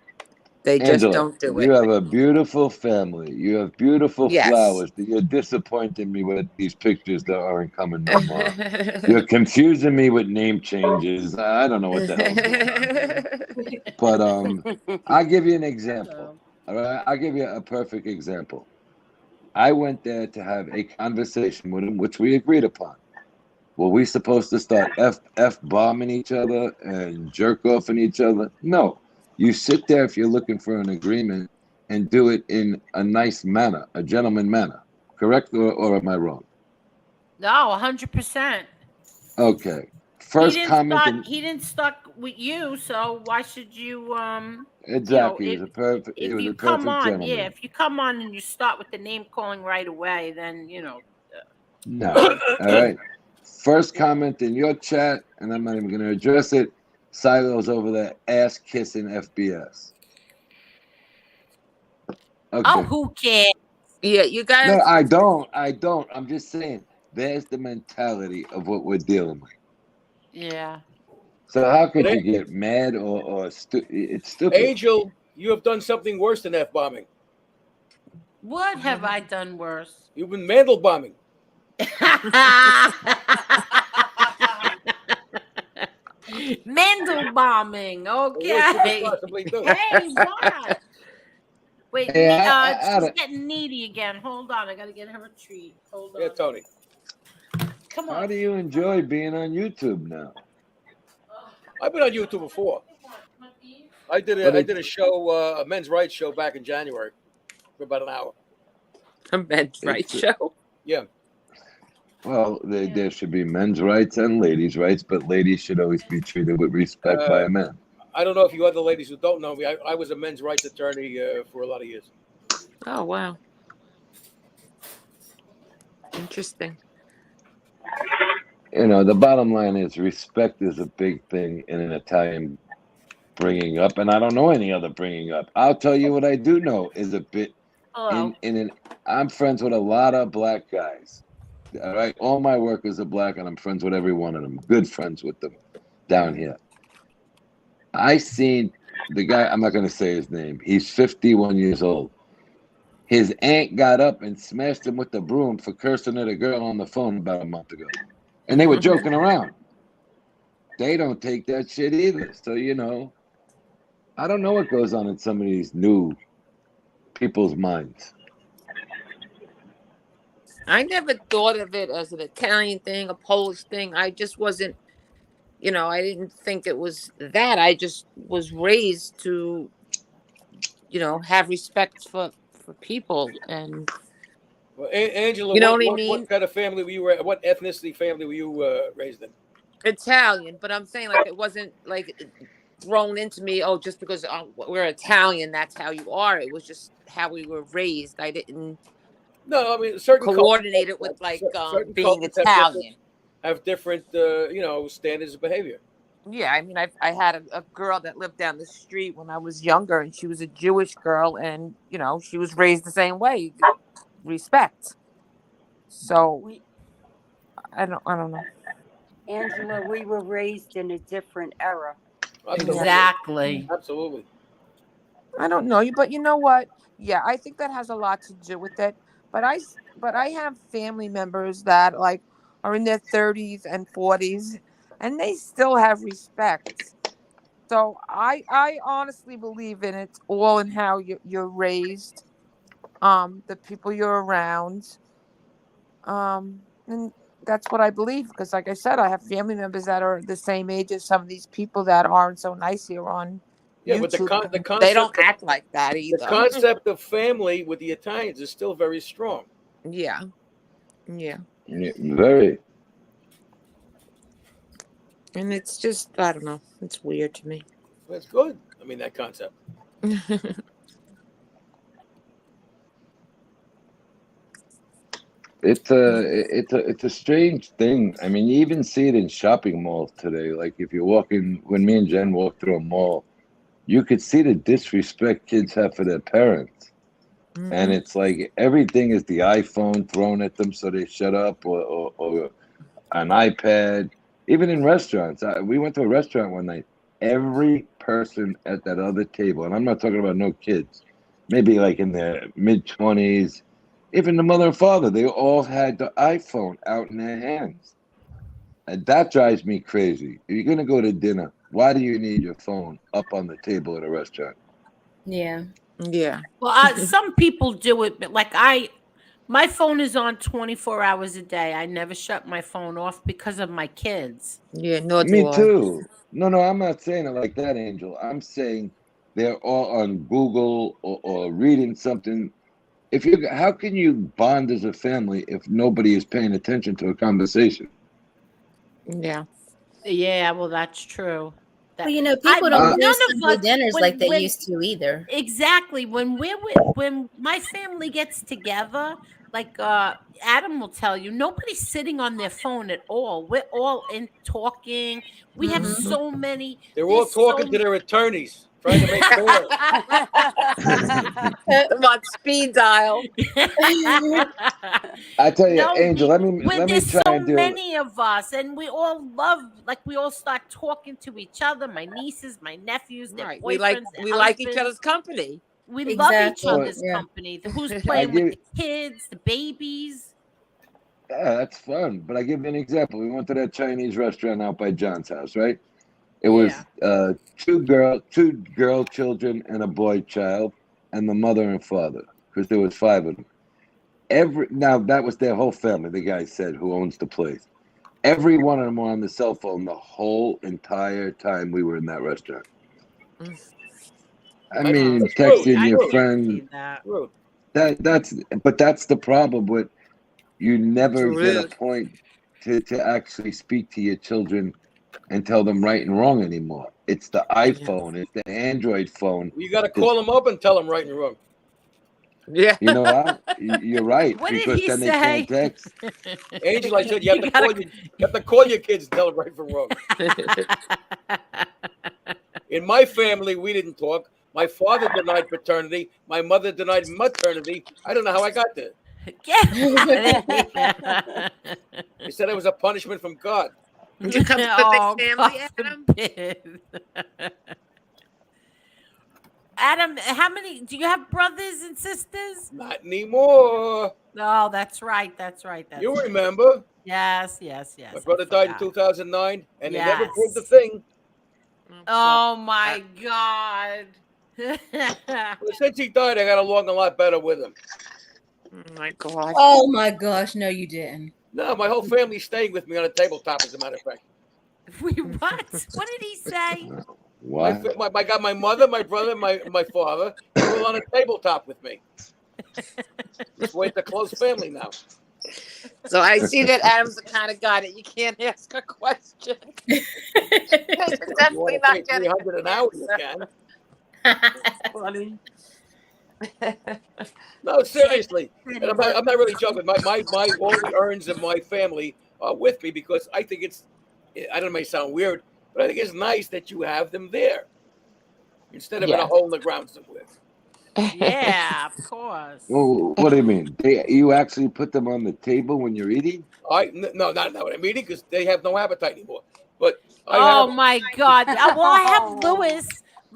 They just Angela, don't do you it. have a beautiful family. You have beautiful Yes. flowers. You're disappointing me with these pictures that aren't coming no more. You're confusing me with name changes. I don't know what the hell's going on here. But I'll give you an example. All right, I'll give you a perfect example. I went there to have a conversation with him, which we agreed upon. Were we supposed to start f bombing each other and jerk off in each other? No. You sit there if you're looking for an agreement and do it in a nice manner, a gentleman manner. Correct, or am I wrong? No, 100%. Okay. He First didn't comment. start. He didn't start with you, so why should you? Exactly. He was a perfect. He If was you a come perfect on, yeah, gentleman. if you come on and you start with the name calling right away, then No. All right. First comment in your chat, and I'm not even going to address it. Silo's over there ass kissing FBS. Okay. Oh, who cares? Yeah, you guys. No, I don't. I'm just saying. There's the mentality of what we're dealing with. Yeah. So how could you get mad or it's stupid? Angel, you have done something worse than F-bombing. What have I done worse? You've been Mandel bombing. Mendel bombing. Okay. What could you possibly do? Hey, what? Wait, Hey, she's getting needy again. Hold on, I gotta get her a treat. Hold on. Yeah, Tony. Come on. How do you enjoy being on YouTube now? I've been on YouTube before. I did a show, a men's rights show back in January for about an hour. A men's rights show. Yeah. Well, there should be men's rights and ladies' rights, but ladies should always be treated with respect by a man. I don't know if you other ladies who don't know me, I was a men's rights attorney for a lot of years. Oh, wow. Interesting. You know, the bottom line is respect is a big thing in an Italian bringing up, and I don't know any other bringing up. I'll tell you what I do know is a bit. I'm friends with a lot of black guys. All right, all my workers are black, and I'm friends with every one of them. Good friends with them down here. I seen the guy. I'm not going to say his name. He's 51 years old. His aunt got up and smashed him with the broom for cursing at a girl on the phone about a month ago, and they were joking around. They don't take that shit either. So you know, I don't know what goes on in some of these new people's minds. I never thought of it as an Italian thing, a Polish thing. I just wasn't, I didn't think it was that. I just was raised to, have respect for people. And, Well, Angela, what kind of family were you? What ethnicity family were you raised in? Italian, but I'm saying like it wasn't like thrown into me. Oh, just because we're Italian, that's how you are. It was just how we were raised. I didn't. No, I mean certain coordinate it with like being Italian. Have different, standards of behavior. Yeah, I mean, I had a girl that lived down the street when I was younger, and she was a Jewish girl, and she was raised the same way, respect. So I don't know. Angela, we were raised in a different era. Exactly. Absolutely. I don't know you, but you know what? Yeah, I think that has a lot to do with it. But I have family members that like are in their 30s and 40s, and they still have respect. So I honestly believe in it's all in how you're raised, the people you're around, and that's what I believe. Because like I said, I have family members that are the same age as some of these people that aren't so nice here on YouTube. But the concept, they don't act like that either. The concept of family with the Italians is still very strong. Yeah. Very. And it's just, I don't know. It's weird to me. That's good. I mean, that concept. It's a strange thing. I mean, you even see it in shopping malls today. Like if you're walking, when me and Jen walk through a mall, you could see the disrespect kids have for their parents. Mm-hmm. And it's like everything is the iPhone thrown at them so they shut up, or an iPad. Even in restaurants, we went to a restaurant one night. Every person at that other table, and I'm not talking about no kids, maybe like in their mid-20s, even the mother and father, they all had the iPhone out in their hands. And that drives me crazy. If you're going to go to dinner, why do you need your phone up on the table at a restaurant? Yeah. Yeah. Well, some people do it, but like my phone is on 24 hours a day. I never shut my phone off because of my kids. Yeah, nor do Me I. too. No, I'm not saying it like that, Angel. I'm saying they're all on Google or reading something. How can you bond as a family if nobody is paying attention to a conversation? Yeah. Yeah, well, that's true. Well, people don't do none of Sunday us dinners like they when used to either. exactly when when my family gets together, like Adam will tell you, nobody's sitting on their phone at all. We're all in talking. We have Mhm. so many. They're all There's talking to their attorneys, trying to make more. I'm on speed dial. I tell you, No, Angel, let me there's try so and do it. many of us, and we all love, like we all start talking to each other. My nieces, my nephews, their Right. boyfriends, their We like each husbands. other's company. We love each Exactly, other's yeah. company. Who's I playing with give the kids, the babies. Yeah, that's fun. But I give you an example. We went to that Chinese restaurant out by John's house, right? It was two girl children and a boy child, and the mother and father, because there was 5 of them. Now that was their whole family. The guy said who owns the place. Every one of them were on the cell phone the whole entire time we were in that restaurant. I mean, That's texting rude. your Rude. friend. Rude. That's the problem with you never It's get a rude. point to actually speak to your children and tell them right and wrong anymore. It's the iPhone, it's the Android phone. You got to call them up and tell them right and wrong. Yeah. You know what? You're right, What did because he then say? they can't text. Angel, I said you have to call your kids and tell them right from wrong. In my family, we didn't talk. My father denied paternity. My mother denied maternity. I don't know how I got there. They said it was a punishment from God. You come from a big family, God Adam? forbid. Adam, how many do you have, brothers and sisters? Not anymore. No, that's right. You remember? Yes. My brother died in 2009, and they never proved the Yes. thing. Oh my God. Well, since he died, I got along a lot better with him. Oh my God. Oh my gosh, no, you didn't. No, my whole family's staying with me on a tabletop, as a matter of fact. What? What did he say? What? I got my mother, my brother, my father, all on a tabletop with me. This way, it's a close family now. So I see that Adam's the kind of guy that you can't ask a question. You're You definitely want to not pay getting $300 an hour, you can. funny. No, seriously. And I'm not really joking. My all the earns of my family are with me because I think I don't know, it may sound weird, but I think it's nice that you have them there instead of in a hole in the ground somewhere. Yeah, of course. Well, what do you mean? You actually put them on the table when you're eating? No, not what I'm eating because they have no appetite anymore. But my God. Well, I have Louis.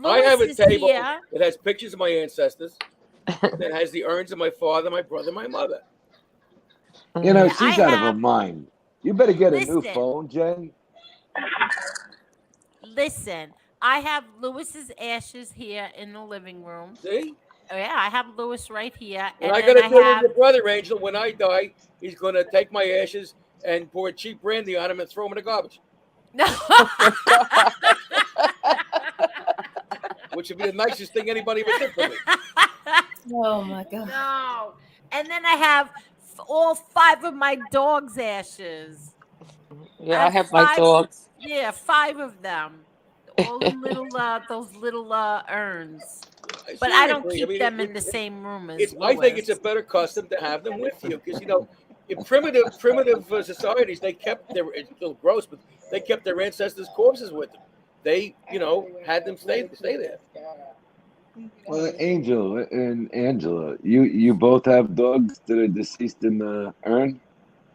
I have a is table here. that has pictures of my ancestors. That has the urns of my father, my brother, my mother. You know, she's out of her mind. You better get a new Listen. phone, Jen. Listen, I have Louis's ashes here in the living room. See? Oh, yeah, I have Louis right here. And I got to do with your brother, Angel. When I die, he's going to take my ashes and pour cheap brandy on them and throw them in the garbage. No. Which would be the nicest thing anybody ever did for me. Oh my God. No. And then I have all 5 of my dog's ashes. Yeah, I have my dogs. Yeah, 5 of them. All in little those little urns. But I don't keep them in the same room as Louis. I think it's a better custom to have them with you because in primitive societies they kept it's a little gross, but they kept their ancestors' corpses with them. They had them stay there. Well, Angel and Angela, you both have dogs that are deceased in the urn?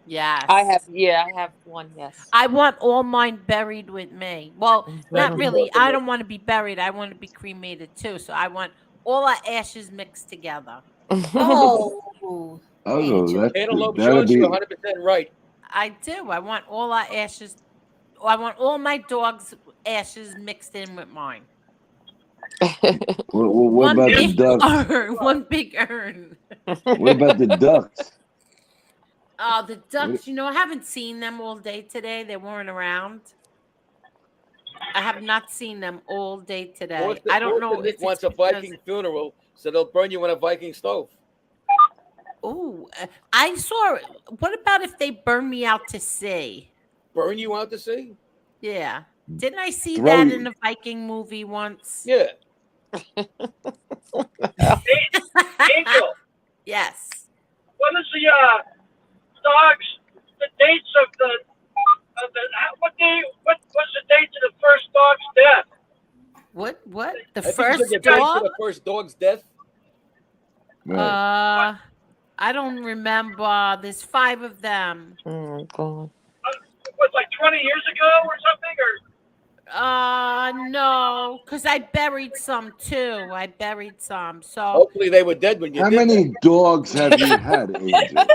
Yes. I have one, yes. I want all mine buried with me. Well, not really. I don't want to be buried. I want to be cremated too. So I want all our ashes mixed together. Oh, Antelope Jones, you're 100% right. I do. I want all our ashes. I want all my dogs' ashes mixed in with mine. What about the ducks? One big urn. What about the ducks? Oh, the ducks. You know, I haven't seen them all day today. They weren't around. I have not seen them all day today. I don't know Nick if wants it's a Viking funeral, so they'll burn you on a Viking stove. Oh, I saw. What about if they burn me out to sea? Burn you out to sea? Yeah. Didn't I see Throw that you- in a Viking movie once? Yeah. Angel, Yes. what is the dates of the what was the date of the first dog's death? What? The I think you first should get paid for dog? the first dog's death. Right. I don't remember. There's 5 of them. Oh God. Was like 20 years ago or something, or No, because I buried some too. I buried some. So Hopefully they were dead when you How did many dogs have you had, Angel?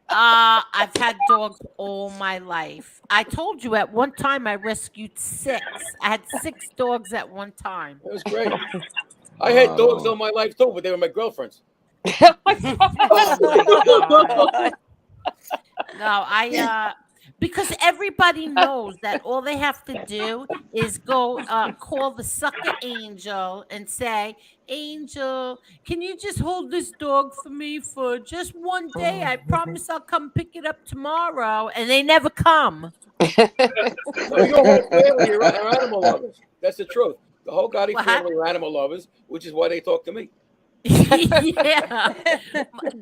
I've had dogs all my life. I told you at one time I rescued 6. I had 6 dogs at one time. That was great. I had dogs all my life too, but they were my girlfriends. Oh my God. No, because everybody knows that all they have to do is go call the sucker Angel and say, Angel, can you just hold this dog for me for just one day? I promise I'll come pick it up tomorrow. And they never come. No, your whole family are animal lovers. That's the truth. The whole Gotti What? family are animal lovers, which is why they talk to me. Yeah.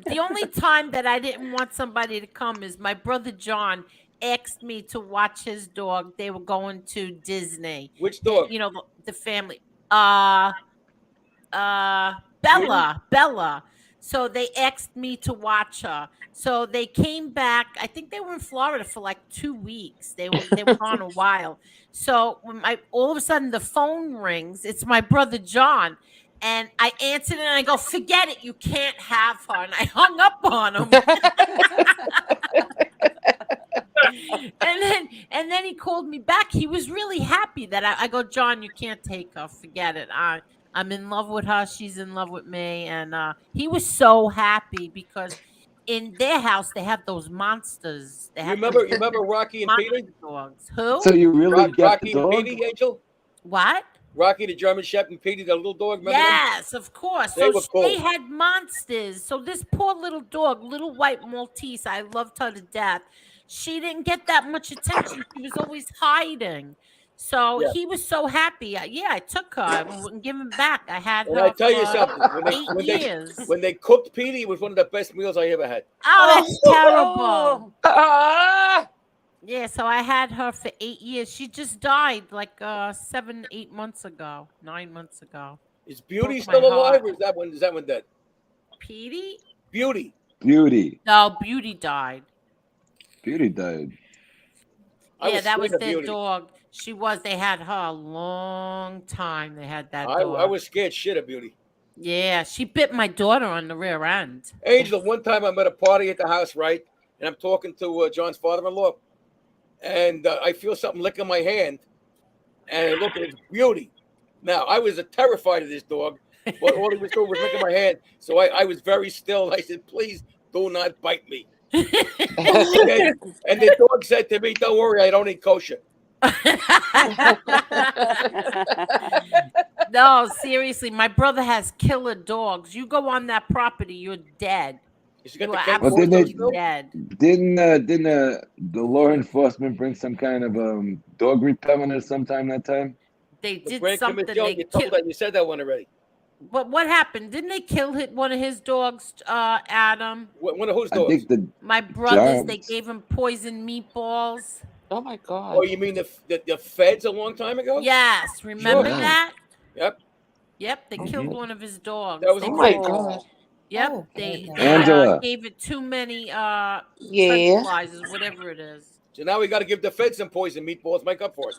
The only time that I didn't want somebody to come is my brother John asked me to watch his dog. They were going to Disney. Which dog? You know, the family. Bella. So they asked me to watch her. So they came back. I think they were in Florida for like 2 weeks. They were gone a while. So when all of a sudden the phone rings, it's my brother John. And I answered and I go, forget it, you can't have her. And I hung up on him. and then he called me back. He was really happy that I go, John, you can't take her. Forget it. I'm in love with her. She's in love with me. And he was so happy because in their house they have those monsters. They You have remember Rocky and Petey? dogs. Who? So you really got Rocky the and dog? Petey, Angel? What? Rocky the German Shepherd and Petey the little dog. Remember them? Yes, of course. They So were cool. they had monsters. So this poor little dog, little white Maltese, I loved her to death. She didn't get that much attention. She was always hiding. So Yeah. he was so happy. I took her. I wouldn't give him back. I had And her I tell you for something. 8 years. When they cooked Petey, it was one of the best meals I ever had. Oh, that's terrible. Ah! Yeah, so I had her for 8 years. She just died like 7, 8 months ago, 9 months ago. Is Beauty Broke my still alive, heart. or is that one dead? Petey? Beauty. No, Beauty died. Beauty died. Yeah, that was scared of their Beauty. dog. They had her a long time. They had that I dog. was scared shit of Beauty. Yeah, she bit my daughter on the rear end. Angel, one time I'm at a party at the house, right? And I'm talking to John's father-in-law. And I feel something licking my hand. And I look at his Beauty. Now, I was terrified of this dog. But all he was doing was licking my hand. So I was very still. And I said, please do not bite me. and the dog said to me, don't worry, I don't eat kosher. No, seriously, my brother has killer dogs. You go on that property, you're dead. She got You the are Ken Well, Corso didn't still? dead. Didn't the law enforcement bring some kind of dog repellent or sometime that time? They The did Grand something. Commission, They you told killed. that. You said that one already. But what happened? Didn't they kill one of his dogs, Adam? One of whose I dogs? think the My brothers, they John's. gave him poisoned meatballs. Oh my God. Oh, you mean the feds a long time ago? Yes, remember Sure. that? Yep. Yep, they killed one of his dogs. That was They Oh my gave- God. Yep, Oh, they Angela. gave it too many Yeah. tranquilizers, whatever it is. So now we got to give the feds some poison meatballs. Make up for it.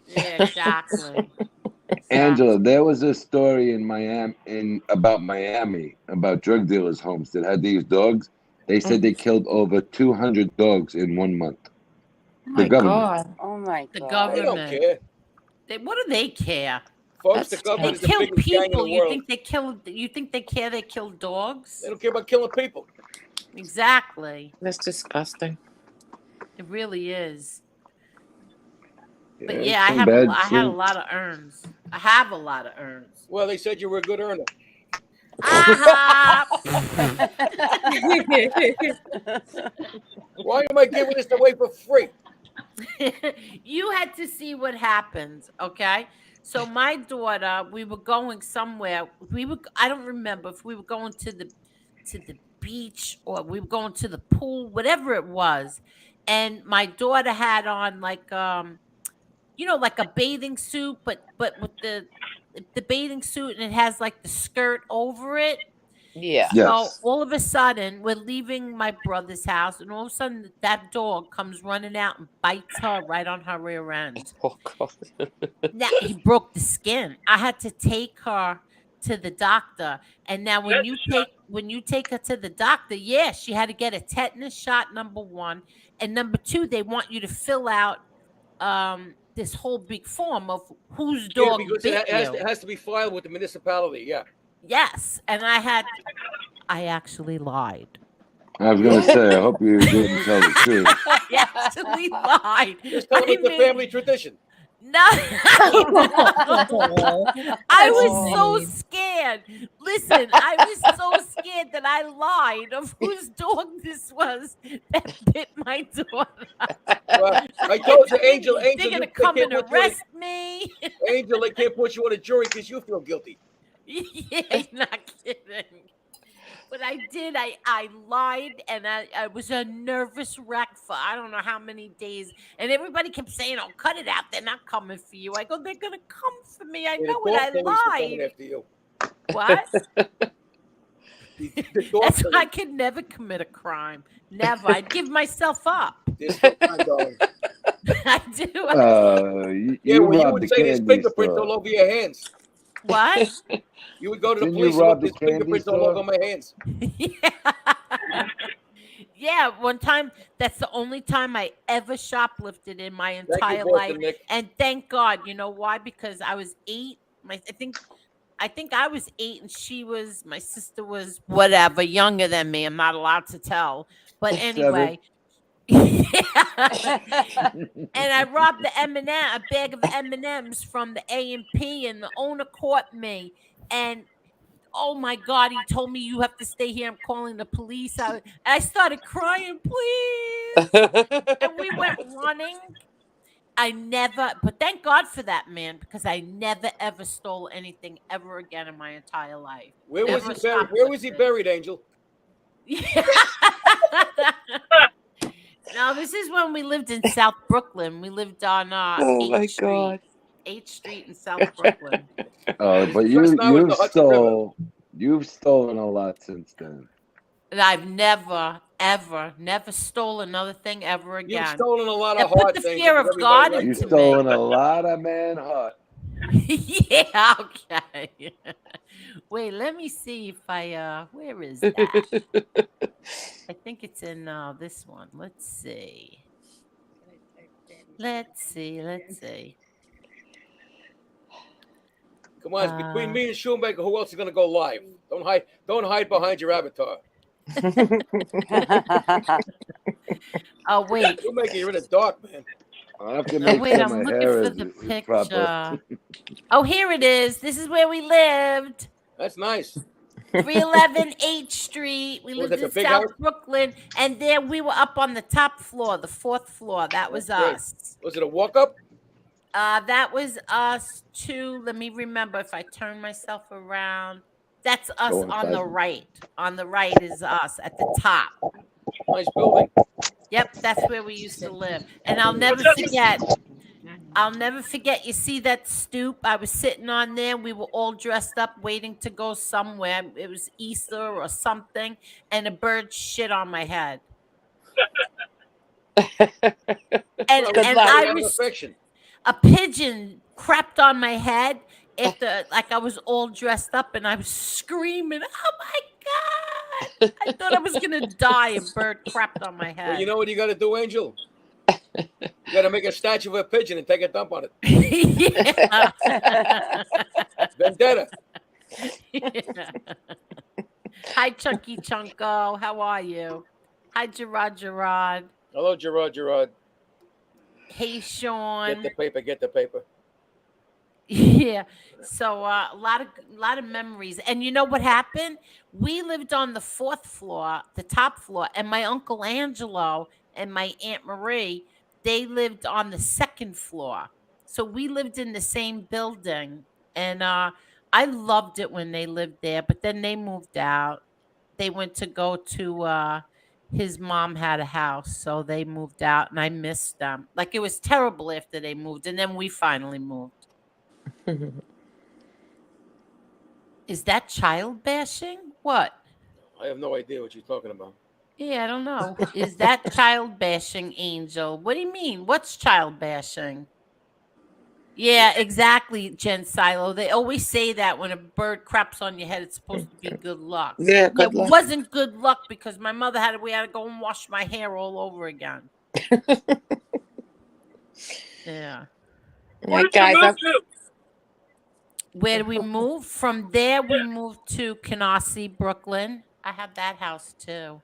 Yeah, exactly. Angela, there was a story in Miami about drug dealers' homes that had these dogs. They said they killed over 200 dogs in 1 month. Oh my government. God. Oh my The God. They don't government. care. What do they care? Folks, the That's government They is the kill biggest gang in people. the You world. think they kill? You think they care? They kill dogs? They don't care about killing people. Exactly. That's disgusting. It really is. But Yeah, yeah, I some have bad I had a shit. lot of urns. I have a lot of urns. Well, they said you were a good earner. Ah, Why am I giving this away for free? you had to see what happens, okay? So my daughter, we were going somewhere. I don't remember if we were going to the beach or we were going to the pool, whatever it was. And my daughter had on like like a bathing suit, but with the bathing suit and it has like the skirt over it. Yeah. So Yes. all of a sudden, we're leaving my brother's house, and all of a sudden, that dog comes running out and bites her right on her rear end. Oh God. Now he broke the skin. I had to take her to the doctor, and now when you take her to the doctor, yeah, she had to get a tetanus shot. Number one, and number two, they want you to fill out this whole big form of whose Yeah, dog because bit you. it has to be filed with the municipality. Yeah. Yes, and I actually lied. I was gonna say, I hope you didn't tell the truth. I actually lied. Just tell them it's a family tradition. No, I was so scared. Listen, I was so scared that I lied of whose dog this was that bit my daughter. Well, I told you, Angel, They're gonna come and arrest me. Angel, they can't put you on a jury because you feel guilty. Yeah, you're not kidding. But I did. I lied, and I was a nervous wreck for I don't know how many days. And everybody kept saying, "Oh, cut it out. They're not coming for you." I go, "They're gonna come for me. I know it. I lied." After you. What? The dog That's why I police. could never commit a crime. Never. I'd give myself up. There's no time, darling. I do. You, Yeah, you well, you robbed would the say there's candy fingerprints all store. over your hands. What? You would go to the Didn't you police and look, rob the there's candy fingerprints all store? over my hands. Yeah. Yeah, one time, that's the only time I ever shoplifted in my Thank you, entire Boston life. Nick. And thank God, you know why? Because I was 8. I think I was 8 and my sister was whatever, younger than me. I'm not allowed to tell. But anyway. Yeah. And I robbed a bag of M&Ms from the A&P, and the owner caught me. And oh my God, he told me, "You have to stay here. I'm calling the police." I started crying, "Please." And we went running. But thank God for that man, because I never ever stole anything ever again in my entire life. Where was Never he buried? Where was he shoplifted. buried, Angel? Yeah. No, this is when we lived in South Brooklyn. We lived on Oh my 8th Street. God. 8th Street in South Brooklyn. But Just now it's the Hudson River. you've stolen a lot since then. And I've never, ever, never stole another thing ever You've again. stolen a lot That of put hard the things. fear because of God everybody You've likes into them. stolen a lot of man heart. Yeah, okay. Wait, let me see if where is that? I think it's in this one. Let's see. Let's see. Come on, it's between me and Shoemaker. Who else is going to go live? Don't hide behind your avatar. Oh, wait. Shoemaker, you're in the dark, man. I have to Oh, make wait, sure I'm my looking hair for the is proper. picture. Oh, here it is. This is where we lived. That's nice. 311 8th Street. We Was lived it the in big South house? Brooklyn, and there we were up on the top floor, the 4th floor. That was That's great. us. Was it a walk up? That was us too. Let me remember if I turn myself around. That's us Going on the fast. right. On the right is us at the top. Nice building. Yep, that's where we used to live. And I'll never forget. You see that stoop? I was sitting on there. We were all dressed up waiting to go somewhere. It was Easter or something. And a bird shit on my head. And I was affection. a pigeon crapped on my head after, like, I was all dressed up and I was screaming, "Oh my God!" I thought I was gonna die. A bird crapped on my head. Well, you know what you got to do, Angel? You got to make a statue of a pigeon and take a dump on it. Yeah. Vendetta. Yeah. Hi, Chunky Chunko. How are you? Hi, Gerard. Hello, Gerard. Hey, Get Sean. the paper. Get the paper. Yeah. So a lot of memories. And you know what happened? We lived on the 4th floor, the top floor, and my Uncle Angelo and my Aunt Marie, they lived on the 2nd floor. So we lived in the same building. And I loved it when they lived there, but then they moved out. They went to go to his mom had a house, so they moved out and I missed them. Like it was terrible after they moved, and then we finally moved. Is that child bashing? What? I have no idea what you're talking about. Yeah, I don't know. Is that child bashing, Angel? What do you mean? What's child bashing? Yeah, exactly, Jen Silo. They always say that when a bird craps on your head, it's supposed to be good luck. Yeah, Yeah, good it luck. wasn't good luck because my mother we had to go and wash my hair all over again. Yeah. Where Right, did you guys. move to? Where did we move? From there, we moved to Canarsie, Brooklyn. I have that house too,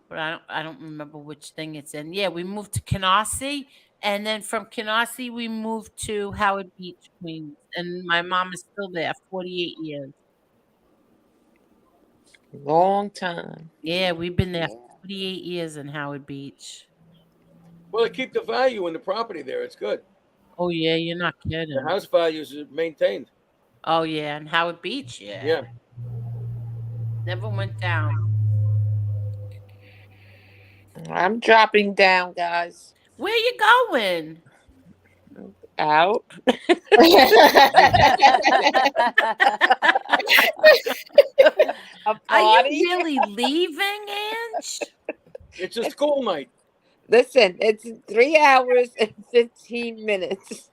but I don't remember which thing it's in. Yeah, we moved to Canarsie, and then from Canarsie, we moved to Howard Beach, Queens, and my mom is still there, 48 years. Long time. Yeah, we've been there 48 years in Howard Beach. Well, they keep the value in the property there. It's good. Oh yeah, you're not kidding. The house values are maintained. Oh yeah, and Howard Beach, Yeah. never went down. I'm dropping down, guys. Where you going? Out. A Are party. you really leaving, Ange? It's a school night. Listen, it's 3 hours and 15 minutes.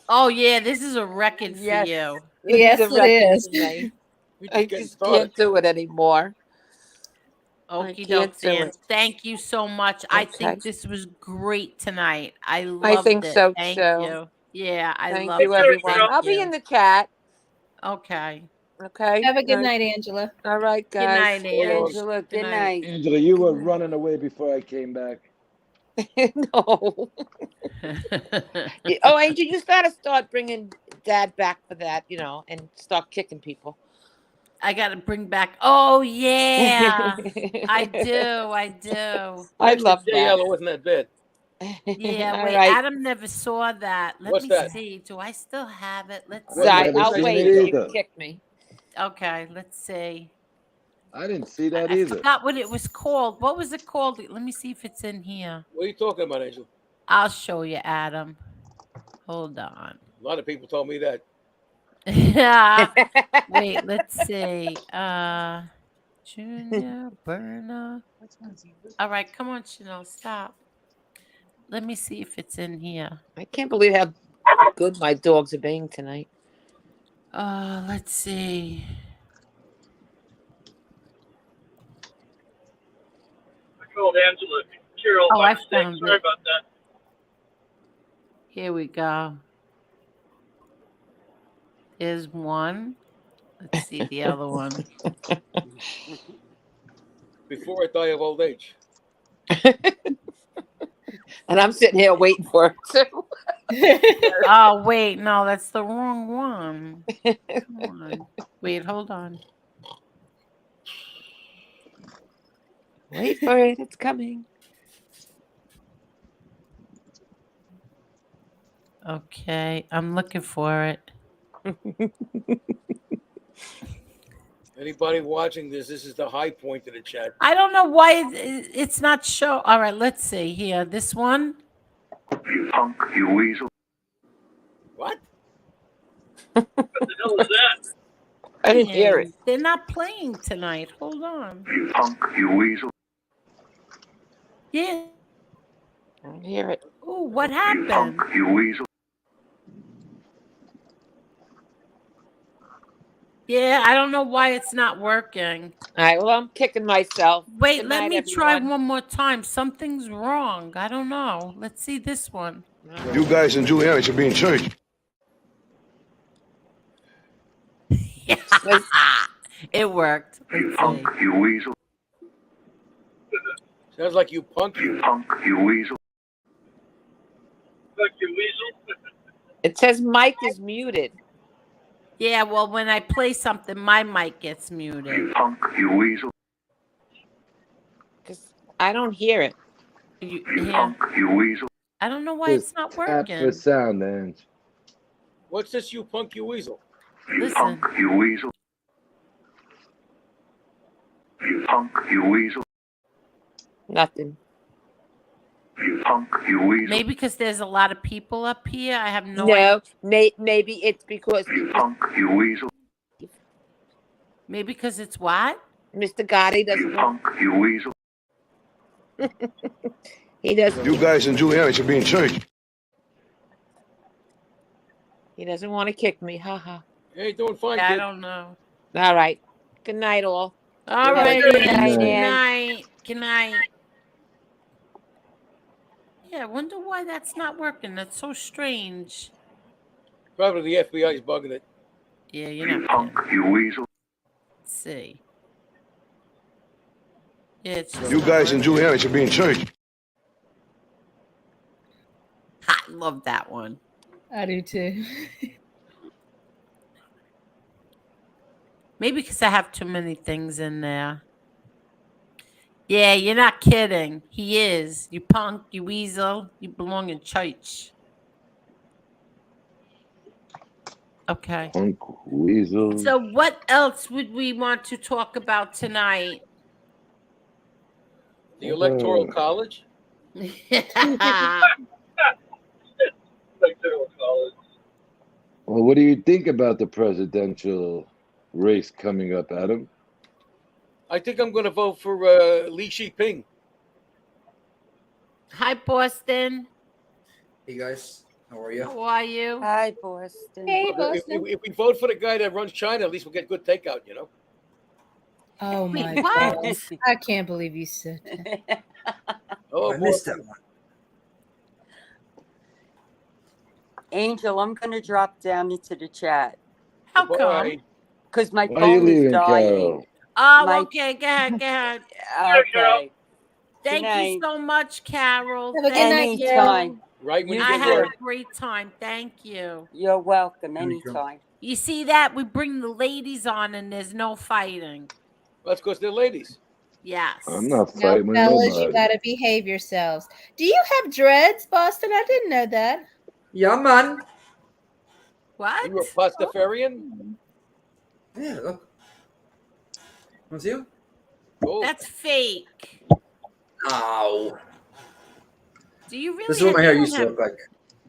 Oh yeah, this is a record for Yes. you. This Yes, is a it record is. for me. We I just getting just started. can't do it anymore. Okie can't doke, do Dan. it. Thank you so much. I Okay. think this was great tonight. I loved think it. so, Thank too. you. Yeah, I Thank loved you, it. everyone. Thank I'll be you. in the chat. Okay. Okay. Have a good All right. night, Angela. All right, Good guys. night, Ange. Angela, Good good night. night. Angela, you were running away before I came back. No. Oh, Angel, you gotta start bringing Dad back for that, and start kicking people. I got to bring back. Oh yeah, I do. I love Jay that. Yellow wasn't that bad. Yeah, All wait, right. Adam never saw that. Let What's me that? see. Do I still have it? Let's What's that? see. never I'll seen wait it till you either. kick me. Okay, let's see. I didn't see that I either. forgot what it was called. What was it called? Let me see if it's in here. What are you talking about, Angel? I'll show you, Adam. Hold on. A lot of people told me that. Wait, let's see. Junior Burner. All right, come on, Chanel, stop. Let me see if it's in here. I can't believe how good my dogs are being tonight. Let's see. I called Angela Carol Oh, by I mistake. found Sorry it. about that. Here we go. There's one. Let's see the other one. Before I die of old age. And I'm sitting here waiting for it too. Oh, wait. No, that's the wrong one. Come on. Wait, hold on. Wait for it. It's coming. Okay, I'm looking for it. Anybody watching this is the high point of the chat. I don't know why it's not show. All right, let's see here. This one. You punk, you weasel. What? What the hell is that? I didn't hear it. They're not playing tonight. Hold on. You punk, you weasel. Yeah. I don't hear it. Oh, what You happened? punk, you weasel. Yeah, I don't know why it's not working. All right. Well, I'm kicking myself. Wait, Good let night, me try everyone. one more time. Something's wrong. I don't know. Let's see this one. You guys and Juliana should be in church. It worked. You Let's punk, see. you weasel. Sounds like you punk. You punk, you weasel. Fuck you, weasel. It says Mike is muted. Yeah, well, when I play something, my mic gets muted. You punk, you weasel. Because I don't hear it. You yeah. punk, you weasel. I don't know why it's not Tap working. for sound, Ange. What's this, you punk, you weasel? You Listen. punk, you weasel. You punk, you weasel. Nothing. You punk, you weasel. Maybe because there's a lot of people up here. I have no No, idea. maybe it's because You punk, you weasel. Maybe because it's what? Mr. Gotti You doesn't punk, want. you weasel. He doesn't. You guys and Juliana should be in church. He doesn't want to kick me. Ha ha. Hey, doing fine, I kid. don't know. All right. Good night, all. All Good night. right. Good Good night, night. Ann. night. Good night. Yeah, I wonder why that's not working. That's so strange. Probably the FBI's bugging it. Yeah, you're You not punk, kidding. you weasel. Let's see. Yeah, it's just You not guys and working. Juliana should be in church. I love that one. I do too. Maybe because I have too many things in there. Yeah, you're not kidding. He is. You punk, you weasel, you belong in church. Okay. Punk weasel. So what else would we want to talk about tonight? The Electoral College. Well, what do you think about the presidential race coming up, Adam? I think I'm going to vote for Li Shiping. Hi, Boston. Hey guys, how are you? How are you? Hi, Boston. Hey, If Boston. we vote for the guy that runs China, at least we'll get good takeout, you know? Oh Wait, my what? God. I can't believe you said that. Oh, I missed that one. Angel, I'm going to drop down into the chat How come? Bye. because my Why are you phone is leaving, dying. Carol? Oh, My- okay. Go ahead. Go ahead. Okay. Thank you night. so much, Carol. Have a good Thank night, you. Anytime. Right when you You I get had there. a great time. Thank you. You're welcome. There you go. Anytime. You see that? We bring the ladies on and there's no fighting. That's because they're ladies. Yes. I'm not No, fighting with fellas, you nobody. gotta behave yourselves. Do you have dreads, Boston? I didn't know that. Yeah, man. What? You a Pastafarian? Yeah, look. Was you? Oh, That's fake. Ow. Do you really? This is what my you hair don't used to have- look like.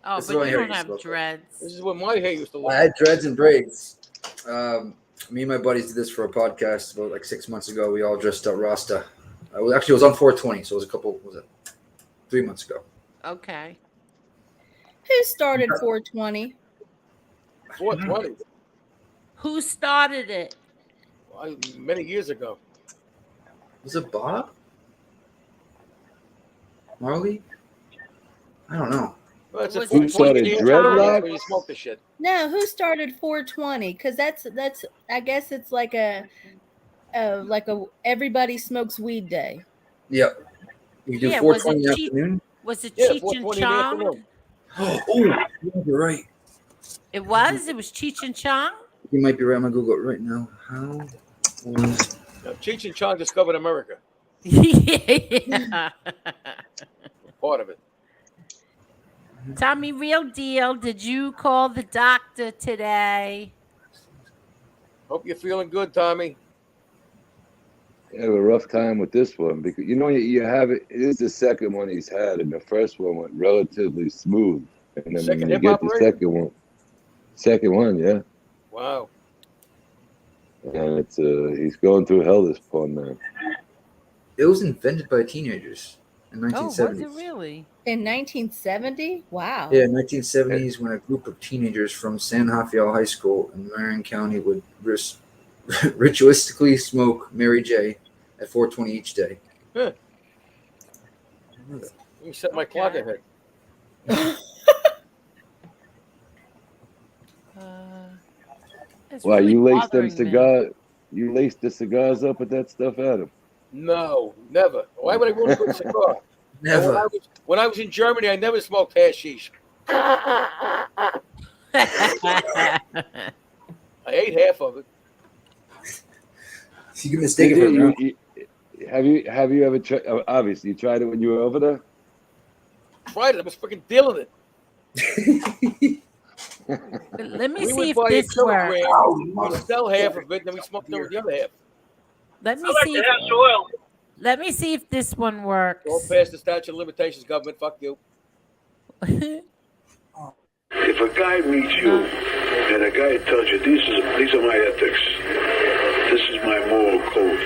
Oh, this is but what you my hair don't used to have look like. dreads. this is what my hair used to look I like. had dreads and braids. Me and my buddies did this for a podcast about like 6 months ago. We all dressed up Rasta. Actually, it was on 420, so it was 3 months ago. Okay. Who started 420? 420. Who started it? Many years ago. Was it Bob? Marley? I don't know. Well, it's a Was Who it started Cheech and dreadlocks? when you smoke the shit. No, who started 420? Because that's I guess it's like a everybody smokes weed day. Yep. You do Yeah, was 420 in it the Cheech- afternoon? Was it Yeah, Cheech 420 and in the Chong? afternoon. Oh, yeah, you're right. It was? It was Cheech and Chong? You might be right. I'm going to Google it right now. How was... Now, Cheech and Chong discovered America. Yeah. Part of it. Tommy, real deal. Did you call the doctor today? Hope you're feeling good, Tommy. I have a rough time with this one because you have it. It is the second one he's had, and the first one went relatively smooth. And then Second when you hip get the operation? second one, yeah, Wow. and it's he's going through hell, this poor man. It was invented by teenagers in Oh, 1970s. was it really? In 1970? Wow. Yeah, 1970s when a group of teenagers from San Rafael High School in Marin County would risk ritualistically smoke Mary J at 4:20 each day. Huh. Let me set my clock ahead. Why really you laced them bothering me. cigar? You laced the cigars up with that stuff, Adam? No, never. Why would I want a good cigar? Never. When I was in Germany, I never smoked hashish. I ate half of it. You can mistake it for marijuana. Have you ever tried? Obviously, you tried it when you were over there. Tried it. I was freaking dealing it. Let me We see would if buy this a works. kilogram. We sell half of it, then we smoke over the other half. Let me I like see. the If, hash oil. let me see if this one works. Don't pass the statute of limitations, government. Fuck you. If a guy meets you and a guy tells you these are my ethics, this is my moral code,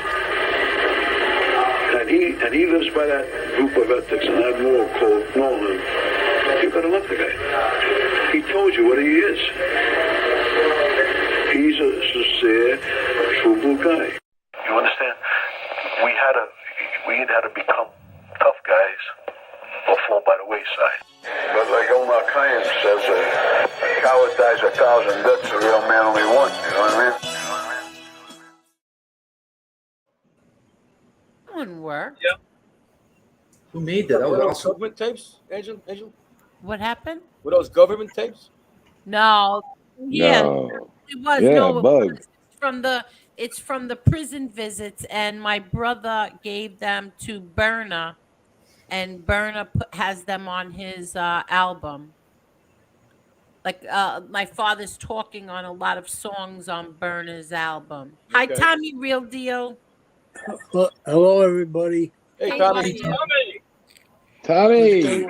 and he lives by that group of ethics and that moral code, Nolan, you gotta love the guy. He told you what he is. He's a sincere, true blue guy. You understand? We had to become tough guys or fall by the wayside. But like Omar Khayyam says, a coward dies 1,000 deaths, a real man only one. You know what I mean? That one worked. Yep. Who made that? That Were was those awesome. government tapes, Angel? What happened? Were those government tapes? No. Yeah, No. it was. Yeah, No, it bug. was. It's from the prison visits, and my brother gave them to Berna, and Berna has them on his album. Like my father's talking on a lot of songs on Berna's album. Hi, Okay. Tommy, real deal. Hello, everybody. Hey, Hey, Tommy. buddy. Tommy,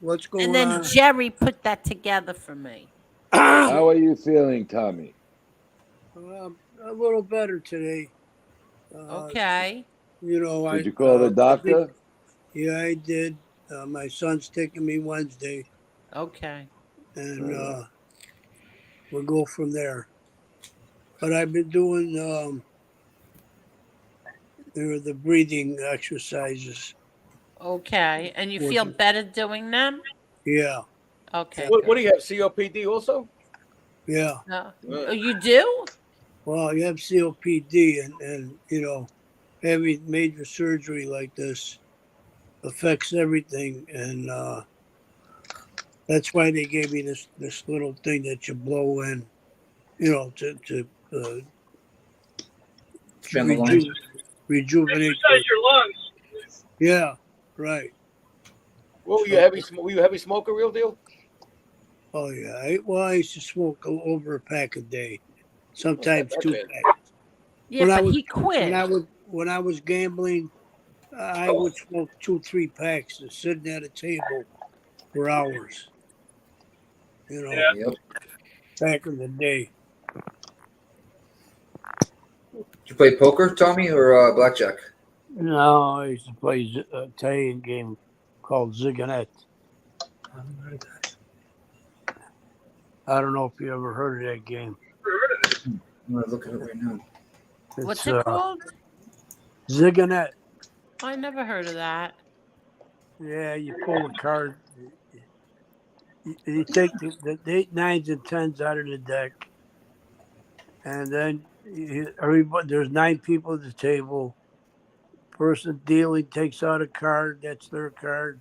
What's going And then on? Jerry put that together for me. how are you feeling, Tommy? A little better today. Okay. You know, Did you call the doctor? Yeah, I did. My son's taking me Wednesday, Okay. and we'll go from there. But I've been doing the breathing exercises. Okay. And you feel better doing them? Yeah, Okay. What do you have? COPD also? yeah. Oh, you do? Well, you have COPD, and you know, having major surgery like this affects everything, and that's why they gave me this little thing that you blow in, you know, to Expand the lungs. rejuvenate. Exercise your lungs. Yeah, right. What were you heavy? Were you a heavy smoker, real deal? Oh yeah. I used to smoke over a pack a day, sometimes Not 2 bad. packs. Yeah, but he quit. When I was gambling, I would smoke 2-3 packs and sitting at a table for hours. You know, Yep. back in the day. Did you play poker, Tommy, or blackjack? No, I used to play an Italian game called Ziganet. I haven't heard of that. I don't know if you ever heard of that game. I'm gonna look at it right now. What's It's it called? Ziganet. I never heard of that. Yeah, you pull a card. You take the 8, 9s, and 10s out of the deck, and then everybody. There's 9 people at the table. Person dealing takes out a card. That's their card,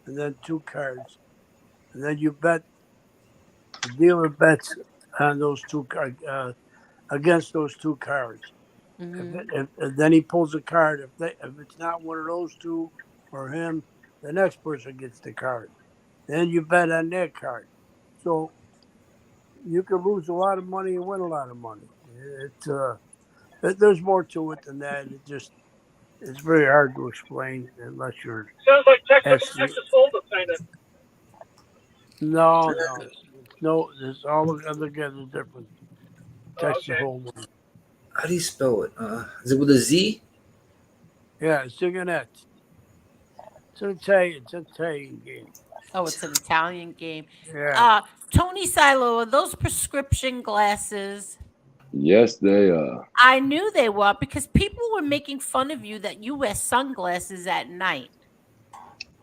and then 2 cards, and then you bet. The dealer bets on those 2 cards against those 2 cards. Mhm. If then he pulls a card. If it's not one of those 2 or him, the next person gets the card. Then you bet on that card. So you can lose a lot of money and win a lot of money. There's more to it than that. It's very hard to explain unless you're. Sounds like Texas Yes. Hold'em kind of. No. There's all altogether different. Texas okay. Hold'em. How do you spell it? Is it with a Z? Yeah, Ziganet. It's an Italian game. Oh, it's an Italian game. Yeah. Tony Silo, are those prescription glasses? Yes, they are. I knew they were because people were making fun of you that you wear sunglasses at night.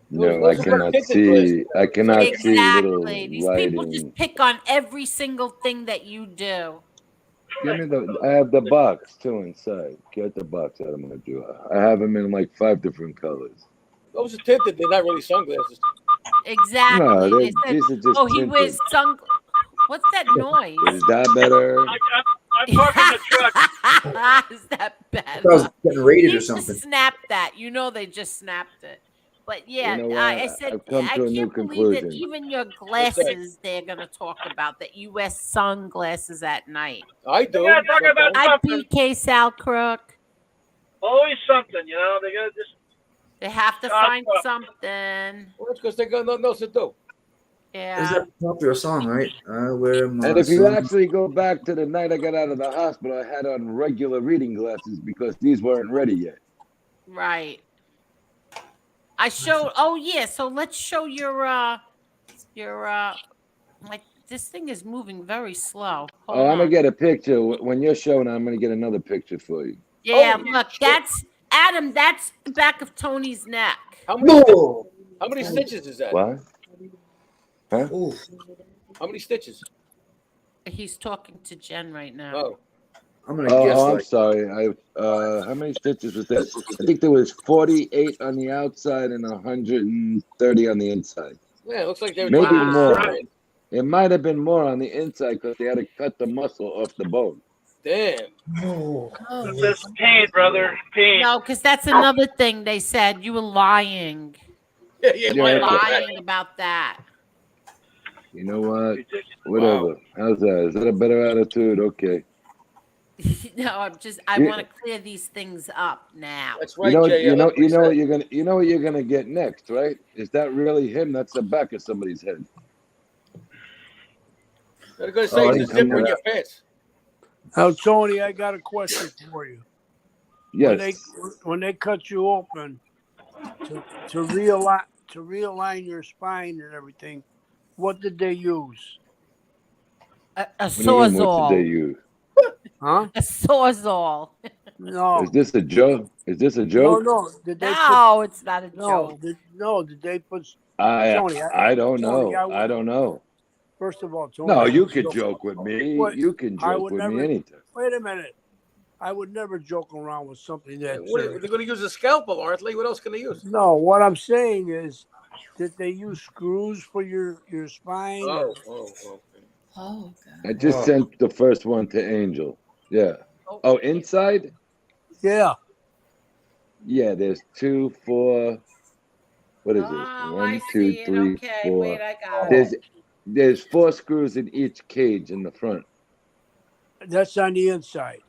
No, I cannot see. I cannot see little Exactly. These people just writing. pick on every single thing that you do. Give me the. I have the box too inside. Get the box out of my drawer. I have them in like 5 different colors. Those are tinted. They're not really sunglasses. Exactly. No, They said, these are just oh, he tinted. wears What's that noise? Is that better? I'm parking the truck. Is that better? I was getting raided They or just something. snapped that. You know they just snapped it. But yeah, You know I what? said I've come I to a new can't believe that conclusion. even your glasses they're gonna talk about that you wear sunglasses at night. I do. Yeah, talk about I something. BK Sal Crook. Always something, you know. They gotta just. They have to find something. Well, that's because they got nothing else to do. Is Yeah. that a popular song, right? I wear my And if you sun- actually go back to the night I got out of the hospital, I had on regular reading glasses because these weren't ready yet. Right. I showed so let's show your like this thing is moving very slow. Hold I'm on. gonna get a picture when you're showing. I'm gonna get another picture for you. Yeah, look, that's Adam, that's the back of Tony's neck. How many stitches is that? What? Huh? How many stitches? He's talking to Jen right now. Oh. I'm gonna guess. I'm Like, sorry. How many stitches was that? I think there was 48 on the outside and 130 on the inside. Yeah, it looks like they were Maybe talking more. about it. It might have been more on the inside because they had to cut the muscle off the bone. Damn. This pain, brother. Pain. No, because that's another thing they said. You were lying. Yeah, You were lying about that. You know what? Whatever. Wow. How's that? Is that a better attitude? Okay. No, I want to clear these things up now. That's right, You know, Jay. you know what you're gonna get next, right? Is that really him? That's the back of somebody's head. I was gonna say, it's a zipper in your pants. Now, Tony, I got a question for you. Yes. When they cut you open to realign your spine and everything, what did they use? A What do you mean, what did they sawzall. use? Huh? A sawzall. No. Is this a joke? Is this a joke? No. Did they No, it's not a no, joke. did they put I don't Tony, know. I don't know. First of all, Tony, No, I you would could joke- joke with me. What? You can I joke would with never- me anytime. Wait a minute. I would never joke around with something that. They're going to use a scalpel, aren't they? What else can they use? No, what I'm saying is, did they use screws for your spine? Oh. Oh, God. I just sent the first one to Angel. Yeah. Oh, inside? Yeah. Yeah, there's 2, 4. What is it? Oh, 1, I 2, see it. 3, Okay, 4. wait, I got it. There's 4 screws in each cage in the front. That's on the inside.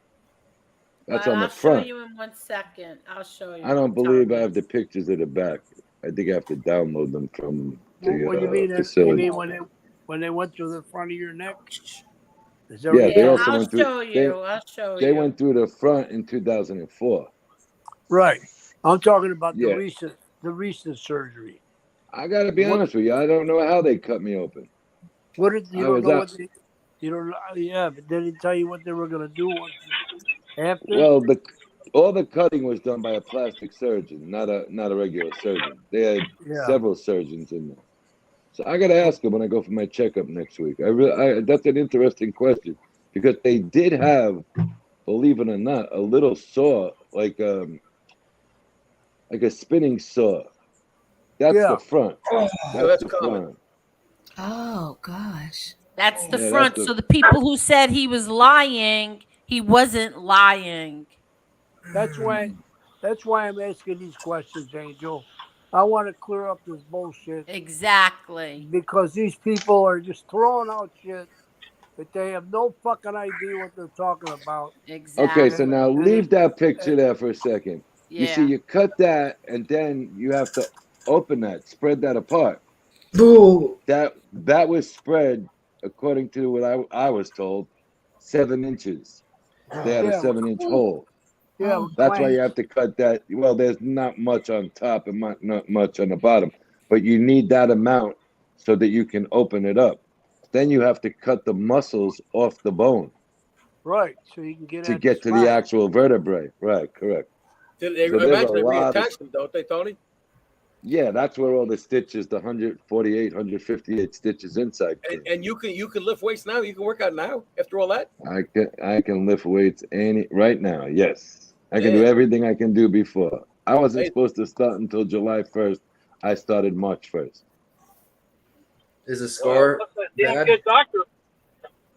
That's But on the I'll front. show you in 1 second. I'll show you. I don't believe I have the pictures of the back. I think I have to download them from the What do you mean? You facility. mean when they went through the front of your neck? Is that Yeah, what they you- also I'll went show through. you. I'll show They you. went through the front in 2004. Right. I'm talking about Yeah. the recent surgery. I gotta be honest with you. I don't know how they cut me open. What did you I don't was know out- what they, you don't know? Yeah, but they didn't tell you what they were gonna do after. Well, all the cutting was done by a plastic surgeon, not a regular surgeon. They had Yeah. several surgeons in there. So I got to ask them when I go for my checkup next week. That's an interesting question because they did have, believe it or not, a little saw like a spinning saw. That's Yeah. the front. that's the common. front. Oh, gosh. That's the Yeah, front. that's So the people who said he was lying, he wasn't lying. That's why I'm asking these questions, Angel. I want to clear up this bullshit Exactly. because these people are just throwing out shit that they have no fucking idea what they're talking about. Exactly. Okay, so now leave that picture there for a second. You see, Yeah. you cut that, and then you have to open that, spread that apart. Boo. That was spread, according to what I was told, 7 inches. They had a Yeah. 7-inch hole. Yeah, with That's why planks. you have to cut that. Well, there's not much on top and not much on the bottom, but you need that amount so that you can open it up. Then you have to cut the muscles off the bone. Right, so you can get to at get to the spine. actual vertebrae. Right, correct. They, So I there's a imagine they lot of reattach them, don't they, Tony? yeah. That's where all the stitches, the 148, 158 stitches inside. And you can lift weights now. You can work out now after all that. I can lift weights right now. Yes, I can do Damn. everything I can do before. I wasn't Hey. supposed to start until July 1st. I started March 1st. Is a scar That's a damn bad? good doctor.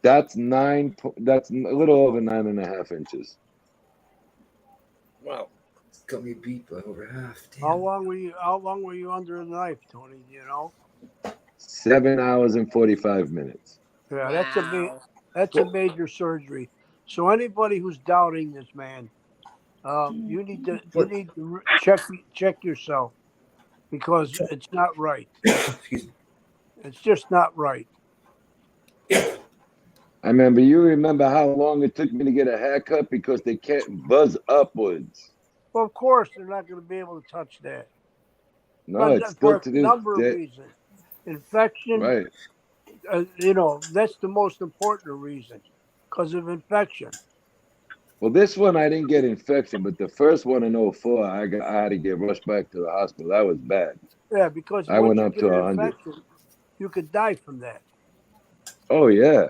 That's That's a little over 9.5 inches. Wow. Got me beat by over half. Damn. How long were you under the knife, Tony? Do you know? 7 hours and 45 minutes. Yeah, Wow. that's a major surgery. So anybody who's doubting this man, you need to check yourself because it's not right. It's just not right. You remember how long it took me to get a haircut because they can't buzz upwards. Well, of course, they're not going to be able to touch that. No, But it's still for to a this number of day. reasons. Infection, Right. That's the most important reason because of infection. Well, this one I didn't get infection, but the first one in 04, I had to get rushed back to the hospital. That was bad. Yeah, because I once went you up get to an 100. infection, you could die from that. Oh yeah.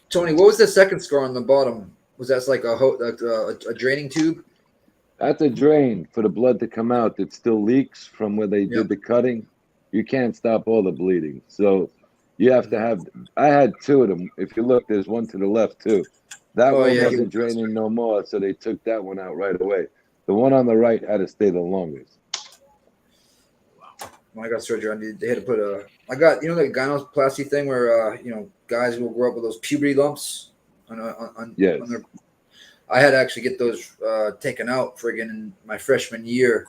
Tony, what was the second scar on the bottom? Was that like a draining tube? That's a drain for the blood to come out that still leaks from where they did the cutting. You can't stop all the bleeding. So you have to have, I had two of them. If you look, there's one to the left too. That one wasn't draining no more, so they took that one out right away. The one on the right had to stay the longest. When I got surgery, they had to put I got, the gynoplasty thing where, guys will grow up with those puberty lumps on Yes. on their. I had to actually get those taken out friggin' in my freshman year,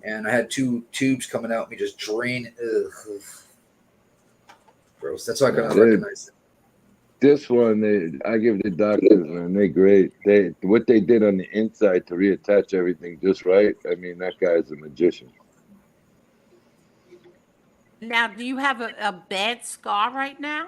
and I had 2 tubes coming out, me just drain. Ugh. Gross. That's how I kind of recognize it. This one, I give the doctors, man, they're great. What they did on the inside to reattach everything just right. I mean, that guy's a magician. Now, do you have a bad scar right now?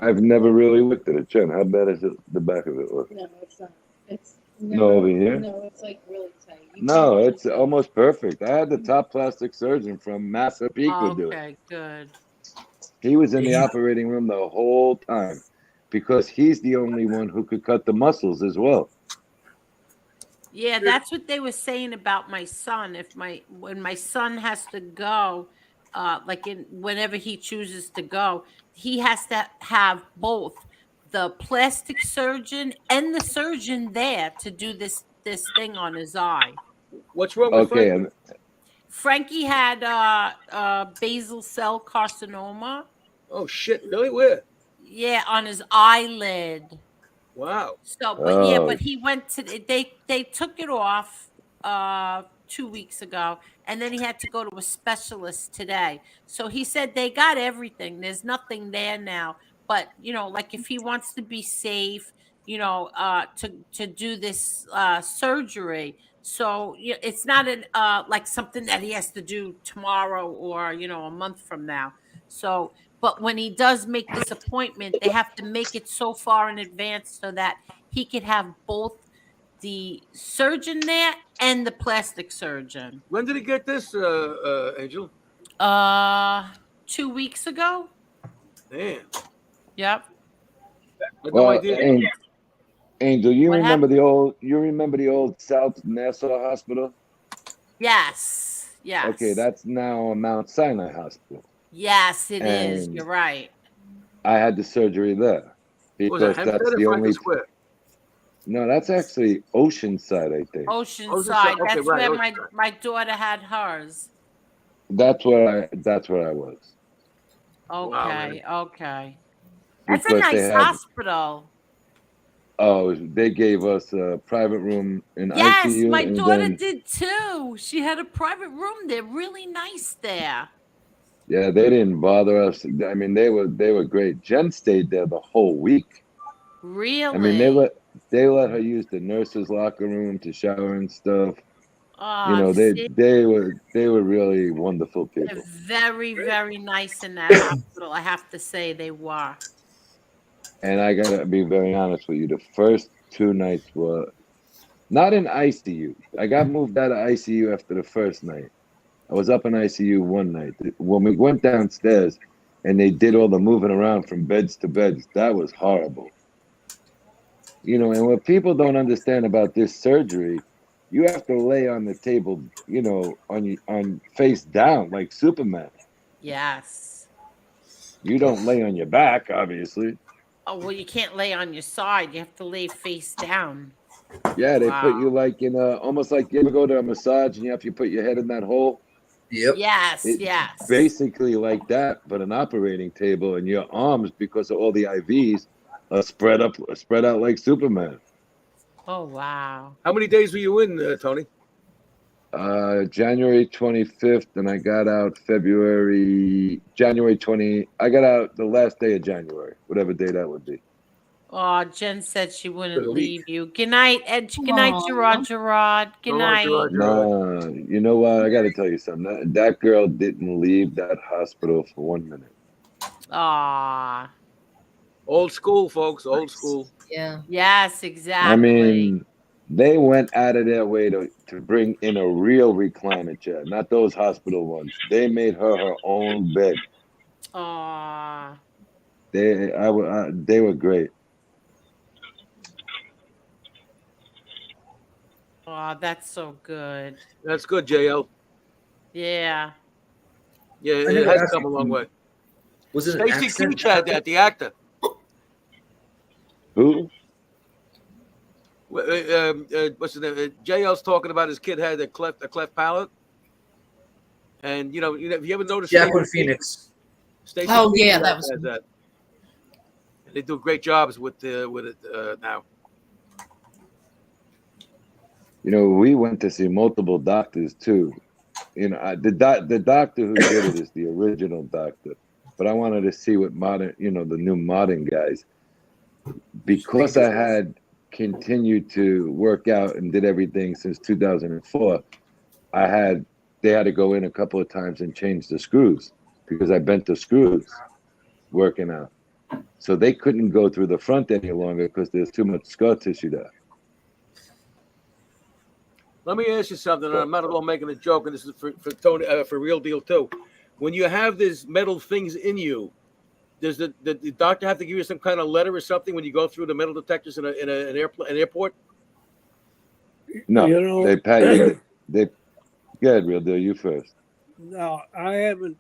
I've never really looked at it, Jen. How bad is it? The back of it look? No, it's not. It's over here. No, it's like really tight. No, it's almost perfect. I had the top plastic surgeon from Massapequa do it. Okay, good. He was in the operating room the whole time because he's the only one who could cut the muscles as well. Yeah, that's what they were saying about my son. When my son has to go, whenever he chooses to go, he has to have both the plastic surgeon and the surgeon there to do this thing on his eye. What's wrong with Frankie? Frankie had basal cell carcinoma. Oh shit! Really? Where? Yeah, on his eyelid. Wow. So, but he went to they took it off 2 weeks ago, and then he had to go to a specialist today. So he said they got everything. There's nothing there now. But like if he wants to be safe, to do this surgery. So it's not like something that he has to do tomorrow or a month from now. So, but when he does make this appointment, they have to make it so far in advance so that he could have both the surgeon there and the plastic surgeon. When did he get this, Angel? 2 weeks ago. Damn. Yep. No idea. Angel, you remember the old South Nassau Hospital? Yes. Yes. Okay, that's now a Mount Sinai Hospital. Yes, it is. You're right. I had the surgery there because that's the only. Square? No, that's actually Oceanside, I think. Oceanside. Okay, That's right, where my daughter had hers. That's where I was. Okay. Okay. That's a Because nice hospital. Oh, they gave us a private room in ICU. Yes, my daughter did too. She had a private room. They're really nice there. Yeah, they didn't bother us. I mean, they were great. Jen stayed there the whole week. Really? I mean, they let her use the nurses' locker room to shower and stuff. Oh, they were really wonderful people. They're very, very nice in that hospital. I have to say they were. And I gotta be very honest with you. The first 2 nights were not in ICU. I got moved out of ICU after the first night. I was up in ICU one night. When we went downstairs and they did all the moving around from beds to beds, that was horrible. You know, and what people don't understand about this surgery, you have to lay on the table, you know, on face down like Superman. Yes. You don't lay on your back, obviously. Oh, well, you can't lay on your side. You have to lay face down. Yeah, they put you Wow. like in a almost like you ever go to a massage and you have to put your head in that hole. Yep. Yes, It's yes. basically like that, but an operating table, and your arms, because of all the IVs, are spread out like Superman. Oh, wow. How many days were you in, Tony? January 25th, and I got out January 20. I got out the last day of January, whatever day that would be. Oh, Jen said she wouldn't For a week. leave you. Good night, Ed. Good night, Aw. Gerard. Good So long, night. Gerard. Nah, you know what? I got to tell you something. That girl didn't leave that hospital for 1 minute. Aw. Old school, folks. Old school. Yeah. Yes, I exactly. mean, they went out of their way to bring in a real recliner chair, not those hospital ones. They made her own bed. Aw. They were great. Oh, that's so good. That's good, JL. Yeah. Yeah, I it never has asked come a you, long way. was it an Stacy accident? Keach had that, the actor. Who? What's his name? JL's talking about his kid had a cleft palate. And, you know, have you ever noticed Jacqueline Stacey Keach? Phoenix. Stacey Oh, Keach yeah, has that was- that. They do great jobs with it now. You know, we went to see multiple doctors too. You know, the doctor who did it is the original doctor, but I wanted to see what modern, you know, the new modern guys, because I had continued to work out and did everything since 2004. They had to go in a couple of times and change the screws because I bent the screws working out. So they couldn't go through the front any longer because there's too much scar tissue there. Let me ask you something, and I'm not at all making a joke, and this is for Tony, for real deal too. When you have these metal things in you, does the doctor have to give you some kind of letter or something when you go through the metal detectors in an airport? No, You know, they pat you. They go ahead, real deal. You first. no, I haven't.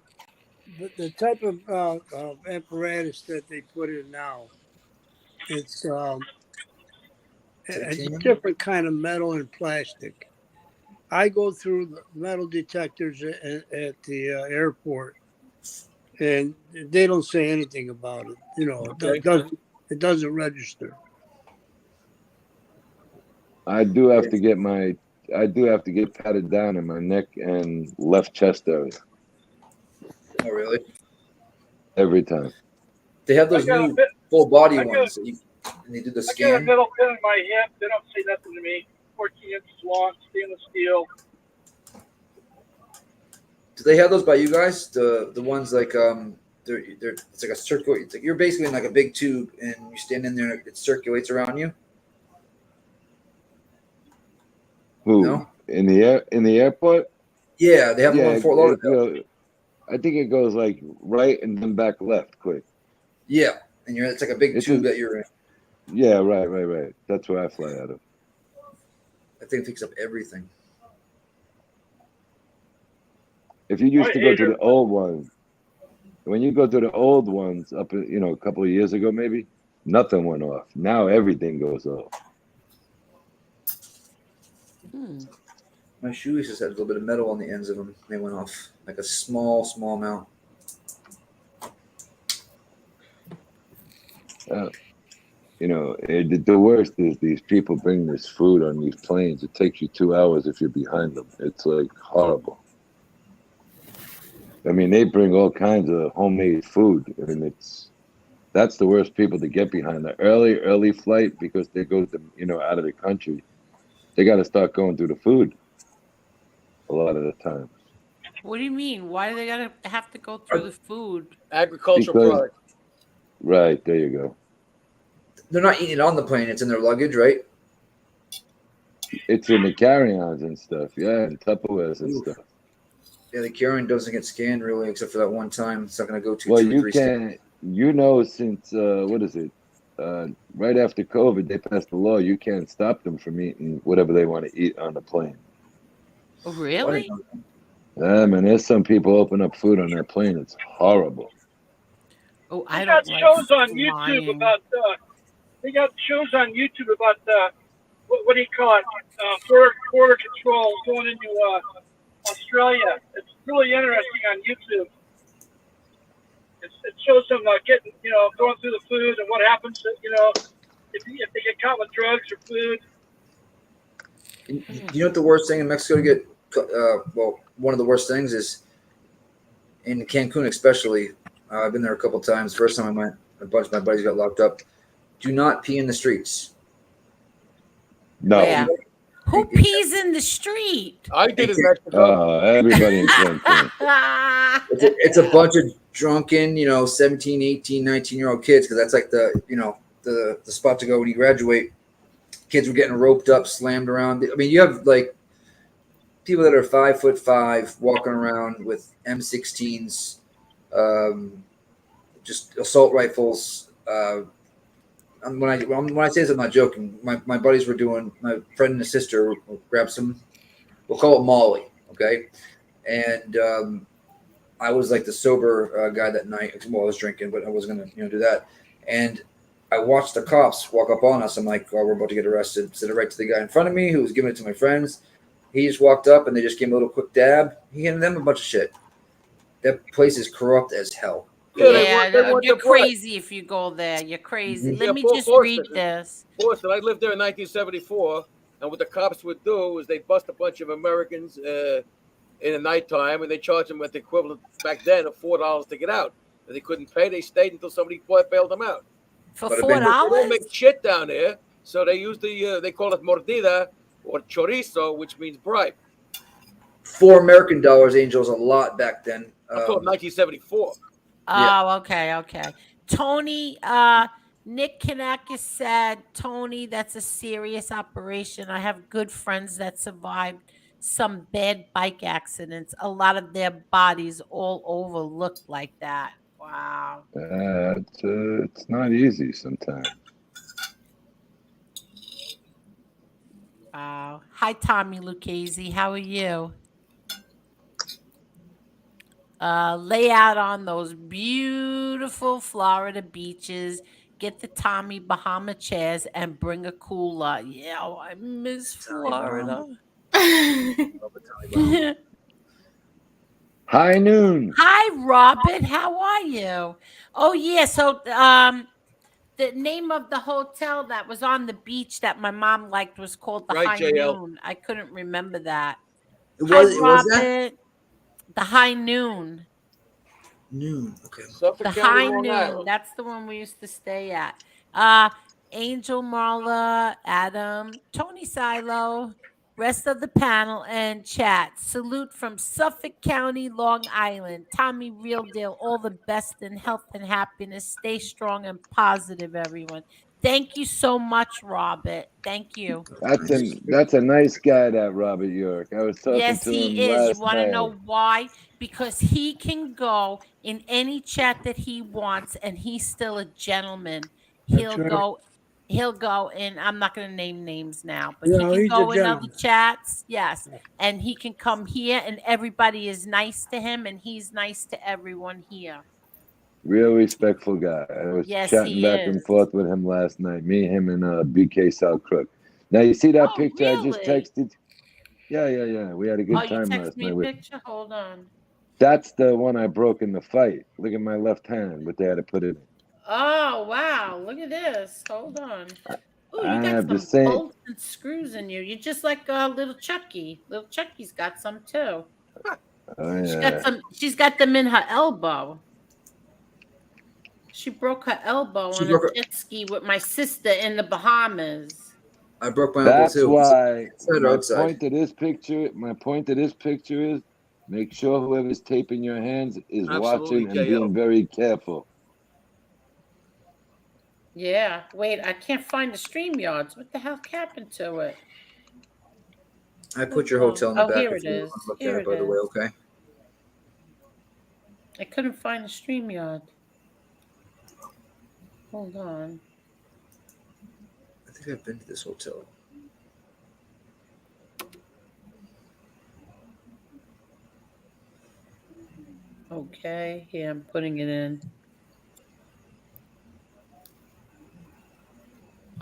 The type of apparatus that they put in now, it's a Titanium? different kind of metal and plastic. I go through the metal detectors at the airport, and they don't say anything about it. You know, Okay. it doesn't register. I do have to get patted down in my neck and left chest area Oh, really? every time. They have those I got a new bit- full body I got- ones, and they do the I get a scan. metal pin in my hip. They don't say nothing to me. 14 inches long, stainless steel. Do they have those by you guys? The ones like they're it's like a circle. It's like you're basically in like a big tube, and you stand in there, and it circulates around you. Who No? in the airport? Yeah, they have one in Fort Lauderdale. I think it goes like right and then back left quick. Yeah, and it's like a big tube that you're in. Yeah, right. That's where I fly out of. That thing picks up everything. If you used to go to the old ones, when you go to the old ones up, you know, a couple of years ago, maybe nothing went off. Now everything goes off. My shoes just had a little bit of metal on the ends of them. They went off like a small amount. You know, the worst is these people bring this food on these planes. It takes you 2 hours if you're behind them. It's like horrible. I mean, they bring all kinds of homemade food, and that's the worst people to get behind. The early flight, because they go to, you know, out of the country, they got to start going through the food a lot of the time. What do you mean? Why do they have to go through the food? Agricultural Because- product. Right, there you go. They're not eating it on the plane. It's in their luggage, right? It's in the carry-ons and stuff. Yeah, and Tupperwares and stuff. Yeah, the carry-on doesn't get scanned really, except for that one time. It's not going to go to Well, 2 or you 3 can, since what is it? Right after COVID, they passed a law. You can't stop them from eating whatever they want to eat on the plane. Oh, really? Yeah, man. There's some people open up food on that plane. It's horrible. Oh, They I got don't like shows on YouTube flying. about. They got shows on YouTube about what do you call it? Border control going into Australia. It's really interesting on YouTube. It shows them getting, going through the food and what happens, if they get caught with drugs or food. You know what the worst thing in Mexico to get? Well, one of the worst things is in Cancun, especially. I've been there a couple times. First time I went, a bunch of my buddies got locked up. Do not pee in the streets. No. Yeah. Who pees in the street? I did in Mexico. Everybody in Cancun. It's a bunch of drunken, 17, 18, 19-year-old kids, because that's like the spot to go when you graduate. Kids were getting roped up, slammed around. I mean, you have like people that are 5'5" walking around with M16s, just assault rifles. When I say this, I'm not joking. My buddies were doing. My friend and his sister grabbed some. We'll call it Molly, okay? And I was like the sober guy that night. Well, I was drinking, but I wasn't gonna do that. And I watched the cops walk up on us. I'm like, oh, we're about to get arrested. Sent it right to the guy in front of me who was giving it to my friends. He just walked up and they just gave him a little quick dab. He handed them a bunch of shit. That place is corrupt as hell. Yeah, you're crazy if you go there. You're crazy. Yeah, Let me just read this. Boston, I lived there in 1974, and what the cops would do is they'd bust a bunch of Americans in the nighttime, and they charge them with the equivalent back then of $4 to get out. If they couldn't pay, they stayed until somebody bailed them out. For They $4? don't make shit down there, so they use they call it mordida or chorizo, which means bribe. $4 American dollars, Angel's a lot back then. I'm talking 1974. Oh, Yeah. okay. Tony, Nick Kanakis said, Tony, that's a serious operation. I have good friends that survived some bad bike accidents. A lot of their bodies all over look like that. Wow. It's not easy sometimes. Wow. Hi, Tommy Lucchese. How are you? Lay out on those beautiful Florida beaches. Get the Tommy Bahama chairs and bring a cooler. Yeah, I miss Florida. High noon. Hi, Robert. How are you? Oh, yeah. So, the name of the hotel that was on the beach that my mom liked was called the High JL. Noon. I couldn't remember that. It Hi, was that? Robert. The High Noon. Noon. Okay. The High Noon. That's the one we used to stay at. Angel, Marla, Adam, Tony Silo, rest of the panel and chat. Salute from Suffolk County, Long Island. Tommy Real Deal, all the best in health and happiness. Stay strong and positive, everyone. Thank you so much, Robert. Thank you. That's a nice guy, that Robert York. I was talking Yes, to him he is. You last want to night. know why? Because he can go in any chat that he wants, and he's still a gentleman. He'll go, and I'm not going to name names now, but No, he he's can a go in other gentleman. chats. Yes, and he can come here, and everybody is nice to him, and he's nice to everyone here. Real respectful guy. I was Yes, chatting he back is. and forth with him last night. Me, him, and BK Sal Crook. Now you see that Oh, picture I just really? texted? Yeah. We had a good Oh, you time text last me a night. picture? Hold on. That's the one I broke in the fight. Look at my left hand, but they had to put it in. Oh, wow. Look at this. Hold on. Oh, you I got have the some same. bolts and screws in you. You're just like little Chucky. Little Chucky's got some too. Oh, She's yeah. got some. She's got them in her elbow. She broke her elbow on a jet ski with my sister in the Bahamas. I broke my elbow That's too. why Inside or my outside? point of this picture is make sure whoever's taping your hands is Absolutely, watching and JL. being very careful. Yeah. Wait, I can't find the StreamYards. What the hell happened to it? I put your hotel in the Oh, back here if it you is. want to look Here at it, it by the way, is. okay? I couldn't find the StreamYard. Hold on. I think I've been to this hotel. Okay, here I'm putting it in.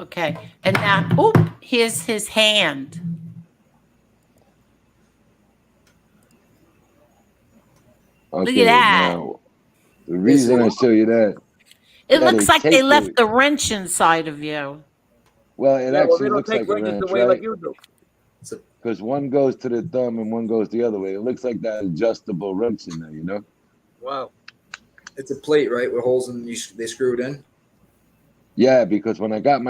Okay, and now, oop, here's his hand. Look Okay, at that. now the reason I show you that, It yeah, looks they like they taped left it. the wrench inside of you. Well, it Yeah, well, they actually don't looks take like a wrenches wrench, away like right? you do. Because one goes to the thumb and one goes the other way. It looks like that adjustable wrench in there, you know? Wow. It's a plate, right, with holes and they screw it in. Yeah, because when I got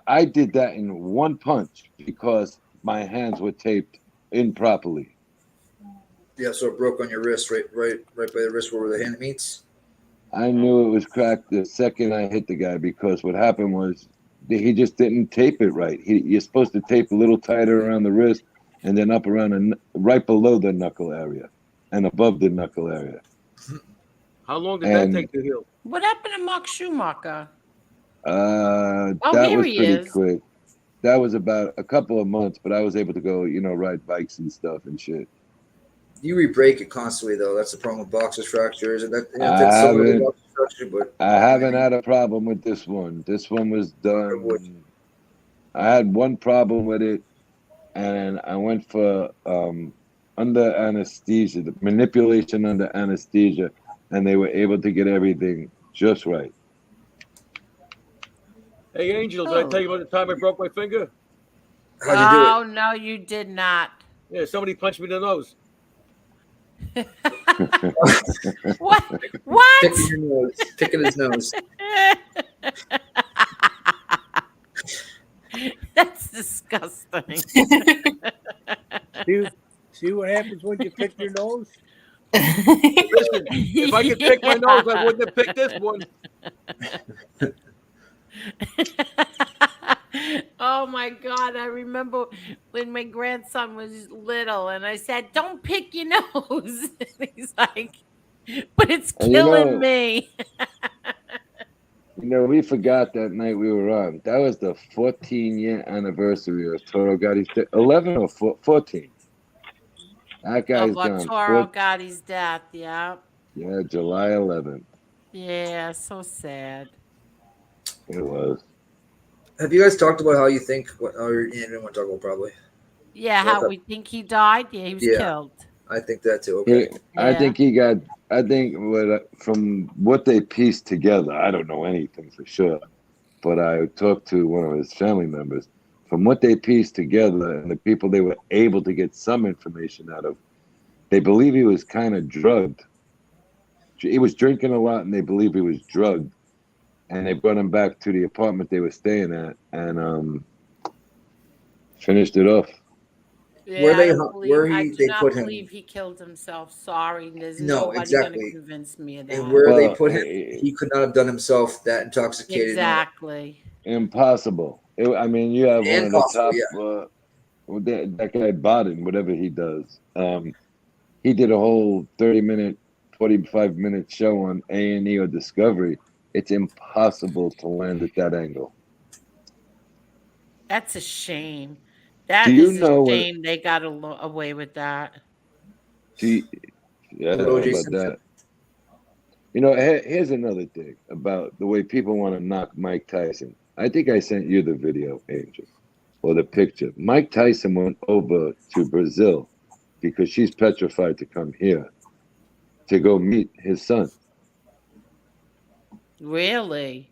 I did that in one punch because my hands were taped improperly. Yeah, so it broke on your wrist, right by the wrist where the hand meets. I knew it was cracked the second I hit the guy because what happened was he just didn't tape it right. You're supposed to tape a little tighter around the wrist and then up around right below the knuckle area and above the knuckle area. How long did that take to heal? What happened to Mark Schumacher? That here was he pretty is. quick. That was about a couple of months, but I was able to go, ride bikes and stuff and shit. You re-break it constantly, though. That's the problem with boxer fractures, and that's I similar to haven't, boxer fracture. But I haven't had a problem with this one. This one was done. I had one problem with it, and I went for under anesthesia, the manipulation under anesthesia, and they were able to get everything just right. Hey, Angel, did I tell you about the time I broke my finger? How'd you do it? Oh, no, you did not. Yeah, somebody punched me in the nose. What? What? Picking your nose. Picking his nose. That's disgusting. See what happens when you pick your nose? Listen, if I could pick my nose, I wouldn't have picked this one. Oh my God. I remember when my grandson was little and I said, don't pick your nose. And he's like, but it's And killing me. We forgot that night we were on. That was the 14-year anniversary of Toro Gotti's 11 or 14. That guy's Of gone. Arturo Gotti's death, yeah. Yeah, July 11th. Yeah, so sad. It was. Have you guys talked about how you think? Or you didn't want to talk about probably. Yeah, how we think he died? Yeah, he was killed. I think that too. Okay. I think he got. I think from what they pieced together, I don't know anything for sure, but I talked to one of his family members. From what they pieced together and the people they were able to get some information out of, they believe he was kind of drugged. He was drinking a lot, and they believe he was drugged. And they brought him back to the apartment they were staying at and finished it off. Yeah, I do not believe he killed himself. Sorry, there's nobody going to convince me of that. And where they put him, he could not have done himself that intoxicated. Exactly. Impossible. You have one of the top. Yeah. That guy Bodden, whatever he does. He did a whole 30-minute, 45-minute show on A&E or Discovery. It's impossible to land at that angle. That's a shame. That is a shame they got away with that. Yeah, about that. Here's another thing about the way people want to knock Mike Tyson. I think I sent you the video, Angel, or the picture. Mike Tyson went over to Brazil because she's petrified to come here to go meet his son. Really?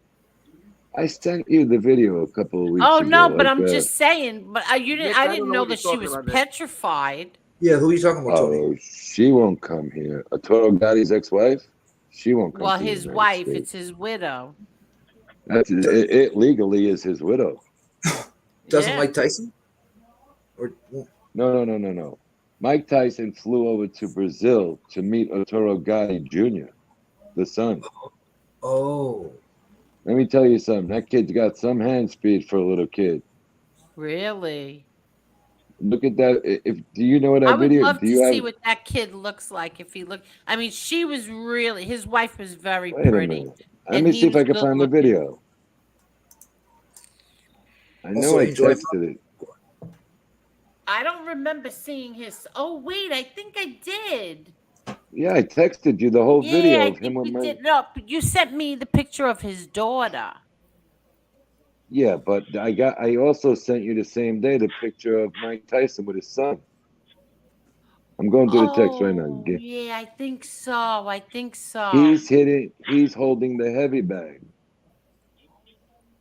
I sent you the video a couple of weeks ago. Oh no, but I'm just saying. But I didn't know that she was petrified. Yeah, who are you talking about, Tony? Oh, she won't come here. Arturo Gotti's ex-wife. She won't come. Well, his wife. It's his widow. It legally is his widow. Doesn't Mike Tyson? Or No. Mike Tyson flew over to Brazil to meet Arturo Gotti Jr., the son. Oh. Let me tell you something. That kid's got some hand speed for a little kid. Really? Look at that. If do you know what I that would video? love Do to you see have? what that kid looks like if he looked. I mean, she was really. His wife was very Wait a pretty, minute. Let and me he see if I was can good find the looking. video. I know Also, I Angel, texted it. I don't remember seeing his. Oh wait, I think I did. Yeah, I texted you the whole Yeah, video I of him think with you my. did. No, but you sent me the picture of his daughter. Yeah, but I also sent you the same day the picture of Mike Tyson with his son. I'm going through the text right now. Oh yeah, I think so. I think so. He's holding the heavy bag.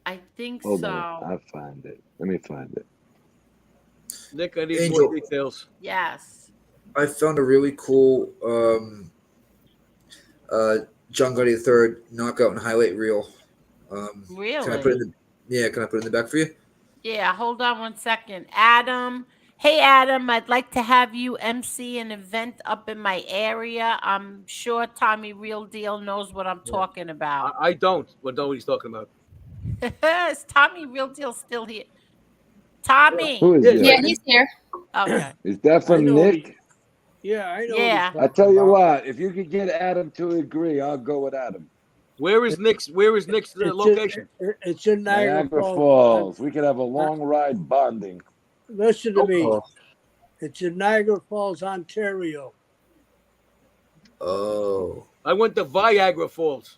I think Hold so. on, I'll find it. Let me find it. Nick, I need Angel. more details. Yes. I found a really cool John Gotti III knockout and highlight reel. Can I put it in the, can I put it in the back for you? Yeah, hold on one second. Adam. Hey, Adam, I'd like to have you MC an event up in my area. I'm sure Tommy Real Deal knows what I'm talking about. I don't know what he's talking about. Is Tommy Real Deal still here? Tommy. Who is Yeah, that? right. he's here. Okay. Is that I from know what Nick? Yeah, I know what Yeah. he's I talking tell you about. what, if you could get Adam to agree, I'll go with Adam. Where is Nick's location? It's in Niagara Falls. We could have a long ride bonding. Listen to me. Oh. It's in Niagara Falls, Ontario. Oh. I went to Viagra Falls.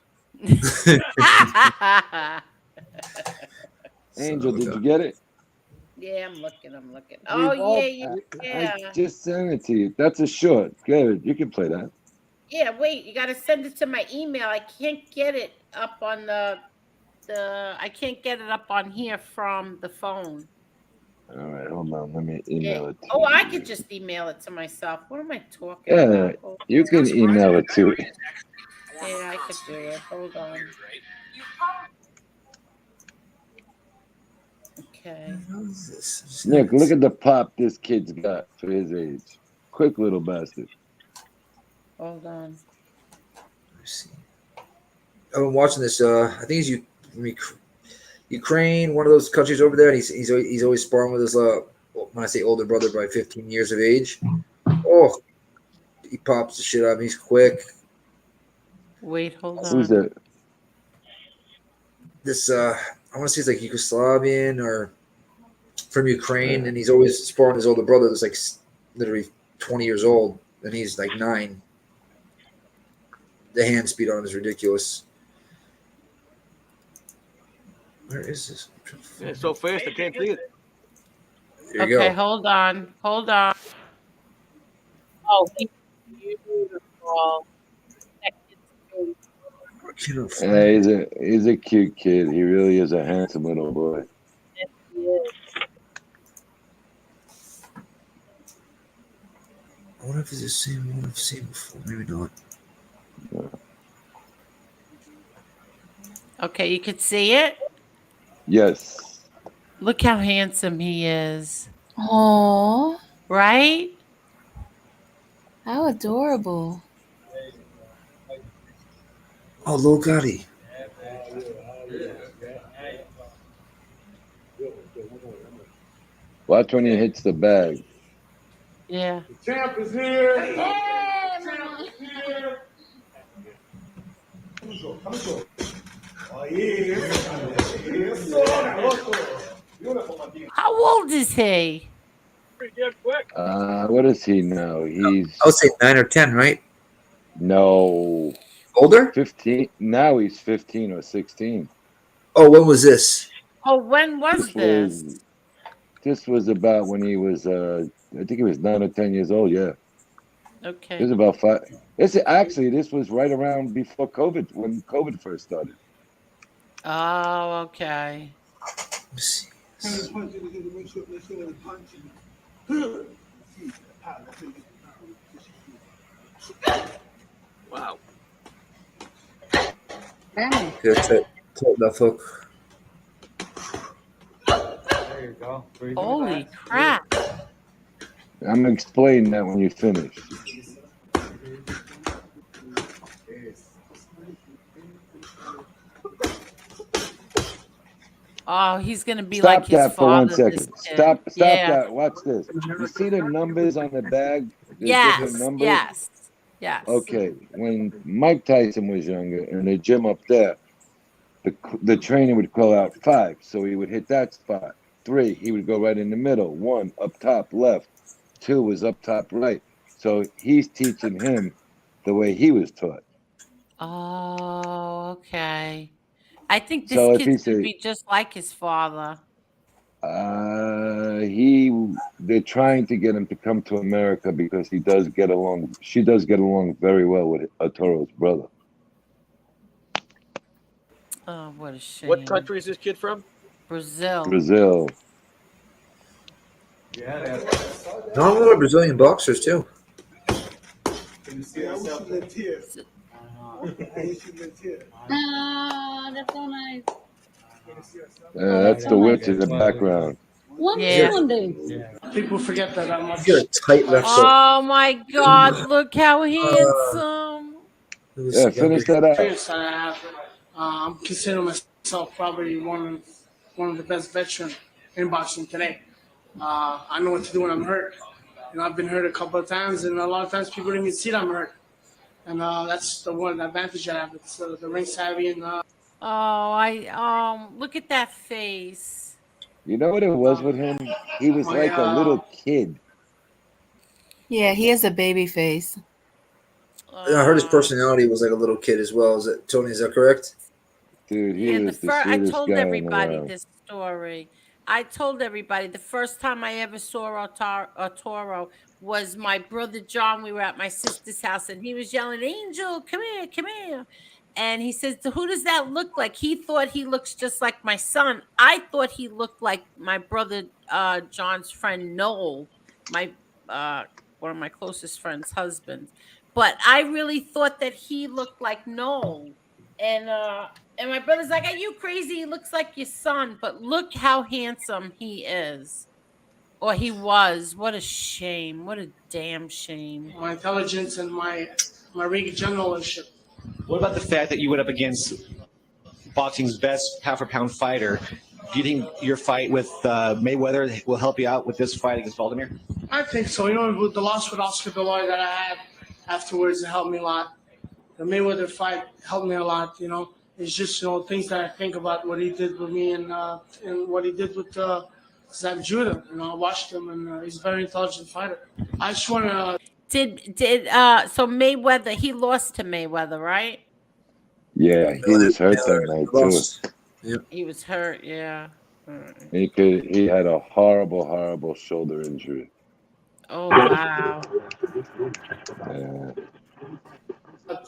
Angel, did you get it? Yeah, I'm looking. Oh, yeah. I just sent it to you. That's a short. Good. You can play that. Yeah, wait, you got to send it to my email. I can't get it up on I can't get it up on here from the phone. All right, hold on. Let me email it to Oh, you. I could just email it to myself. What am I talking Yeah, about? you can email it to me. Yeah, I could do it. Hold on. Okay. Nick, look at the pop this kid's got for his age. Quick little bastard. Hold on. I've been watching this. I think he's Ukraine, one of those countries over there, and he's always sparring with his when I say older brother by 15 years of age. Oh, he pops the shit out of him. He's quick. Wait, hold on. Who's that? This I want to say it's like Yugoslavian or from Ukraine, and he's always sparring his older brother that's like literally 20 years old, and he's like 9. The hand speed on him is ridiculous. Where is this? Yeah, it's so fast I can't see it. There you Okay, go. hold on. Oh, he's beautiful. Yeah, he's a cute kid. He really is a handsome little boy. Yes, he is. I wonder if it's the same one I've seen before. Maybe not. Okay, you could see it. Yes. Look how handsome he is. Oh, Right? how adorable. Oh, Lil Gotti. Watch when he hits the bag. Yeah. Champ is here. How old is he? Pretty damn quick. What is he now? He's I would say 9 or 10, right? no Older? 15. Now he's 15 or 16. Oh, when was this? Oh, when was this? This was about when he was I think he was 9 or 10 years old. Yeah. Okay. It was about 5. This was right around before COVID, when COVID first started. Oh, okay. Wow. Good that hook. There you go. Holy crap. I'm gonna explain that when you finish. Oh, he's gonna be Stop like his that for 1 father. This second. kid. Stop Yeah. that. Watch this. You see the numbers on the bag? There's different Yes. numbers. Yes. Yes. Okay, when Mike Tyson was younger in the gym up there, the trainer would call out 5, so he would hit that spot. 3, he would go right in the middle. 1, up top left. 2 was up top right. So he's teaching him the way he was taught. Oh, okay. I think this So if he kid's gonna say, be just like his father. they're trying to get him to come to America because she does get along very well with Arturo's brother. Oh, what a shame. What country is this kid from? Brazil. Brazil. No, a lot of Brazilian boxers too. That's so nice. That's the witch in the background. One Yeah. day. People forget that I'm much. You're a tight left hook. Oh my God! Look how handsome. Yeah, finish that out. Experience I have. I'm considering myself probably one of the best veterans in boxing today. I know what to do when I'm hurt. I've been hurt a couple of times, and a lot of times people don't even see that I'm hurt. And that's the one advantage I have. It's the ring savvy and. Look at that face. You know what it was with him? He was like a little kid. Yeah, he has a baby face. I heard his personality was like a little kid as well. Is it Tony? Is that correct? Dude, he was the I sweetest told guy in the everybody world. this story. I told everybody the first time I ever saw Arturo was my brother John. We were at my sister's house, and he was yelling, "Angel, come here, come here." And he says, "Who does that look like?" He thought he looks just like my son. I thought he looked like my brother John's friend Noel, my one of my closest friends' husbands. But I really thought that he looked like Noel. And my brother's like, "Are you crazy? He looks like your son." But look how handsome he is. Or he was. What a shame. What a damn shame. My intelligence and my ring generalship. What about the fact that you went up against boxing's best pound-for-pound fighter? Do you think your fight with Mayweather will help you out with this fight against Vladimir? I think so. With the loss with Oscar De La Hoya that I had afterwards, it helped me a lot. The Mayweather fight helped me a lot. It's just things that I think about what he did with me and what he did with Zach Judah. I watched him, and he's a very intelligent fighter. I just want to. So Mayweather, he lost to Mayweather, right? Yeah, he was hurt that night too. Yep. He was hurt, yeah. He had a horrible shoulder injury. Oh wow. Yeah.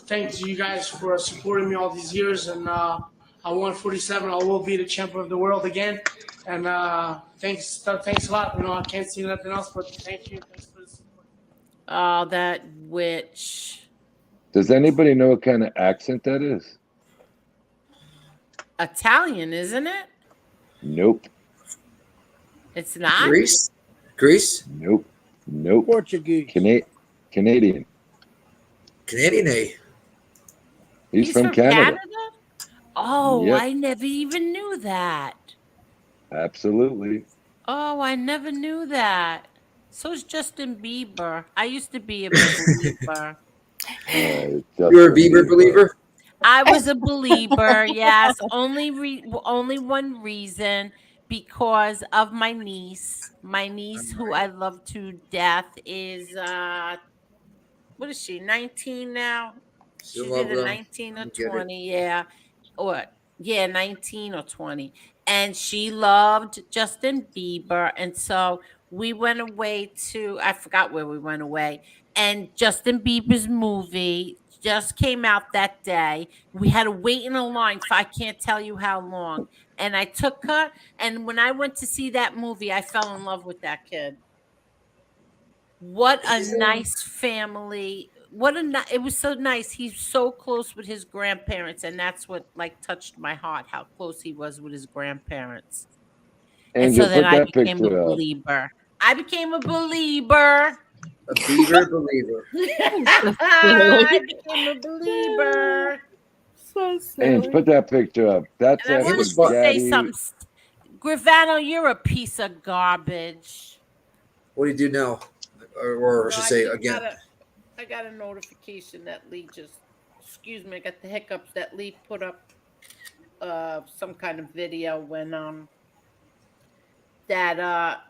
Thanks to you guys for supporting me all these years, and I won 47. I will be the champion of the world again, and thanks a lot. I can't see nothing else, but thank you. Thanks for the support. Oh, that witch. Does anybody know what kind of accent that is? Italian, isn't it? Nope. It's not? Greece? Nope. Portuguese. Canadian. Canadian, eh? He's from Canada. Oh, Yep. I never even knew that. Absolutely. Oh, I never knew that. So's Justin Bieber. I used to be a believer. You're a Bieber believer? I was a believer, yes. Only one reason, because of my niece. My niece, who I love to death, is what is she? 19 now. She's either 19 or 20, yeah. Or 19 or 20. And she loved Justin Bieber. And so we went away to, I forgot where we went away. And Justin Bieber's movie just came out that day. We had to wait in a line for I can't tell you how long. And I took her. And when I went to see that movie, I fell in love with that kid. What a nice family. It was so nice. He's so close with his grandparents, and that's what touched my heart, how close he was with his grandparents. And so then I became a believer. I became a believer. A Bieber believer. I became a believer. So silly. And put that picture up. That's I wanted to say something. Gravano, you're a piece of garbage. What do you do now? Or I should say again. I got a notification that Lee just, excuse me, I got the hiccups that Lee put up some kind of video when that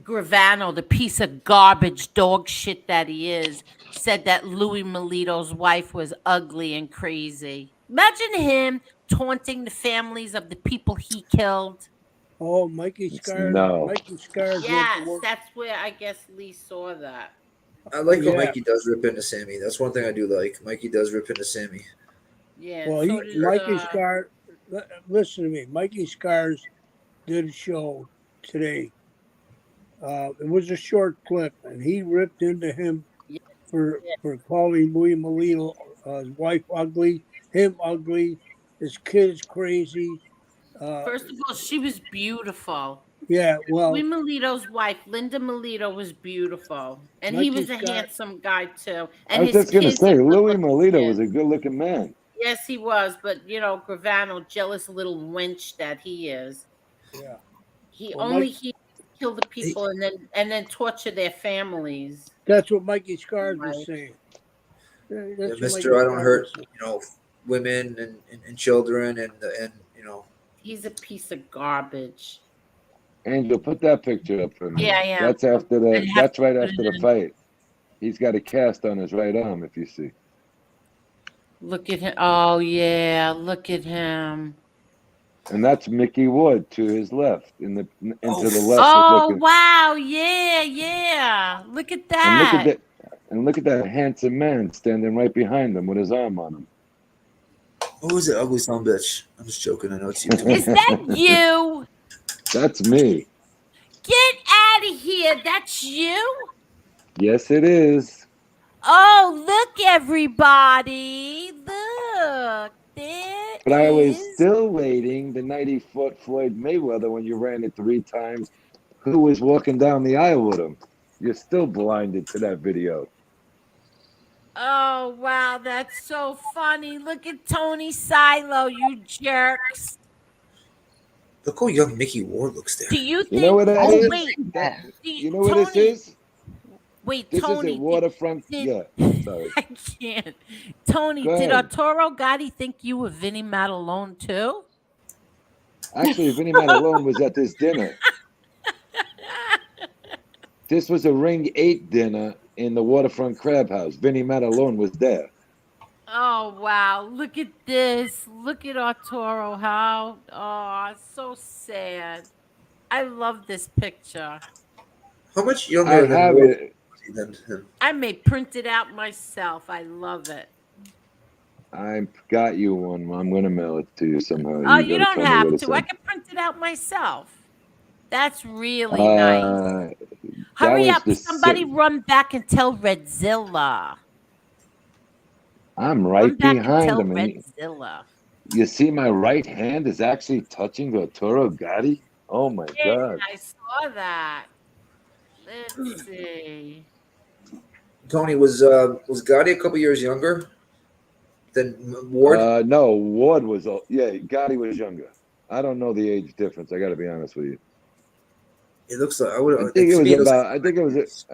Gravano, the piece of garbage dog shit that he is, said that Louis Melito's wife was ugly and crazy. Imagine him taunting the families of the people he killed. Oh, Mikey Scars. No. Mikey Scars. Yes, that's where I guess Lee saw that. I like when Mikey does rip into Sammy. That's one thing I do like. Mikey does rip into Sammy. Yeah. Well, Mikey Scars. Listen to me. Mikey Scars did a show today. It was a short clip, and he ripped into him for calling Louis Melito, his wife ugly, him ugly, his kids crazy. First of all, she was beautiful. Yeah, well, Louis Melito's wife, Linda Melito, was beautiful, and he was a handsome guy too. And I was just gonna say, Louis Melito was a good-looking man. Yes, he was, but Gravano, jealous little wench that he is. Yeah. He kill the people and then torture their families. That's what Mikey Scars was saying. Mr. I don't hurt, women and children and He's a piece of garbage. Angel, put that picture up for me. Yeah, yeah. That's after that's right after the fight. He's got a cast on his right arm, if you see. Look at him. Oh yeah, look at him. And that's Mickey Wood to his left, into the left. Oh wow, yeah. Look at that. And look at that handsome man standing right behind him with his arm on him. Who is it? Ugly son of a bitch. I'm just joking. I know it's you. Is that you? That's me. Get out of here. That's you? Yes, it is. Oh, look, everybody. Look. There But I was still waiting the night he fought Floyd Mayweather when you ran it 3 times. Who was walking down the aisle with him? You're still blinded to that video. Oh, wow, that's so funny. Look at Tony Silo, you jerks. Look how young Mickey Ward looks there. Do you think... You know what that is? Wait. You know what this is? Wait, this Tony. This is a waterfront... Yeah, sorry. I can't. Tony, did Arturo Gotti think you were Vinnie Matalone, too? Actually, Vinnie Matalone was at this dinner. This was a Ring 8 dinner in the Waterfront Crab House. Vinnie Matalone was there. Oh, wow. Look at this. Look at Arturo. How? Oh, so sad. I love this picture. How much younger than him? I may print it out myself. I love it. I got you one. I'm going to mail it to you somehow. Oh, you don't have to. I can print it out myself. That's really nice. Hurry up. Somebody run back and tell Redzilla. I'm right behind him. Redzilla. You see my right hand is actually touching Arturo Gotti? Oh, my God. I saw that. Let's see. Tony, was Gotti a couple years younger than Ward? No, Ward was... Gotti was younger. I don't know the age difference. I got to be honest with you. It looks like I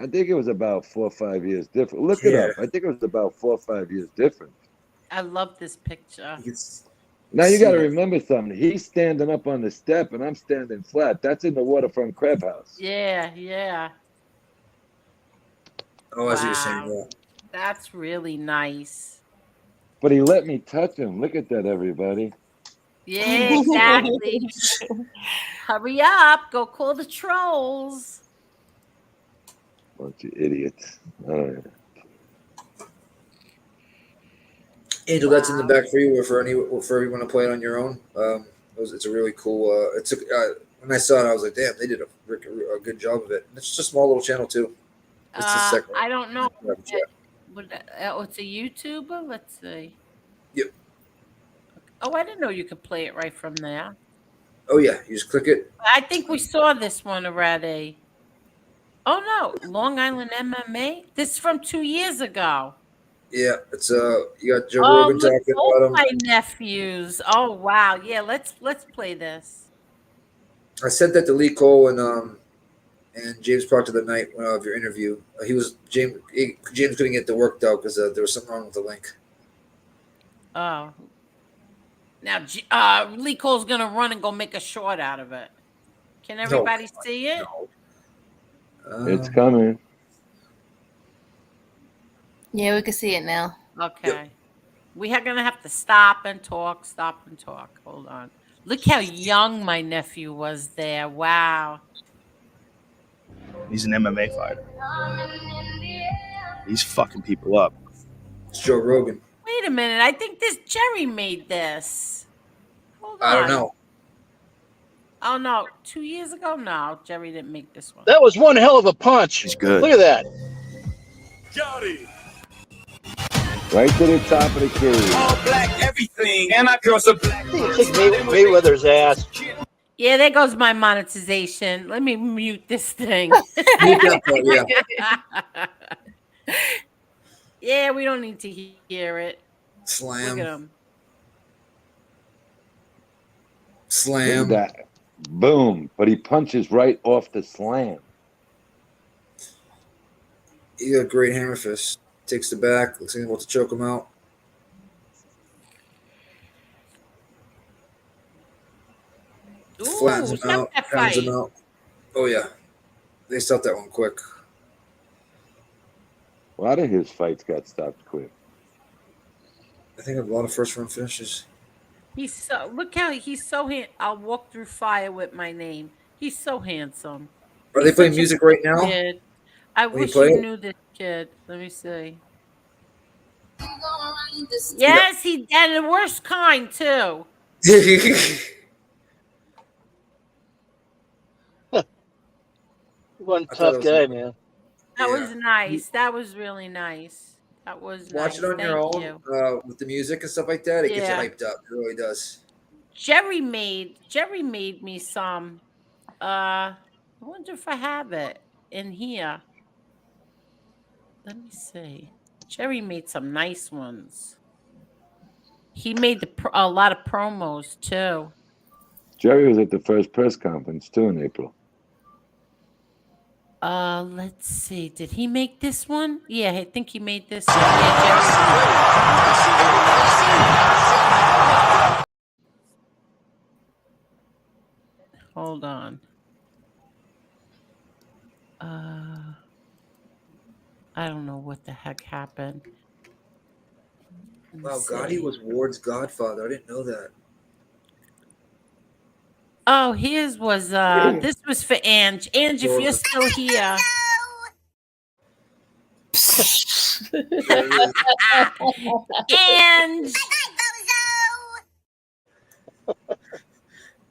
think it was about 4 or 5 years different. Look it up. I think it was about 4 or 5 years different. I love this picture. Now you got to remember something. He's standing up on the step, and I'm standing flat. That's in the Waterfront Crab House. Yeah. Oh, I see you're saying that. That's really nice. But he let me touch him. Look at that, everybody. Yeah, exactly. Hurry up. Go call the trolls. Bunch of idiots. All right. Angel, that's in the back for you or for everyone to play it on your own. It's a really cool. When I saw it, I was like, damn, they did a good job of it. It's just a small little channel, too. I don't know. It's a YouTuber? Let's see. Yep. Oh, I didn't know you could play it right from there. Oh, yeah. You just click it. I think we saw this one already. Oh, no. Long Island MMA? This is from 2 years ago. Yeah. It's you got Joe Rogan talking about him. My nephews. Oh, wow. Yeah, let's play this. I said that to Lee Cole and James Proctor the night of your interview. James couldn't get the work though because there was something wrong with the link. Oh. Now, Lee Cole's going to run and go make a short out of it. Can everybody see it? No. It's coming. Yeah, we can see it now. Okay. Yep. We are going to have to stop and talk. Hold on. Look how young my nephew was there. Wow. He's an MMA fighter. He's fucking people up. It's Joe Rogan. Wait a minute. I think Jerry made this. Hold on. I don't know. Oh, no. 2 years ago? No, Jerry didn't make this one. That was one hell of a punch. He's good. Look at that. Gotti. Right to the top of the cage. All black everything. And I cross a black. Kick Mayweather's ass. Yeah, there goes my monetization. Let me mute this thing. Yeah, we don't need to hear it. Slam. Look at him. Slam. That. Boom. But he punches right off the slam. He got a great hammer fist. Takes the back. Looks like he's about to choke him out. Ooh, Flattens him stop out. that Pounds him fight. out. Oh, yeah. They stopped that one quick. A lot of his fights got stopped quick. I think I have a lot of first round finishes. Look how he's so I'll walk through fire with my name. He's so handsome. Are they playing music right now? Kid. I When you wish play you it? knew this kid. Let me see. Yes, he and the worst kind too. One tough guy, man. That was nice. That was really nice. That was Watch nice. it on your Thank own you. with the music and stuff like that. It gets you Yeah. hyped up. It really does. Jerry made me some. I wonder if I have it in here. Let me see. Jerry made some nice ones. He made a lot of promos too. Jerry was at the first press conference too in April. Let's see. Did he make this one? Yeah, I think he made this one. Yeah, hold on. I don't know what the heck happened. Wow, Gotti was Ward's godfather. I didn't know that. Oh, his was this was for Ange. Ange, if you're still here. Ange.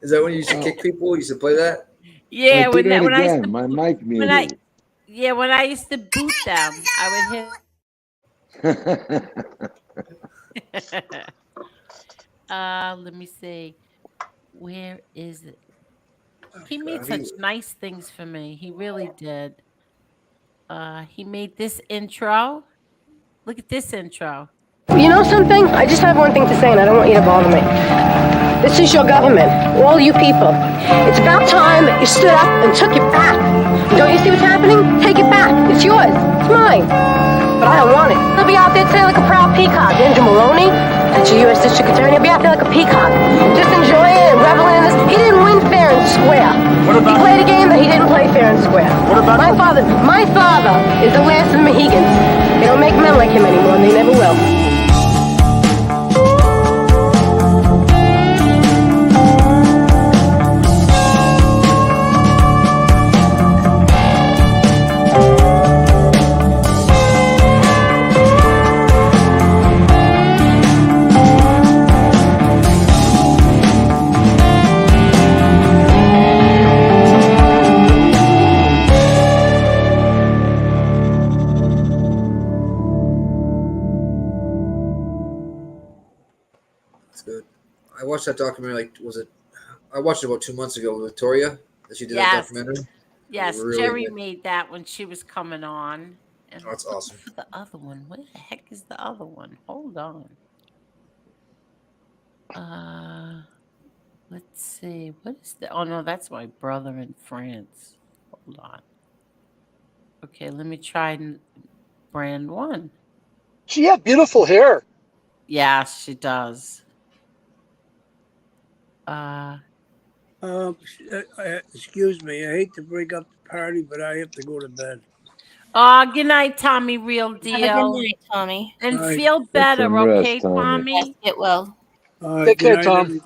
Is that when you used to kick people? You used to play that? Yeah, Wait, do that again. My mic muted. When I used to boot them, I would hit. Let me see. Where is it? He made such nice things for me. He really did. He made this intro. Look at this intro. You know something? I just have one thing to say, and I don't want you to bother me. This is your government, all you people. It's about time that you stood up and took it back. Don't you see what's happening? Take it back. It's yours. It's mine. But I don't want it. I'll be out there today like a proud peacock. Andrew Maloney, that's your U.S. District Attorney. I'll be out there like a peacock. Just enjoying it and reveling in this. He didn't win fair and square. He played a game that he didn't play fair and square. My father is the last of the Mohegans. They don't make men like him anymore, and they never will. I watched that documentary. I watched it about 2 months ago with Victoria that she did that documentary. Yes, Really Jerry good. made that when she was coming on. And that's awesome. For the other one, where the heck is the other one? Hold on. Let's Let's see. What is that? Oh no, that's my brother in France. Hold on. Okay, let me try brand one. She had beautiful hair. Yeah, she does. Excuse me. I hate to break up the party, but I have to go to bed. Good night, Tommy. Real Have a good deal. night, Tommy. And All right. feel Get better, some rest, okay, Tommy. Tommy? Get well. All right. Take Good care, night, Tom. every-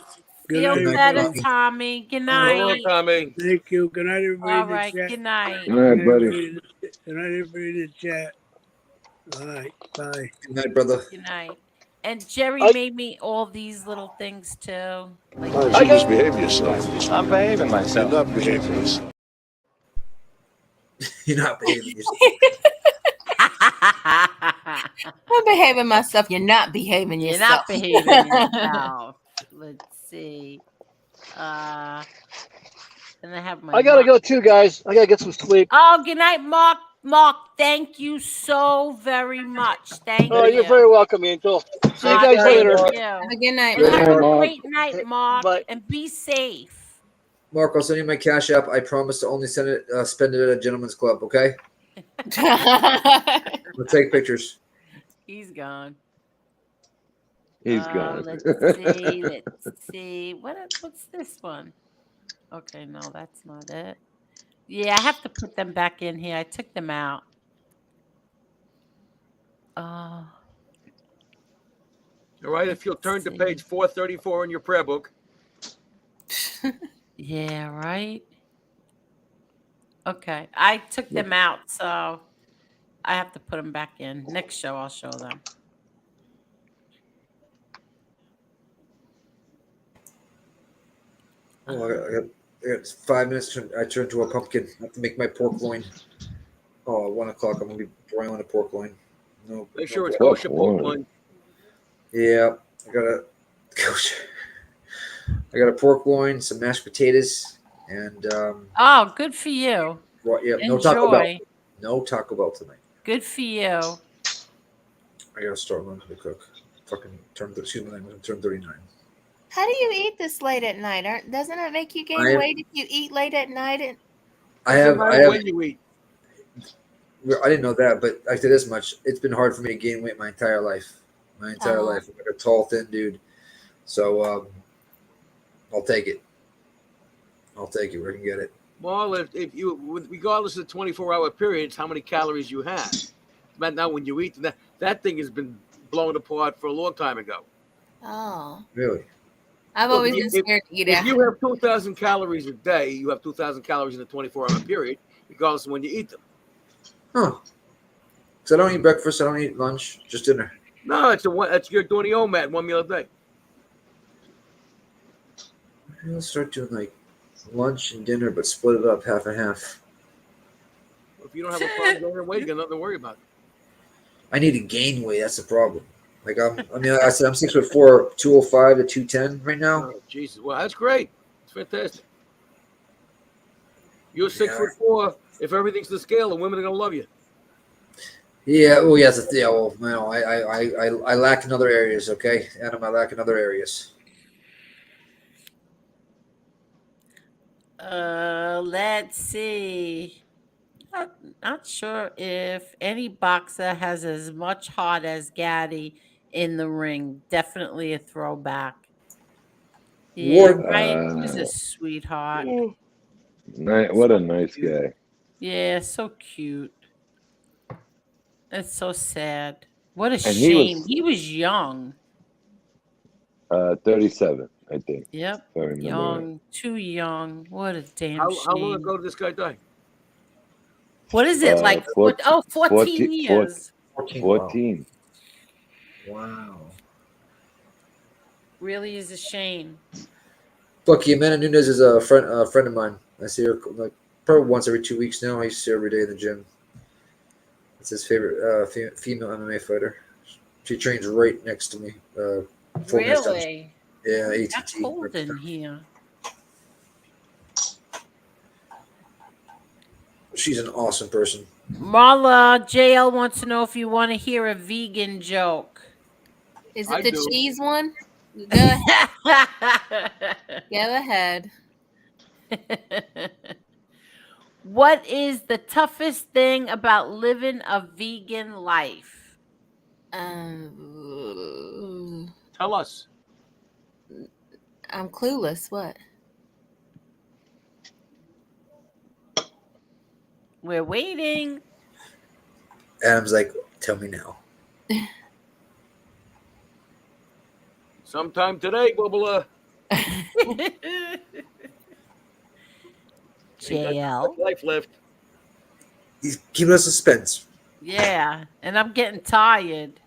Feel Good night, better, Tommy. Tommy. Good All right. So long, night. Tommy. Thank you. Good night, everybody All in the right. chat. Good night. All right, buddy. Good night, everybody in the chat. All right. Bye. Good night, brother. Good night. And Jerry I- made me all these little things too. Like You just behave yourself. I'm behaving You're myself. not behaving yourself. You're not behaving yourself. I'm behaving myself. You're not behaving You're yourself. not behaving yourself. Let's see. And I have my. I gotta go too, guys. I gotta get some sleep. Oh, good night, Mark. Mark, thank you so very much. Thank Oh, you. you're very welcome, Angel. See you guys Thank later. you. Have a good night, And Mark. have a Mark. great night, Mark. Bye. And be safe. Mark, I'll send you my cash app. I promise to only send it, spend it at a gentleman's club. Okay? We'll take pictures. He's gone. He's gone. Let's see. Let's see. What's this one? Okay, no, that's not it. Yeah, I have to put them back in here. I took them out. All right, if you'll turn to see. page 434 in your prayer book. Yeah, right. Okay, I took them out, so I have to put them back in. Next show, I'll show them. Oh, I got 5 minutes. I turn to a pumpkin. I have to make my pork loin. Oh, 1 o'clock. I'm gonna be broiling a pork loin. No, Make sure it's Pork kosher pork loin. loin. Yeah, I got a kosher. I got a pork loin, some mashed potatoes, and Oh, good for you. no Taco Bell. Enjoy. No Taco Bell tonight. Good for you. I gotta start learning to cook. Fucking turn 39. How do you eat this late at night? Doesn't it make you gain I have- weight if you eat late at night? I have. When you eat. I didn't know that, but I say this much: it's been hard for me to gain weight my entire life. My entire Oh. life, I'm like a tall, thin dude. So I'll take it. I'll take it where I can get it. Well, if you, regardless of the 24-hour periods, how many calories you have. But now when you eat, that thing has been blown apart for a long time ago. Oh, Really? I've Look, always been scared to eat If after. you have 2,000 calories a day, you have 2,000 calories in a 24-hour period, regardless of when you eat them. Huh? Because I don't eat breakfast. I don't eat lunch. Just dinner. No, it's you're doing the OMAD 1 meal a day. I'll start doing like lunch and dinner, but split it up half and half. If you don't have a problem gaining weight, you got nothing to worry about. I need to gain weight. That's the problem. Like like I said, I'm 6'4", 205 to 210 right now. Oh, Jesus, well, that's great. It's fantastic. You're 6'4". If everything's to scale, the women are gonna love you. Yeah. Oh, yes. Yeah. Well, no, I lack in other areas. Okay, Adam, I lack in other areas. Let's see. Not sure if any boxer has as much heart as Gotti in the ring. Definitely a throwback. Yeah, right. He's a sweetheart. What a nice guy. Yeah, so cute. It's so sad. What a And shame. He was young. 37, I think. Yep. if I remember Young. right. Too young. What a damn How shame. long ago did this guy die? What is it? Like 14 years. 14. Wow. Really is a shame. Look, Amanda Nunes is a friend of mine. I see her like probably once every 2 weeks now. I used to see her every day in the gym. It's his favorite female MMA fighter. She trains right next to me. 4 minutes down. Really? Yeah, ATT. That's cold in here. She's an awesome person. Marla, JL wants to know if you want to hear a vegan joke. Is I it the do. cheese one? Go ahead. Go ahead. What is the toughest thing about living a vegan life? Tell us. I'm clueless. What? We're waiting. Adam's like, tell me now. Sometime today, Bubba. JL. Life left. He's keeping us suspense. Yeah, and I'm getting tired.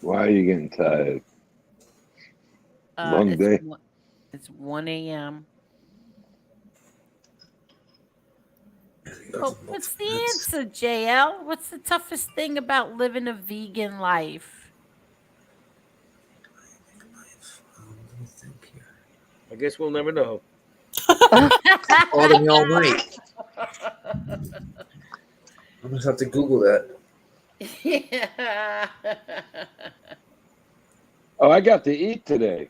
Why are you getting tired? Long day. It's 1 a.m. Well, what's the answer, JL? What's the toughest thing about living a vegan life? I guess we'll never know. Bothering me all night. I'm gonna have to Google that. Yeah. Oh, I got to eat today.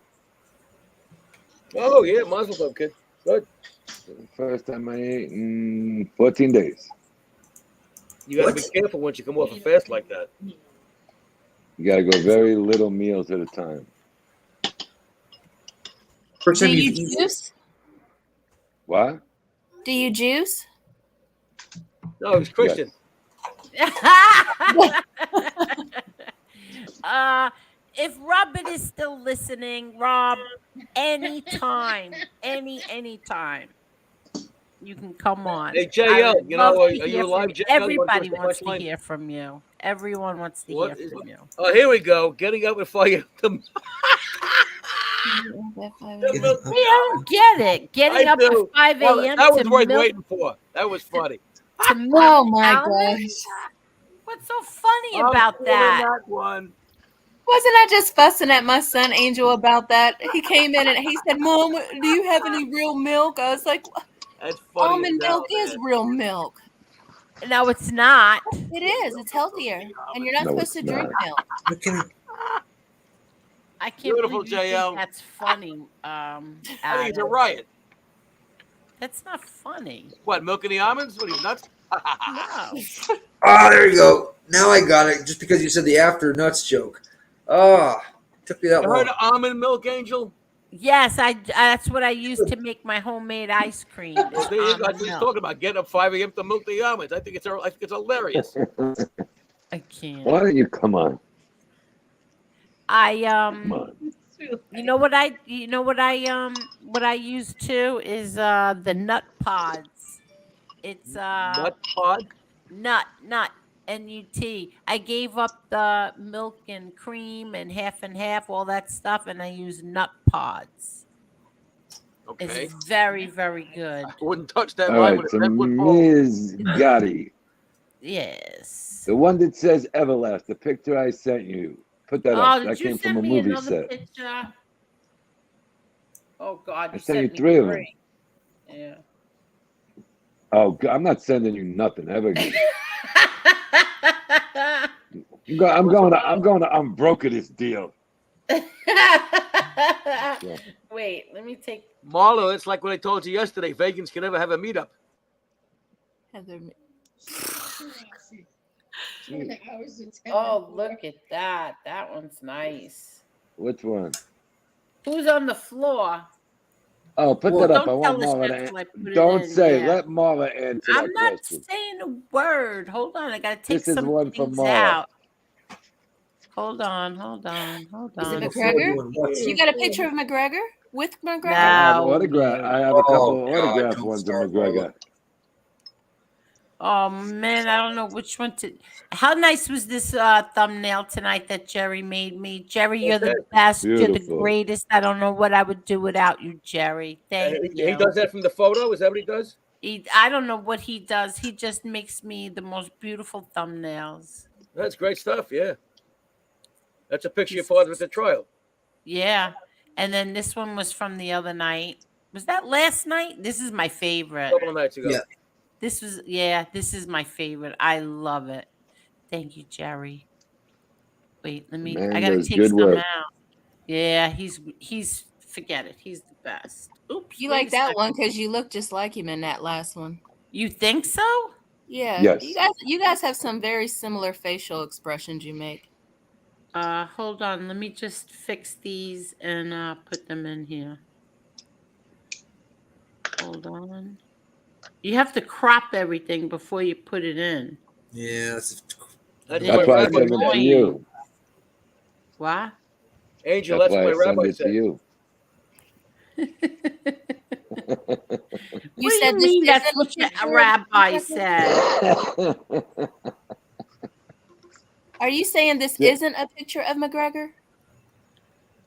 Oh, yeah, mazel tov, kid. Good. First time I ate in 14 days. You got to be careful once you come off a fast like that. You got to go very little meals at a time. Do you juice? What? Do you juice? No, he's Christian. If Robert is still listening, Rob, anytime, anytime, you can come on. Hey, JL, you know, are you alive, JL? Everybody wants to hear from you. Everyone wants to hear from you. Oh, here we go. Getting up before you. We don't get it. Getting up at 5 a.m. That was to worth milk. waiting for. That was funny. To milk Oh my almonds? gosh. What's so funny about that? One. Wasn't I just fussing at my son Angel about that? He came in and he said, "Mom, do you have any real milk?" I was like, That's funny. "Almond milk is real milk." No, it's not. It is. It's healthier, and you're not No, supposed to it's drink not. milk. I can't Beautiful, believe you JL. think that's funny. I think it's a Adam. riot. That's not funny. What, milking the almonds? What are you, nuts? No. Ah, there you go. Now I got it. Just because you said the after nuts joke. Ah, took me that You heard long. of almond milk, Angel? Yes, that's what I use to make my homemade ice cream. Well, is there you go. That's almond what he's milk. talking about. Getting up 5 a.m. to milk the almonds. I think it's hilarious. I can't. Why don't you come on? Come on. You know what I use too is the nut pods. It's Nut pod? nut NUT. I gave up the milk and cream and half, all that stuff, and I use nut pods. Okay. It's very, very good. I wouldn't touch that All line right, with so a 10-foot pole. Ms. Gotti, Yes. the one that says Everlast, the picture I sent you, put that up. Oh, That did you came from send a me movie another set. picture? Oh God, I you sent you sent me 3 of them. Yeah. Oh, I'm not sending you nothing ever again. I'm broke at this deal. Wait, let me take. Marla, it's like what I told you yesterday. Vegans can never have a meetup. Oh, look at that. That one's nice. Which one? Who's on the floor? Oh, put that up. I Don't want tell Marla us to till I put it Don't in, say. yeah. Let Marla answer I'm that not question. saying a word. Hold on. I gotta take This is some one from things Marla. out. Hold on. Is it McGregor? You got a picture of McGregor with McGregor? I have No. I have a couple Oh, of God, autographed don't ones of start, McGregor. Oh man, I don't know which one to. How nice was this thumbnail tonight that Jerry made me? Jerry, you're the best. You're the Beautiful. greatest. I don't know what I would do without you, Jerry. Thank you. He does that from the photo? Is that what he does? I don't know what he does. He just makes me the most beautiful thumbnails. That's great stuff, yeah. That's a picture you father at the trial. Yeah. And then this one was from the other night. Was that last night? This is my favorite. A couple of nights ago. Yeah. This is my favorite. I love it. Thank you, Jerry. Wait, I Man gotta does take good some work. out. Yeah, he's forget it. He's the best. Oops. You wait like a that second. one because you look just like him in that last one. You think so? Yeah. Yes. You guys have some very similar facial expressions you make. Hold on. Let me just fix these and put them in here. Hold on. You have to crop everything before you put it in. Yeah, That's That's what why I Rabbi send them said. to you. What? Angel, That's that's why what I my send rabbi it to said. you. You What do said you this mean that's isn't what a picture a of rabbi McGregor? said? Are you saying this isn't a picture of McGregor?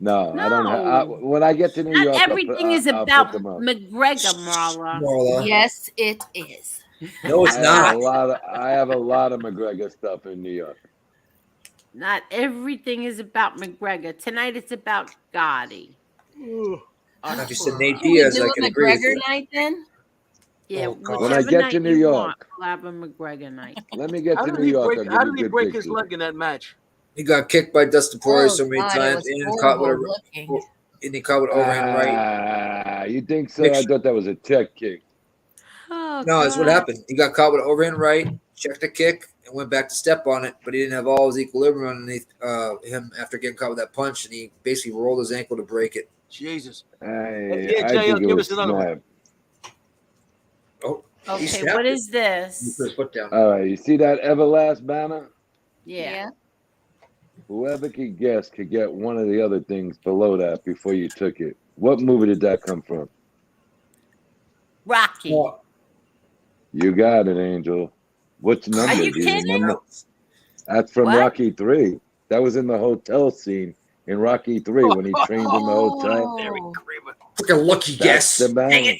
No, I don't have. When I get to New Not York, everything is I'll about put them up. McGregor, Marla. Marla. Yes, it is. No, it's not. I have a lot of McGregor stuff in New York. Not everything is about McGregor. Tonight it's about Gotti. Now, if you said Nate Can we Diaz, do I a can agree with McGregor you. night then? Yeah, Oh, God. When I whichever get night to New you York, want, we'll have a McGregor night. let me get How to did New he York. break? I'll How give did you he good break his pictures. leg in that match? He got kicked by Dustin Poirier Oh so many God, it times, was and caught with horrible looking. and he caught with overhand right. You think so? I thought that was a check kick. Oh, No, that's what God. happened. He got caught with an overhand right, checked the kick, and went back to step on it, but he didn't have all his equilibrium underneath him after getting caught with that punch, and he basically rolled his ankle to break it. Jesus. I Yeah, think it give was us another one. snap. Oh, he Okay, snapped what it. is He this? put his foot down. All right, you see that Everlast banner? Yeah. Whoever could guess could get one of the other things below that before you took it. What movie did that come from? Rocky. You got it, Angel. Which number Are you do you kidding? remember? That's from What? Rocky 3. That was in the hotel scene in Rocky 3 when he trained in the hotel. Freaking lucky That's guess. the banner.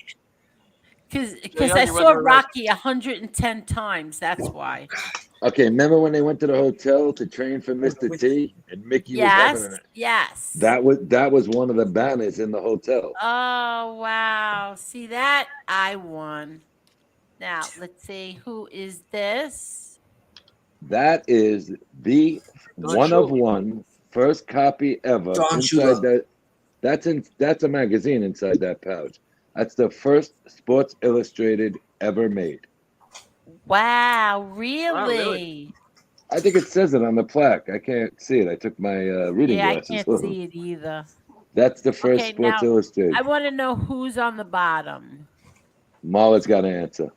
Because Yeah, I you're saw right. Rocky 110 times. That's why. Okay, remember when they went to the hotel to train for Mr. T and Mickey was having Yes. it? Yes. That was one of the banners in the hotel. Oh, wow. See that? I won. Now, let's see. Who is this? That is the Don one of Shula. one first copy ever Don inside Shula. that's a magazine inside that pouch. That's the first Sports Illustrated ever made. Wow. Wow, Really? I think it says it on the plaque. I can't see it. I took my reading Yeah, I glasses. can't see it either. That's the first Okay, Sports now Illustrated. I want to know who's on the bottom. Marla's got an answer.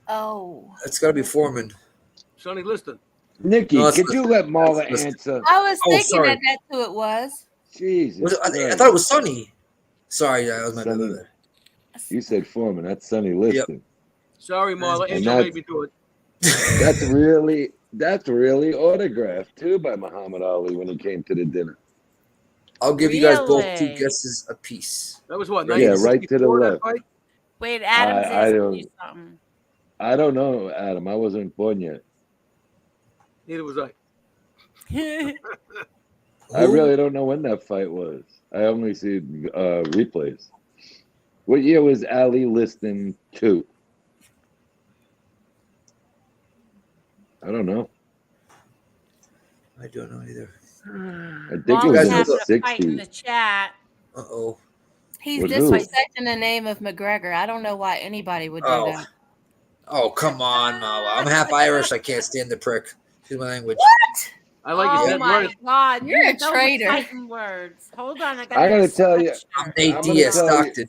Oh. It's got to be Foreman. Sonny Liston. Nikki, No, it's could you let Marla Listen. answer? I was Oh, thinking sorry. that's who it was. Jesus I Christ. thought it was Sonny. Sorry, that was my Sonny, bad. you said Foreman. That's Sonny Liston. Sorry, Marla. And Angel made me do it. That's really autographed too by Muhammad Ali when he came to the dinner. I'll give you guys both two Really? guesses apiece. That was what? Yeah, right to the 1964, that left. fight? Wait, Adam's I asking don't- you something. I don't know, Adam. I wasn't born yet. Neither was I. I really don't know when that fight was. I only see replays. What year was Ali Liston 2? I don't know. I don't know either. I think it was in having the a fight in the 60s. chat. Uh-oh. He's With who? disrespecting the name of McGregor. I don't know why anybody would do Oh. that. Oh, come on, Mala. I'm half Irish. I can't stand the prick. Excuse my language. What? I like his Oh net my worth. God! You're a know the traitor. fighting words. Hold on, I I gotta tell you, I'm Nate I'm gonna Diaz, tell you, Stockton.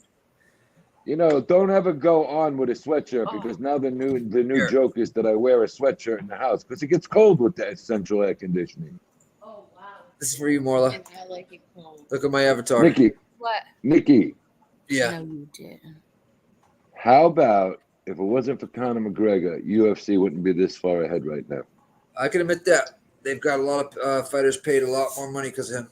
you know, don't ever go on with a sweatshirt because now the new Here. joke is that I wear a sweatshirt in the house because it gets cold with that central air conditioning. Oh wow! This is for you, Marla. I like it cold. Look at my avatar. Nikki, What? Yeah. No, you didn't. how about if it wasn't for Conor McGregor, UFC wouldn't be this far ahead right now? I can admit that. They've got a lot of fighters paid a lot more money because of him.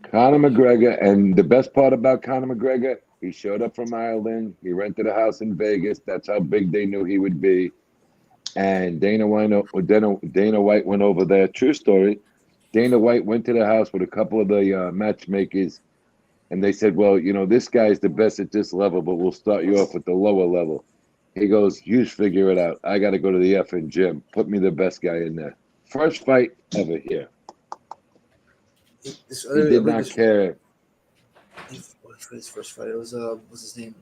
Conor McGregor, and the best part about Conor McGregor, he showed up from Ireland. He rented a house in Vegas. That's how big they knew he would be. And Dana White went over there. True story. Dana White went to the house with a couple of the matchmakers, and they said, well, you know, this guy's the best at this level, but we'll start you off at the lower level. He goes, you figure it out. I got to go to the effing gym. Put me the best guy in there. First fight ever here. He did not care. His first fight. It was what's his name?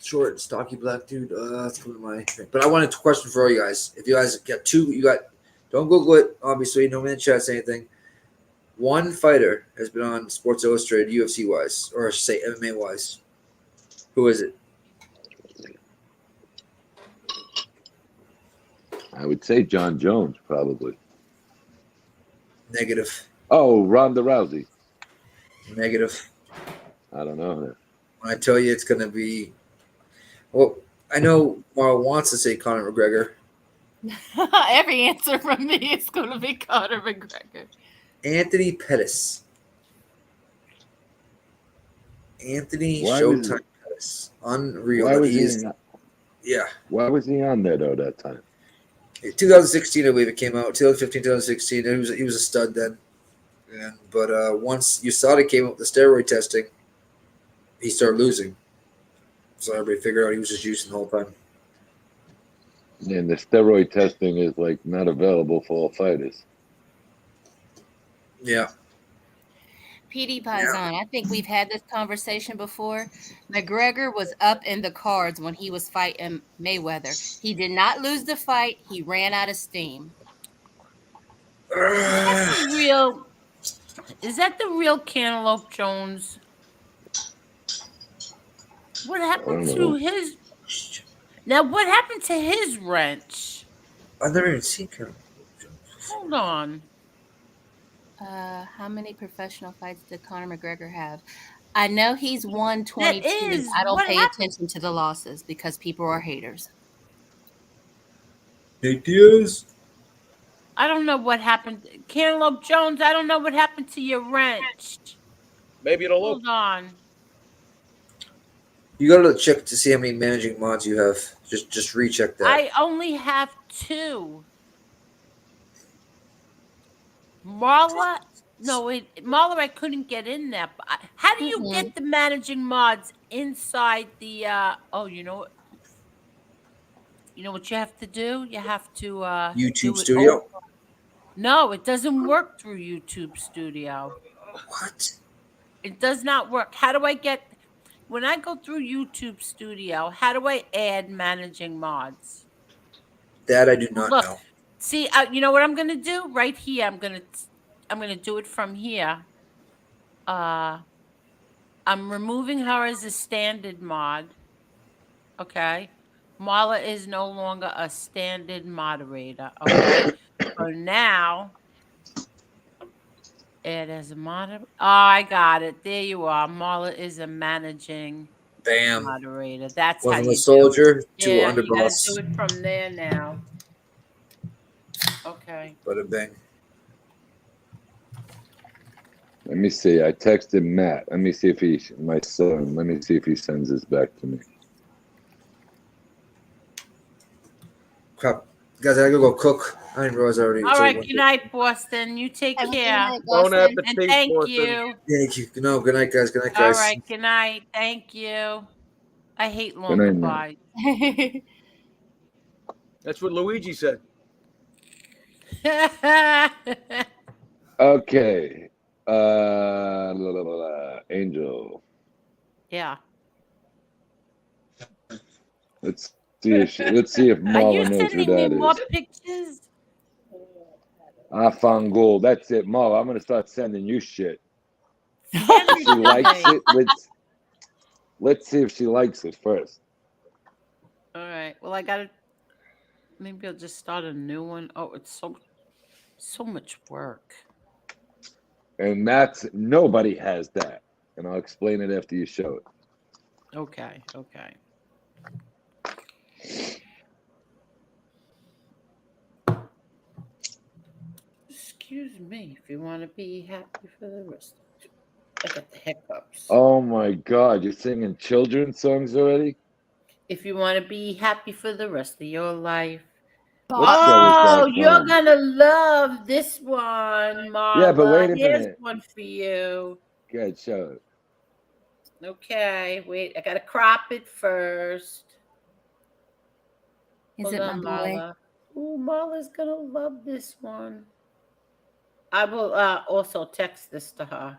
Short, stocky black dude. That's coming to my. But I wanted to question for all you guys. If you guys got two, don't Google it. Obviously, no man chats anything. One fighter has been on Sports Illustrated, UFC wise, or I should say MMA wise. Who is it? I would say John Jones, probably. Negative. Oh, Ronda Rousey. Negative. I don't know. When I tell you it's going to be, well, I know Marla wants to say Conor McGregor. Every answer from me is going to be Conor McGregor. Anthony Pettis. Anthony Why Showtime Pettis. Unreal. Why was yeah. Why was he on there though that time? 2016, I believe it came out. 2015, 2016. He was a stud then. But once USADA came up with the steroid testing, he started losing. So everybody figured out he was just juicing the whole time. And the steroid testing is like not available for all fighters. Yeah. PD Paisan, I think we've had this conversation before. McGregor was up in the cards when he was fighting Mayweather. He did not lose the fight. He ran out of steam. Is that the real Cantaloupe Jones? What happened to his? Now, what happened to his wrench? I've never even seen him. Hold on. How many professional fights did Conor McGregor have? I know he's won 22. I don't pay attention to the losses because people are haters. Nick Diaz. I don't know what happened. Cantaloupe Jones, I don't know what happened to your wrench. Maybe it'll Hold on. You got to check to see how many managing mods you have. Just recheck that. I only have 2. Marla, Marla, I couldn't get in there. How do you get the managing mods inside the? Oh, you know what? You know what you have to do? You have to YouTube Studio. No, it doesn't work through YouTube Studio. What? It does not work. How do I get? When I go through YouTube Studio, how do I add managing mods? That I do not know. See, you know what I'm gonna do right here. I'm gonna do it from here. I'm removing her as a standard mod. Okay, Marla is no longer a standard moderator. Okay, so now add as a moderator. Oh, I got it. There you are. Marla is a managing moderator. That's Went how from you a soldier do to it. an You gotta underboss. do it from there now. Okay. Bada bang. Let me see. I texted Matt. Let me see if my son. Let me see if he sends this back to me. Crap, guys, I gotta go cook. I didn't realize I already. All right. Good night, Boston. You take care. Don't have to And take thank Boston. you. Thank you. No, good night, guys. Good night, All guys. right. Good night. Thank you. I hate long Good night, goodbyes. That's what Luigi said. Okay. Angel. Yeah. Let's see if Are Marla you knows who sending me that more is. pictures? Afangul. That's it, Marla. I'm gonna start sending you shit. Send If me she likes something. it, let's see if she likes it first. All right. Well, I gotta. Maybe I'll just start a new one. Oh, it's so much work. And nobody has that. And I'll explain it after you show it. Okay. Okay. Excuse me. If you want to be happy for the rest of it. I got the hiccups. Oh my God, you're singing children's songs already? If you want to be happy for the rest of your life. What show is that You're from? gonna love this one, Marla. Yeah, but wait a Here's minute. one for you. Good, show it. Okay, wait. I gotta crop it first. Is Hold it my on, boy? Marla. Ooh, Marla's gonna love this one. I will also text this to her.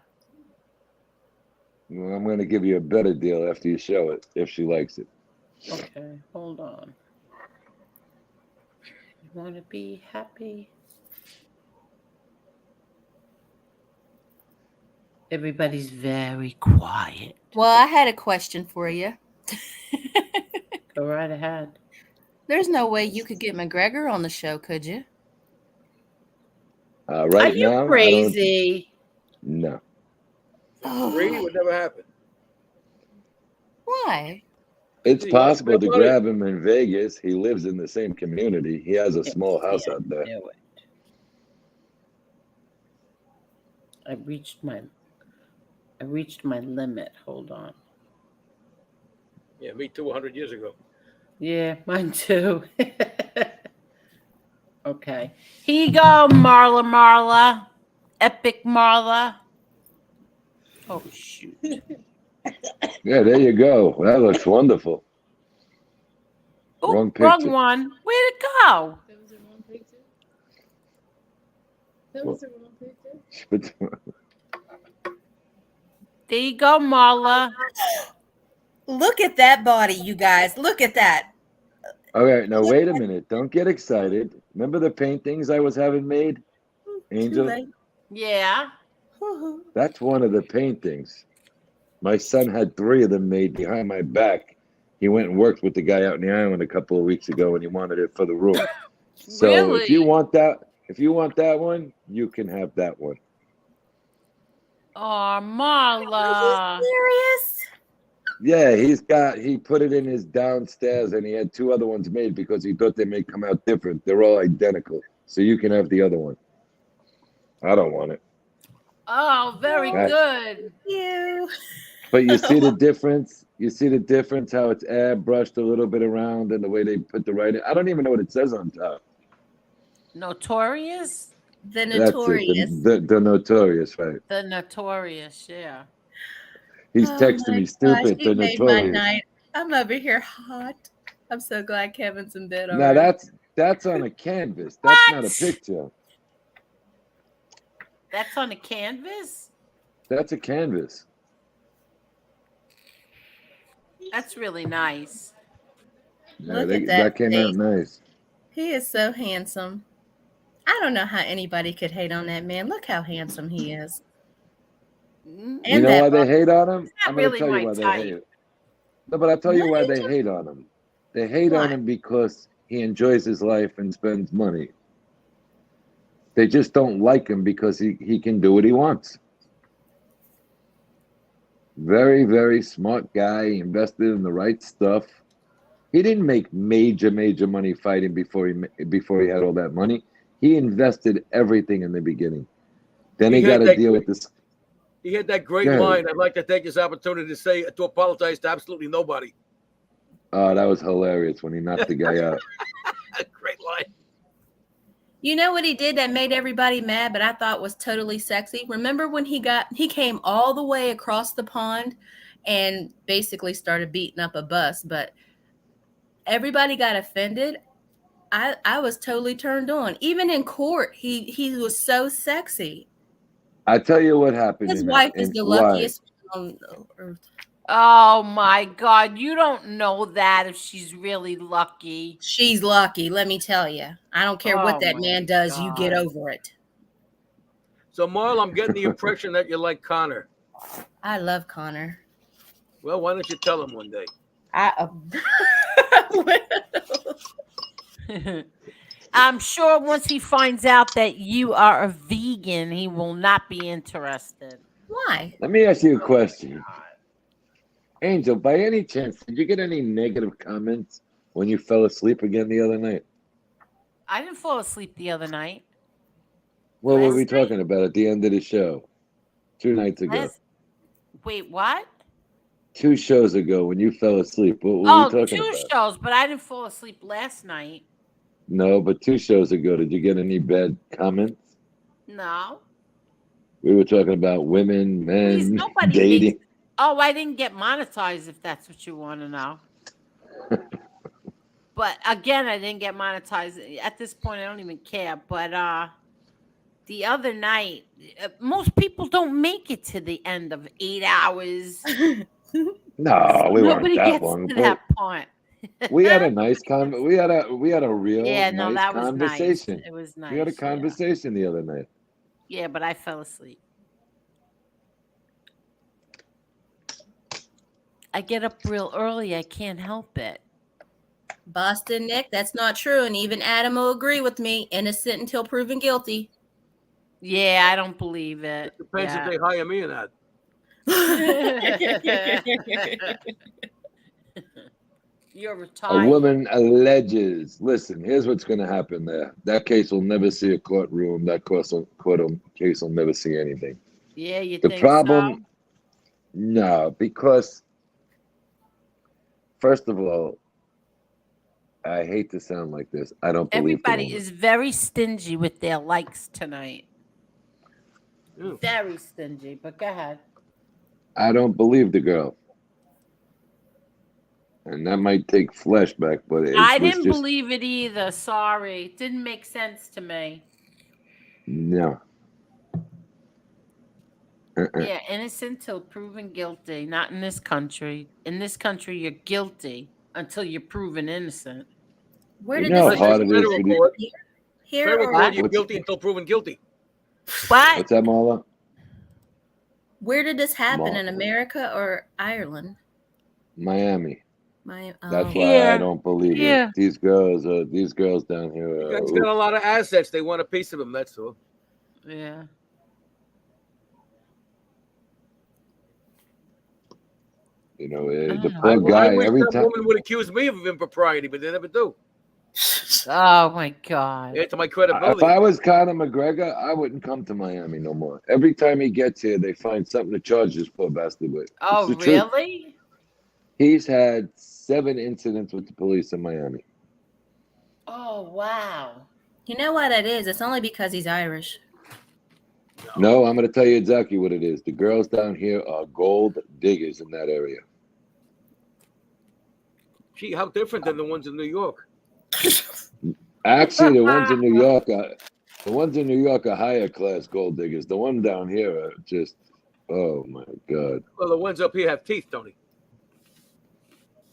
Well, I'm going to give you a better deal after you show it, if she likes it. Okay, hold on. You want to be happy? Everybody's very quiet. Well, I had a question for you. Go right ahead. There's no way you could get McGregor on the show, could you? Right Are you now, crazy? No. Free would never happen. Why? It's He wants possible to money. grab him in Vegas. He lives in the same community. He has a small house out there. Do it. I reached my limit. Hold on. Yeah, me too. 100 years ago. Yeah, mine too. Okay. Here you go, Marla. Epic Marla. Oh, shoot. Yeah, there you go. That looks wonderful. Ooh, Wrong wrong picture. one. Where'd it go? That was the wrong picture. That was the wrong picture. There you go, Marla. Look at that body, you guys. Look at that. Okay, now wait a minute. Don't get excited. Remember the paintings I was having made, Angel? Yeah. That's one of the paintings. My son had 3 of them made behind my back. He went and worked with the guy out in the island a couple of weeks ago, and he wanted it for the room. So Really? if you want that one, you can have that one. Oh, Marla. Serious? Yeah, he put it in his downstairs, and he had 2 other ones made because he thought they may come out different. They're all identical, so you can have the other one. I don't want it. Oh, very Right. good. You. But you see the difference? You see the difference, how it's airbrushed a little bit around and the way they put the writing. I don't even know what it says on top. Notorious? The That's Notorious. it. The Notorious, right. The Notorious, yeah. He's Oh texting my me, gosh, stupid, he the made my Notorious. night. I'm over here hot. I'm so glad Kevin's in bed Now already. that's on a canvas. That's not a picture. That's on a canvas? That's a canvas. That's really nice. Yeah, Look at that came out face. nice. He is so handsome. I don't know how anybody could hate on that man. Look how handsome he is. You And know that why they body. hate on him? Not I'm going to really tell you my why they type. hate. No, but I'll tell you why What? they hate on him. They hate on Why? him because he enjoys his life and spends money. They just don't like him because he can do what he wants. Very, very smart guy. He invested in the right stuff. He didn't make major money fighting before he had all that money. He invested everything in the beginning. Then he got to deal with this. He had that great Yeah. line. I'd like to take this opportunity to apologize to absolutely nobody. Oh, that was hilarious when he knocked the guy out. Great line. You know what he did that made everybody mad, but I thought was totally sexy? Remember when he came all the way across the pond and basically started beating up a bus, but everybody got offended. I was totally turned on. Even in court, he was so sexy. I tell you what happened. His in wife that, is and the why. luckiest on earth. Oh my God. You don't know that if she's really lucky. She's lucky, let me tell you. I don't care what Oh that my man does, you get God. over it. So, Marla, I'm getting the impression that you like Connor. I love Connor. Well, why don't you tell him one day? I'm sure once he finds out that you are a vegan, he will not be interested. Why? Let me ask you a question. Angel, by any chance, did you get any negative comments when you fell asleep again the other night? I didn't fall asleep the other night. What were Last we night? talking about at the end of the show? 2 nights ago. Wait, what? 2 shows ago when you fell asleep. What were we Oh, talking 2 about? shows, but I didn't fall asleep last night. No, but 2 shows ago, did you get any bad comments? No. We were talking about women, Please, men, nobody dating. hates. Oh, I didn't get monetized, if that's what you want to know. But again, I didn't get monetized. At this point, I don't even care. But the other night, most people don't make it to the end of 8 hours. No, we weren't Nobody that gets long, to but that point. we had a nice we had a real Yeah, no, nice that was nice. conversation. It was We had a nice. Yeah. conversation the other night. Yeah, but I fell asleep. I get up real early. I can't help it. Boston Nick, that's not true. And even Adam will agree with me. Innocent until proven guilty. Yeah, I don't believe it. Depends if Yeah. they hire me or not. You're A retired. woman alleges. Listen, here's what's going to happen there. That case will never see a courtroom. That case will never see anything. Yeah, you The think problem, so? no, because first of all, I hate to sound like this. I don't believe the Everybody woman. is very stingy with their likes tonight. Very stingy, but go ahead. I don't believe the girl. And that might take flashback, but it I was didn't just believe it either. Sorry. It didn't make sense to me. no. Yeah, innocent till proven guilty. Not in this country. In this country, you're guilty until you're proven innocent. Where You did know this how hard it is Federal for the court. here Federal or court, you're What's- guilty until proven guilty. What? What's that, Marla? where did this happen Mar- in America or Ireland? Miami. My That's why I Here. don't believe Here. it. These girls down here. He's got a lot of assets. They want a piece of him. That's all. Yeah. You know, the Oh. poor guy. I wish Every that time, woman would accuse me of impropriety, but they never do. Oh my God. Yeah, to my if credibility. I was Conor McGregor, I wouldn't come to Miami no more. Every time he gets here, they find something to charge this poor bastard with. Oh, It's the truth. really? He's had 7 incidents with the police in Miami. Oh, wow. You know what it is? It's only because he's Irish. No, I'm going to tell you exactly what it is. The girls down here are gold diggers in that area. Gee, how different than the ones in New York. Actually, the ones in New York are higher class gold diggers. The one down here are just, oh my God. Well, the ones up here have teeth, Tony.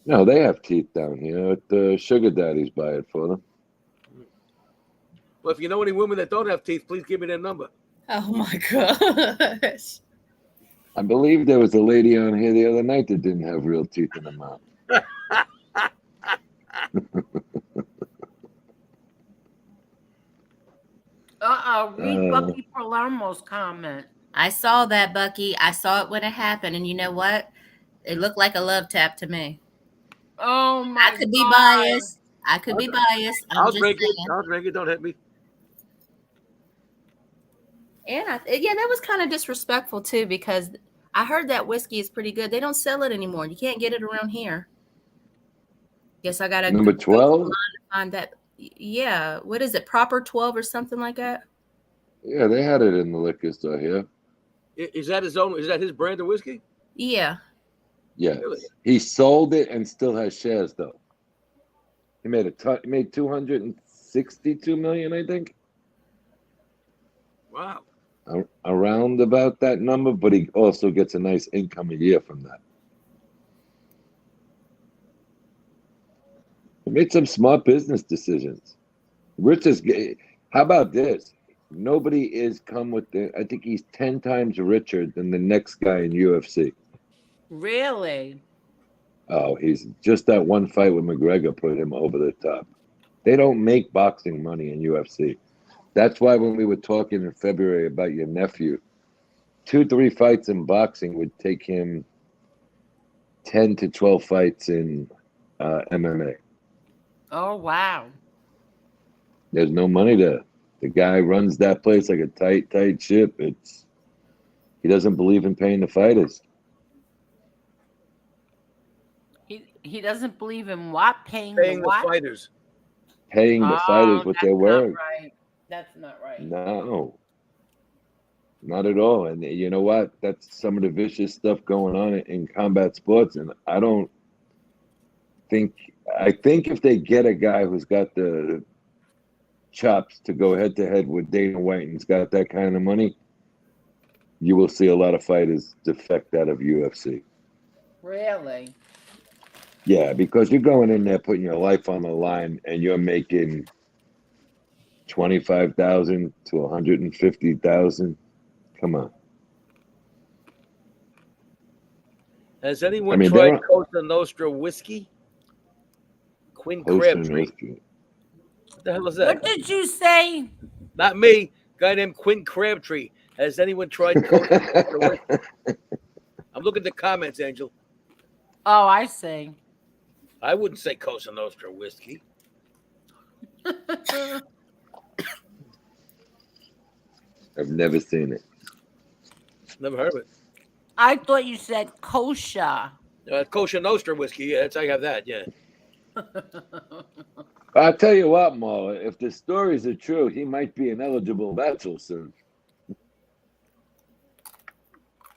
No, they have teeth down here. The sugar daddies buy it for them. Well, if you know any women that don't have teeth, please give me their number. Oh my gosh. I believe there was a lady on here the other night that didn't have real teeth in her mouth. Read Bucky Palermo's comment. I saw that, Bucky. I saw it when it happened. And you know what? It looked like a love tap to me. Oh my I could be God. biased. I could be biased. I'm I'll just drink it. saying. I'll drink it. Don't hit me. And yeah, that was kind of disrespectful too, because I heard that whiskey is pretty good. They don't sell it anymore. You can't get it around here. Guess I gotta Number go 12? online to find that. Yeah, what is it? Proper 12 or something like that? Yeah, they had it in the liquor store here. Is that his own? Is that his brand of whiskey? Yeah. Yeah. Really? He sold it and still has shares though. He made He made 262 million, I think. Wow. Around about that number, but he also gets a nice income a year from that. He made some smart business decisions. How about this? Nobody is come with I think he's 10 times richer than the next guy in UFC. Really? Oh, he's just that one fight with McGregor put him over the top. They don't make boxing money in UFC. That's why when we were talking in February about your nephew, 2-3 fights in boxing would take him 10 to 12 fights in MMA. Oh, wow. There's no money there. The guy runs that place like a tight ship. He doesn't believe in paying the fighters. He doesn't believe in what? Paying the what? fighters. Paying the fighters what they're worth. Right. That's not right. No, not at all. And you know what? That's some of the vicious stuff going on in combat sports. And I think if they get a guy who's got the chops to go head to head with Dana White and's got that kind of money, you will see a lot of fighters defect out of UFC. Really? Yeah, because you're going in there putting your life on the line and you're making 25,000 to 150,000. Come on. Has anyone I mean, tried they're Cosa Nostra whiskey? Quinn Cosa Crabtree. Nostra. What the hell is What that? did you say? Not me. Guy named Quinn Crabtree. Has anyone tried Cosa Nostra whiskey? I'm looking at the comments, Angel. Oh, I see. I wouldn't say Cosa Nostra whiskey. I've never seen it. Never heard of it. I thought you said kosher. Cosa Nostra whiskey. Yeah, I have that. Yeah. I'll tell you what, Marla, if the stories are true, he might be an eligible bachelor soon.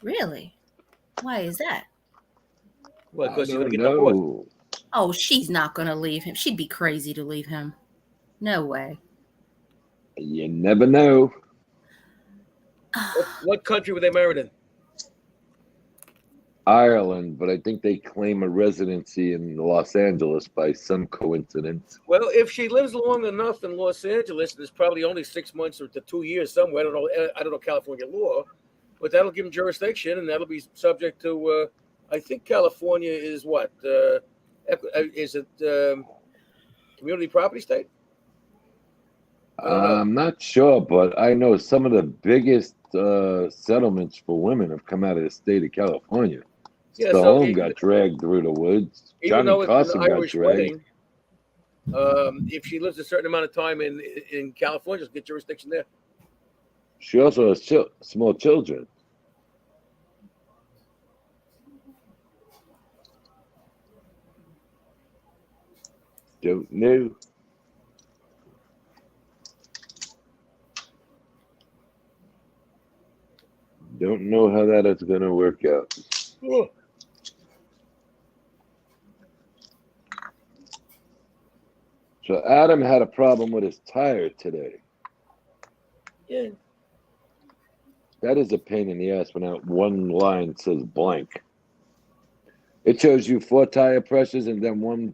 Really? Why is that? Well, because he's I going to don't get divorced. know. Oh, she's not going to leave him. She'd be crazy to leave him. No way. You never know. What country were they married in? Ireland, but I think they claim a residency in Los Angeles by some coincidence. Well, if she lives long enough in Los Angeles, there's probably only 6 months or to 2 years somewhere. I don't know California law, but that'll give them jurisdiction, and that'll be subject to. I think California is what? Is it community property state? I'm not sure, but I know some of the biggest settlements for women have come out of the state of California. Yeah, Stallone got dragged through the woods. Even Johnny though it's Carson an got Irish dragged. wedding, if she lives a certain amount of time in California, she'll get jurisdiction there. She also has small children. Don't know. Don't know how that is going to work out. Oh. So Adam had a problem with his tire today. Yeah. That is a pain in the ass when that one line says blank. It shows you 4 tire pressures and then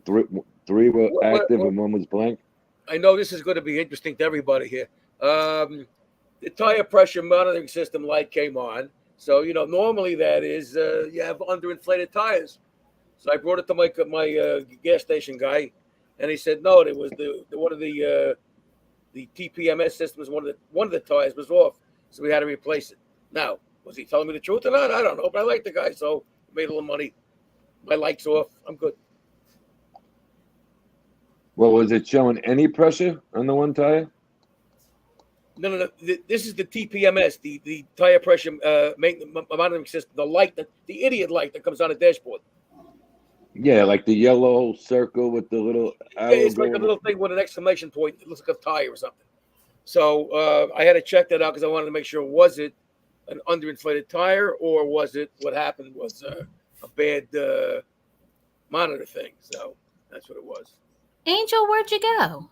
three were active and one was blank. I know this is going to be interesting to everybody here. The tire pressure monitoring system light came on. So, normally that is you have underinflated tires. So I brought it to my gas station guy, and he said, no, it was one of the TPMS systems, one of the tires was off. So we had to replace it. Now, was he telling me the truth or not? I don't know, but I like the guy, so made a little money. My light's off. I'm good. Well, was it showing any pressure on the one tire? No. This is the TPMS, the tire pressure monitoring system, the light, the idiot light that comes on the dashboard. Yeah, like the yellow circle with the little arrow. Yeah, it's like a little thing with an exclamation point. It looks like a tire or something. So I had to check that out because I wanted to make sure, was it an underinflated tire or was it what happened was a bad monitor thing. So that's what it was. Angel, where'd you go?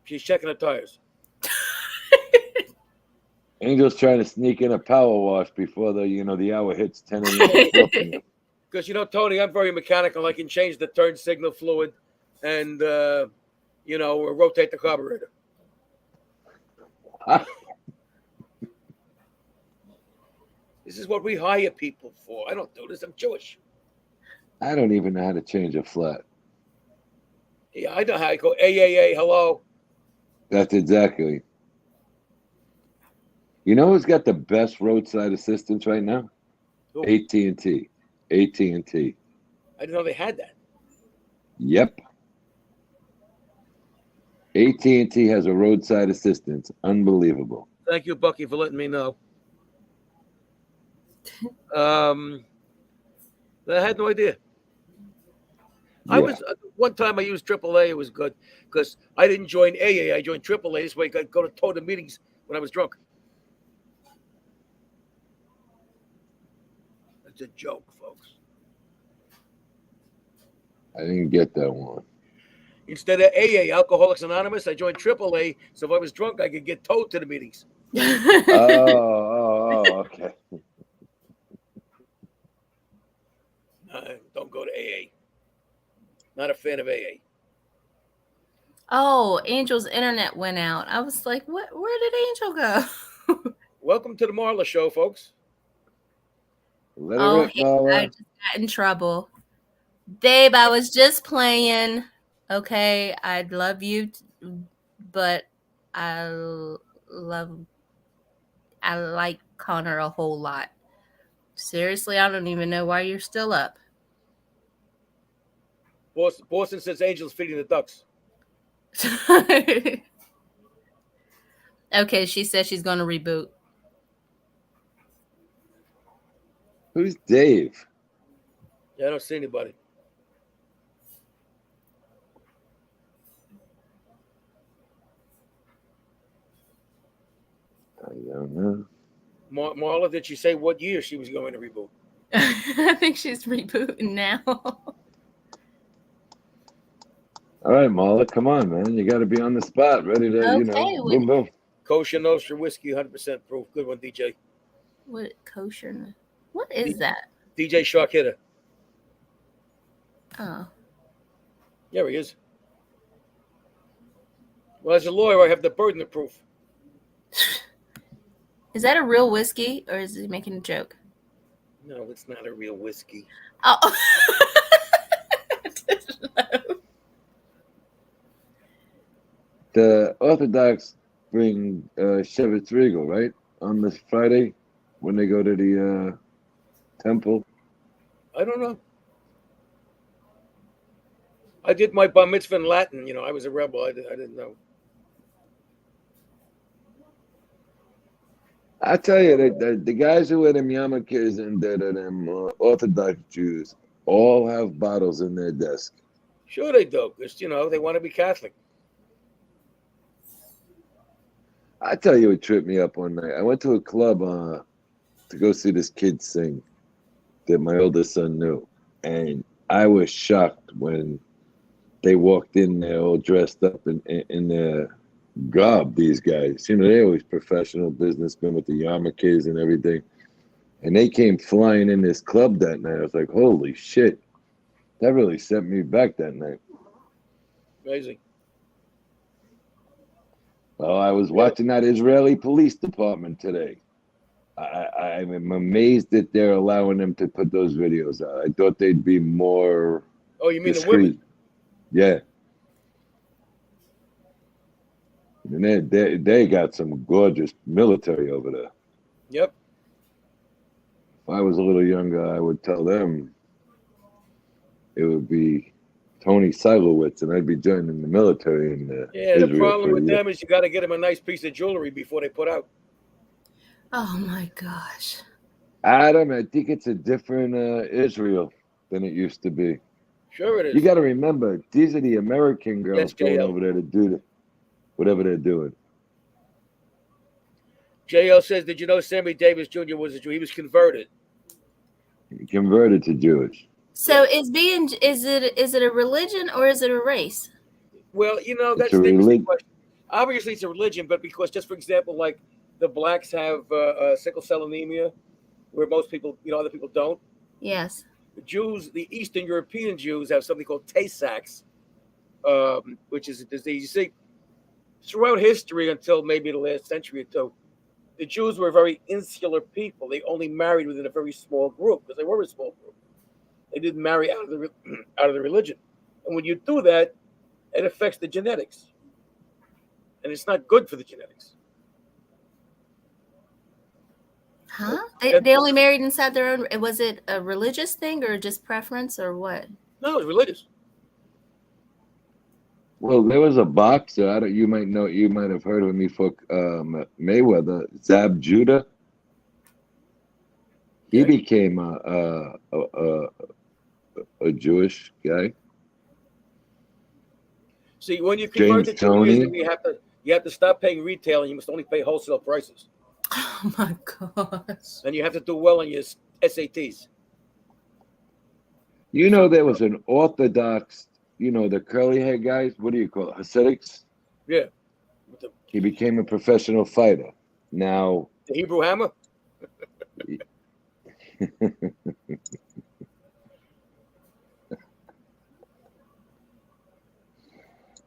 She's checking the tires. Angel's trying to sneak in a power wash before the hour hits 10 a.m. Because, Tony, I'm very mechanical. I can change the turn signal fluid and, rotate the carburetor. This is what we hire people for. I don't do this. I'm Jewish. I don't even know how to change a flat. Yeah, I know how to go AAA, hello. That's exactly. You know who's got the best roadside assistance right now? Who? AT&T. AT&T. I didn't know they had that. Yep. AT&T has a roadside assistance. Unbelievable. Thank you, Bucky, for letting me know. I had no idea. I was one time I used AAA. It was good because I didn't join AA. I joined AAA. This way I could go to total meetings when I was drunk. That's a joke, folks. I didn't get that one. Instead of AA, Alcoholics Anonymous, I joined AAA. So if I was drunk, I could get towed to the meetings. Okay. Don't go to AA. Not a fan of AA. Oh, Angel's internet went out. I was like, what? Where did Angel go? Welcome to the Marla Show, folks. Let Oh, her rip, Marla. I just got in trouble. Babe, I was just playing. Okay, I'd love you, but I like Connor a whole lot. Seriously, I don't even know why you're still up. Boston says Angel's feeding the ducks. Okay, she said she's going to reboot. Who's Dave? Yeah, I don't see anybody. I don't know. Marla, did she say what year she was going to reboot? I think she's rebooting now. All right, Marla, come on, man. You got to be on the spot, ready to, boom, boom. Kosher Nostra whiskey, 100% proof. Good one, DJ. What kosher? What is that? DJ Shark Hitter. Oh. There he is. Well, as a lawyer, I have the burden of proof. Is that a real whiskey or is he making a joke? No, it's not a real whiskey. Oh. The Orthodox bring Shevetz Regal, right? On this Friday when they go to the temple. I don't know. I did my bar mitzvah in Latin. I was a rebel. I didn't know. I tell you, the guys who wear them yarmulkes and them Orthodox Jews all have bottles in their desk. Sure they do, because, they want to be Catholic. I tell you what tripped me up one night. I went to a club to go see this kid sing that my oldest son knew. And I was shocked when they walked in there all dressed up in their garb, these guys. They're always professional businessmen with the yarmulkes and everything. And they came flying in this club that night. I was like, holy shit. That really sent me back that night. Amazing. Well, I was watching that Israeli police department today. I'm amazed that they're allowing them to put those videos out. I thought they'd be more Oh, you mean discreet. the women? Yeah. And they got some gorgeous military over there. Yep. If I was a little younger, I would tell them it would be Tony Silowitz, and I'd be joining the military in Yeah, Israel the problem for a with year. them is you got to get them a nice piece of jewelry before they put out. Oh my gosh. Adam, I think it's a different Israel than it used to be. Sure it is. You got to remember, these are the American girls Yes, going JL. over there to do whatever they're doing. JL says, did you know Sammy Davis Jr. was a Jew? He was converted. Converted to Jewish. So is it a religion or is it a race? Well, that's a the interesting religion. question. Obviously, it's a religion, but because, just for example, like the blacks have sickle cell anemia, where most people, other people don't. Yes. The Jews, the Eastern European Jews, have something called Tay-Sachs, which is a disease. You see, throughout history until maybe the last century or two, the Jews were a very insular people. They only married within a very small group because they were a small group. They didn't marry out of the religion, and when you do that, it affects the genetics, and it's not good for the genetics. Huh? They only married inside their own. Was it a religious thing or just preference or what? No, it was religious. Well, there was a boxer. You might have heard of him before. Mayweather, Zab Judah. He became a Jewish guy. See, when you convert to James Toney. Judaism, you have to stop paying retail, and you must only pay wholesale prices. Oh my gosh! And you have to do well on your SATs. There was an Orthodox the curly hair guys. What do you call it? Hasidics. Yeah. He became a professional fighter. Now, The Hebrew Hammer.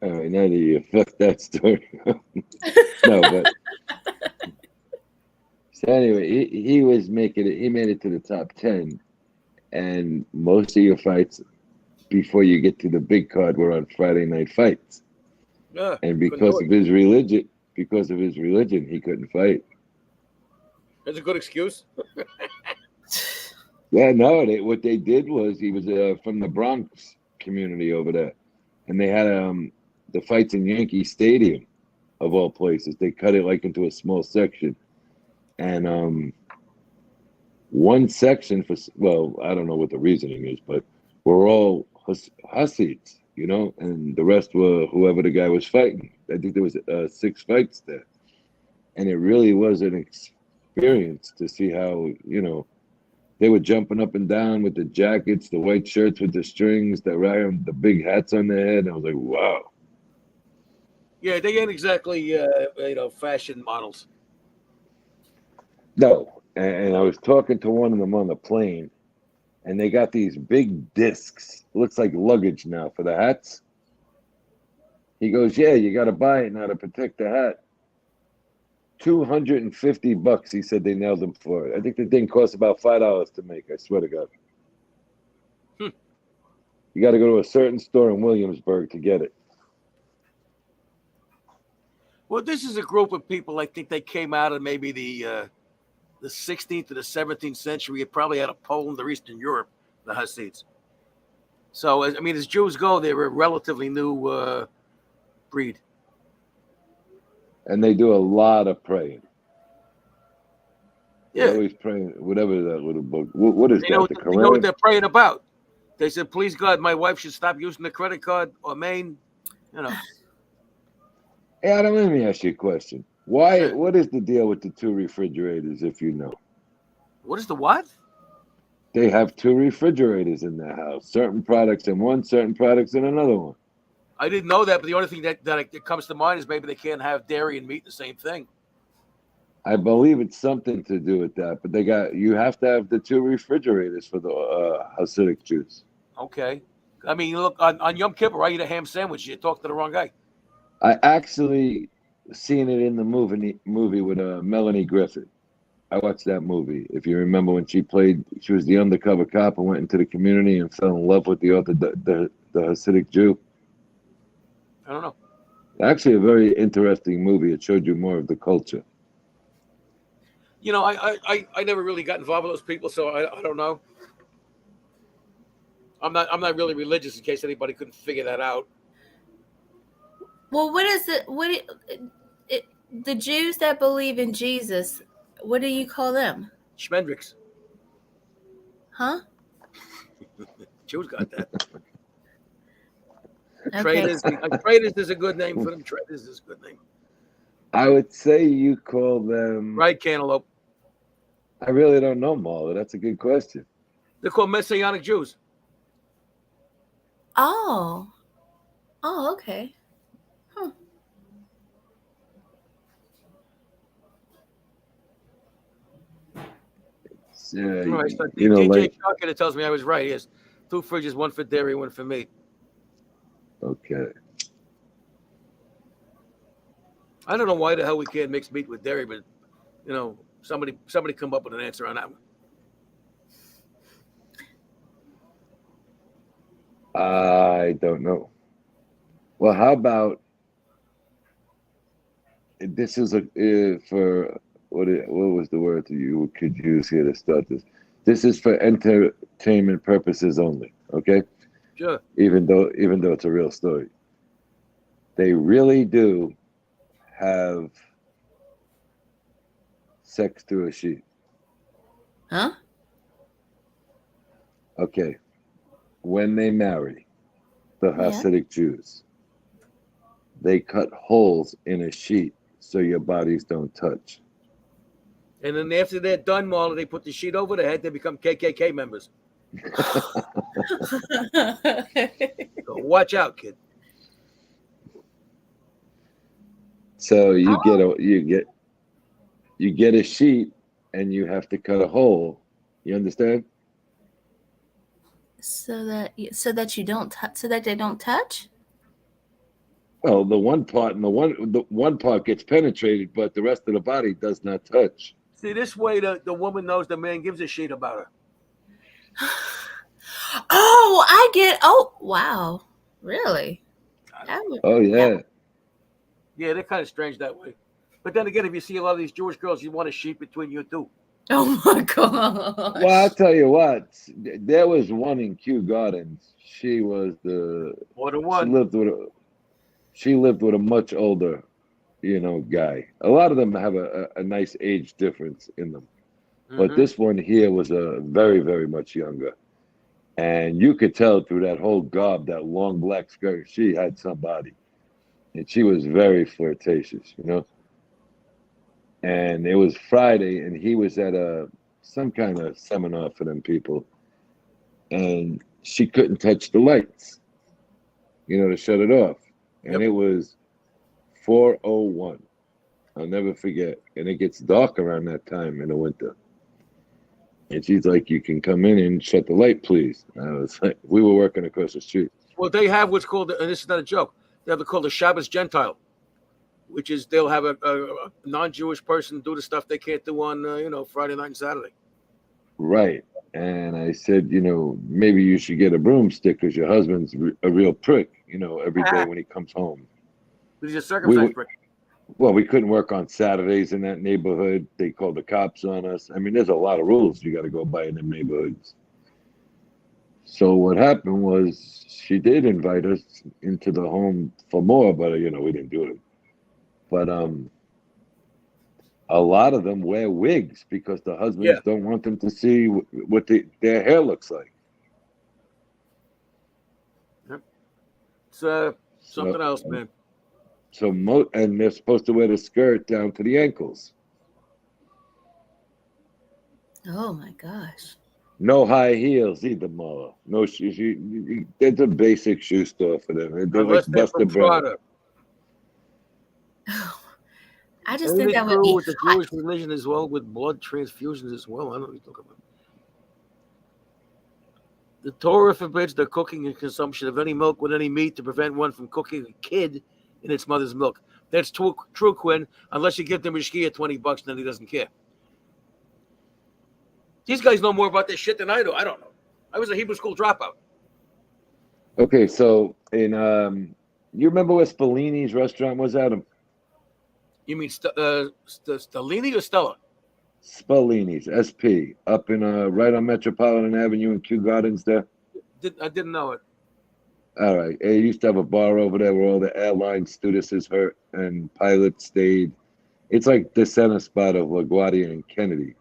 all right, now that you fucked that story. No, but so anyway, he was making it. He made it to the top 10, and most of your fights before you get to the big card were on Friday night fights. Yeah. And because of his religion, he couldn't fight. That's a good excuse. Yeah, no. What they did was he was from the Bronx community over there, and they had the fights in Yankee Stadium, of all places. They cut it like into a small section, and one section I don't know what the reasoning is, but we're all Hasids, and the rest were whoever the guy was fighting. I think there was 6 fights there, and it really was an experience to see how they were jumping up and down with the jackets, the white shirts with the strings, the big hats on their head. I was like, wow. Yeah, they ain't exactly fashion models. No, and I was talking to one of them on the plane, and they got these big discs. Looks like luggage now for the hats. He goes, yeah, you got to buy it now to protect the hat. $250. He said they nailed him for it. I think the thing cost about $5 to make. I swear to God. You got to go to a certain store in Williamsburg to get it. Well, this is a group of people. I think they came out of maybe the 16th to the 17th century. It probably out of Poland or Eastern Europe, the Hasids. So, I mean, as Jews go, they were a relatively new breed. And they do a lot of praying. Yeah. They're always praying, whatever that little book. What is that? The Quran? You know what they're praying about? They said, please, God, my wife should stop using the credit card or main, Hey, Adam, let me ask you a question. What is the deal with the 2 refrigerators, if you know? What is the what? They have 2 refrigerators in their house. Certain products in one, certain products in another one. I didn't know that, but the only thing that comes to mind is maybe they can't have dairy and meat the same thing. I believe it's something to do with that, but you have to have the 2 refrigerators for the Hasidic Jews. Okay. I mean, look, on Yom Kippur, I eat a ham sandwich. You talk to the wrong guy. I actually seen it in the movie with Melanie Griffith. I watched that movie. If you remember when she was the undercover cop and went into the community and fell in love with the Hasidic Jew. I don't know. Actually, a very interesting movie. It showed you more of the culture. I never really got involved with those people, so I don't know. I'm not really religious, in case anybody couldn't figure that out. Well, what is it? The Jews that believe in Jesus, what do you call them? Schmendricks. Huh? Jews got that. Okay. Traders is a good name for them. Traders is a good name. I would say you call them... Right, Cantaloupe. I really don't know, Marla. That's a good question. They're called Messianic Jews. Oh, okay. Huh. Right, so DJ Sharkey tells me I was right. He has 2 fridges, 1 for dairy, 1 for meat. Okay. I don't know why the hell we can't mix meat with dairy, but somebody come up with an answer on that one. I don't know. Well, how about this is for what was the word that you could use here to start this? This is for entertainment purposes only, okay? Sure. Even though it's a real story. They really do have sex through a sheet. Huh? Okay. When they marry the Hasidic Jews, they cut holes in a sheet so your bodies don't touch. And then after they're done, Marla, they put the sheet over their head. They become KKK members. So watch out, kid. So you get a sheet and you have to cut a hole. You understand? So that you don't so that they don't touch. Well, the one part gets penetrated, but the rest of the body does not touch. See, this way the woman knows the man gives a shit about her. Oh, I get. Oh, wow. Really? Oh yeah. Yeah, they're kind of strange that way. But then again, if you see a lot of these Jewish girls, you want a sheet between you two. Oh my god. Well, I'll tell you what. There was one in Kew Gardens. She was the More than one. She lived with a much older, guy. A lot of them have a nice age difference in them. But this one here was very, very much younger. And you could tell through that whole garb, that long black skirt, she had somebody. And she was very flirtatious, And it was Friday, and he was at some kind of seminar for them people. And she couldn't touch the lights, to shut it off. And it was 4:01. I'll never forget. And it gets dark around that time in the winter. And she's like, "You can come in and shut the light, please." And I was like, we were working across the street. Well, they have what's called, and this is not a joke, they have called a Shabbos Gentile, which is they'll have a non-Jewish person do the stuff they can't do on, Friday night and Saturday. Right. And I said, maybe you should get a broomstick because your husband's a real prick, every day when he comes home. He's a circumcised prick. Well, we couldn't work on Saturdays in that neighborhood. They called the cops on us. I mean, there's a lot of rules you got to go by in them neighborhoods. So what happened was she did invite us into the home for more, but, we didn't do it. But a lot of them wear wigs because the husbands don't want them to see what their hair looks like. Yep. It's something else, man. And they're supposed to wear the skirt down to the ankles. Oh my gosh. No high heels either, Marla. No shoes. It's a basic shoe store for them. They're Unless like they're Buster from Brothers. Florida. I just think that would be with the Jewish religion as well, with blood transfusions as well. I don't know what you're talking about. The Torah forbids the cooking and consumption of any milk with any meat to prevent one from cooking a kid in its mother's milk. That's true, Quinn, unless you give them a shkia $20 and then he doesn't care. These guys know more about this shit than I do. I don't know. I was a Hebrew school dropout. Okay, so you remember where Spallini's restaurant was, Adam? You mean Stellini or Stella? Spallini's, SP, up in right on Metropolitan Avenue in Kew Gardens there. I didn't know it. All right. They used to have a bar over there where all the airline stewardesses and pilots stayed. It's like the center spot of LaGuardia and Kennedy.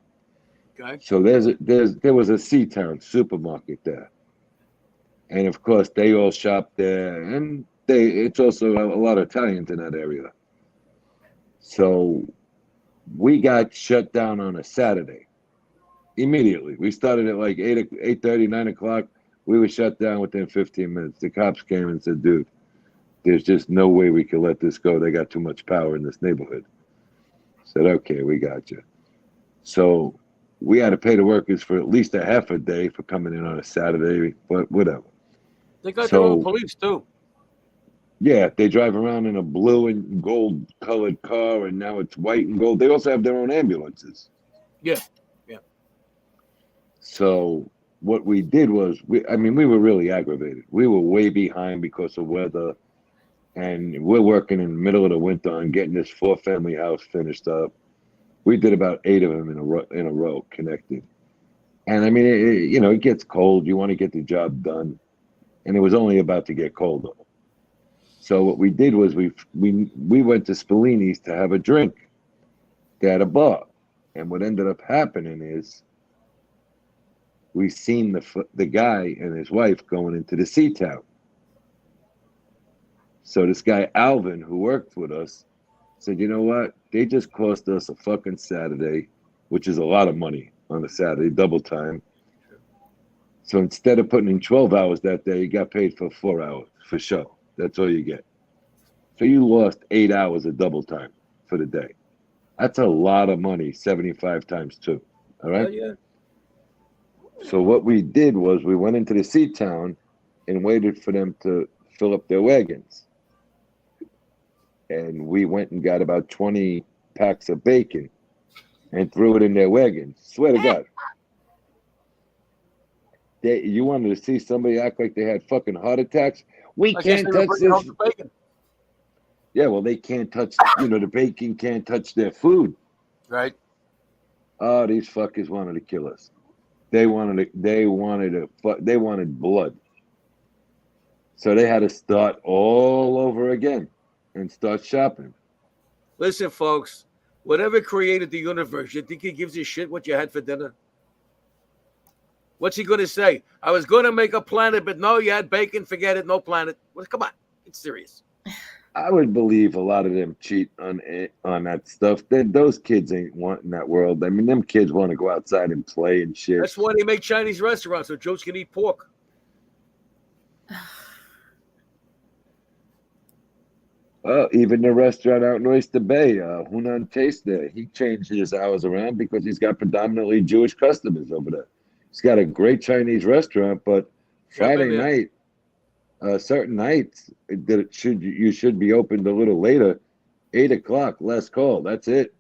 Okay. So there was a Seatown supermarket there. And of course they all shop there, and it's also a lot of Italians in that area. So we got shut down on a Saturday. Immediately. We started at like 8:30, 9 o'clock. We were shut down within 15 minutes. The cops came and said, "Dude, there's just no way we can let this go. They got too much power in this neighborhood." I said, "Okay, we got you." So we had to pay the workers for at least a half a day for coming in on a Saturday, but whatever. They got their own police too. Yeah, they drive around in a blue and gold colored car, and now it's white and gold. They also have their own ambulances. Yeah. So what we did was, we were really aggravated. We were way behind because of weather, and we're working in the middle of the winter on getting this 4-family house finished up. We did about 8 of them in a row connected. And it gets cold. You want to get the job done. And it was only about to get colder. So what we did was we went to Spallini's to have a drink. They had a bar. And what ended up happening is we seen the guy and his wife going into the Seatown. So this guy, Alvin, who worked with us, said, "You know what? They just cost us a fucking Saturday, which is a lot of money on a Saturday, double time. So instead of putting in 12 hours that day, you got paid for 4 hours for show. That's all you get. So you lost 8 hours of double time for the day. That's a lot of money, 75 times 2. All right? Yeah. So what we did was we went into the sea town and waited for them to fill up their wagons. And we went and got about 20 packs of bacon and threw it in their wagons. Swear to God. You wanted to see somebody act like they had fucking heart attacks? We I guess can't they were touch bringing this. home the bacon. Yeah, well, they can't touch, the bacon can't touch their food. Right. Oh, these fuckers wanted to kill us. They wanted blood. So they had to start all over again and start shopping. Listen, folks, whatever created the universe, you think he gives a shit what you had for dinner? What's he going to say? I was going to make a planet, but no, you had bacon. Forget it. No planet. Well, come on. It's serious. I would believe a lot of them cheat on that stuff. Those kids ain't wanting that world. I mean, them kids want to go outside and play and shit. That's why they make Chinese restaurants so Joes can eat pork. Well, even the restaurant out in Oyster Bay, Hunan Taste there, he changed his hours around because he's got predominantly Jewish customers over there. He's got a great Chinese restaurant, but Friday night, certain nights you should be opened a little later, 8 o'clock, last call. That's it.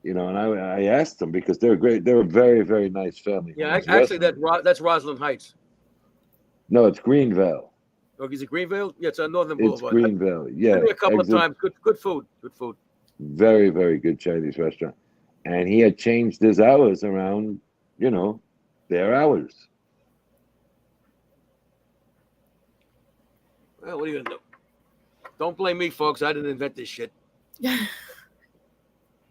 And I asked them because they're great. They're a very, very nice family. Yeah, actually, that's Roslyn Heights. No, it's Greenvale. Oh, is it Greenvale? Yeah, it's on Northern It's Boulevard. Greenvale. Yeah, I've been a couple of times. Good food. Good food. Very, very good Chinese restaurant. And he had changed his hours around, their hours. Well, what are you gonna do? Don't blame me, folks. I didn't invent this shit.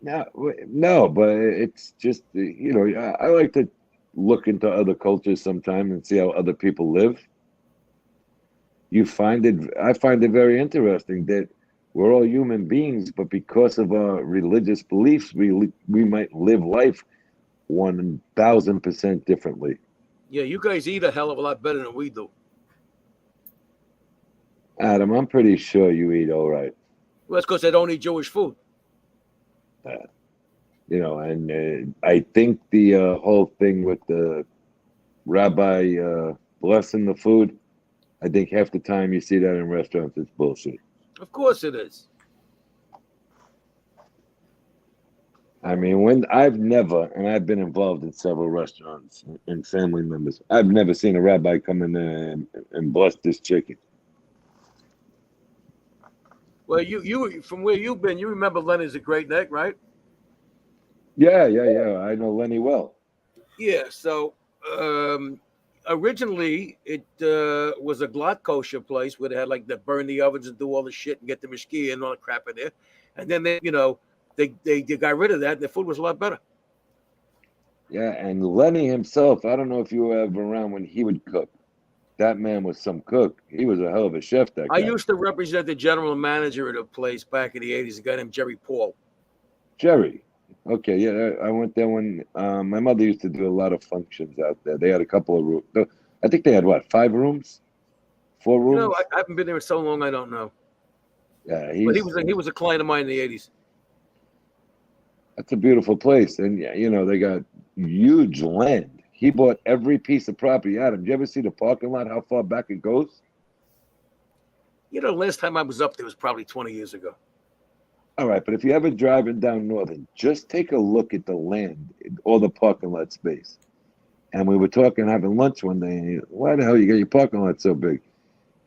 No, but it's just, I like to look into other cultures sometimes and see how other people live. I find it very interesting that we're all human beings, but because of our religious beliefs, we might live life 1,000% differently. Yeah, you guys eat a hell of a lot better than we do. Adam, I'm pretty sure you eat all right. Well, that's because I don't eat Jewish food. And I think the whole thing with the rabbi blessing the food, I think half the time you see that in restaurants, it's bullshit. Of course it is. I mean, I've been involved in several restaurants and family members. I've never seen a rabbi come in there and bless this chicken. Well, you from where you've been, you remember Leonard's a Great Neck, right? Yeah. I know Lenny well. Yeah. So originally, it was a glot kosher place where they had to burn the ovens and do all the shit and get the mashkia and all the crap in there. And then they got rid of that. And the food was a lot better. Yeah, and Lenny himself, I don't know if you were ever around when he would cook. That man was some cook. He was a hell of a chef, that guy. I used to represent the general manager at a place back in the 80s, a guy named Jerry Paul. Jerry. Okay, yeah, I went there when my mother used to do a lot of functions out there. They had a couple of rooms. I think they had, 5 rooms? 4 rooms? I haven't been there in so long, I don't know. Yeah, but he was a client of mine in the 80s. That's a beautiful place. And, they got huge land. He bought every piece of property. Adam, do you ever see the parking lot, how far back it goes? Last time I was up there was probably 20 years ago. All right, but if you're ever driving down Northern, just take a look at the land, all the parking lot space. And we were having lunch one day, and why the hell you got your parking lot so big?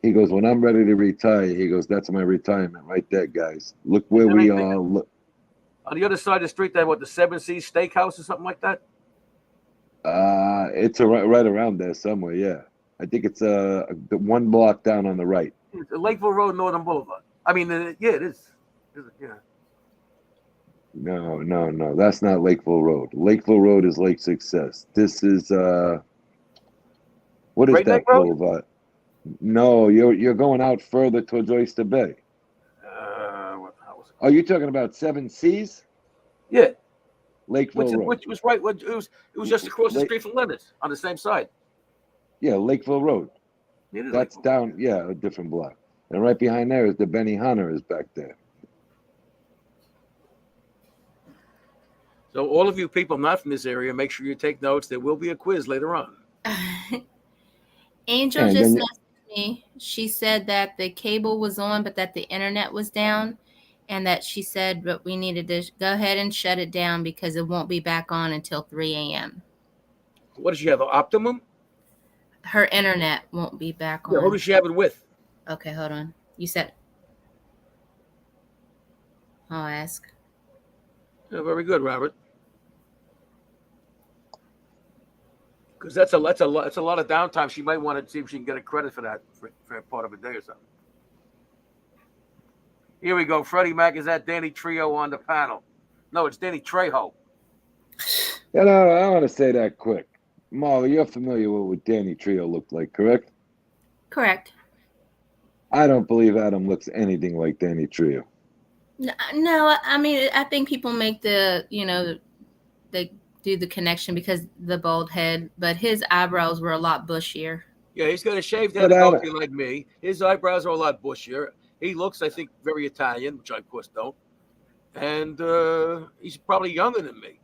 He goes, when I'm ready to retire, he goes, that's my retirement right there, guys. Look where we are. Look. On the other side of the street, they have the 7 Seas Steakhouse or something like that? It's right around there somewhere, yeah. I think it's the 1 block down on the right. It's Lakeville Road, Northern Boulevard. I mean, yeah, it is. Yeah. No, that's not Lakeville Road. Lakeville Road is Lake Success. This is what is that boulevard? No, you're going out further towards Oyster Bay. How was it? Are you talking about 7 Seas? Yeah. Lakeville Road. Which was right. It was just across the street from Linda's on the same side. Yeah, Lakeville Road. It is That's down. Yeah, a different block. And right behind there is the Benny Hunter is back there. So all of you people not from this area, make sure you take notes. There will be a quiz later on. Angel And just then messaged me. She said that the cable was on, but that the internet was down, and that she said, but we needed to go ahead and shut it down because it won't be back on until 3 a.m. What does she have? An Optimum? Her internet won't be back on. Yeah, who does she have it with? Okay, hold on. You said. I'll ask. Yeah, very good, Robert. Because that's a lot of downtime. She might want to see if she can get a credit for that for part of a day or something. Here we go. Freddie Mac is that Danny Trejo on the panel. No, it's Danny Trejo. Yeah, no, I want to say that quick. Marla, you're familiar with what Danny Trejo looked like, correct? Correct. I don't believe Adam looks anything like Danny Trejo. No, I mean, I think people make they do the connection because the bald head, but his eyebrows were a lot bushier. Yeah, he's got a shaved head and goatee like me. His eyebrows are a lot bushier. He looks, I think, very Italian, which I, of course, don't. And he's probably younger than me.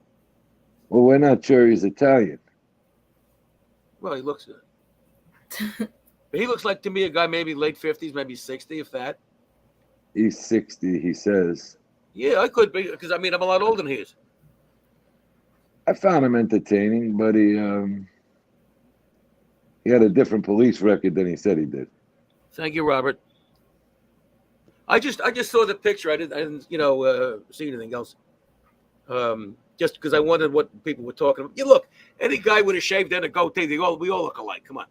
Well, we're not sure he's Italian. Well, he looks he looks like, to me, a guy maybe late 50s, maybe 60, if that. He's 60, he says. Yeah, I could be, because, I mean, I'm a lot older than he is. I found him entertaining, but he had a different police record than he said he did. Thank you, Robert. I just saw the picture. I didn't see anything else. Just because I wondered what people were talking about. You look, any guy with a shaved head and a goatee, we all look alike. Come on.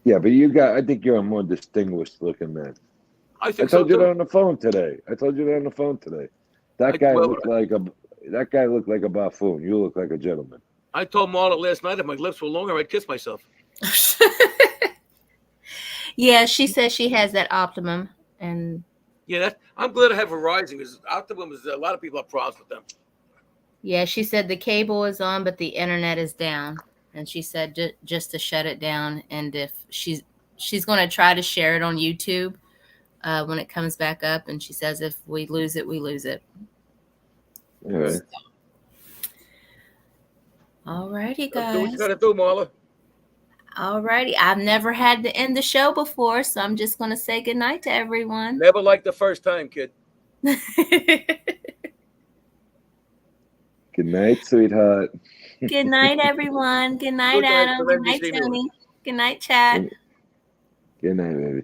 Yeah, but I think you're a more distinguished looking man. I think told so you too. that on the phone today. That guy looked like a buffoon. You look like a gentleman. I told Marla last night if my lips were longer, I'd kiss myself. Yeah, she says she has that Optimum, and yeah, I'm glad I have Verizon because Optimum is a lot of people have problems with them. yeah, she said the cable is on, but the internet is down, and she said just to shut it down, and if she's going to try to share it on YouTube when it comes back up, and she says if we lose it, we lose it. All right. Alrighty, guys. Do what you gotta do, Marla. Alrighty. I've never had to end the show before, so I'm just going to say goodnight to everyone. Never like the first time, kid. Good night, sweetheart. Good night, everyone. Good night, Good night, Adam. Good night, NBC News. Tony. Good night, chat. Good night, baby.